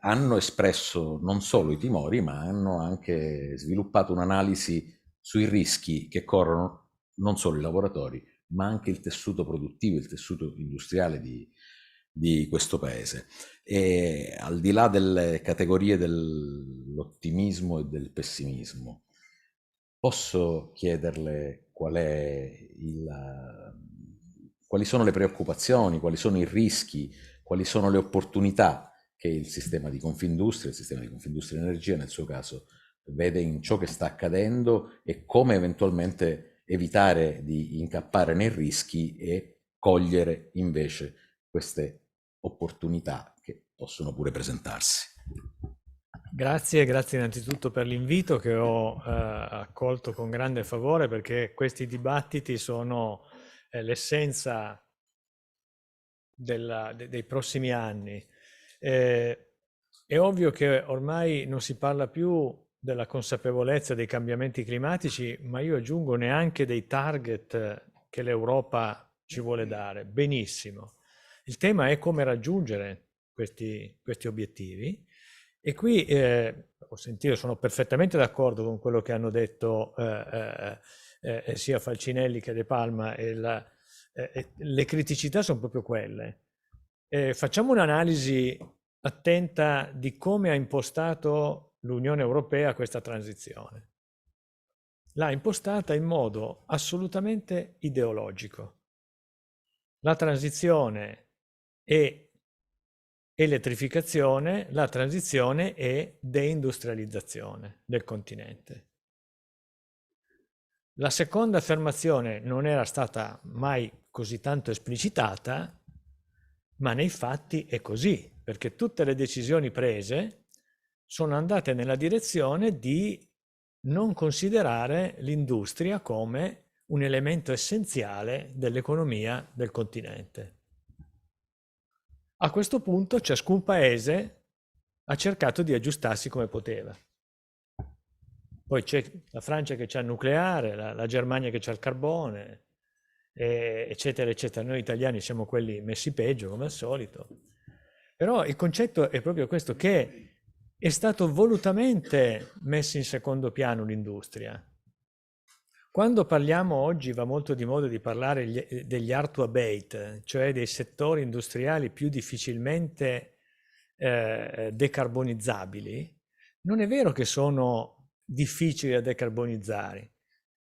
hanno espresso non solo i timori, ma hanno anche sviluppato un'analisi sui rischi che corrono non solo i lavoratori, ma anche il tessuto produttivo, il tessuto industriale di questo paese. E al di là delle categorie dell'ottimismo e del pessimismo, posso chiederle qual è quali sono le preoccupazioni, quali sono i rischi, quali sono le opportunità che il sistema di Confindustria, il sistema di Confindustria Energia nel suo caso, vede in ciò che sta accadendo e come eventualmente evitare di incappare nei rischi e cogliere invece queste opportunità che possono pure presentarsi. Grazie innanzitutto per l'invito che ho accolto con grande favore, perché questi dibattiti sono l'essenza dei prossimi anni. È ovvio che ormai non si parla più della consapevolezza dei cambiamenti climatici, ma io aggiungo neanche dei target che l'Europa ci vuole dare. Benissimo. Il tema è come raggiungere questi obiettivi. E qui ho sentito, sono perfettamente d'accordo con quello che hanno detto sia Falcinelli che De Palma, le criticità sono proprio quelle. Facciamo un'analisi attenta di come ha impostato l'Unione Europea questa transizione. L'ha impostata in modo assolutamente ideologico. La transizione è elettrificazione, la transizione è deindustrializzazione del continente. La seconda affermazione non era stata mai così tanto esplicitata, ma nei fatti è così, perché tutte le decisioni prese sono andate nella direzione di non considerare l'industria come un elemento essenziale dell'economia del continente. A questo punto ciascun paese ha cercato di aggiustarsi come poteva. Poi c'è la Francia che c'ha il nucleare, la Germania che c'ha il carbone, eccetera, eccetera. Noi italiani siamo quelli messi peggio, come al solito. Però il concetto è proprio questo, che è stato volutamente messo in secondo piano l'industria. Quando parliamo oggi, va molto di moda di parlare degli hard to abate, cioè dei settori industriali più difficilmente decarbonizzabili, non è vero che sono difficili da decarbonizzare,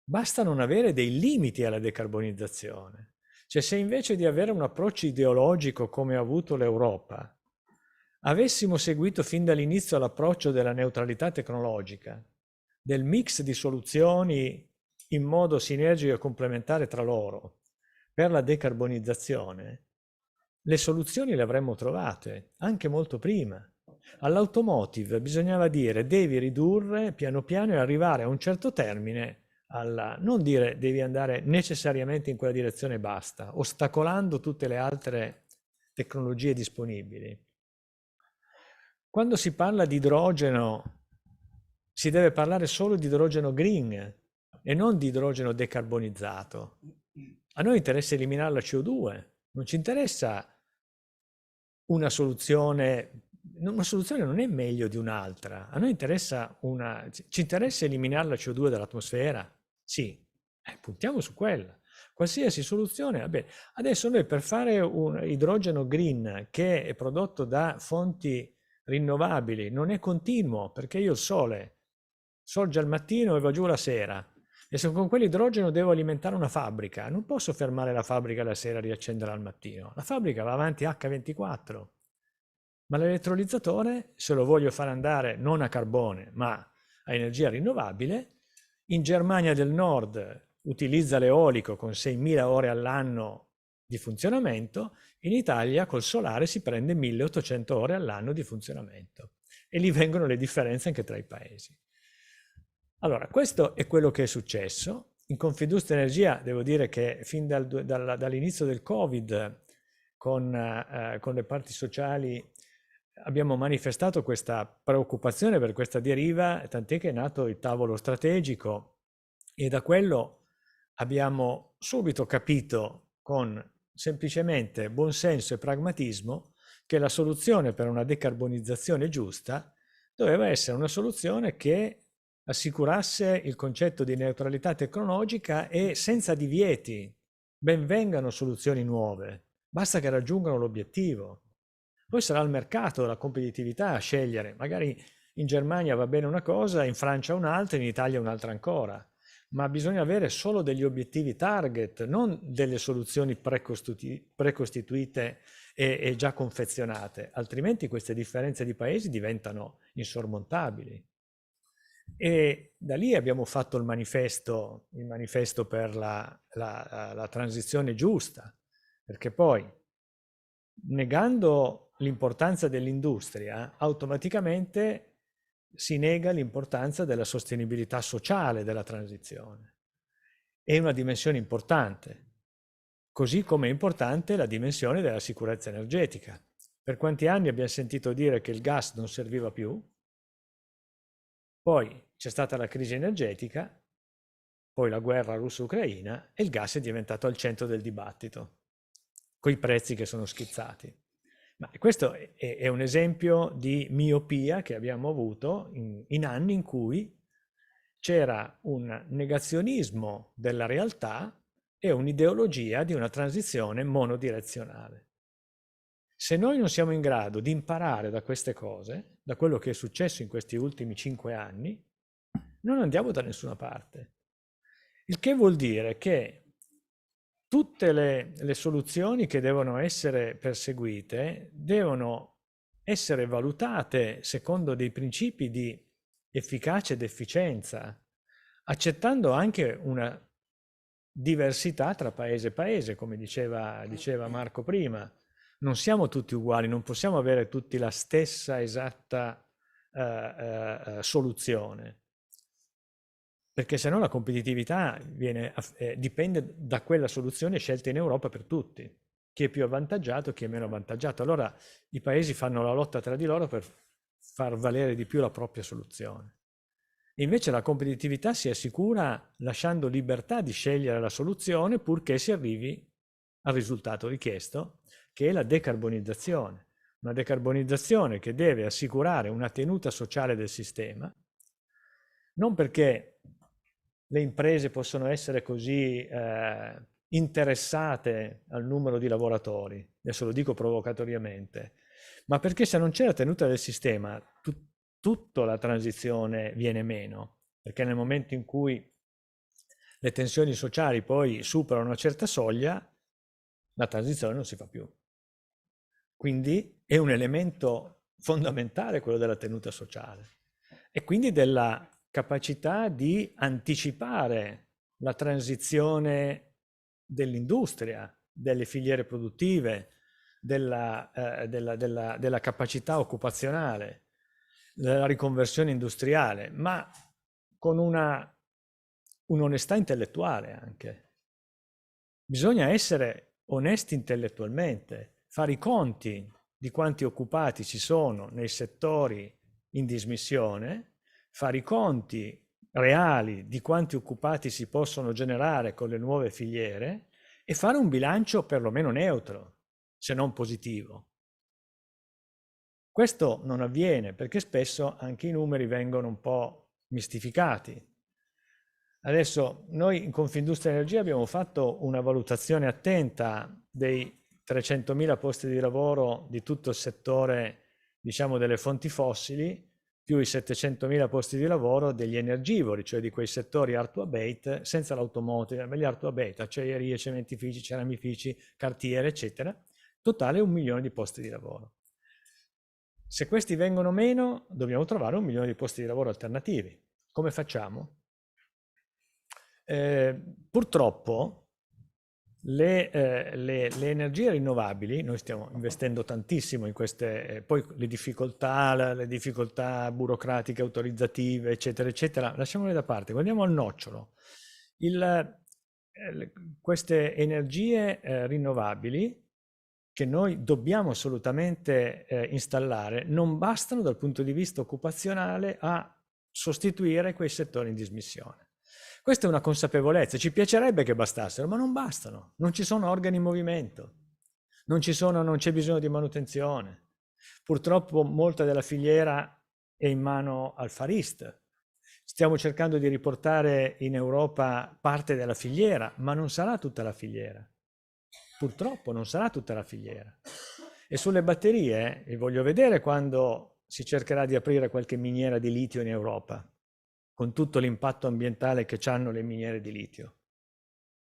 basta non avere dei limiti alla decarbonizzazione. Cioè, se invece di avere un approccio ideologico come ha avuto l'Europa, avessimo seguito fin dall'inizio l'approccio della neutralità tecnologica, del mix di soluzioni in modo sinergico e complementare tra loro per la decarbonizzazione, le soluzioni le avremmo trovate anche molto prima. All'automotive bisognava dire devi ridurre piano piano e arrivare a un certo termine, non dire devi andare necessariamente in quella direzione e basta, ostacolando tutte le altre tecnologie disponibili. Quando si parla di idrogeno si deve parlare solo di idrogeno green e non di idrogeno decarbonizzato. A noi interessa eliminare la CO2, non ci interessa una soluzione non è meglio di un'altra, a noi interessa ci interessa eliminare la CO2 dall'atmosfera? Sì, puntiamo su quella. Qualsiasi soluzione, vabbè. Adesso noi per fare un idrogeno green che è prodotto da fonti rinnovabili non è continuo, perché io il sole sorge al mattino e va giù la sera, e se con quell'idrogeno devo alimentare una fabbrica, non posso fermare la fabbrica la sera e riaccendere al mattino. La fabbrica va avanti H24. Ma l'elettrolizzatore, se lo voglio fare andare non a carbone, ma a energia rinnovabile, in Germania del Nord utilizza l'eolico con 6.000 ore all'anno di funzionamento, in Italia col solare si prende 1.800 ore all'anno di funzionamento. E lì vengono le differenze anche tra i paesi. Allora, questo è quello che è successo. In Confindustria Energia devo dire che fin dall'inizio del Covid con le parti sociali abbiamo manifestato questa preoccupazione per questa deriva, tant'è che è nato il tavolo strategico e da quello abbiamo subito capito con semplicemente buonsenso e pragmatismo che la soluzione per una decarbonizzazione giusta doveva essere una soluzione che assicurasse il concetto di neutralità tecnologica e senza divieti. Ben vengano soluzioni nuove, basta che raggiungano l'obiettivo. Poi sarà il mercato, la competitività a scegliere. Magari in Germania va bene una cosa, in Francia un'altra, in Italia un'altra ancora. ma bisogna avere solo degli obiettivi target, non delle soluzioni precostituite e già confezionate, altrimenti queste differenze di paesi diventano insormontabili. E da lì abbiamo fatto il manifesto per la transizione giusta, perché poi, negando l'importanza dell'industria, automaticamente si nega l'importanza della sostenibilità sociale della transizione. È una dimensione importante, così come è importante la dimensione della sicurezza energetica. Per quanti anni abbiamo sentito dire che il gas non serviva più? Poi c'è stata la crisi energetica, poi la guerra russo-ucraina e il gas è diventato al centro del dibattito, coi prezzi che sono schizzati. Ma questo è un esempio di miopia che abbiamo avuto in anni in cui c'era un negazionismo della realtà e un'ideologia di una transizione monodirezionale. Se noi non siamo in grado di imparare da queste cose, da quello che è successo in questi ultimi 5 anni, non andiamo da nessuna parte. Il che vuol dire che tutte le soluzioni che devono essere perseguite devono essere valutate secondo dei principi di efficacia ed efficienza, accettando anche una diversità tra paese e paese, come diceva Marco prima. Non siamo tutti uguali, non possiamo avere tutti la stessa esatta soluzione, perché se no la competitività dipende da quella soluzione scelta in Europa per tutti. Chi è più avvantaggiato, chi è meno avvantaggiato. Allora i paesi fanno la lotta tra di loro per far valere di più la propria soluzione. Invece la competitività si assicura lasciando libertà di scegliere la soluzione purché si arrivi al risultato richiesto, che è la decarbonizzazione. Una decarbonizzazione che deve assicurare una tenuta sociale del sistema, non perché le imprese possono essere così interessate al numero di lavoratori, adesso lo dico provocatoriamente, ma perché se non c'è la tenuta del sistema, tutta la transizione viene meno, perché nel momento in cui le tensioni sociali poi superano una certa soglia, la transizione non si fa più. Quindi è un elemento fondamentale quello della tenuta sociale e quindi della capacità di anticipare la transizione dell'industria, delle filiere produttive, della capacità occupazionale, della riconversione industriale, ma con un'onestà intellettuale anche. Bisogna essere onesti intellettualmente, fare i conti di quanti occupati ci sono nei settori in dismissione, fare i conti reali di quanti occupati si possono generare con le nuove filiere e fare un bilancio perlomeno neutro, se non positivo. Questo non avviene perché spesso anche i numeri vengono un po' mistificati. Adesso noi in Confindustria Energia abbiamo fatto una valutazione attenta dei 300.000 posti di lavoro di tutto il settore, diciamo, delle fonti fossili, più i 700.000 posti di lavoro degli energivori, cioè di quei settori hard to abate, senza l'automotive, ma gli hard to abate, acciaierie, cementifici, ceramifici, cartiere, eccetera. Totale 1 milione di posti di lavoro. Se questi vengono meno, dobbiamo trovare 1 milione di posti di lavoro alternativi. Come facciamo? Purtroppo le energie rinnovabili, noi stiamo investendo tantissimo in queste, poi le difficoltà burocratiche, autorizzative, eccetera, eccetera, lasciamole da parte, guardiamo al nocciolo. Queste energie rinnovabili che noi dobbiamo assolutamente installare non bastano dal punto di vista occupazionale a sostituire quei settori in dismissione. Questa è una consapevolezza, ci piacerebbe che bastassero, ma non bastano, non ci sono organi in movimento, non c'è bisogno di manutenzione. Purtroppo molta della filiera è in mano al Far East. Stiamo cercando di riportare in Europa parte della filiera, ma non sarà tutta la filiera. Purtroppo non sarà tutta la filiera. E sulle batterie, vi voglio vedere quando si cercherà di aprire qualche miniera di litio in Europa. con tutto l'impatto ambientale che hanno le miniere di litio?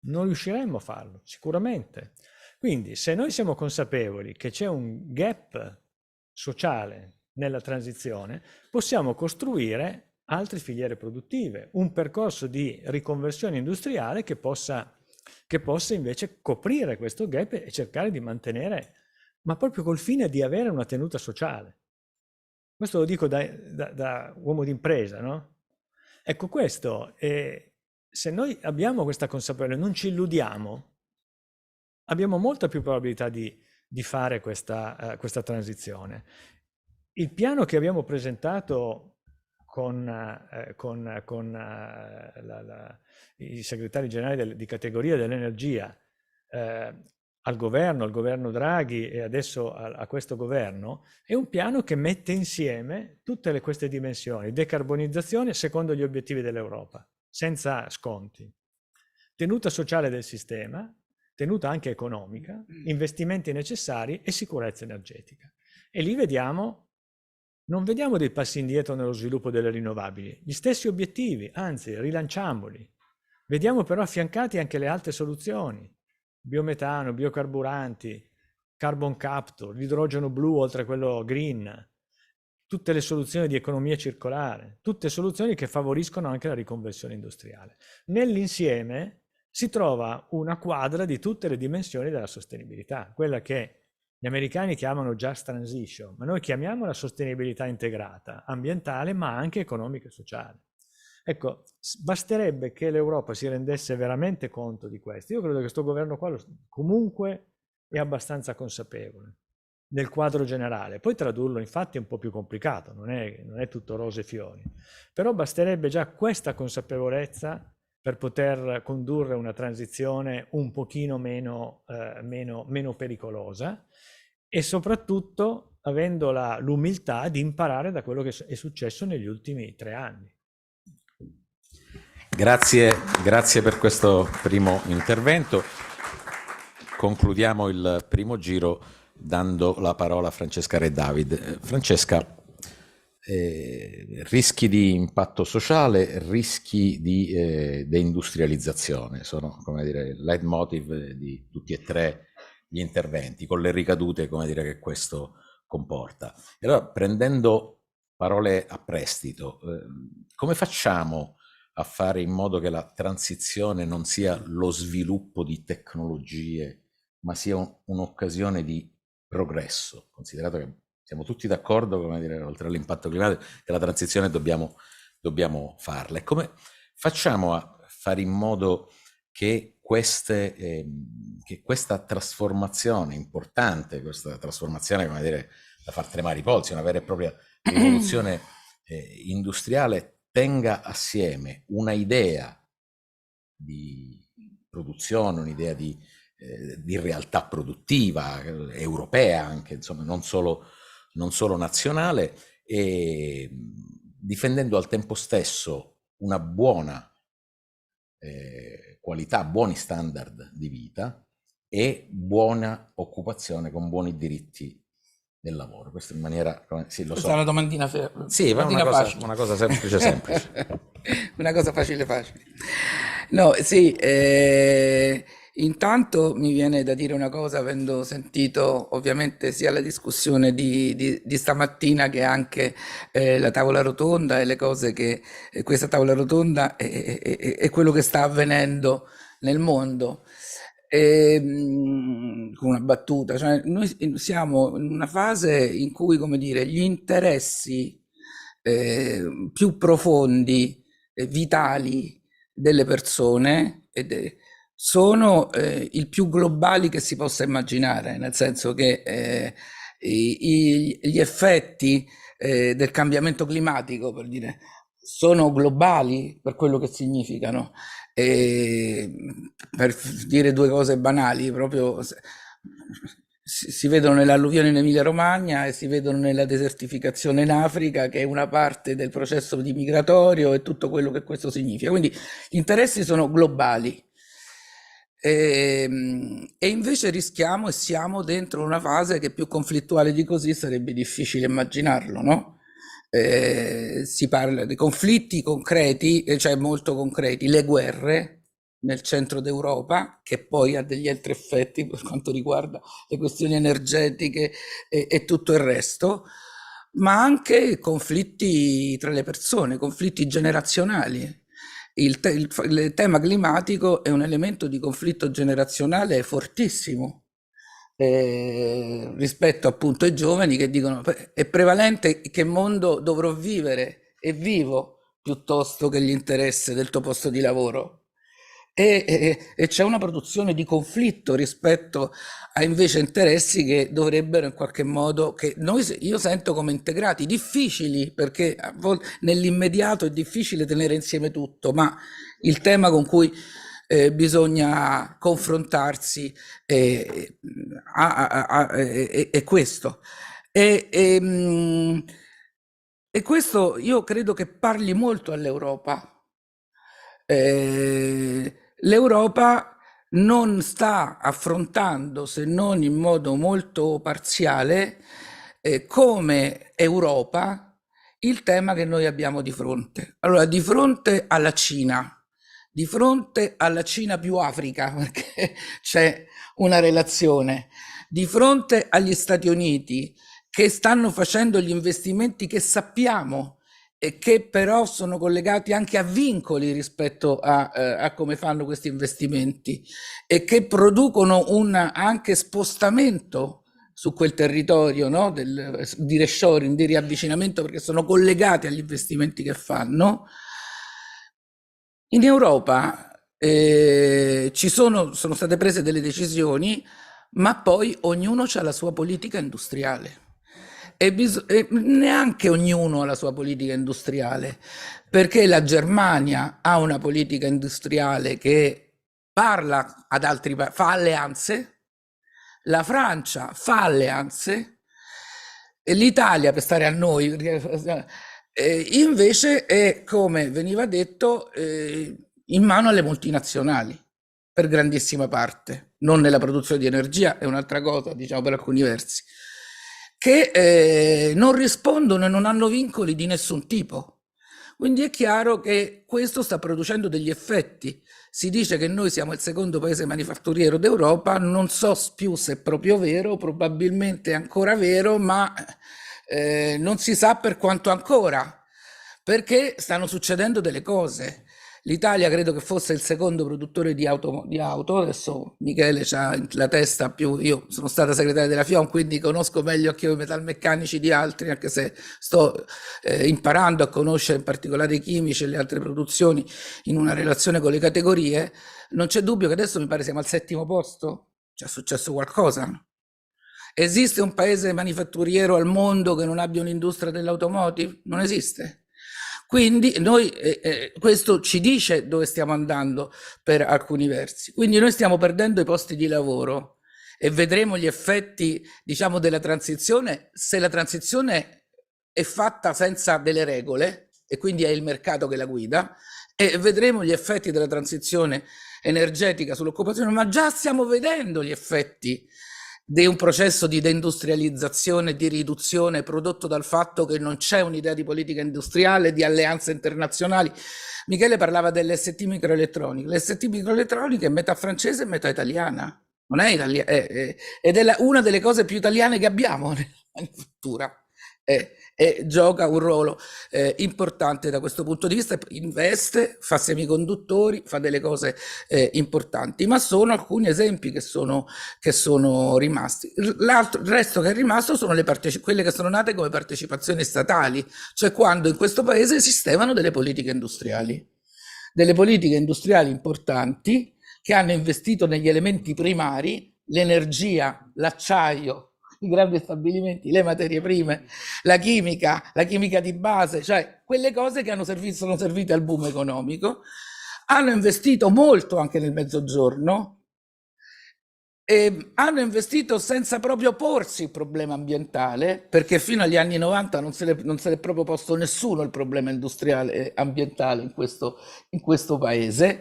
Non riusciremmo a farlo, sicuramente. Quindi, se noi siamo consapevoli che c'è un gap sociale nella transizione, possiamo costruire altre filiere produttive, un percorso di riconversione industriale che possa invece coprire questo gap e cercare di mantenere, ma proprio col fine di avere una tenuta sociale. Questo lo dico da uomo d'impresa, no? Ecco, questo, se noi abbiamo questa consapevolezza, non ci illudiamo, abbiamo molta più probabilità di fare questa transizione. Il piano che abbiamo presentato con i segretari generali di categoria dell'energia al governo Draghi e adesso a questo governo, è un piano che mette insieme tutte queste dimensioni: decarbonizzazione secondo gli obiettivi dell'Europa, senza sconti, tenuta sociale del sistema, tenuta anche economica, investimenti necessari e sicurezza energetica. E lì non vediamo dei passi indietro nello sviluppo delle rinnovabili, gli stessi obiettivi, anzi rilanciamoli. Vediamo però affiancati anche le altre soluzioni: biometano, biocarburanti, carbon capture, l'idrogeno blu oltre a quello green, tutte le soluzioni di economia circolare, tutte soluzioni che favoriscono anche la riconversione industriale. Nell'insieme si trova una quadra di tutte le dimensioni della sostenibilità, quella che gli americani chiamano just transition, ma noi chiamiamo la sostenibilità integrata, ambientale, ma anche economica e sociale. Ecco, basterebbe che l'Europa si rendesse veramente conto di questo. Io credo che questo governo qua comunque è abbastanza consapevole nel quadro generale. Poi tradurlo infatti è un po' più complicato, non è tutto rose e fiori. Però basterebbe già questa consapevolezza per poter condurre una transizione un pochino meno pericolosa e soprattutto avendo l'umiltà di imparare da quello che è successo negli ultimi 3 anni. Grazie per questo primo intervento. Concludiamo il primo giro dando la parola a Francesca Re David. Francesca, rischi di impatto sociale, rischi di deindustrializzazione sono, come dire, il leitmotiv di tutti e tre gli interventi, con le ricadute, come dire, che questo comporta. E allora, prendendo parole a prestito, come facciamo a fare in modo che la transizione non sia lo sviluppo di tecnologie, ma sia un'occasione di progresso, considerato che siamo tutti d'accordo, come dire, oltre all'impatto climatico, che la transizione dobbiamo farla. E come facciamo a fare in modo che questa trasformazione importante, questa trasformazione, come dire, da far tremare i polsi, una vera e propria rivoluzione industriale, tenga assieme una idea di produzione, un'idea di realtà produttiva europea anche, insomma, non solo nazionale, e difendendo al tempo stesso una buona qualità, buoni standard di vita e buona occupazione con buoni diritti del lavoro. Questo in maniera, sì, lo Questa so. è una domandina Sì, ma facile. una cosa semplice. Una cosa facile. No, sì, intanto mi viene da dire una cosa, avendo sentito ovviamente sia la discussione di stamattina che anche la tavola rotonda e le cose che questa tavola rotonda è quello che sta avvenendo nel mondo. Con una battuta, cioè noi siamo in una fase in cui, come dire, gli interessi più profondi, vitali delle persone sono il più globali che si possa immaginare, nel senso che gli effetti del cambiamento climatico, per dire, sono globali per quello che significano. Per dire due cose banali, proprio si vedono nelle alluvioni in Emilia-Romagna e si vedono nella desertificazione in Africa, che è una parte del processo migratorio e tutto quello che questo significa. Quindi gli interessi sono globali. E invece rischiamo e siamo dentro una fase che più conflittuale di così sarebbe difficile immaginarlo, no? Si parla di conflitti concreti, cioè molto concreti, le guerre nel centro d'Europa, che poi ha degli altri effetti per quanto riguarda le questioni energetiche e tutto il resto, ma anche conflitti tra le persone, conflitti generazionali. Il tema climatico è un elemento di conflitto generazionale fortissimo, rispetto appunto ai giovani che dicono è prevalente che mondo dovrò vivere e vivo piuttosto che l'interesse del tuo posto di lavoro. E c'è una produzione di conflitto rispetto a invece interessi che dovrebbero in qualche modo, che io sento come integrati, difficili, perché nell'immediato è difficile tenere insieme tutto, ma il tema con cui bisogna confrontarsi è questo. E questo io credo che parli molto all'Europa. L'Europa non sta affrontando, se non in modo molto parziale, come Europa, il tema che noi abbiamo di fronte. Allora, di fronte alla Cina più Africa, perché c'è una relazione, di fronte agli Stati Uniti, che stanno facendo gli investimenti che sappiamo e che però sono collegati anche a vincoli rispetto a come fanno questi investimenti e che producono un anche spostamento su quel territorio, no? Di reshoring, di riavvicinamento, perché sono collegati agli investimenti che fanno. In Europa sono state prese delle decisioni, ma poi ognuno ha la sua politica industriale. E neanche ognuno ha la sua politica industriale, perché la Germania ha una politica industriale che parla ad altri paesi, fa alleanze, la Francia fa alleanze, e l'Italia, per stare a noi, invece è, come veniva detto, in mano alle multinazionali, per grandissima parte, non nella produzione di energia, è un'altra cosa, diciamo, per alcuni versi, che non rispondono e non hanno vincoli di nessun tipo. Quindi è chiaro che questo sta producendo degli effetti. Si dice che noi siamo il secondo paese manifatturiero d'Europa, non so più se è proprio vero, probabilmente è ancora vero, ma non si sa per quanto ancora, perché stanno succedendo delle cose. L'Italia credo che fosse il secondo produttore di auto, adesso Michele ha la testa più, io sono stata segretaria della FIOM, quindi conosco meglio anche io i metalmeccanici di altri, anche se sto imparando a conoscere in particolare i chimici e le altre produzioni in una relazione con le categorie. Non c'è dubbio che adesso mi pare siamo al 7° posto, c'è successo qualcosa. Esiste un paese manifatturiero al mondo che non abbia un'industria dell'automotive? Non esiste. Quindi noi, questo ci dice dove stiamo andando per alcuni versi. Quindi noi stiamo perdendo i posti di lavoro e vedremo gli effetti, diciamo, della transizione, se la transizione è fatta senza delle regole e quindi è il mercato che la guida, e vedremo gli effetti della transizione energetica sull'occupazione, ma già stiamo vedendo gli effetti di un processo di deindustrializzazione, di riduzione prodotto dal fatto che non c'è un'idea di politica industriale, di alleanze internazionali. Michele parlava dell'ST microelettronica. L'ST microelettronica è metà francese e metà italiana. Non è italiana, ed è una delle cose più italiane che abbiamo nella manifattura. E gioca un ruolo importante da questo punto di vista, investe, fa semiconduttori, fa delle cose importanti, ma sono alcuni esempi che sono rimasti. Il resto che è rimasto sono quelle che sono nate come partecipazioni statali, cioè quando in questo paese esistevano delle politiche industriali importanti che hanno investito negli elementi primari, l'energia, l'acciaio, i grandi stabilimenti, le materie prime, la chimica di base, cioè quelle cose che sono servite al boom economico, hanno investito molto anche nel Mezzogiorno e hanno investito senza proprio porsi il problema ambientale, perché fino agli anni 90 non se l'è proprio posto nessuno il problema industriale e ambientale in questo paese.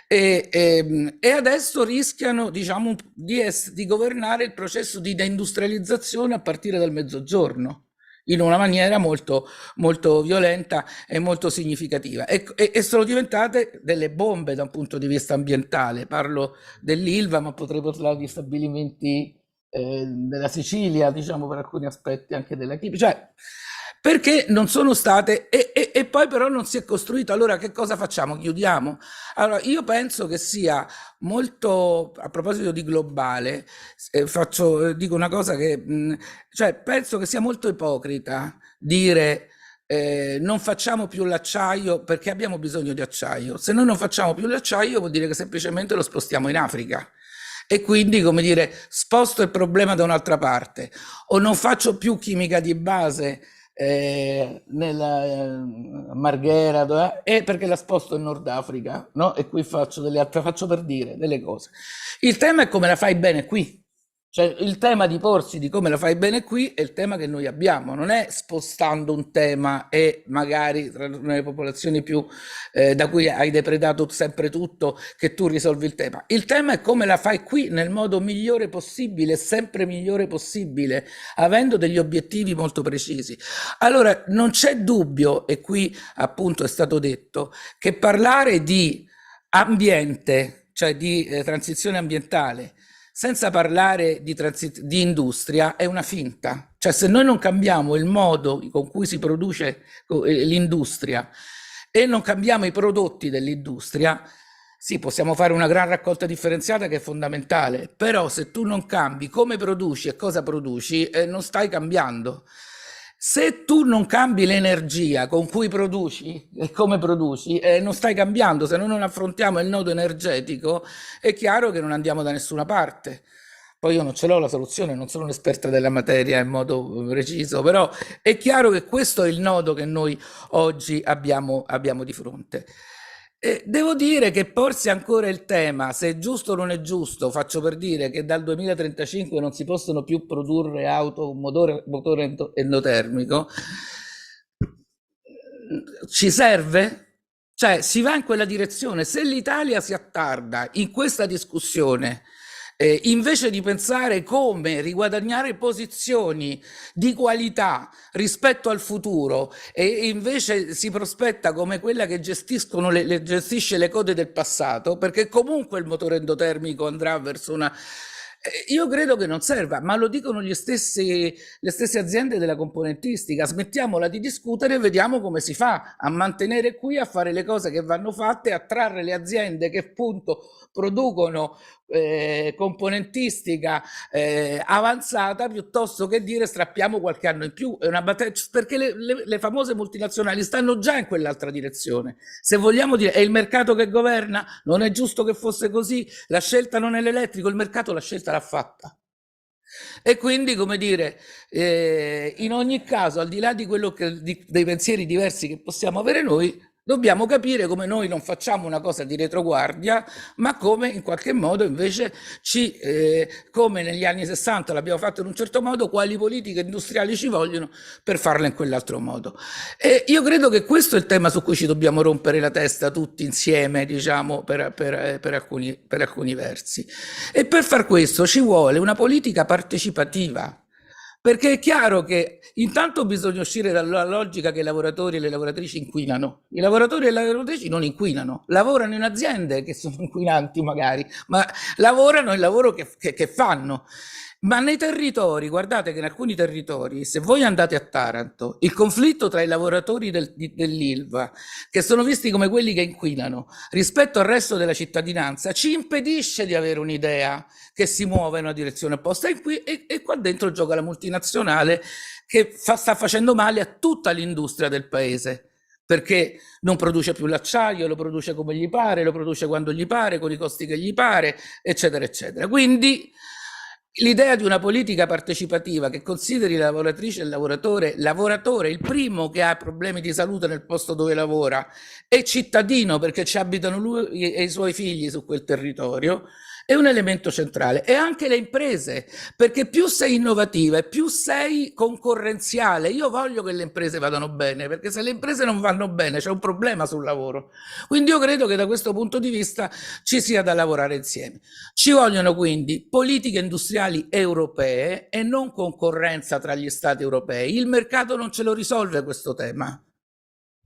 E adesso rischiano, diciamo, di governare il processo di deindustrializzazione a partire dal Mezzogiorno, in una maniera molto, molto violenta e molto significativa. E sono diventate delle bombe da un punto di vista ambientale. Parlo dell'Ilva, ma potrei parlare di stabilimenti della Sicilia, diciamo per alcuni aspetti anche della Chipre, cioè perché non sono state e poi però non si è costruito. Allora che cosa facciamo? Chiudiamo? Allora io penso che sia molto, a proposito di globale, dico una cosa che cioè penso che sia molto ipocrita dire non facciamo più l'acciaio perché abbiamo bisogno di acciaio. Se noi non facciamo più l'acciaio vuol dire che semplicemente lo spostiamo in Africa. E quindi, come dire, sposto il problema da un'altra parte, o non faccio più chimica di base nella Marghera, perché la sposto in Nord Africa, no? E qui faccio delle altre, faccio per dire delle cose. Il tema è come la fai bene qui. Cioè il tema di porsi di come la fai bene qui è il tema che noi abbiamo, non è spostando un tema e magari tra le popolazioni più da cui hai depredato sempre tutto che tu risolvi il tema. Il tema è come la fai qui nel modo migliore possibile, sempre migliore possibile, avendo degli obiettivi molto precisi. Allora non c'è dubbio, e qui appunto è stato detto, che parlare di ambiente, cioè di transizione ambientale, senza parlare di industria è una finta. Cioè se noi non cambiamo il modo con cui si produce l'industria e non cambiamo i prodotti dell'industria, sì, possiamo fare una gran raccolta differenziata che è fondamentale, però se tu non cambi come produci e cosa produci, non stai cambiando. Se tu non cambi l'energia con cui produci e come produci, non stai cambiando. Se noi non affrontiamo il nodo energetico, è chiaro che non andiamo da nessuna parte. Poi io non ce l'ho la soluzione, non sono un'esperta della materia in modo preciso, però è chiaro che questo è il nodo che noi oggi abbiamo di fronte. Devo dire che porsi ancora il tema, se è giusto o non è giusto, faccio per dire che dal 2035 non si possono più produrre auto con motore endotermico, ci serve? Cioè si va in quella direzione. Se l'Italia si attarda in questa discussione, invece di pensare come riguadagnare posizioni di qualità rispetto al futuro, e invece si prospetta come quella che gestisce le code del passato, perché comunque il motore endotermico andrà verso una... Io credo che non serva, ma lo dicono le stesse aziende della componentistica. Smettiamola di discutere e vediamo come si fa a mantenere qui, a fare le cose che vanno fatte, a trarre le aziende che appunto producono componentistica avanzata, piuttosto che dire strappiamo qualche anno in più. È una battaglia, perché le famose multinazionali stanno già in quell'altra direzione. Se vogliamo dire è il mercato che governa, non è giusto che fosse così, la scelta non è l'elettrico, il mercato la scelta l'ha fatta. E quindi, come dire, in ogni caso, al di là di quello dei pensieri diversi che possiamo avere noi, dobbiamo capire come noi non facciamo una cosa di retroguardia, ma come in qualche modo invece come negli anni 60 l'abbiamo fatto in un certo modo, quali politiche industriali ci vogliono per farla in quell'altro modo. E io credo che questo è il tema su cui ci dobbiamo rompere la testa tutti insieme, diciamo, per alcuni versi. E per far questo ci vuole una politica partecipativa. Perché è chiaro che intanto bisogna uscire dalla logica che i lavoratori e le lavoratrici inquinano. I lavoratori e le lavoratrici non inquinano, lavorano in aziende che sono inquinanti magari, ma lavorano il lavoro che fanno. Ma nei territori, guardate che in alcuni territori, se voi andate a Taranto, il conflitto tra i lavoratori dell'Ilva, che sono visti come quelli che inquinano, rispetto al resto della cittadinanza, ci impedisce di avere un'idea che si muove in una direzione opposta. E qua dentro gioca la multinazionale che sta facendo male a tutta l'industria del paese, perché non produce più l'acciaio, lo produce come gli pare, lo produce quando gli pare, con i costi che gli pare, eccetera, eccetera. Quindi l'idea di una politica partecipativa che consideri la lavoratrice e il lavoratore, il primo che ha problemi di salute nel posto dove lavora, e cittadino perché ci abitano lui e i suoi figli su quel territorio, è un elemento centrale, e anche le imprese, perché più sei innovativa e più sei concorrenziale. Io voglio che le imprese vadano bene, perché se le imprese non vanno bene c'è un problema sul lavoro. Quindi io credo che da questo punto di vista ci sia da lavorare insieme. Ci vogliono quindi politiche industriali europee e non concorrenza tra gli stati europei. Il mercato non ce lo risolve questo tema,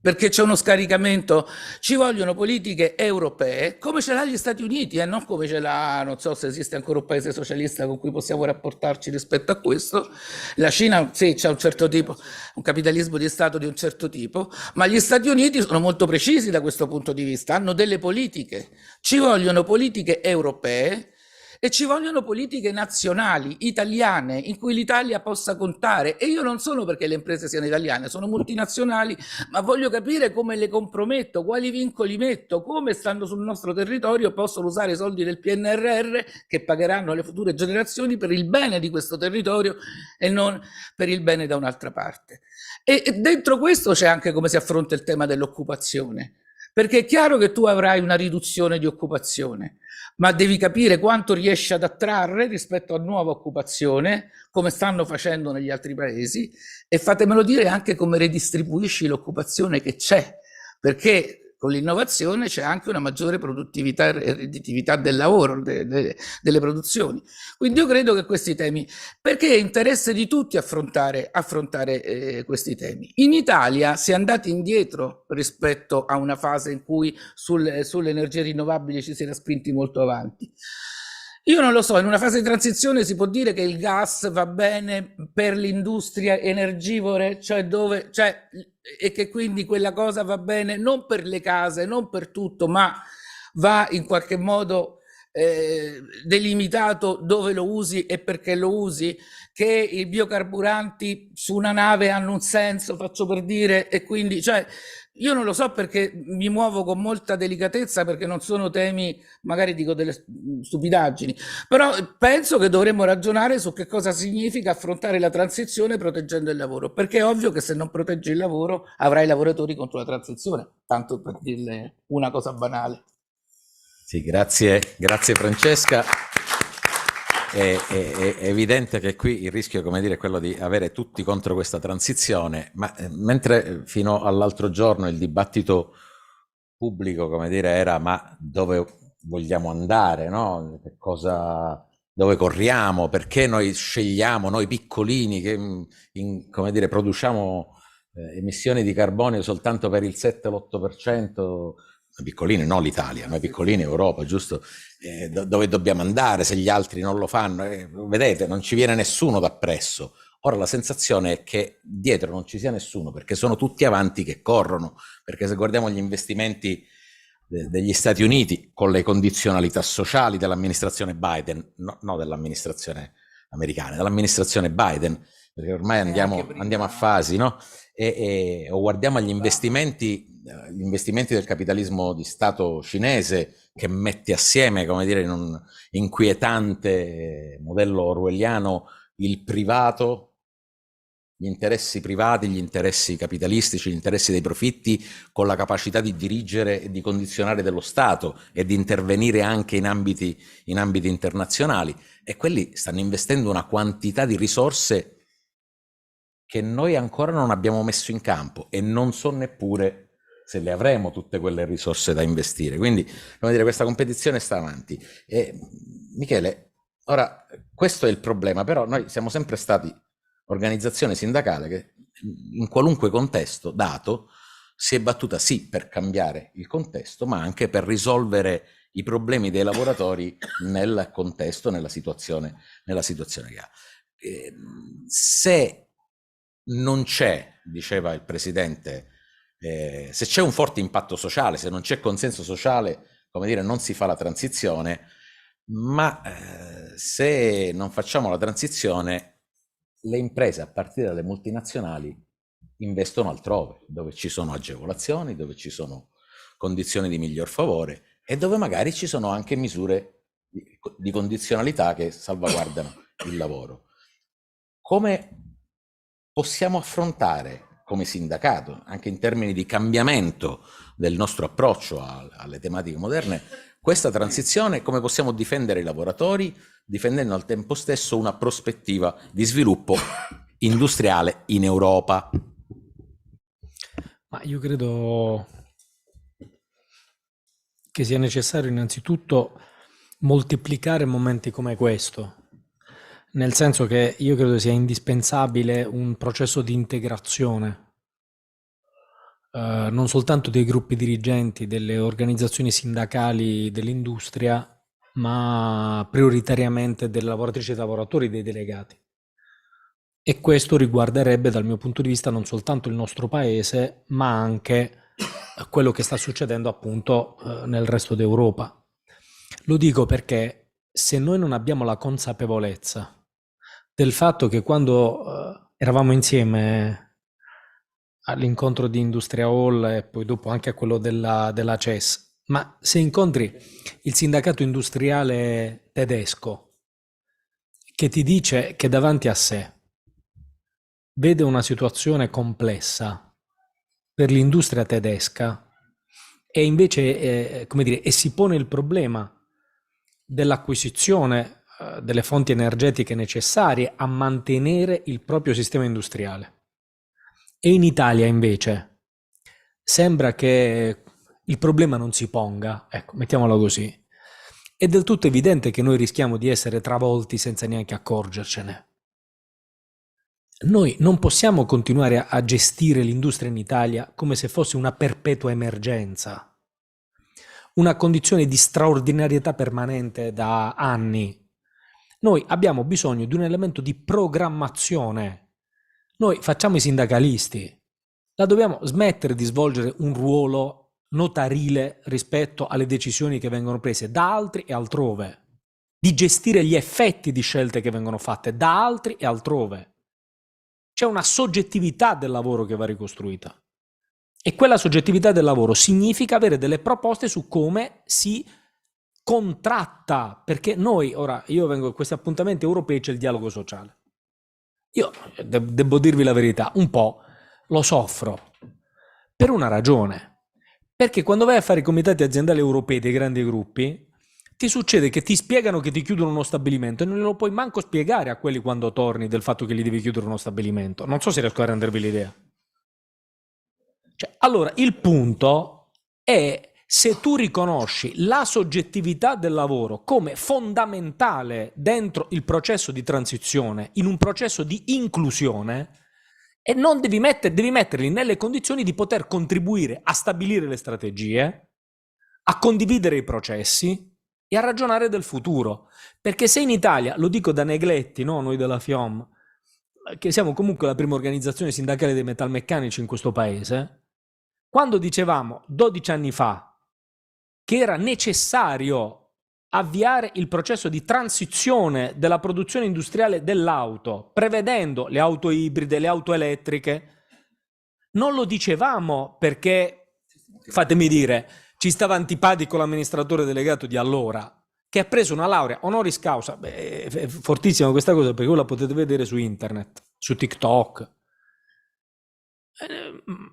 perché c'è uno scaricamento. Ci vogliono politiche europee come ce l'ha gli Stati Uniti e non come ce l'ha, non so se esiste ancora un paese socialista con cui possiamo rapportarci rispetto a questo. La Cina sì, c'è un certo tipo, un capitalismo di Stato di un certo tipo, ma gli Stati Uniti sono molto precisi da questo punto di vista, hanno delle politiche. Ci vogliono politiche europee e ci vogliono politiche nazionali, italiane, in cui l'Italia possa contare. E io non sono perché le imprese siano italiane, sono multinazionali, ma voglio capire come le comprometto, quali vincoli metto, come stando sul nostro territorio possono usare i soldi del PNRR che pagheranno le future generazioni per il bene di questo territorio e non per il bene da un'altra parte. E dentro questo c'è anche come si affronta il tema dell'occupazione, perché è chiaro che tu avrai una riduzione di occupazione, ma devi capire quanto riesci ad attrarre rispetto a nuova occupazione, come stanno facendo negli altri paesi, e fatemelo dire anche come redistribuisci l'occupazione che c'è, perché con l'innovazione c'è anche una maggiore produttività e redditività del lavoro, delle produzioni. Quindi io credo che questi temi, perché è interesse di tutti affrontare questi temi. In Italia si è andati indietro rispetto a una fase in cui sulle energie rinnovabili ci si era spinti molto avanti. Io non lo so, in una fase di transizione si può dire che il gas va bene per l'industria energivore, e che quindi quella cosa va bene non per le case, non per tutto, ma va in qualche modo delimitato dove lo usi e perché lo usi, che i biocarburanti su una nave hanno un senso, faccio per dire, e quindi, io non lo so perché mi muovo con molta delicatezza, perché non sono temi, magari dico delle stupidaggini, però penso che dovremmo ragionare su che cosa significa affrontare la transizione proteggendo il lavoro, perché è ovvio che se non proteggi il lavoro avrai lavoratori contro la transizione, tanto per dirle una cosa banale. Sì, grazie Francesca. È evidente che qui il rischio, come dire, è quello di avere tutti contro questa transizione, ma mentre fino all'altro giorno il dibattito pubblico, come dire, era ma dove vogliamo andare, no? Dove corriamo, perché noi scegliamo, noi piccolini che come dire, produciamo emissioni di carbonio soltanto per il 7-8%, piccolini, non l'Italia, ma piccolini Europa, giusto? Dove dobbiamo andare se gli altri non lo fanno? Vedete, non ci viene nessuno d'appresso. Ora la sensazione è che dietro non ci sia nessuno, perché sono tutti avanti che corrono, perché se guardiamo gli investimenti degli Stati Uniti con le condizionalità sociali dell'amministrazione Biden, no dell'amministrazione americana, dell'amministrazione Biden, perché ormai andiamo a fasi, no? O guardiamo agli investimenti del capitalismo di Stato cinese, che mette assieme, come dire, in un inquietante modello orwelliano il privato, gli interessi privati, gli interessi capitalistici, gli interessi dei profitti, con la capacità di dirigere e di condizionare dello Stato e di intervenire anche in ambiti internazionali, e quelli stanno investendo una quantità di risorse che noi ancora non abbiamo messo in campo, e non so neppure se le avremo tutte quelle risorse da investire. Quindi, come dire, questa competizione sta avanti. Michele, ora, questo è il problema, però noi siamo sempre stati organizzazione sindacale che in qualunque contesto dato si è battuta sì per cambiare il contesto, ma anche per risolvere i problemi dei lavoratori nel contesto, nella situazione che ha. Se non c'è, diceva il Presidente, se c'è un forte impatto sociale, se non c'è consenso sociale, come dire, non si fa la transizione, ma se non facciamo la transizione, le imprese, a partire dalle multinazionali, investono altrove, dove ci sono agevolazioni, dove ci sono condizioni di miglior favore e dove magari ci sono anche misure di condizionalità che salvaguardano il lavoro. Come possiamo affrontare come sindacato, anche in termini di cambiamento del nostro approccio alle tematiche moderne, questa transizione, come possiamo difendere i lavoratori, difendendo al tempo stesso una prospettiva di sviluppo industriale in Europa. Ma io credo che sia necessario innanzitutto moltiplicare momenti come questo, nel senso che io credo sia indispensabile un processo di integrazione, non soltanto dei gruppi dirigenti, delle organizzazioni sindacali dell'industria, ma prioritariamente delle lavoratrici e dei lavoratori, dei delegati. E questo riguarderebbe dal mio punto di vista non soltanto il nostro paese, ma anche quello che sta succedendo appunto nel resto d'Europa. Lo dico perché se noi non abbiamo la consapevolezza del fatto che quando eravamo insieme all'incontro di Industria Hall e poi dopo anche a quello della CES, ma se incontri il sindacato industriale tedesco che ti dice che davanti a sé vede una situazione complessa per l'industria tedesca e invece, come dire, e si pone il problema dell'acquisizione delle fonti energetiche necessarie a mantenere il proprio sistema industriale. E in Italia invece sembra che il problema non si ponga, ecco, mettiamolo così. È del tutto evidente che noi rischiamo di essere travolti senza neanche accorgercene. Noi non possiamo continuare a gestire l'industria in Italia come se fosse una perpetua emergenza, una condizione di straordinarietà permanente da anni. Noi abbiamo bisogno di un elemento di programmazione. Noi facciamo i sindacalisti, la dobbiamo smettere di svolgere un ruolo notarile rispetto alle decisioni che vengono prese da altri e altrove, di gestire gli effetti di scelte che vengono fatte da altri e altrove. C'è una soggettività del lavoro che va ricostruita e quella soggettività del lavoro significa avere delle proposte su come si contratta, perché noi, ora io vengo a questi appuntamenti europei, c'è il dialogo sociale. Io devo dirvi la verità, un po' lo soffro per una ragione, perché quando vai a fare i comitati aziendali europei dei grandi gruppi ti succede che ti spiegano che ti chiudono uno stabilimento e non lo puoi manco spiegare a quelli quando torni del fatto che gli devi chiudere uno stabilimento. Non so se riesco a rendervi l'idea. Cioè, allora, il punto è se tu riconosci la soggettività del lavoro come fondamentale dentro il processo di transizione, in un processo di inclusione, e non devi metterli nelle condizioni di poter contribuire a stabilire le strategie, a condividere i processi e a ragionare del futuro. Perché se in Italia, lo dico da Negletti, no? Noi della FIOM, che siamo comunque la prima organizzazione sindacale dei metalmeccanici in questo paese, quando dicevamo 12 anni fa che era necessario avviare il processo di transizione della produzione industriale dell'auto, prevedendo le auto ibride, le auto elettriche, non lo dicevamo perché, fatemi dire, ci stava antipatico l'amministratore delegato di allora, che ha preso una laurea honoris causa. Beh, è fortissima questa cosa perché voi la potete vedere su internet, su TikTok.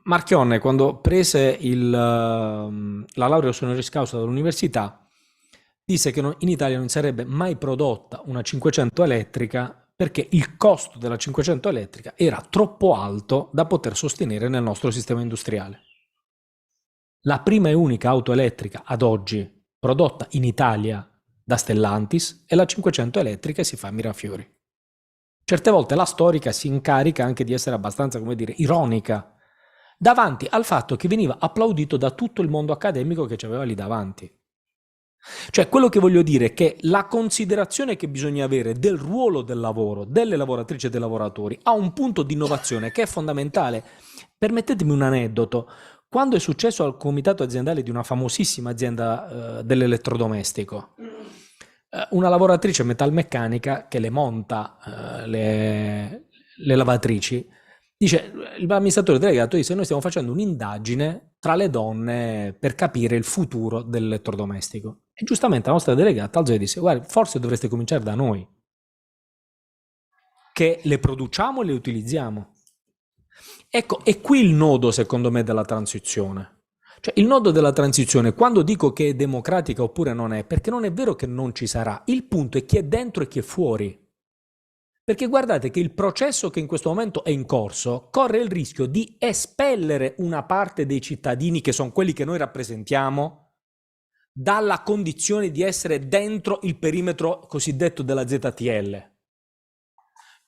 Marchionne, quando prese la laurea honoris causa dall'università, disse che in Italia non sarebbe mai prodotta una 500 elettrica perché il costo della 500 elettrica era troppo alto da poter sostenere nel nostro sistema industriale. La prima e unica auto elettrica ad oggi prodotta in Italia da Stellantis è la 500 elettrica e si fa a Mirafiori. Certe volte la storica si incarica anche di essere abbastanza, come dire, ironica davanti al fatto che veniva applaudito da tutto il mondo accademico che ci aveva lì davanti. Cioè, quello che voglio dire è che la considerazione che bisogna avere del ruolo del lavoro, delle lavoratrici e dei lavoratori, ha un punto di innovazione che è fondamentale. Permettetemi un aneddoto. Quando è successo al comitato aziendale di una famosissima azienda dell'elettrodomestico, una lavoratrice metalmeccanica che le monta le lavatrici, dice, l'amministratore delegato dice, noi stiamo facendo un'indagine tra le donne per capire il futuro dell'elettrodomestico. E giustamente la nostra delegata alzò e disse, guarda, forse dovreste cominciare da noi, che le produciamo e le utilizziamo. Ecco, è qui il nodo, secondo me, della transizione. Cioè, il nodo della transizione, quando dico che è democratica oppure non è, perché non è vero che non ci sarà. Il punto è chi è dentro e chi è fuori. Perché guardate che il processo che in questo momento è in corso corre il rischio di espellere una parte dei cittadini, che sono quelli che noi rappresentiamo, dalla condizione di essere dentro il perimetro cosiddetto della ZTL.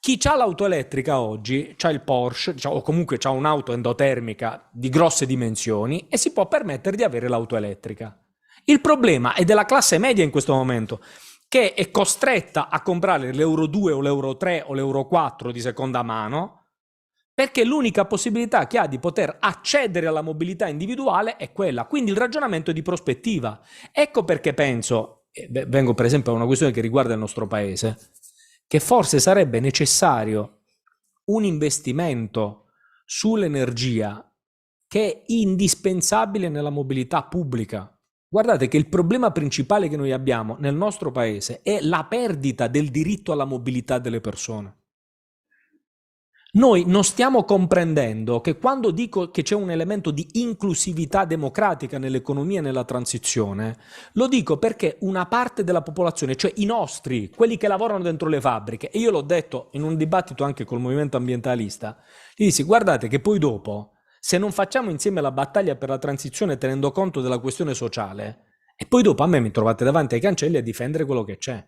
Chi ha l'auto elettrica oggi, ha il Porsche, o comunque ha un'auto endotermica di grosse dimensioni e si può permettere di avere l'auto elettrica. Il problema è della classe media in questo momento, che è costretta a comprare l'Euro 2 o l'Euro 3 o l'Euro 4 di seconda mano, perché l'unica possibilità che ha di poter accedere alla mobilità individuale è quella. Quindi il ragionamento è di prospettiva. Ecco perché penso, vengo per esempio a una questione che riguarda il nostro paese, che forse sarebbe necessario un investimento sull'energia che è indispensabile nella mobilità pubblica. Guardate che il problema principale che noi abbiamo nel nostro paese è la perdita del diritto alla mobilità delle persone. Noi non stiamo comprendendo che quando dico che c'è un elemento di inclusività democratica nell'economia e nella transizione, lo dico perché una parte della popolazione, cioè i nostri, quelli che lavorano dentro le fabbriche, e io l'ho detto in un dibattito anche col movimento ambientalista, gli dissi guardate che poi dopo, se non facciamo insieme la battaglia per la transizione tenendo conto della questione sociale, e poi dopo a me mi trovate davanti ai cancelli a difendere quello che c'è.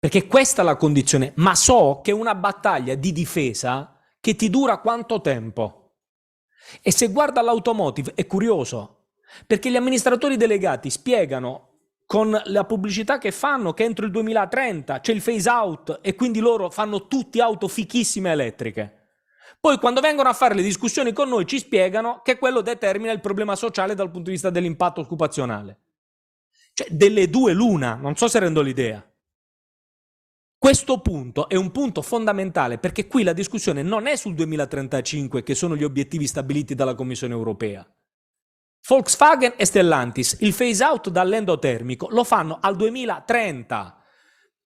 Perché questa è la condizione, ma so che è una battaglia di difesa che ti dura quanto tempo? E se guarda l'automotive è curioso, perché gli amministratori delegati spiegano con la pubblicità che fanno che entro il 2030 c'è il phase out e quindi loro fanno tutti auto fichissime elettriche. Poi quando vengono a fare le discussioni con noi ci spiegano che quello determina il problema sociale dal punto di vista dell'impatto occupazionale. Cioè delle due l'una, non so se rendo l'idea. Questo punto è un punto fondamentale perché qui la discussione non è sul 2035 che sono gli obiettivi stabiliti dalla Commissione europea. Volkswagen e Stellantis il phase out dall'endotermico lo fanno al 2030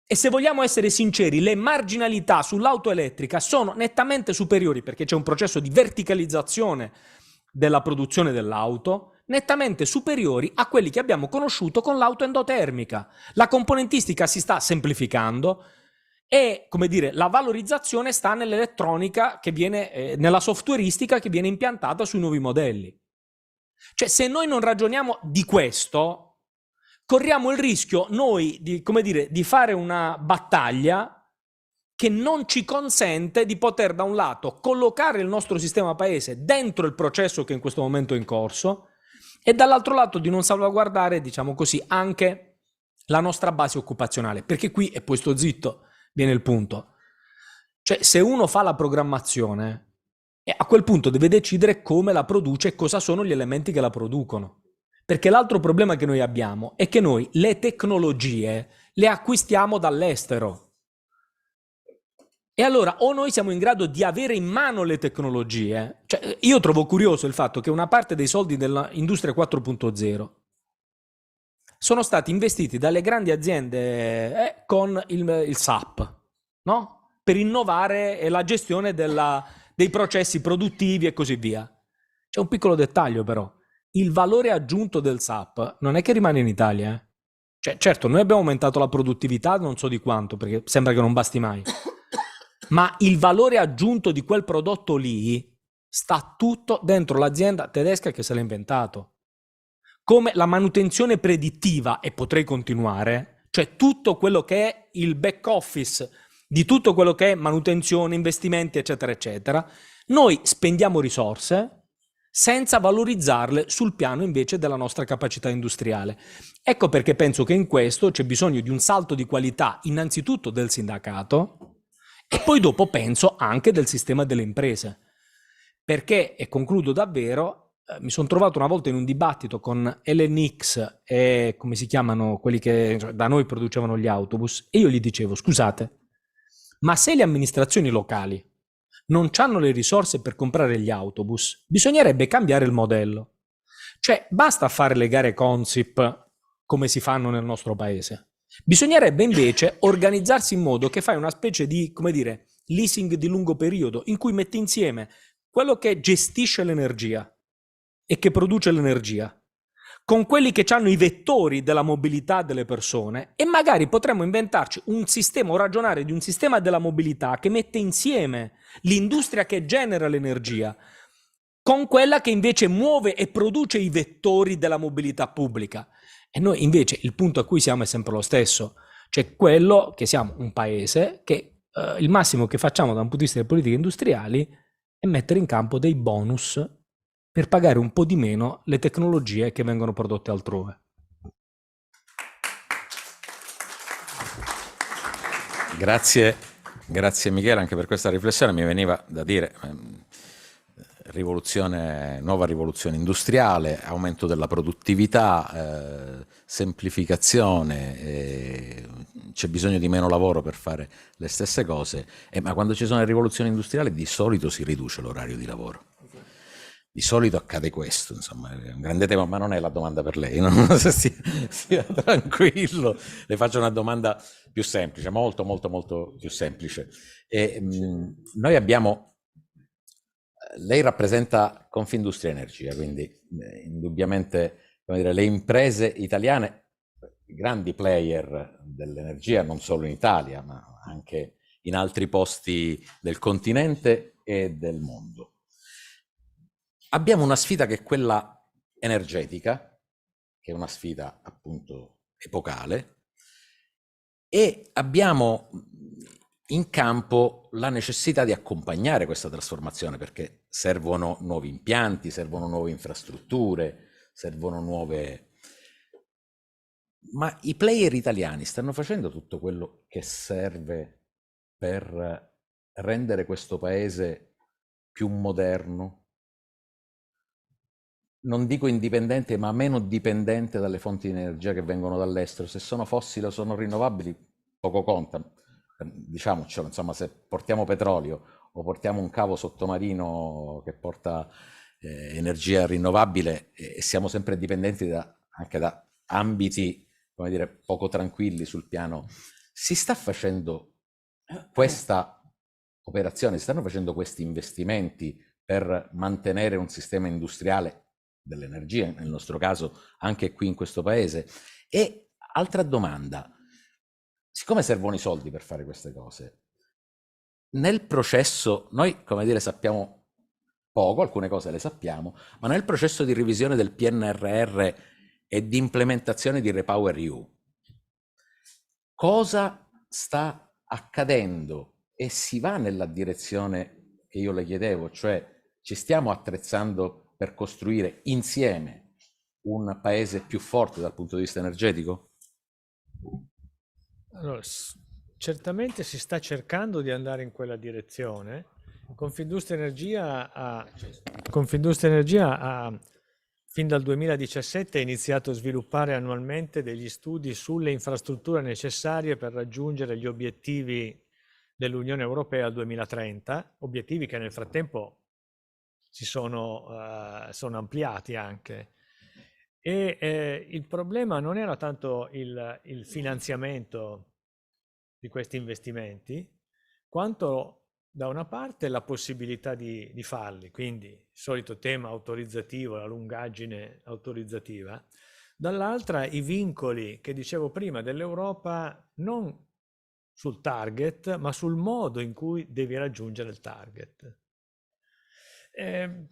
e se vogliamo essere sinceri le marginalità sull'auto elettrica sono nettamente superiori perché c'è un processo di verticalizzazione della produzione dell'auto nettamente superiori a quelli che abbiamo conosciuto con l'auto endotermica. La componentistica si sta semplificando e, come dire, la valorizzazione sta nell'elettronica che viene, nella softwareistica che viene impiantata sui nuovi modelli. Cioè, se noi non ragioniamo di questo, corriamo il rischio noi di, come dire, di fare una battaglia che non ci consente di poter da un lato collocare il nostro sistema paese dentro il processo che in questo momento è in corso e dall'altro lato di non salvaguardare, diciamo così, anche la nostra base occupazionale, perché qui, e poi sto zitto, viene il punto. Cioè, se uno fa la programmazione, a quel punto deve decidere come la produce e cosa sono gli elementi che la producono. Perché l'altro problema che noi abbiamo è che noi le tecnologie le acquistiamo dall'estero. E allora o noi siamo in grado di avere in mano le tecnologie, cioè io trovo curioso il fatto che una parte dei soldi dell'industria 4.0 sono stati investiti dalle grandi aziende con il SAP, no? Per innovare la gestione dei processi produttivi e così via. C'è un piccolo dettaglio però, il valore aggiunto del SAP non è che rimane in Italia. Cioè, certo, noi abbiamo aumentato la produttività non so di quanto, perché sembra che non basti mai. Ma il valore aggiunto di quel prodotto lì sta tutto dentro l'azienda tedesca che se l'ha inventato. Come la manutenzione predittiva, e potrei continuare, cioè tutto quello che è il back office di tutto quello che è manutenzione, investimenti, eccetera, eccetera, noi spendiamo risorse senza valorizzarle sul piano invece della nostra capacità industriale. Ecco perché penso che in questo c'è bisogno di un salto di qualità innanzitutto del sindacato, e poi dopo penso anche del sistema delle imprese. Perché, e concludo davvero, mi sono trovato una volta in un dibattito con LNX e come si chiamano quelli che da noi producevano gli autobus, e io gli dicevo, scusate, ma se le amministrazioni locali non hanno le risorse per comprare gli autobus, bisognerebbe cambiare il modello. Cioè, basta fare le gare Consip come si fanno nel nostro paese. Bisognerebbe invece organizzarsi in modo che fai una specie di, come dire, leasing di lungo periodo, in cui mette insieme quello che gestisce l'energia e che produce l'energia con quelli che hanno i vettori della mobilità delle persone, e magari potremmo inventarci un sistema o ragionare di un sistema della mobilità che mette insieme l'industria che genera l'energia con quella che invece muove e produce i vettori della mobilità pubblica. E noi invece il punto a cui siamo è sempre lo stesso, cioè quello che siamo un paese che il massimo che facciamo da un punto di vista delle politiche industriali è mettere in campo dei bonus per pagare un po' di meno le tecnologie che vengono prodotte altrove. Grazie Michele anche per questa riflessione. Mi veniva da dire nuova rivoluzione industriale, aumento della produttività, semplificazione, c'è bisogno di meno lavoro per fare le stesse cose, ma quando ci sono le rivoluzioni industriali di solito si riduce l'orario di lavoro. Di solito accade questo, insomma, è un grande tema, ma non è la domanda per lei, non so se sia tranquillo. Le faccio una domanda più semplice, molto più semplice. Noi abbiamo, lei rappresenta Confindustria Energia, quindi indubbiamente, come dire, le imprese italiane, grandi player dell'energia, non solo in Italia, ma anche in altri posti del continente e del mondo. Abbiamo una sfida che è quella energetica, che è una sfida appunto epocale, e abbiamo in campo la necessità di accompagnare questa trasformazione, perché servono nuovi impianti, servono nuove infrastrutture, servono nuove... Ma i player italiani stanno facendo tutto quello che serve per rendere questo paese più moderno, non dico indipendente, ma meno dipendente dalle fonti di energia che vengono dall'estero. Se sono fossili o sono rinnovabili, poco conta. Diciamocelo, insomma, se portiamo petrolio o portiamo un cavo sottomarino che porta energia rinnovabile, siamo sempre dipendenti anche da ambiti, come dire, poco tranquilli sul piano. Si sta facendo questa operazione, si stanno facendo questi investimenti per mantenere un sistema industriale dell'energia, nel nostro caso anche qui in questo paese. E altra domanda, siccome servono i soldi per fare queste cose, nel processo, noi come dire sappiamo poco, alcune cose le sappiamo, ma nel processo di revisione del PNRR e di implementazione di REPowerEU, cosa sta accadendo? E si va nella direzione che io le chiedevo, cioè ci stiamo attrezzando per costruire insieme un paese più forte dal punto di vista energetico? Allora, certamente si sta cercando di andare in quella direzione. Confindustria Energia ha fin dal 2017 ha iniziato a sviluppare annualmente degli studi sulle infrastrutture necessarie per raggiungere gli obiettivi dell'Unione Europea al 2030, obiettivi che nel frattempo sono ampliati anche. E il problema non era tanto il finanziamento di questi investimenti, quanto da una parte la possibilità di farli, quindi il solito tema autorizzativo, la lungaggine autorizzativa, dall'altra i vincoli che dicevo prima dell'Europa non sul target, ma sul modo in cui devi raggiungere il target.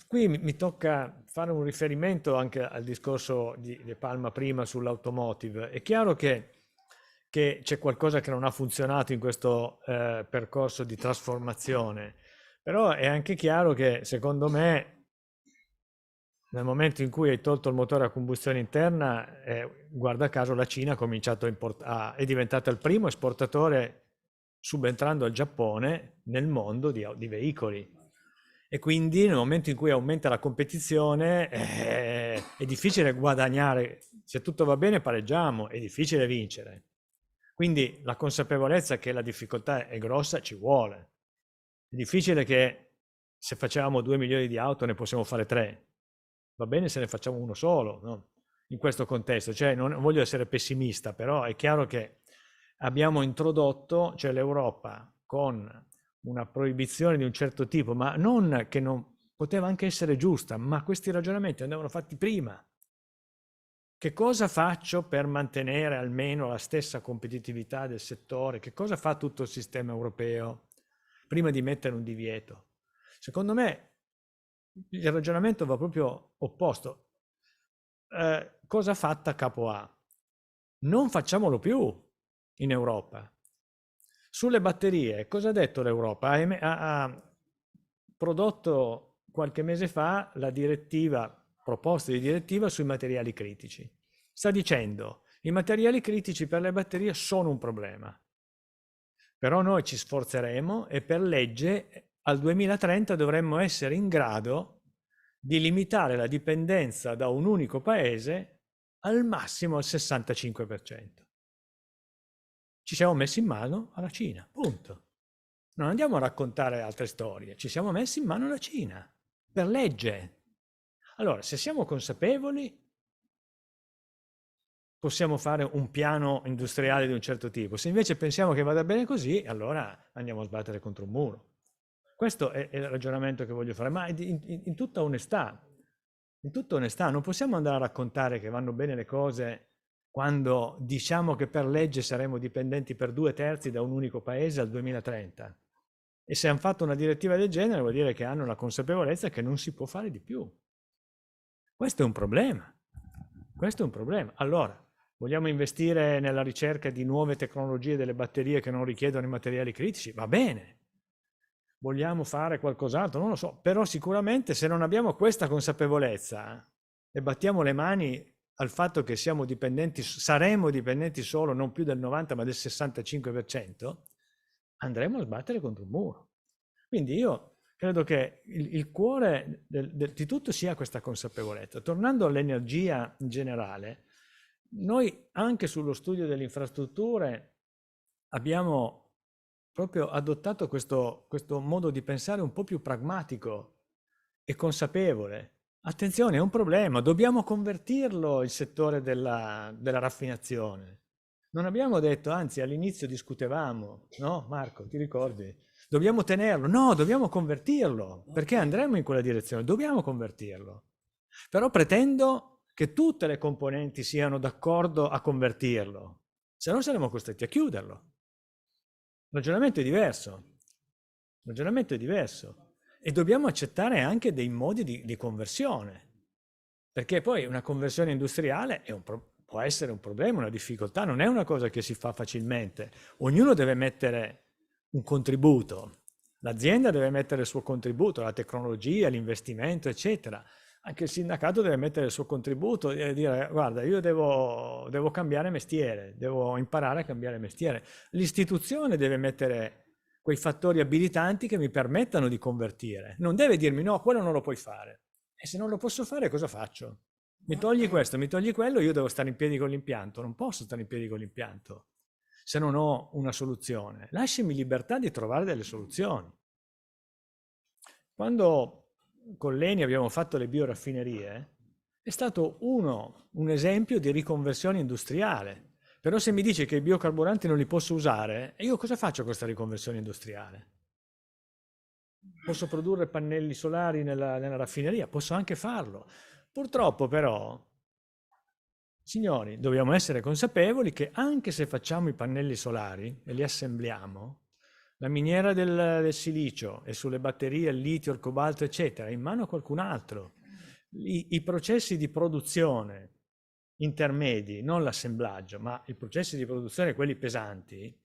Qui mi tocca fare un riferimento anche al discorso di De Palma prima sull'automotive. È chiaro che c'è qualcosa che non ha funzionato in questo percorso di trasformazione, però è anche chiaro che secondo me nel momento in cui hai tolto il motore a combustione interna, guarda caso la Cina ha cominciato è diventata il primo esportatore, subentrando al Giappone, nel mondo di veicoli. E quindi nel momento in cui aumenta la competizione è difficile guadagnare, se tutto va bene pareggiamo, è difficile vincere. Quindi la consapevolezza che la difficoltà è grossa ci vuole. È difficile che se facciamo 2 milioni di auto ne possiamo fare 3. Va bene se ne facciamo uno solo, no? In questo contesto. Cioè non voglio essere pessimista, però è chiaro che abbiamo introdotto, cioè l'Europa con una proibizione di un certo tipo, ma non che non poteva anche essere giusta, ma questi ragionamenti andavano fatti prima. Che cosa faccio per mantenere almeno la stessa competitività del settore? Che cosa fa tutto il sistema europeo prima di mettere un divieto? Secondo me il ragionamento va proprio opposto. Cosa ha fatta capo A? Non facciamolo più in Europa. Sulle batterie, cosa ha detto l'Europa? Ha prodotto qualche mese fa la proposta di direttiva sui materiali critici. Sta dicendo, i materiali critici per le batterie sono un problema. Però noi ci sforzeremo e per legge al 2030 dovremmo essere in grado di limitare la dipendenza da un unico paese al massimo al 65%. Ci siamo messi in mano alla Cina, punto. Non andiamo a raccontare altre storie, ci siamo messi in mano alla Cina, per legge. Allora, se siamo consapevoli, possiamo fare un piano industriale di un certo tipo. Se invece pensiamo che vada bene così, allora andiamo a sbattere contro un muro. Questo è il ragionamento che voglio fare, ma in tutta onestà. In tutta onestà, non possiamo andare a raccontare che vanno bene le cose quando diciamo che per legge saremo dipendenti per 2/3 da un unico paese al 2030. E se hanno fatto una direttiva del genere vuol dire che hanno la consapevolezza che non si può fare di più. Questo è un problema. Questo è un problema. Allora, vogliamo investire nella ricerca di nuove tecnologie delle batterie che non richiedono i materiali critici? Va bene. Vogliamo fare qualcos'altro? Non lo so. Però sicuramente se non abbiamo questa consapevolezza e battiamo le mani al fatto che siamo dipendenti, saremo dipendenti solo non più del 90 ma del 65%, andremo a sbattere contro un muro. Quindi io credo che il cuore di tutto sia questa consapevolezza. Tornando all'energia in generale, noi anche sullo studio delle infrastrutture abbiamo proprio adottato questo modo di pensare un po' più pragmatico e consapevole. Attenzione, è un problema, dobbiamo convertirlo il settore della raffinazione. Non abbiamo detto, anzi all'inizio discutevamo, no Marco, ti ricordi? Dobbiamo tenerlo, no, dobbiamo convertirlo, perché andremo in quella direzione, dobbiamo convertirlo. Però pretendo che tutte le componenti siano d'accordo a convertirlo, se no saremo costretti a chiuderlo. Il ragionamento è diverso. Il ragionamento è diverso. E dobbiamo accettare anche dei modi di conversione, perché poi una conversione industriale può essere un problema, una difficoltà, non è una cosa che si fa facilmente. Ognuno deve mettere un contributo, l'azienda deve mettere il suo contributo, la tecnologia, l'investimento, eccetera. Anche il sindacato deve mettere il suo contributo e dire guarda, io devo cambiare mestiere, devo imparare a cambiare mestiere. L'istituzione deve mettere quei fattori abilitanti che mi permettano di convertire. Non deve dirmi no, quello non lo puoi fare. E se non lo posso fare, cosa faccio? Mi togli questo, mi togli quello, io devo stare in piedi con l'impianto. Non posso stare in piedi con l'impianto se non ho una soluzione. Lasciami libertà di trovare delle soluzioni. Quando con l'ENI abbiamo fatto le bioraffinerie, è stato un esempio di riconversione industriale. Però se mi dici che i biocarburanti non li posso usare, io cosa faccio con questa riconversione industriale? Posso produrre pannelli solari nella raffineria? Posso anche farlo. Purtroppo però, signori, dobbiamo essere consapevoli che anche se facciamo i pannelli solari e li assembliamo, la miniera del silicio e sulle batterie il litio, il cobalto, eccetera, è in mano a qualcun altro. I processi di produzione intermedi, non l'assemblaggio, ma i processi di produzione, quelli pesanti,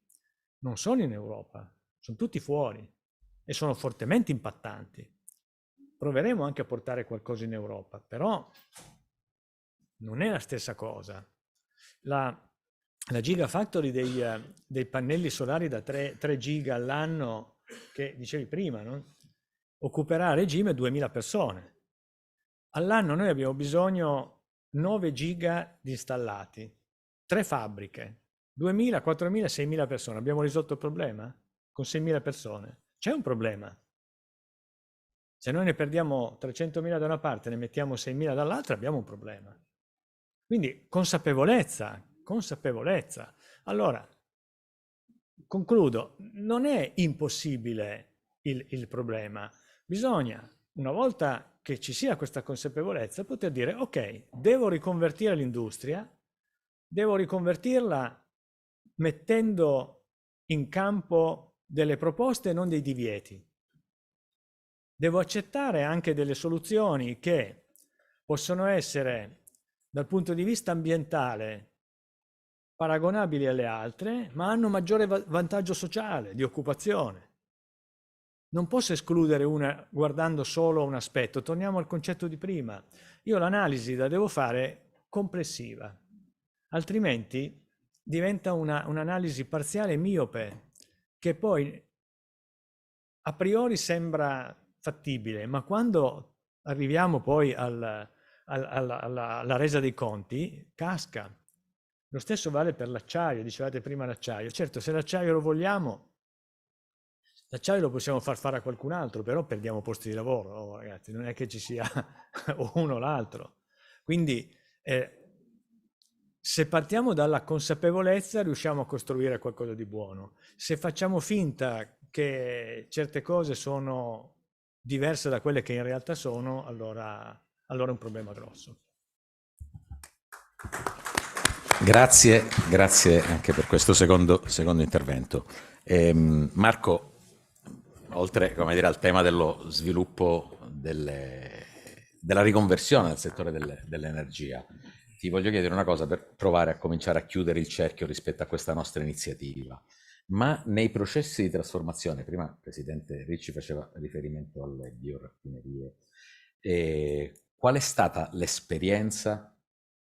non sono in Europa, sono tutti fuori e sono fortemente impattanti. Proveremo anche a portare qualcosa in Europa, però non è la stessa cosa. La gigafactory dei pannelli solari da 3 giga all'anno, che dicevi prima, no? Occuperà a regime 2000 persone. All'anno noi abbiamo bisogno 9 giga di installati, 3 fabbriche, 2000, 4000, 6000 persone. Abbiamo risolto il problema? Con 6000 persone? C'è un problema. Se noi ne perdiamo 300.000 da una parte e ne mettiamo 6.000 dall'altra, abbiamo un problema. Quindi consapevolezza. Allora, concludo, non è impossibile il problema. Bisogna, una volta che ci sia questa consapevolezza, poter dire ok, devo riconvertire l'industria, devo riconvertirla mettendo in campo delle proposte e non dei divieti. Devo accettare anche delle soluzioni che possono essere, dal punto di vista ambientale, paragonabili alle altre, ma hanno maggiore vantaggio sociale, di occupazione. Non posso escludere una guardando solo un aspetto. Torniamo al concetto di prima. Io l'analisi la devo fare complessiva, altrimenti diventa un'analisi parziale e miope, che poi a priori sembra fattibile, ma quando arriviamo poi alla resa dei conti, casca. Lo stesso vale per l'acciaio, dicevate prima l'acciaio. Certo, se l'acciaio lo vogliamo, l'acciaio lo possiamo far fare a qualcun altro, però perdiamo posti di lavoro, oh, ragazzi, non è che ci sia uno o l'altro. Quindi se partiamo dalla consapevolezza riusciamo a costruire qualcosa di buono. Se facciamo finta che certe cose sono diverse da quelle che in realtà sono, allora è un problema grosso. Grazie anche per questo secondo intervento. Marco, oltre, come dire, al tema dello sviluppo della riconversione nel settore dell'energia, ti voglio chiedere una cosa per provare a cominciare a chiudere il cerchio rispetto a questa nostra iniziativa. Ma nei processi di trasformazione, prima il Presidente Ricci faceva riferimento alle bioraffinerie, qual è stata l'esperienza,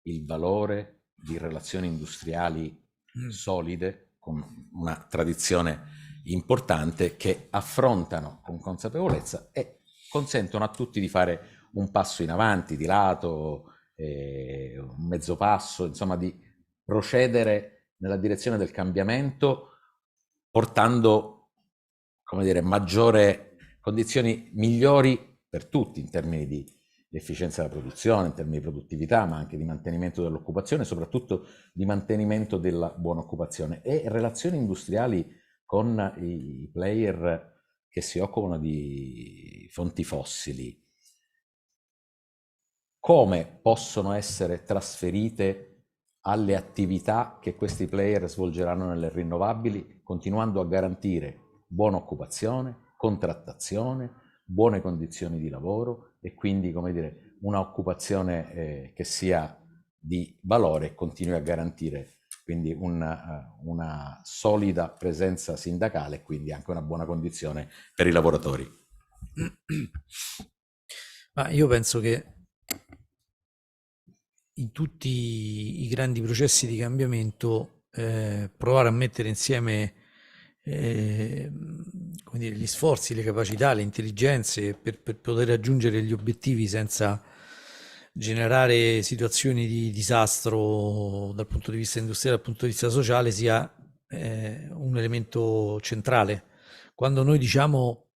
il valore di relazioni industriali solide, con una tradizione importante, che affrontano con consapevolezza e consentono a tutti di fare un passo in avanti, di lato, un mezzo passo, insomma di procedere nella direzione del cambiamento, portando, come dire, condizioni migliori per tutti in termini di efficienza della produzione, in termini di produttività, ma anche di mantenimento dell'occupazione, soprattutto di mantenimento della buona occupazione, e relazioni industriali con i player che si occupano di fonti fossili. Come possono essere trasferite alle attività che questi player svolgeranno nelle rinnovabili, continuando a garantire buona occupazione, contrattazione, buone condizioni di lavoro e quindi, come dire, una occupazione che sia di valore e continui a garantire quindi una solida presenza sindacale e quindi anche una buona condizione per i lavoratori. Ma io penso che in tutti i grandi processi di cambiamento provare a mettere insieme come dire, gli sforzi, le capacità, le intelligenze per poter raggiungere gli obiettivi senza generare situazioni di disastro dal punto di vista industriale, dal punto di vista sociale, sia un elemento centrale. Quando noi diciamo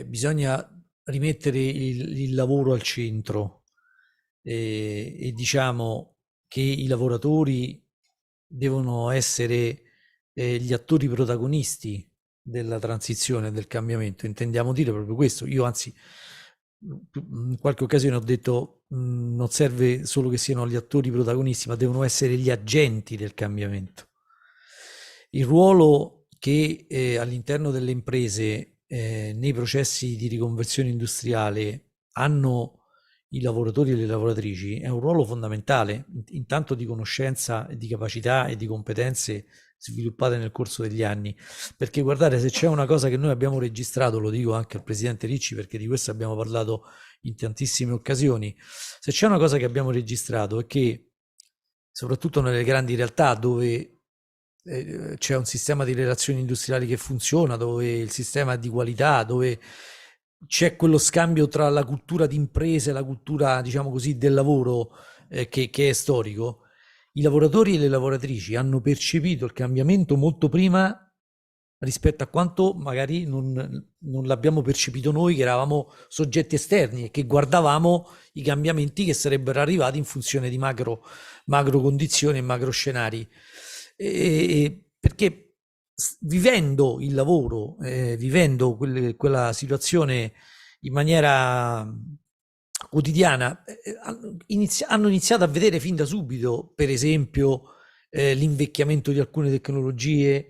bisogna rimettere il lavoro al centro, e diciamo che i lavoratori devono essere gli attori protagonisti della transizione, del cambiamento, intendiamo dire proprio questo. Io anzi in qualche occasione ho detto non serve solo che siano gli attori protagonisti, ma devono essere gli agenti del cambiamento. Il ruolo che all'interno delle imprese nei processi di riconversione industriale hanno i lavoratori e le lavoratrici è un ruolo fondamentale, intanto di conoscenza e di capacità e di competenze sviluppate nel corso degli anni, perché guardate, se c'è una cosa che noi abbiamo registrato, lo dico anche al Presidente Ricci perché di questo abbiamo parlato in tantissime occasioni, se c'è una cosa che abbiamo registrato è che soprattutto nelle grandi realtà dove c'è un sistema di relazioni industriali che funziona, dove il sistema è di qualità, dove c'è quello scambio tra la cultura di impresa e la cultura, diciamo così, del lavoro che è storico, i lavoratori e le lavoratrici hanno percepito il cambiamento molto prima rispetto a quanto magari non l'abbiamo percepito noi che eravamo soggetti esterni e che guardavamo i cambiamenti che sarebbero arrivati in funzione di macro condizioni e macro scenari. Perché vivendo il lavoro, vivendo quella situazione in maniera quotidiana, hanno iniziato a vedere fin da subito, per esempio, l'invecchiamento di alcune tecnologie,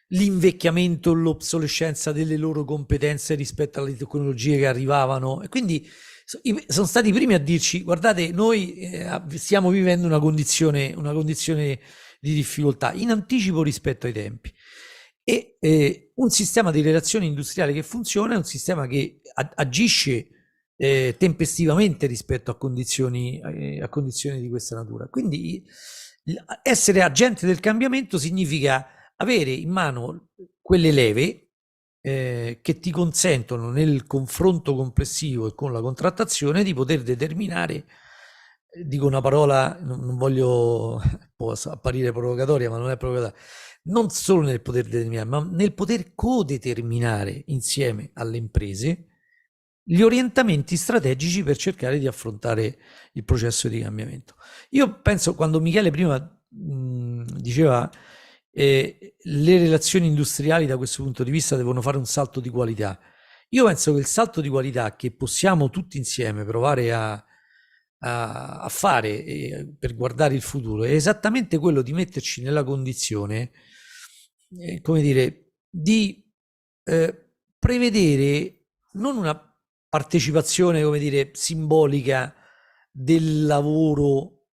l'invecchiamento, l'obsolescenza delle loro competenze rispetto alle tecnologie che arrivavano, e quindi sono stati i primi a dirci: guardate, noi stiamo vivendo una condizione di difficoltà in anticipo rispetto ai tempi. E un sistema di relazioni industriali che funziona è un sistema che agisce tempestivamente rispetto a condizioni di questa natura. Quindi essere agente del cambiamento significa avere in mano quelle leve che ti consentono, nel confronto complessivo e con la contrattazione, di poter determinare, dico una parola, non voglio, può apparire provocatoria, ma non è provocatoria, non solo nel poter determinare, ma nel poter codeterminare insieme alle imprese gli orientamenti strategici per cercare di affrontare il processo di cambiamento. Io penso, quando Michele prima diceva le relazioni industriali da questo punto di vista devono fare un salto di qualità, io penso che il salto di qualità che possiamo tutti insieme provare a fare per guardare il futuro è esattamente quello di metterci nella condizione, come dire, di prevedere non una partecipazione, come dire, simbolica del lavoro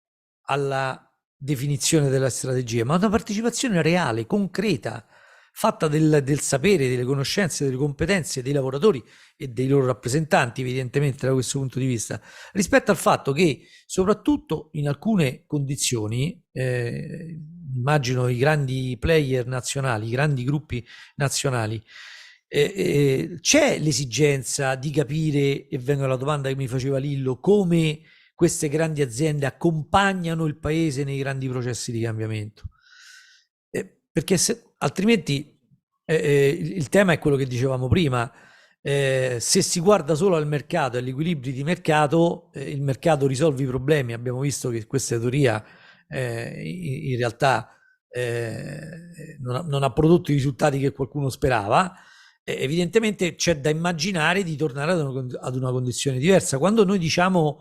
alla definizione della strategia, ma una partecipazione reale, concreta, fatta del sapere, delle conoscenze, delle competenze dei lavoratori e dei loro rappresentanti, evidentemente, da questo punto di vista, rispetto al fatto che, soprattutto in alcune condizioni, immagino i grandi player nazionali, i grandi gruppi nazionali, c'è l'esigenza di capire, e vengo alla domanda che mi faceva Lillo, come queste grandi aziende accompagnano il paese nei grandi processi di cambiamento, perché altrimenti il tema è quello che dicevamo prima. Se si guarda solo al mercato e agli equilibri di mercato, il mercato risolve i problemi. Abbiamo visto che questa teoria in realtà non ha prodotto i risultati che qualcuno sperava. Evidentemente c'è da immaginare di tornare ad una condizione diversa. Quando noi diciamo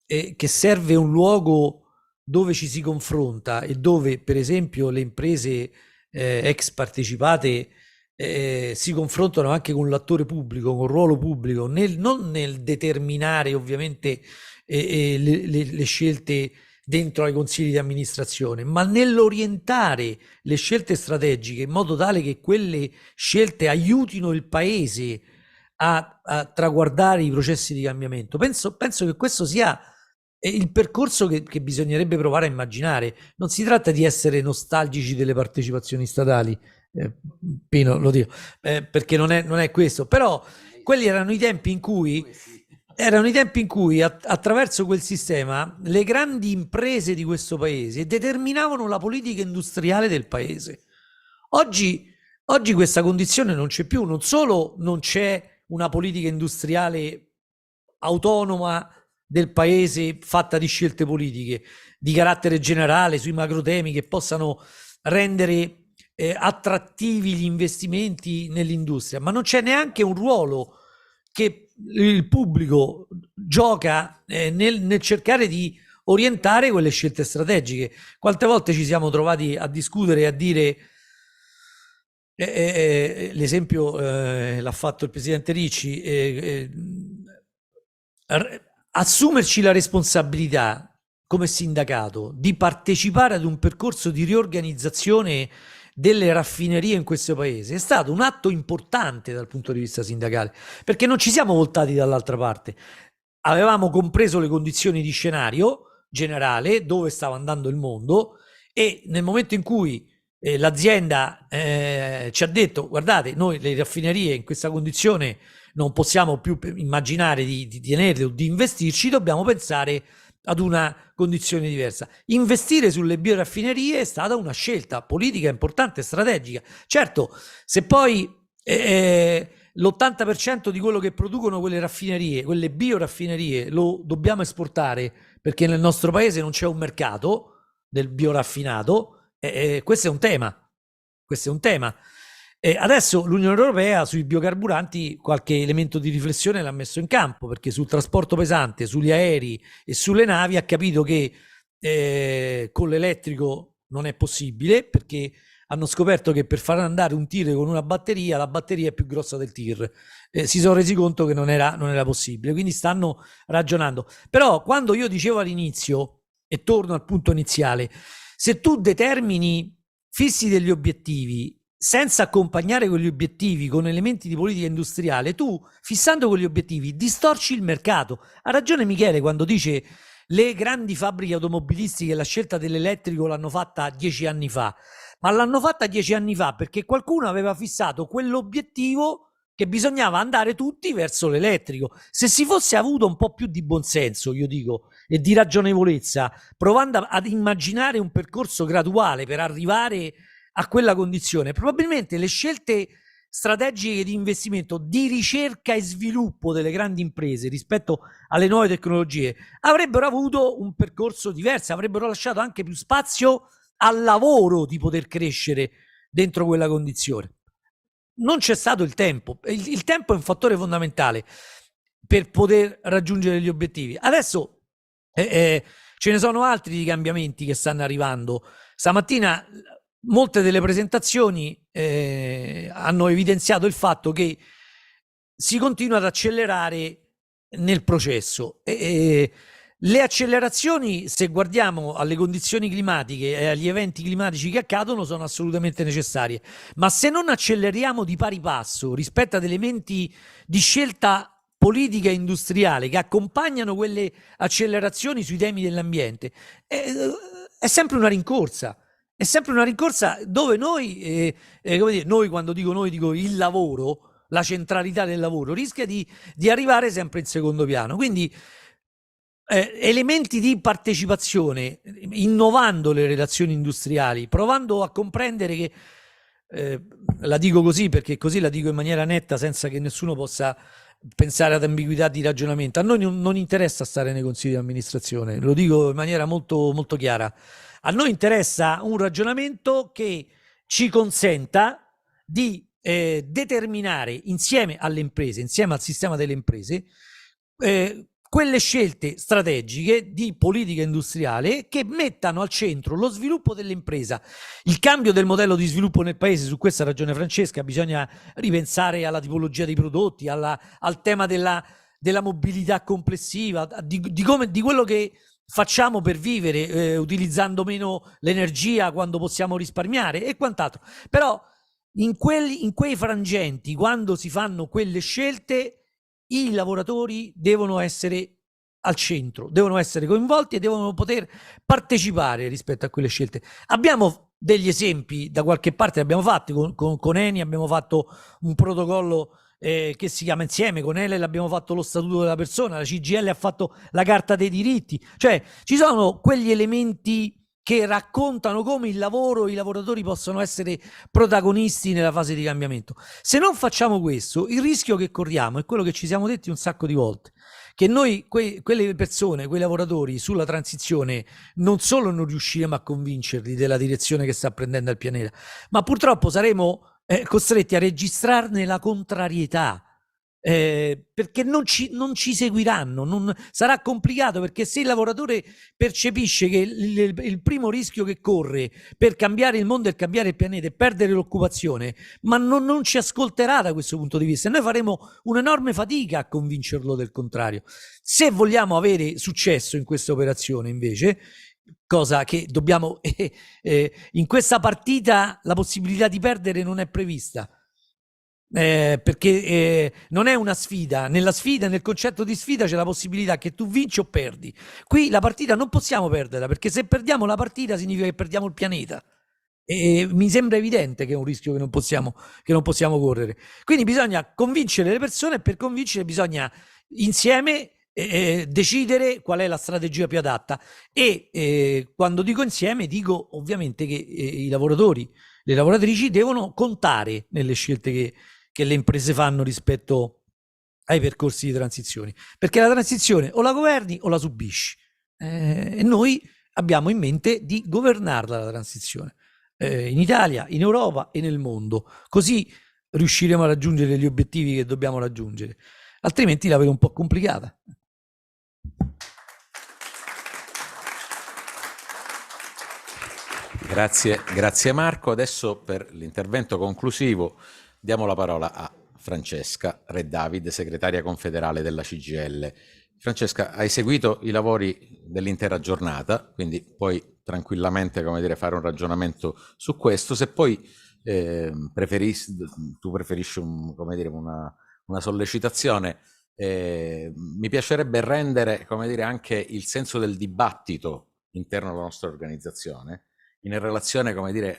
che serve un luogo dove ci si confronta e dove, per esempio, le imprese ex partecipate si confrontano anche con l'attore pubblico, con il ruolo pubblico, non nel determinare ovviamente le scelte dentro ai consigli di amministrazione, ma nell'orientare le scelte strategiche in modo tale che quelle scelte aiutino il paese a traguardare i processi di cambiamento. Penso che questo sia il percorso che bisognerebbe provare a immaginare. Non si tratta di essere nostalgici delle partecipazioni statali, Pino, lo dico, perché non è questo, però quelli erano i tempi in cui attraverso quel sistema le grandi imprese di questo paese determinavano la politica industriale del paese. Oggi questa condizione non c'è più. Non solo non c'è una politica industriale autonoma del paese fatta di scelte politiche di carattere generale sui macro temi che possano rendere attrattivi gli investimenti nell'industria, ma non c'è neanche un ruolo che il pubblico gioca nel cercare di orientare quelle scelte strategiche. Quante volte ci siamo trovati a discutere e a dire, l'esempio l'ha fatto il presidente Ricci, assumerci la responsabilità come sindacato di partecipare ad un percorso di riorganizzazione delle raffinerie in questo paese è stato un atto importante dal punto di vista sindacale, perché non ci siamo voltati dall'altra parte. Avevamo compreso le condizioni di scenario generale, dove stava andando il mondo, e nel momento in cui l'azienda ci ha detto: guardate, noi le raffinerie in questa condizione non possiamo più immaginare di tenerle o di investirci, dobbiamo pensare ad una condizione diversa. Investire sulle bioraffinerie è stata una scelta politica importante, strategica. Certo, se poi l'80% di quello che producono quelle raffinerie, quelle bioraffinerie, lo dobbiamo esportare perché nel nostro paese non c'è un mercato del bioraffinato, questo è un tema. questo è un tema. Adesso l'Unione Europea sui biocarburanti qualche elemento di riflessione l'ha messo in campo, perché sul trasporto pesante, sugli aerei e sulle navi ha capito che con l'elettrico non è possibile, perché hanno scoperto che per far andare un tir con una batteria, la batteria è più grossa del tir. Si sono resi conto che non era possibile, quindi stanno ragionando. Però quando io dicevo all'inizio, e torno al punto iniziale, se tu determini, fissi degli obiettivi senza accompagnare quegli obiettivi con elementi di politica industriale, tu, fissando quegli obiettivi, distorci il mercato. Ha ragione Michele quando dice le grandi fabbriche automobilistiche la scelta dell'elettrico l'hanno fatta 10 anni fa, ma l'hanno fatta 10 anni fa perché qualcuno aveva fissato quell'obiettivo che bisognava andare tutti verso l'elettrico. Se si fosse avuto un po' più di buonsenso, io dico, e di ragionevolezza, provando ad immaginare un percorso graduale per arrivare a quella condizione, probabilmente le scelte strategiche di investimento, di ricerca e sviluppo delle grandi imprese rispetto alle nuove tecnologie avrebbero avuto un percorso diverso, avrebbero lasciato anche più spazio al lavoro di poter crescere dentro quella condizione. Non c'è stato il tempo. Il tempo è un fattore fondamentale per poter raggiungere gli obiettivi. Adesso ce ne sono altri di cambiamenti che stanno arrivando. Stamattina molte delle presentazioni hanno evidenziato il fatto che si continua ad accelerare nel processo. Le accelerazioni, se guardiamo alle condizioni climatiche e agli eventi climatici che accadono, sono assolutamente necessarie. Ma se non acceleriamo di pari passo rispetto ad elementi di scelta politica e industriale che accompagnano quelle accelerazioni sui temi dell'ambiente, è sempre una rincorsa. È sempre una rincorsa dove noi, come dire, noi quando dico noi dico il lavoro, la centralità del lavoro, rischia di arrivare sempre in secondo piano. Quindi elementi di partecipazione, innovando le relazioni industriali, provando a comprendere che, la dico così perché così la dico in maniera netta senza che nessuno possa pensare ad ambiguità di ragionamento. A noi non interessa stare nei consigli di amministrazione, lo dico in maniera molto, molto chiara. A noi interessa un ragionamento che ci consenta di determinare insieme alle imprese, insieme al sistema delle imprese, quelle scelte strategiche di politica industriale che mettano al centro lo sviluppo dell'impresa, il cambio del modello di sviluppo nel paese. Su questa ragione Francesca, bisogna ripensare alla tipologia dei prodotti, al tema della mobilità complessiva, di quello che facciamo per vivere, utilizzando meno l'energia quando possiamo risparmiare e quant'altro. Però in quei frangenti, quando si fanno quelle scelte, i lavoratori devono essere al centro, devono essere coinvolti e devono poter partecipare rispetto a quelle scelte. Abbiamo degli esempi, da qualche parte li abbiamo fatti, con Eni abbiamo fatto un protocollo che si chiama Insieme, con Enel abbiamo fatto lo statuto della persona, la CGIL ha fatto la carta dei diritti, cioè ci sono quegli elementi che raccontano come il lavoro e i lavoratori possono essere protagonisti nella fase di cambiamento. Se non facciamo questo, il rischio che corriamo è quello che ci siamo detti un sacco di volte, che noi, quelle persone, quei lavoratori sulla transizione, non solo non riusciremo a convincerli della direzione che sta prendendo il pianeta, ma purtroppo saremo costretti a registrarne la contrarietà, perché non ci seguiranno, sarà complicato, perché se il lavoratore percepisce che il primo rischio che corre per cambiare il mondo e cambiare il pianeta è perdere l'occupazione, ma non ci ascolterà da questo punto di vista, e noi faremo un'enorme fatica a convincerlo del contrario. Se vogliamo avere successo in questa operazione, invece, cosa che dobbiamo in questa partita, la possibilità di perdere non è prevista, perché non è una sfida. Nella sfida, nel concetto di sfida, c'è la possibilità che tu vinci o perdi. Qui la partita non possiamo perderla, perché se perdiamo la partita significa che perdiamo il pianeta, e mi sembra evidente che è un rischio che non possiamo correre. Quindi bisogna convincere le persone, e per convincere bisogna insieme decidere qual è la strategia più adatta, e quando dico insieme dico ovviamente che i lavoratori, le lavoratrici devono contare nelle scelte che le imprese fanno rispetto ai percorsi di transizione, perché la transizione o la governi o la subisci, e noi abbiamo in mente di governarla la transizione. in Italia, in Europa e nel mondo. Così riusciremo a raggiungere gli obiettivi che dobbiamo raggiungere, altrimenti la vedo un po' complicata. Grazie Marco. Adesso per l'intervento conclusivo diamo la parola a Francesca Re David, segretaria confederale della CGIL. Francesca, hai seguito i lavori dell'intera giornata, quindi puoi tranquillamente, come dire, fare un ragionamento su questo. Se poi tu preferisci come dire, una sollecitazione, mi piacerebbe rendere, come dire, anche il senso del dibattito interno alla nostra organizzazione in relazione, come dire,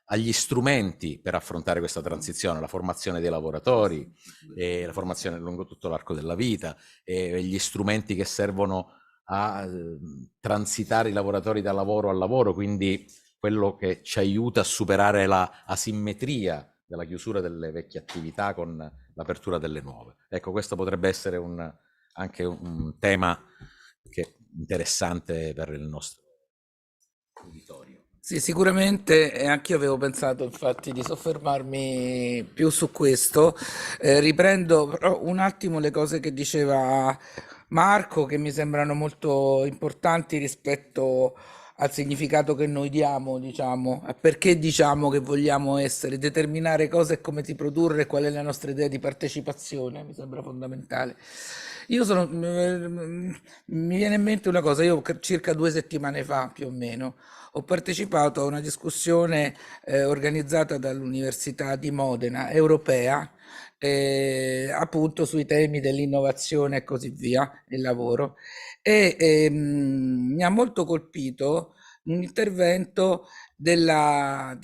agli strumenti per affrontare questa transizione, la formazione dei lavoratori, la formazione lungo tutto l'arco della vita, gli strumenti che servono a transitare i lavoratori da lavoro a lavoro, quindi quello che ci aiuta a superare la asimmetria della chiusura delle vecchie attività con l'apertura delle nuove. Ecco, questo potrebbe essere anche un tema interessante per il nostro uditorio. Sì, sicuramente, e anch'io avevo pensato infatti di soffermarmi più su questo. Riprendo però un attimo le cose che diceva Marco, che mi sembrano molto importanti rispetto al significato che noi diamo, diciamo, a perché diciamo che vogliamo essere, determinare cosa e come si produrre, qual è la nostra idea di partecipazione, mi sembra fondamentale. Mi viene in mente una cosa, io circa 2 settimane fa più o meno ho partecipato a una discussione organizzata dall'Università di Modena, europea, appunto sui temi dell'innovazione e così via, il lavoro. Mi ha molto colpito un intervento del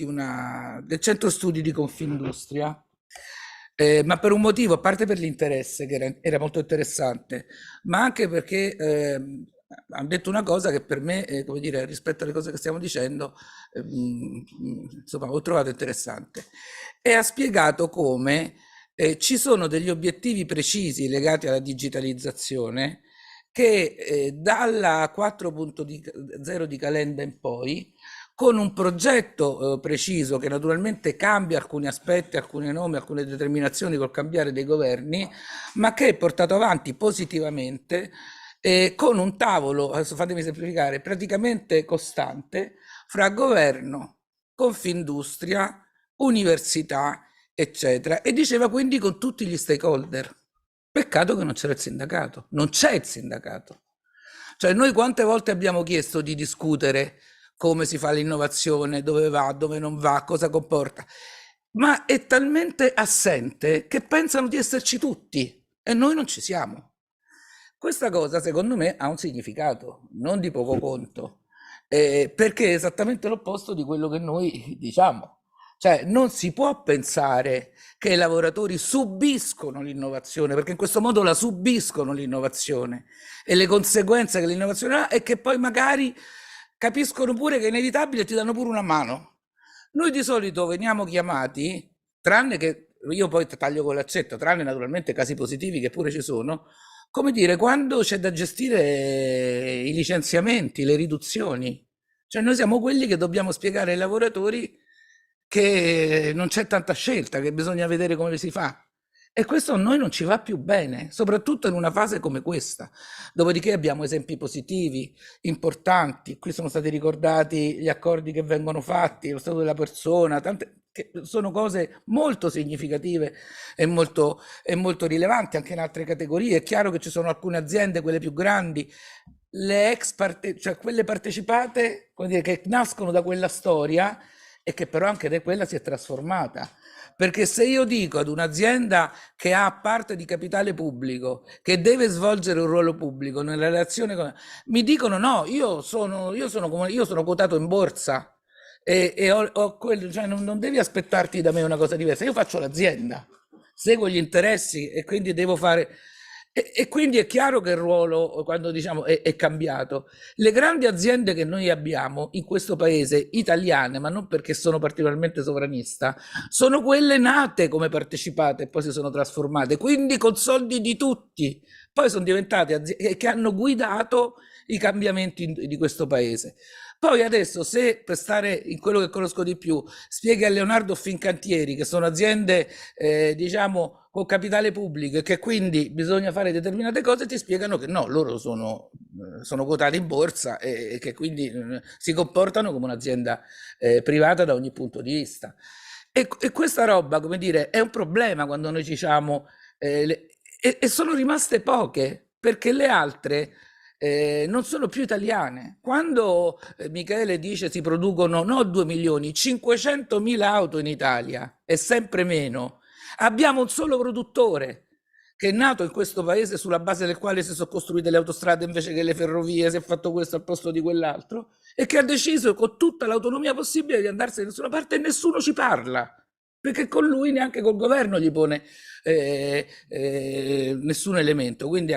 centro studi di Confindustria, ma per un motivo, a parte per l'interesse, che era molto interessante, ma anche perché hanno detto una cosa che per me, come dire, rispetto alle cose che stiamo dicendo, insomma, ho trovato interessante. E ha spiegato come ci sono degli obiettivi precisi legati alla digitalizzazione che dalla 4.0 di Calenda in poi, con un progetto preciso che naturalmente cambia alcuni aspetti, alcuni nomi, alcune determinazioni col cambiare dei governi, ma che è portato avanti positivamente con un tavolo, adesso fatemi semplificare, praticamente costante fra governo, Confindustria, università, eccetera, e diceva quindi con tutti gli stakeholder. Peccato che non c'era il sindacato, non c'è il sindacato. Cioè noi quante volte abbiamo chiesto di discutere come si fa l'innovazione, dove va, dove non va, cosa comporta, ma è talmente assente che pensano di esserci tutti e noi non ci siamo. Questa cosa secondo me ha un significato, non di poco conto, perché è esattamente l'opposto di quello che noi diciamo. Cioè non si può pensare che i lavoratori subiscono l'innovazione, perché in questo modo la subiscono l'innovazione e le conseguenze che l'innovazione ha è che poi magari capiscono pure che è inevitabile e ti danno pure una mano. Noi di solito veniamo chiamati, tranne che io poi taglio con l'accetta, tranne naturalmente casi positivi che pure ci sono, come dire, quando c'è da gestire i licenziamenti, le riduzioni. Cioè noi siamo quelli che dobbiamo spiegare ai lavoratori che non c'è tanta scelta, che bisogna vedere come si fa. E questo a noi non ci va più bene, soprattutto in una fase come questa. Dopodiché abbiamo esempi positivi, importanti. Qui sono stati ricordati gli accordi che vengono fatti, lo stato della persona, tante, che sono cose molto significative e molto rilevanti anche in altre categorie. È chiaro che ci sono alcune aziende, quelle più grandi, cioè quelle partecipate, come dire, che nascono da quella storia e che però anche da quella si è trasformata. Perché se io dico ad un'azienda che ha parte di capitale pubblico, che deve svolgere un ruolo pubblico nella relazione con... mi dicono no, io sono quotato in borsa e ho quello, cioè non devi aspettarti da me una cosa diversa, io faccio l'azienda, seguo gli interessi e quindi devo fare... E quindi è chiaro che il ruolo, quando diciamo è cambiato. Le grandi aziende che noi abbiamo in questo paese, italiane, ma non perché sono particolarmente sovranista, sono quelle nate come partecipate e poi si sono trasformate, quindi con soldi di tutti, poi sono diventate aziende che hanno guidato i cambiamenti di questo paese. Poi adesso, se per stare in quello che conosco di più, spieghi a Leonardo Fincantieri che sono aziende, diciamo, con capitale pubblico e che quindi bisogna fare determinate cose, ti spiegano che no, loro sono quotati in borsa e che quindi si comportano come un'azienda privata da ogni punto di vista. E questa roba, come dire, è un problema quando noi diciamo, e sono rimaste poche, perché le altre non sono più italiane. Quando Michele dice si producono no 2 milioni, 500.000 auto in Italia, è sempre meno. Abbiamo un solo produttore che è nato in questo paese sulla base del quale si sono costruite le autostrade invece che le ferrovie, si è fatto questo al posto di quell'altro, e che ha deciso con tutta l'autonomia possibile di andarsene da nessuna parte e nessuno ci parla, perché con lui neanche col governo gli pone nessun elemento. Quindi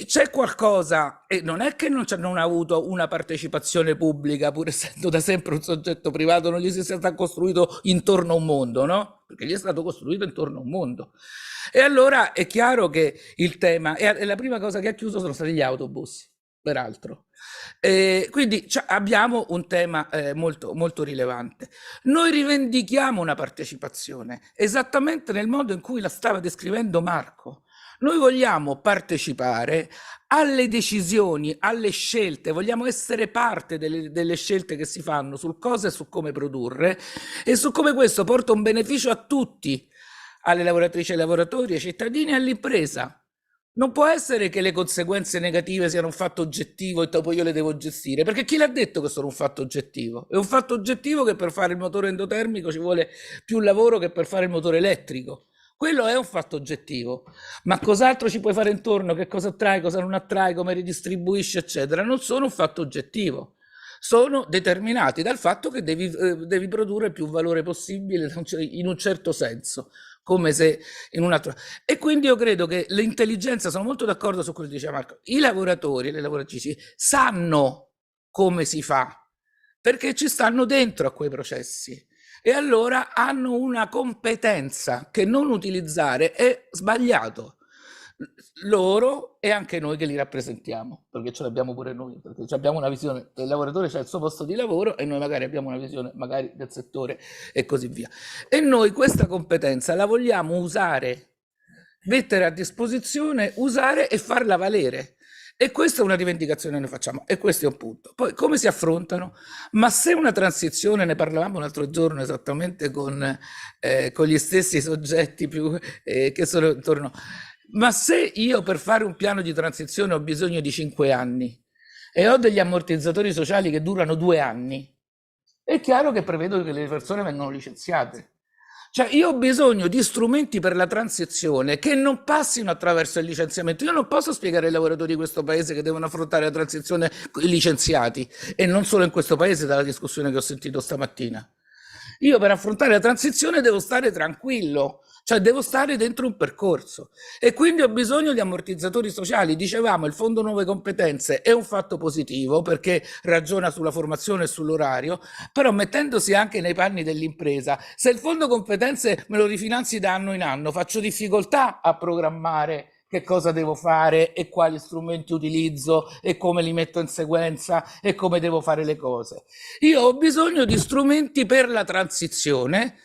c'è qualcosa, e non è che non ha avuto una partecipazione pubblica, pur essendo da sempre un soggetto privato, non gli si sia costruito intorno a un mondo, no? Perché gli è stato costruito intorno a un mondo. E allora è chiaro che il tema, e la prima cosa che ha chiuso sono stati gli autobus, peraltro. Quindi abbiamo un tema molto, molto rilevante. Noi rivendichiamo una partecipazione esattamente nel modo in cui la stava descrivendo Marco. Noi vogliamo partecipare alle decisioni, alle scelte, vogliamo essere parte delle scelte che si fanno sul cosa e su come produrre e su come questo porta un beneficio a tutti, alle lavoratrici e ai lavoratori, ai cittadini e all'impresa. Non può essere che le conseguenze negative siano un fatto oggettivo e dopo io le devo gestire, perché chi l'ha detto che sono un fatto oggettivo? È un fatto oggettivo che per fare il motore endotermico ci vuole più lavoro che per fare il motore elettrico. Quello è un fatto oggettivo, ma cos'altro ci puoi fare intorno? Che cosa attrai, cosa non attrai, come ridistribuisci, eccetera? Non sono un fatto oggettivo. Sono determinati dal fatto che devi produrre più valore possibile in un certo senso, come se in un altro. E quindi io credo che l'intelligenza, sono molto d'accordo su quello che diceva Marco, i lavoratori e le lavoratrici sanno come si fa, perché ci stanno dentro a quei processi e allora hanno una competenza che non utilizzare è sbagliato. Loro e anche noi che li rappresentiamo, perché ce l'abbiamo pure noi, perché abbiamo una visione, il lavoratore c'ha il suo posto di lavoro e noi magari abbiamo una visione magari del settore e così via. E noi questa competenza la vogliamo usare, mettere a disposizione, usare e farla valere. E questa è una rivendicazione che noi facciamo, e questo è un punto. Poi come si affrontano? Ma se una transizione, ne parlavamo l'altro giorno esattamente con gli stessi soggetti che sono intorno, ma se io per fare un piano di transizione ho bisogno di 5 anni e ho degli ammortizzatori sociali che durano 2 anni, è chiaro che prevedo che le persone vengano licenziate. Cioè io ho bisogno di strumenti per la transizione che non passino attraverso il licenziamento. Io non posso spiegare ai lavoratori di questo paese che devono affrontare la transizione licenziati, e non solo in questo paese, dalla discussione che ho sentito stamattina. Io per affrontare la transizione devo stare tranquillo, cioè devo stare dentro un percorso e quindi ho bisogno di ammortizzatori sociali. Dicevamo, il Fondo Nuove Competenze è un fatto positivo perché ragiona sulla formazione e sull'orario, però mettendosi anche nei panni dell'impresa, se il Fondo Competenze me lo rifinanzi da anno in anno, faccio difficoltà a programmare che cosa devo fare e quali strumenti utilizzo e come li metto in sequenza e come devo fare le cose. Io ho bisogno di strumenti per la transizione,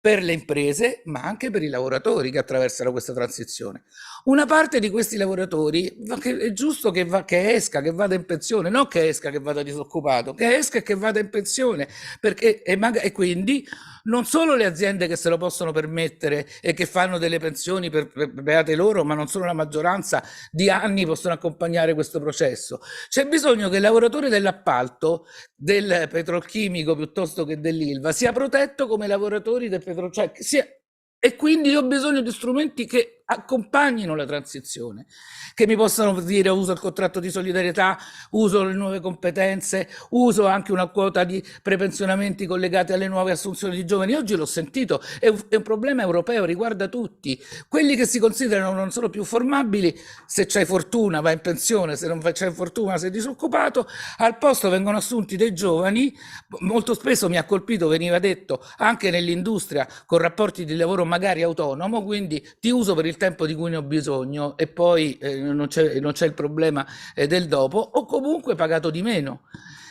per le imprese, ma anche per i lavoratori che attraversano questa transizione. Una parte di questi lavoratori è giusto che esca, che vada in pensione, non che esca, che vada disoccupato, che esca e che vada in pensione, perché, e quindi non solo le aziende che se lo possono permettere e che fanno delle pensioni per beate loro, ma non sono la maggioranza, di anni possono accompagnare questo processo. C'è bisogno che il lavoratore dell'appalto, del petrolchimico piuttosto che dell'Ilva, sia protetto come i lavoratori del petrolchimico, e quindi io ho bisogno di strumenti che accompagnino la transizione, che mi possano dire uso il contratto di solidarietà, uso le nuove competenze, uso anche una quota di prepensionamenti collegati alle nuove assunzioni di giovani. Oggi l'ho sentito, è un problema europeo, riguarda tutti. Quelli che si considerano non sono più formabili, se c'hai fortuna vai in pensione, se non c'hai fortuna sei disoccupato, al posto vengono assunti dei giovani. Molto spesso mi ha colpito, veniva detto, anche nell'industria, con rapporti di lavoro magari autonomo, quindi ti uso per il tempo di cui ne ho bisogno e poi non c'è il problema del dopo, o comunque pagato di meno.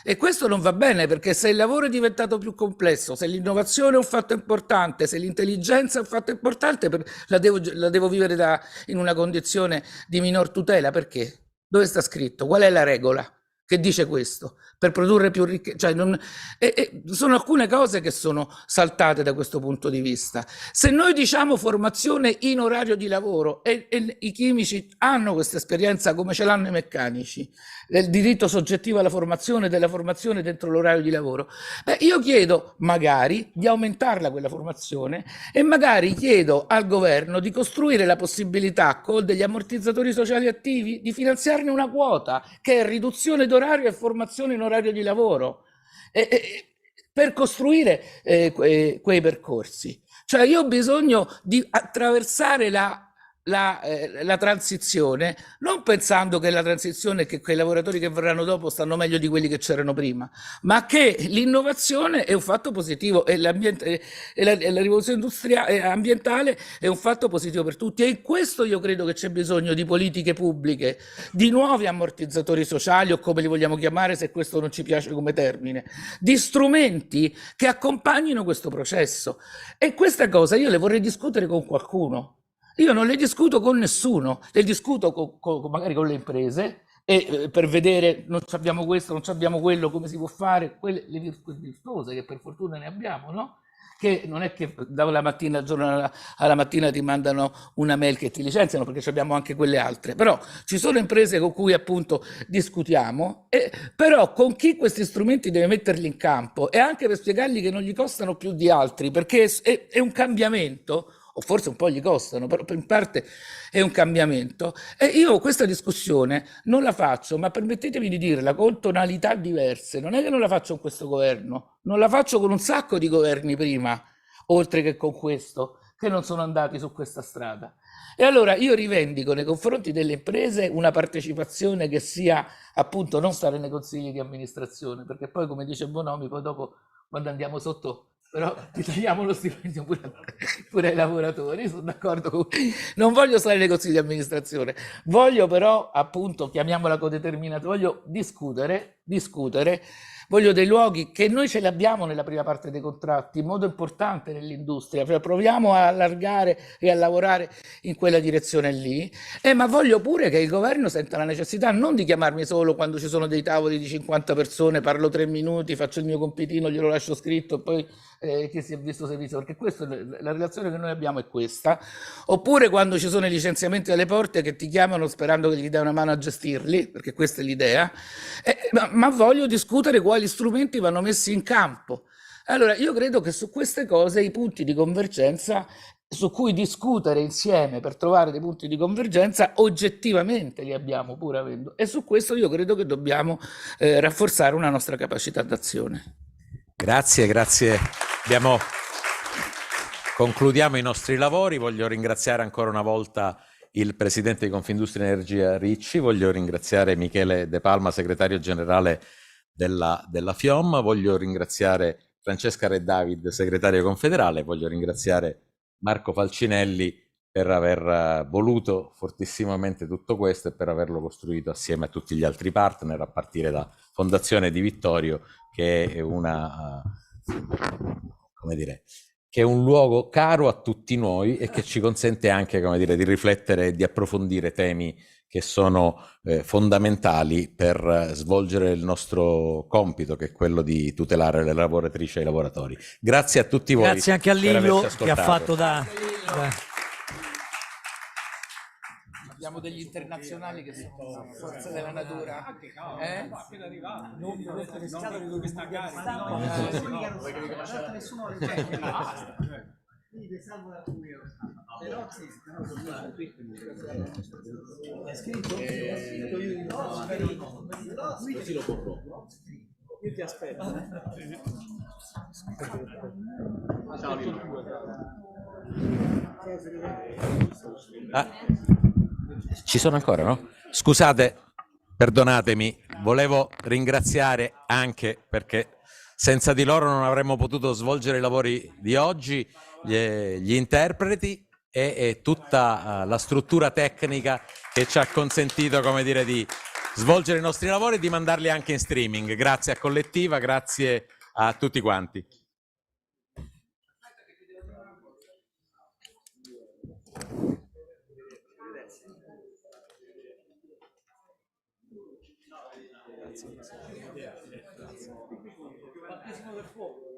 E questo non va bene, perché se il lavoro è diventato più complesso, se l'innovazione è un fatto importante, se l'intelligenza è un fatto importante, la devo vivere in una condizione di minor tutela. Perché? Dove sta scritto? Qual è la regola che dice questo? Per produrre più ricchezza, sono alcune cose che sono saltate da questo punto di vista. Se noi diciamo formazione in orario di lavoro e i chimici hanno questa esperienza come ce l'hanno i meccanici, del diritto soggettivo alla formazione, della formazione dentro l'orario di lavoro, io chiedo magari di aumentarla quella formazione e magari chiedo al governo di costruire la possibilità con degli ammortizzatori sociali attivi di finanziarne una quota che è riduzione d'orario e formazione in orario di lavoro per costruire quei percorsi. Cioè io ho bisogno di attraversare la transizione, non pensando che la transizione, che quei lavoratori che verranno dopo stanno meglio di quelli che c'erano prima, ma che l'innovazione è un fatto positivo e la rivoluzione industriale ambientale è un fatto positivo per tutti. E in questo io credo che c'è bisogno di politiche pubbliche, di nuovi ammortizzatori sociali, o come li vogliamo chiamare, se questo non ci piace come termine, di strumenti che accompagnino questo processo. E questa cosa io le vorrei discutere con qualcuno. Io non le discuto con nessuno, le discuto magari con le imprese per vedere non abbiamo questo, non abbiamo quello, come si può fare, quelle le virtuose che per fortuna ne abbiamo, no? Che non è che dalla mattina al giorno alla mattina ti mandano una mail che ti licenziano, perché abbiamo anche quelle altre. Però ci sono imprese con cui appunto discutiamo, però con chi questi strumenti deve metterli in campo, e anche per spiegargli che non gli costano più di altri, perché è un cambiamento, o forse un po' gli costano, però in parte è un cambiamento. E io questa discussione non la faccio, ma permettetemi di dirla, con tonalità diverse. Non è che non la faccio con questo governo, non la faccio con un sacco di governi prima, oltre che con questo, che non sono andati su questa strada. E allora io rivendico nei confronti delle imprese una partecipazione che sia appunto non stare nei consigli di amministrazione, perché poi, come dice Bonomi, poi dopo quando andiamo sotto, però ti tagliamo lo stipendio pure ai lavoratori, sono d'accordo non voglio stare nei consigli di amministrazione, voglio però appunto, chiamiamola codeterminata, voglio discutere, voglio dei luoghi che noi ce li abbiamo nella prima parte dei contratti, in modo importante nell'industria, cioè proviamo a allargare e a lavorare in quella direzione lì, ma voglio pure che il governo senta la necessità non di chiamarmi solo quando ci sono dei tavoli di 50 persone, parlo 3 minuti, faccio il mio compitino, glielo lascio scritto e poi chi si è visto si è visto, perché questa, la relazione che noi abbiamo è questa, oppure quando ci sono i licenziamenti alle porte che ti chiamano sperando che gli dai una mano a gestirli, perché questa è l'idea, ma voglio discutere quali strumenti vanno messi in campo. Allora io credo che su queste cose i punti di convergenza su cui discutere insieme per trovare dei punti di convergenza oggettivamente li abbiamo, pur avendo, e su questo io credo che dobbiamo rafforzare una nostra capacità d'azione. Grazie. Concludiamo i nostri lavori. Voglio ringraziare ancora una volta il presidente di Confindustria Energia Ricci, voglio ringraziare Michele De Palma, segretario generale della FIOM, voglio ringraziare Francesca Re David, segretario confederale, voglio ringraziare Marco Falcinelli per aver voluto fortissimamente tutto questo e per averlo costruito assieme a tutti gli altri partner, a partire da Fondazione Di Vittorio, che è una, come dire, che è un luogo caro a tutti noi e che ci consente anche, come dire, di riflettere e di approfondire temi che sono fondamentali per svolgere il nostro compito, che è quello di tutelare le lavoratrici e i lavoratori. Grazie a tutti voi. Grazie anche a Lillo che ha fatto da... Abbiamo degli internazionali che sono forze della natura. Non rischiato di dove sta nessuno è scritto? Così lo porrò. Io ti aspetto. Ci sono ancora, no? Scusate, perdonatemi, volevo ringraziare anche perché senza di loro non avremmo potuto svolgere i lavori di oggi, gli interpreti, e tutta la struttura tecnica che ci ha consentito, come dire, di svolgere i nostri lavori e di mandarli anche in streaming. Grazie a Collettiva, grazie a tutti quanti. Battesimo del fuoco.